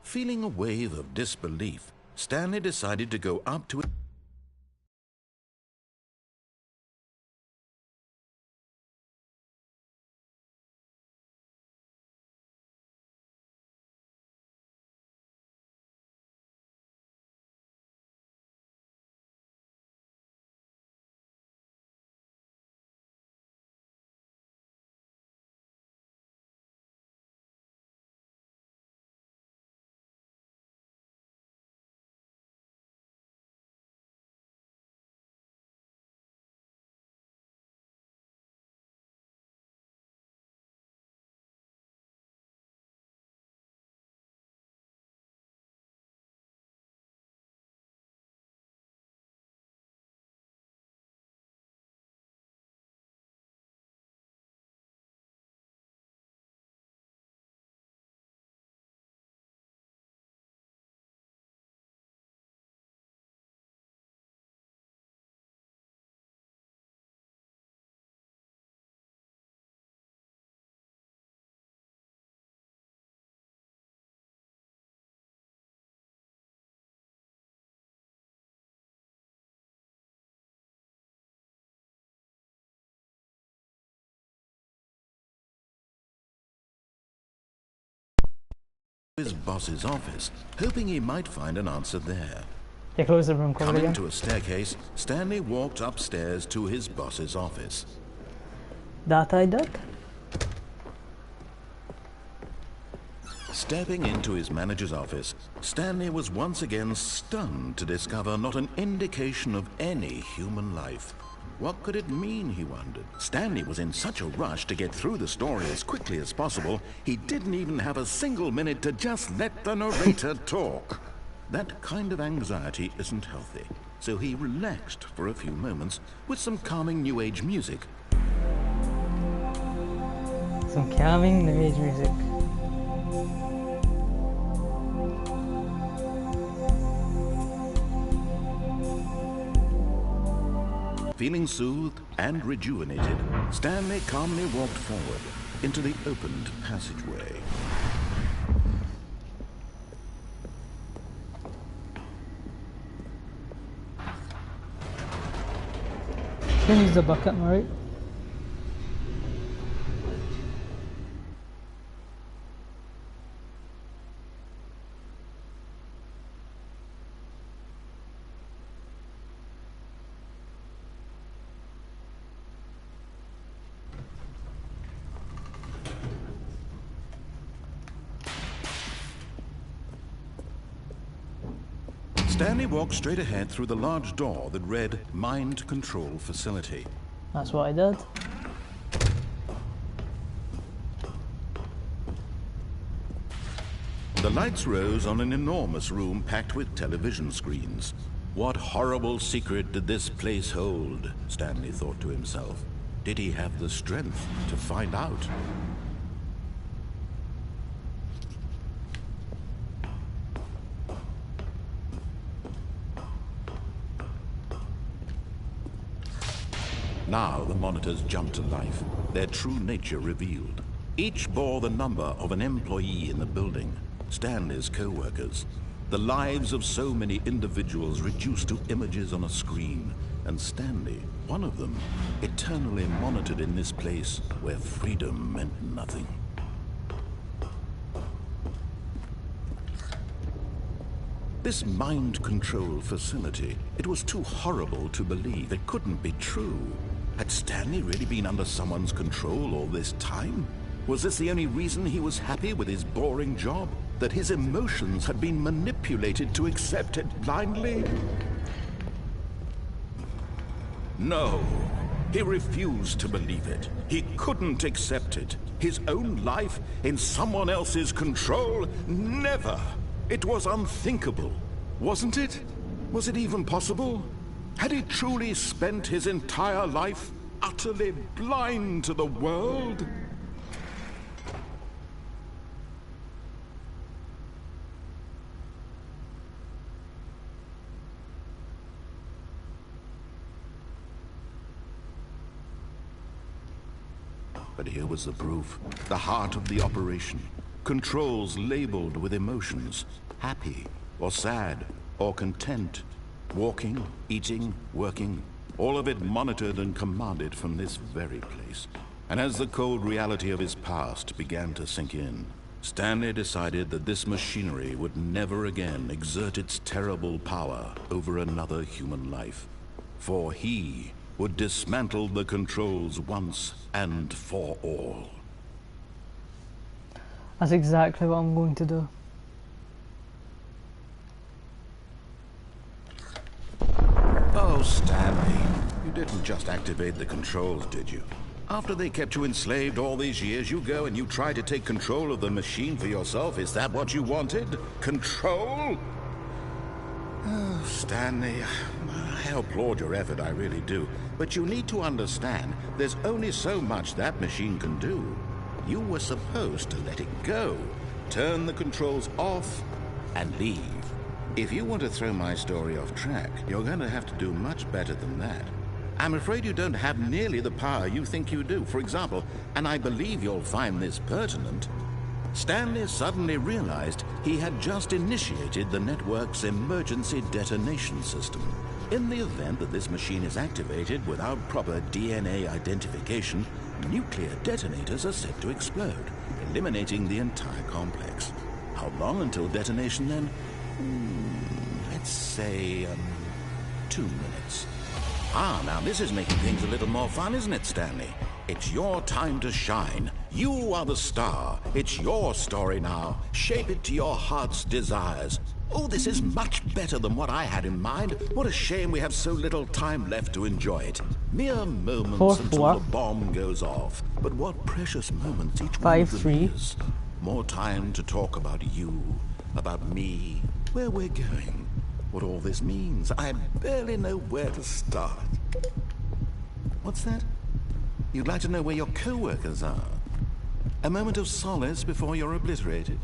Feeling a wave of disbelief, Stanley decided to go up to it. His boss's office, hoping he might find an answer there. They close the room cover Coming again. to a staircase, Stanley walked upstairs to his boss's office. That I did. Stepping into his manager's office, Stanley was once again stunned to discover not an indication of any human life. What could it mean, he wondered? Stanley was in such a rush to get through the story as quickly as possible, he didn't even have a single minute to just let the narrator talk. That kind of anxiety isn't healthy, so he relaxed for a few moments with some calming New Age music. Some calming New Age music. Feeling soothed and rejuvenated, Stanley calmly walked forward into the opened passageway. Can use the bucket, am I right? Stanley walked straight ahead through the large door that read Mind Control Facility. That's what I did. The lights rose on an enormous room packed with television screens. What horrible secret did this place hold? Stanley thought to himself. Did he have the strength to find out? Now the monitors jumped to life, their true nature revealed. Each bore the number of an employee in the building, Stanley's co-workers. The lives of so many individuals reduced to images on a screen, and Stanley, one of them, eternally monitored in this place where freedom meant nothing. This mind control facility, it was too horrible to believe. It couldn't be true. Had Stanley really been under someone's control all this time? Was this the only reason he was happy with his boring job? That his emotions had been manipulated to accept it blindly? No, he refused to believe it. He couldn't accept it. His own life in someone else's control? Never! It was unthinkable, wasn't it? Was it even possible? Had he truly spent his entire life utterly blind to the world? But here was the proof, the heart of the operation. Controls labeled with emotions, happy or sad or content. Walking, eating, working, all of it monitored and commanded from this very place. And as the cold reality of his past began to sink in, Stanley decided that this machinery would never again exert its terrible power over another human life. For he would dismantle the controls once and for all. That's exactly what I'm going to do. Oh, Stanley, you didn't just activate the controls, did you? After they kept you enslaved all these years, you go and you try to take control of the machine for yourself. Is that what you wanted? Control? Oh, Stanley, I applaud your effort, I really do. But you need to understand, there's only so much that machine can do. You were supposed to let it go, turn the controls off, and leave. If you want to throw my story off track, you're going to have to do much better than that. I'm afraid you don't have nearly the power you think you do. For example, and I believe you'll find this pertinent, Stanley suddenly realized he had just initiated the network's emergency detonation system. In the event that this machine is activated without proper DNA identification, nuclear detonators are set to explode, eliminating the entire complex. How long until detonation then? Let's say, 2 minutes. Ah, now this is making things a little more fun, isn't it, Stanley? It's your time to shine. You are the star. It's your story now. Shape it to your heart's desires. Oh, this is much better than what I had in mind. What a shame we have so little time left to enjoy it. Mere moments until the bomb goes off. But what precious moments each one of them is. More time to talk about you, about me, where we're going, what all this means. I barely know where to start. What's that? You'd like to know where your co-workers are? A moment of solace before you're obliterated?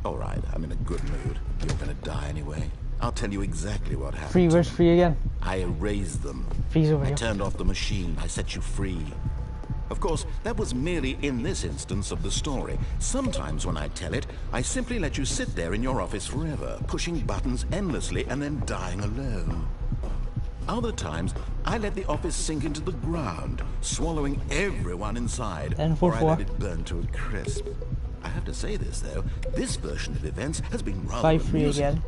All right, I'm in a good mood. You're gonna die anyway. I'll tell you exactly what happened. Free, where's free again? I erased them. Free's over here. I turned off the machine. I set you free. Of course, that was merely in this instance of the story. Sometimes when I tell it, I simply let you sit there in your office forever, pushing buttons endlessly and then dying alone. Other times, I let the office sink into the ground, swallowing everyone inside, or I let it burn to a crisp. I have to say this, though, this version of events has been rather amusing. Again.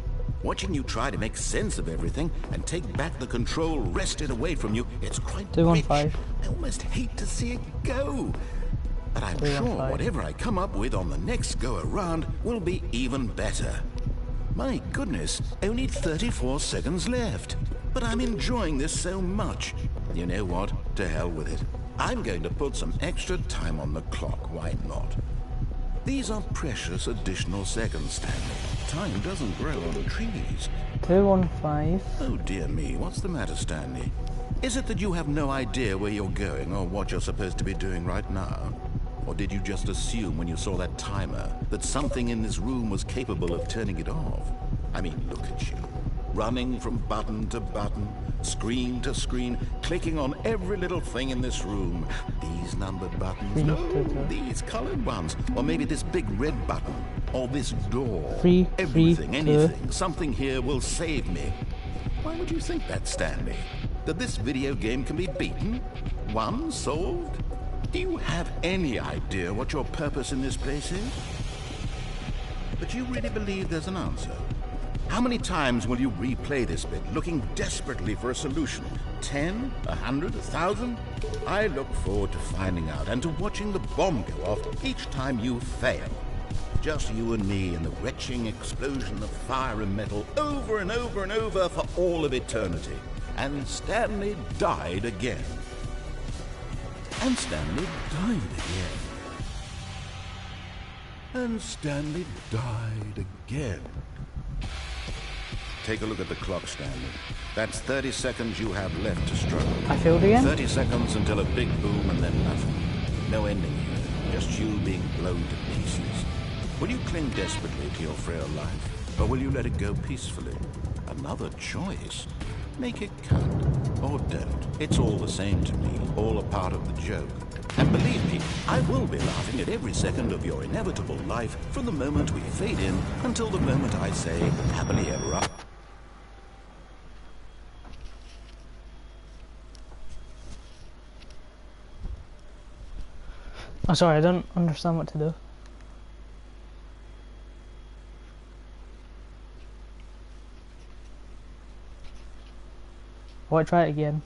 Watching you try to make sense of everything and take back the control wrested away from you, it's quite rich. I almost hate to see it go. But I'm sure whatever I come up with on the next go-around will be even better. My goodness, only 34 seconds left. But I'm enjoying this so much. You know what? To hell with it. I'm going to put some extra time on the clock. Why not? These are precious additional seconds, Stanley. Time doesn't grow on trees. 215. Oh dear me, what's the matter, Stanley? Is it that you have no idea where you're going or what you're supposed to be doing right now? Or did you just assume when you saw that timer that something in this room was capable of turning it off? I mean, look at you. Running from button to button, screen to screen, clicking on every little thing in this room. These numbered buttons, no, these colored ones. Or maybe this big red button, or this door. Everything, anything, something here will save me. Why would you think that, Stanley? That this video game can be beaten? Won? Solved? Do you have any idea what your purpose in this place is? But you really believe there's an answer? How many times will you replay this bit, looking desperately for a solution? 10? 100? 1,000? I look forward to finding out and to watching the bomb go off each time you fail. Just you and me and the retching explosion of fire and metal over and over and over for all of eternity. And Stanley died again. And Stanley died again. And Stanley died again. Take a look at the clock, Stanley. That's 30 seconds you have left to struggle. I failed again? 30 seconds until a big boom and then nothing. No ending here. Just you being blown to pieces. Will you cling desperately to your frail life? Or will you let it go peacefully? Another choice. Make it count. Or don't. It's all the same to me. All a part of the joke. And believe me, I will be laughing at every second of your inevitable life from the moment we fade in until the moment I say, happily ever after. I'm sorry, I don't understand what to do. Why try it again?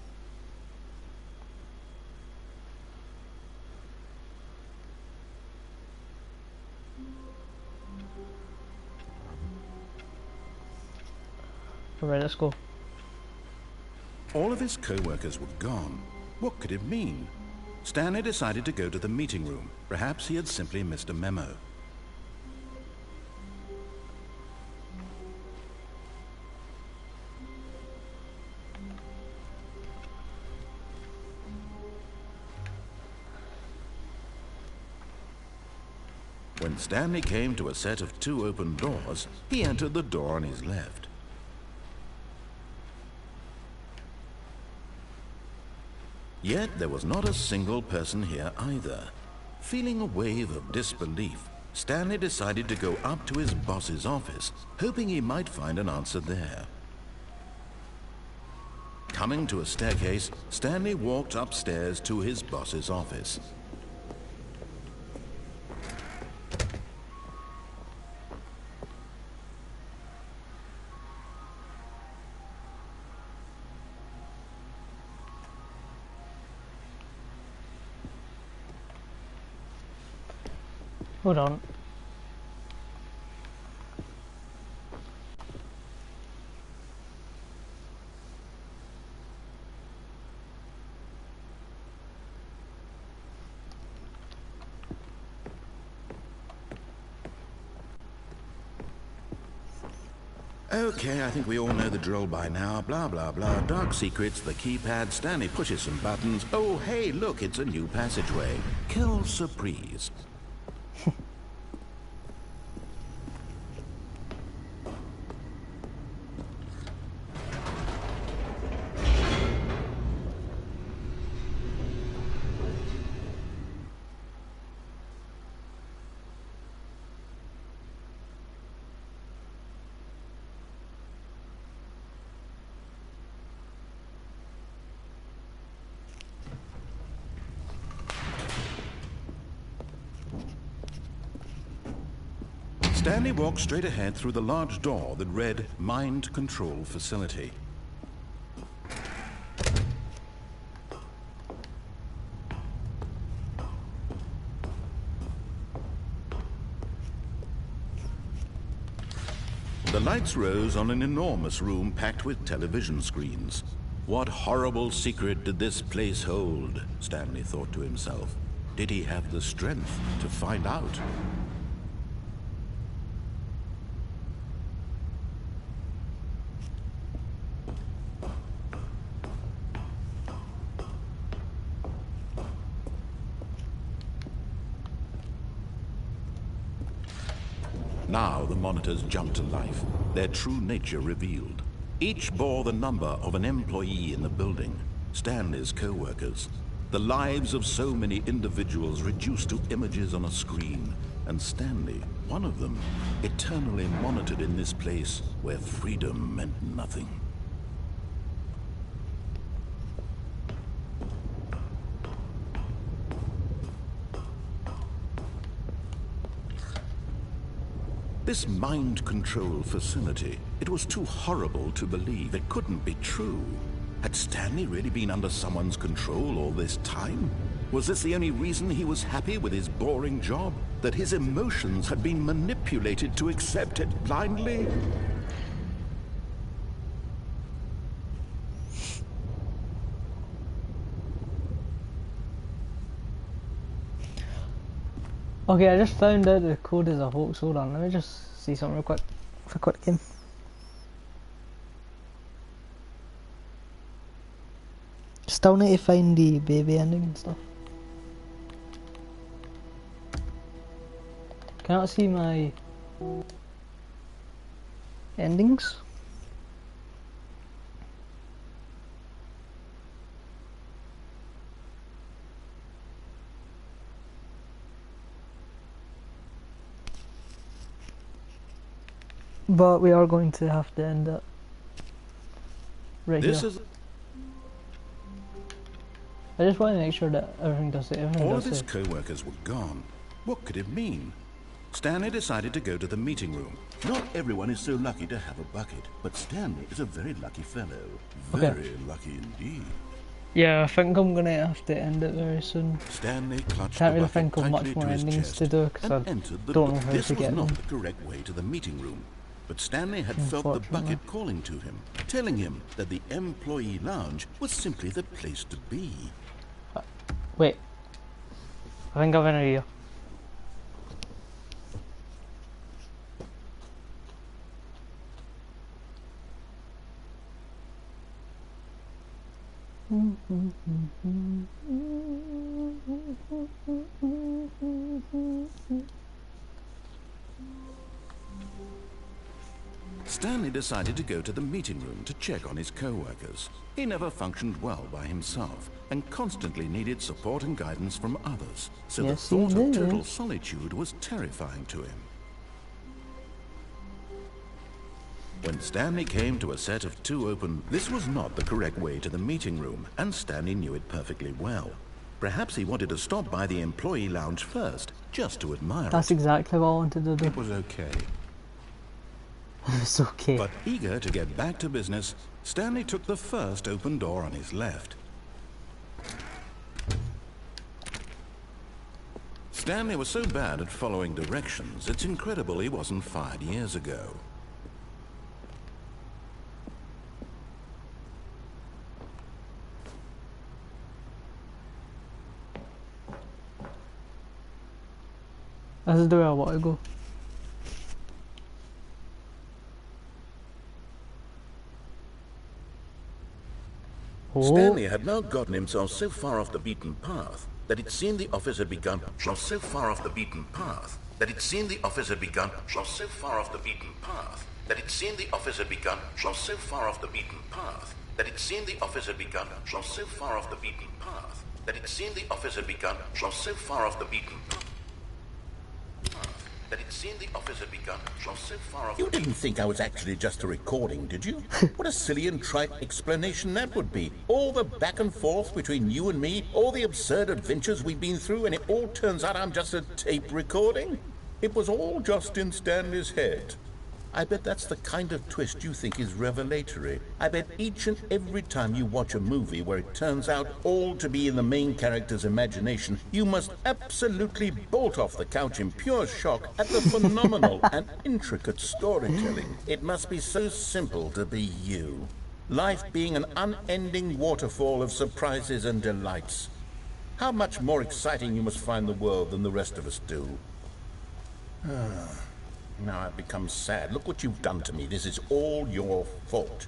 Alright, let's go. All of his co-workers were gone. What could it mean? Stanley decided to go to the meeting room. Perhaps he had simply missed a memo. When Stanley came to a set of 2 open doors, he entered the door on his left. Yet there was not a single person here either. Feeling a wave of disbelief, Stanley decided to go up to his boss's office, hoping he might find an answer there. Coming to a staircase, Stanley walked upstairs to his boss's office. Hold on. Okay, I think we all know the drill by now. Blah, blah, blah. Dark secrets, the keypad, Stanley pushes some buttons. Oh, hey, look, it's a new passageway. Quelle surprise. Stanley walked straight ahead through the large door that read Mind Control Facility. The lights rose on an enormous room packed with television screens. What horrible secret did this place hold? Stanley thought to himself. Did he have the strength to find out? Now the monitors jumped to life, their true nature revealed. Each bore the number of an employee in the building, Stanley's co-workers. The lives of so many individuals reduced to images on a screen, and Stanley, one of them, eternally monitored in this place where freedom meant nothing. This mind control facility, it was too horrible to believe. It couldn't be true. Had Stanley really been under someone's control all this time? Was this the only reason he was happy with his boring job? That his emotions had been manipulated to accept it blindly? Okay, I just found out the code is a hoax. Hold on, let me just see something real quick. For a quick game. Still need to find the baby ending and stuff. Cannot see my endings. But we are going to have to end it right here. I just want to make sure that everything does it. All of his co-workers were gone. What could it mean? Stanley decided to go to the meeting room. Not everyone is so lucky to have a bucket, but Stanley is a very lucky fellow. Very lucky indeed. Yeah, I think I'm gonna have to end it very soon. Stanley clutched Can't the really bucket think of much tightly more to his endings chest to do because I and entered the don't know how This to was get not them. the correct way to the meeting room, but Stanley had felt the Unfortunately. bucket calling to him, telling him that the employee lounge was simply the place to be. Wait, I think I've entered here. Stanley decided to go to the meeting room to check on his co-workers. He never functioned well by himself and constantly needed support and guidance from others, so Yes, the he thought of did. total solitude was terrifying to him. When Stanley came to a set of two open, this was not the correct way to the meeting room, and Stanley knew it perfectly well. Perhaps he wanted to stop by the employee lounge first, just to admire That's it. exactly what I wanted to do. It was okay. It's okay. But eager to get back to business, Stanley took the first open door on his left. Stanley was so bad at following directions, it's incredible he wasn't fired years ago. This is the way I want to go. Oh, Stanley had now gotten himself so far off the beaten path that it seemed the office had begun. So far off the beaten path that it seemed the office had begun. So far off the beaten path that it seemed the office had begun. So far off the beaten path that it seemed the office had begun. So far off the beaten path that it seemed the office had begun. So far off the beaten path that it seemed the office had begun. So far off. You didn't think I was actually just a recording, did you? What a silly and trite explanation that would be. All the back and forth between you and me, all the absurd adventures we've been through, and it all turns out I'm just a tape recording? It was all just in Stanley's head. I bet that's the kind of twist you think is revelatory. I bet each and every time you watch a movie where it turns out all to be in the main character's imagination, you must absolutely bolt off the couch in pure shock at the phenomenal and intricate storytelling. It must be so simple to be you. Life being an unending waterfall of surprises and delights. How much more exciting you must find the world than the rest of us do. Now I've become sad. Look what you've done to me. This is all your fault.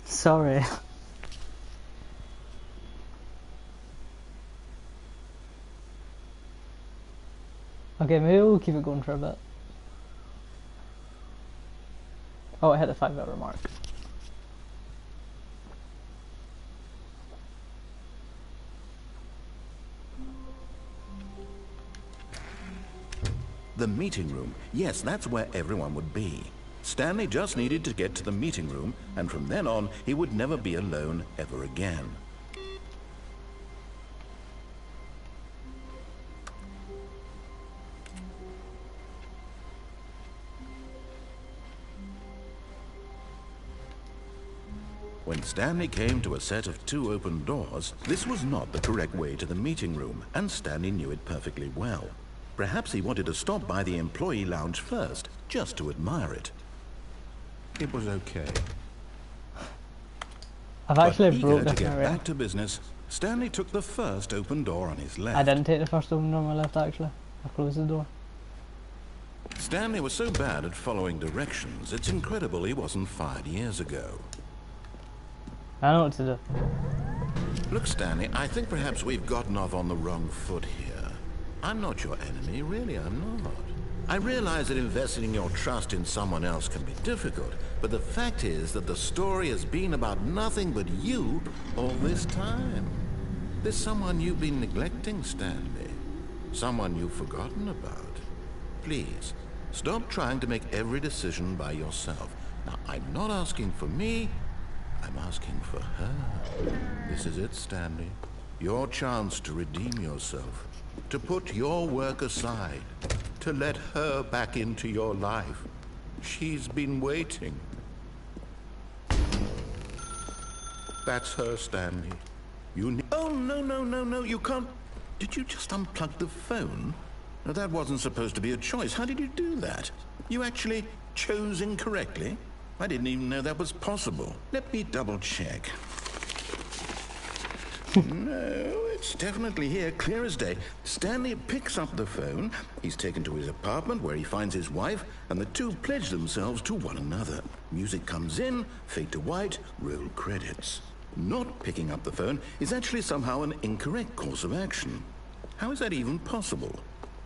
Sorry. Okay, maybe we'll keep it going for a bit. Oh, I hit the 5-hour mark. The meeting room. Yes, that's where everyone would be. Stanley just needed to get to the meeting room, and from then on, he would never be alone ever again. When Stanley came to a set of 2 open doors, this was not the correct way to the meeting room, and Stanley knew it perfectly well. Perhaps he wanted to stop by the employee lounge first, just to admire it. It was okay. I've actually But broke eager to this get already. back to business, Stanley took the first open door on his left. I didn't take the first open door on my left actually. I closed the door. Stanley was so bad at following directions, it's incredible he wasn't fired years ago. I know what to do. Look, Stanley, I think perhaps we've gotten off on the wrong foot here. I'm not your enemy, really, I'm not. I realize that investing your trust in someone else can be difficult, but the fact is that the story has been about nothing but you all this time. There's someone you've been neglecting, Stanley. Someone you've forgotten about. Please, stop trying to make every decision by yourself. Now, I'm not asking for me, I'm asking for her. This is it, Stanley. Your chance to redeem yourself. To put your work aside, to let her back into your life. She's been waiting. That's her, Stanley. You need— Oh, no, you can't— Did you just unplug the phone? No, that wasn't supposed to be a choice. How did you do that? You actually chose incorrectly? I didn't even know that was possible. Let me double check. No, it's definitely here, clear as day. Stanley picks up the phone. He's taken to his apartment where he finds his wife, and the two pledge themselves to one another. Music comes in, fade to white, roll credits. Not picking up the phone is actually somehow an incorrect course of action. How is that even possible?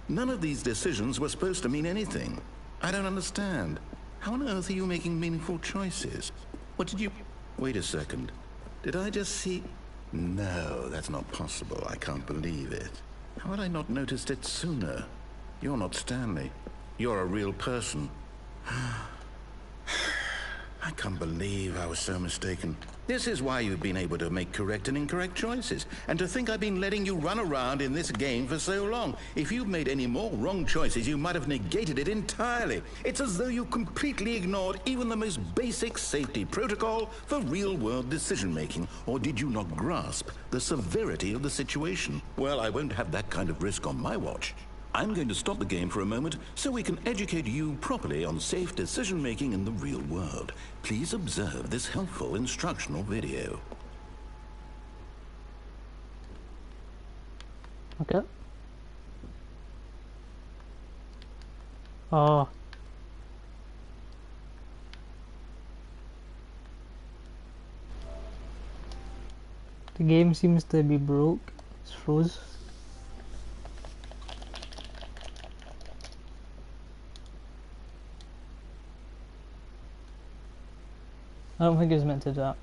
None of these decisions were supposed to mean anything. I don't understand. How on earth are you making meaningful choices? What did you— Wait a second. Did I just see— No, that's not possible. I can't believe it. How had I not noticed it sooner? You're not Stanley. You're a real person. I can't believe I was so mistaken. This is why you've been able to make correct and incorrect choices. And to think I've been letting you run around in this game for so long. If you've made any more wrong choices, you might have negated it entirely. It's as though you completely ignored even the most basic safety protocol for real-world decision-making. Or did you not grasp the severity of the situation? Well, I won't have that kind of risk on my watch. I'm going to stop the game for a moment so we can educate you properly on safe decision-making in the real world. Please observe this helpful instructional video. Okay. Oh. The game seems to be broke. It's froze. I don't think it was meant to do that.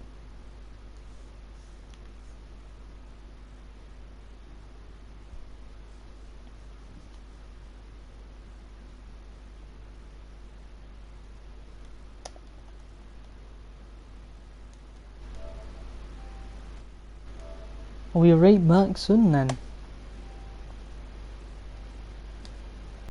I'll be right back soon then.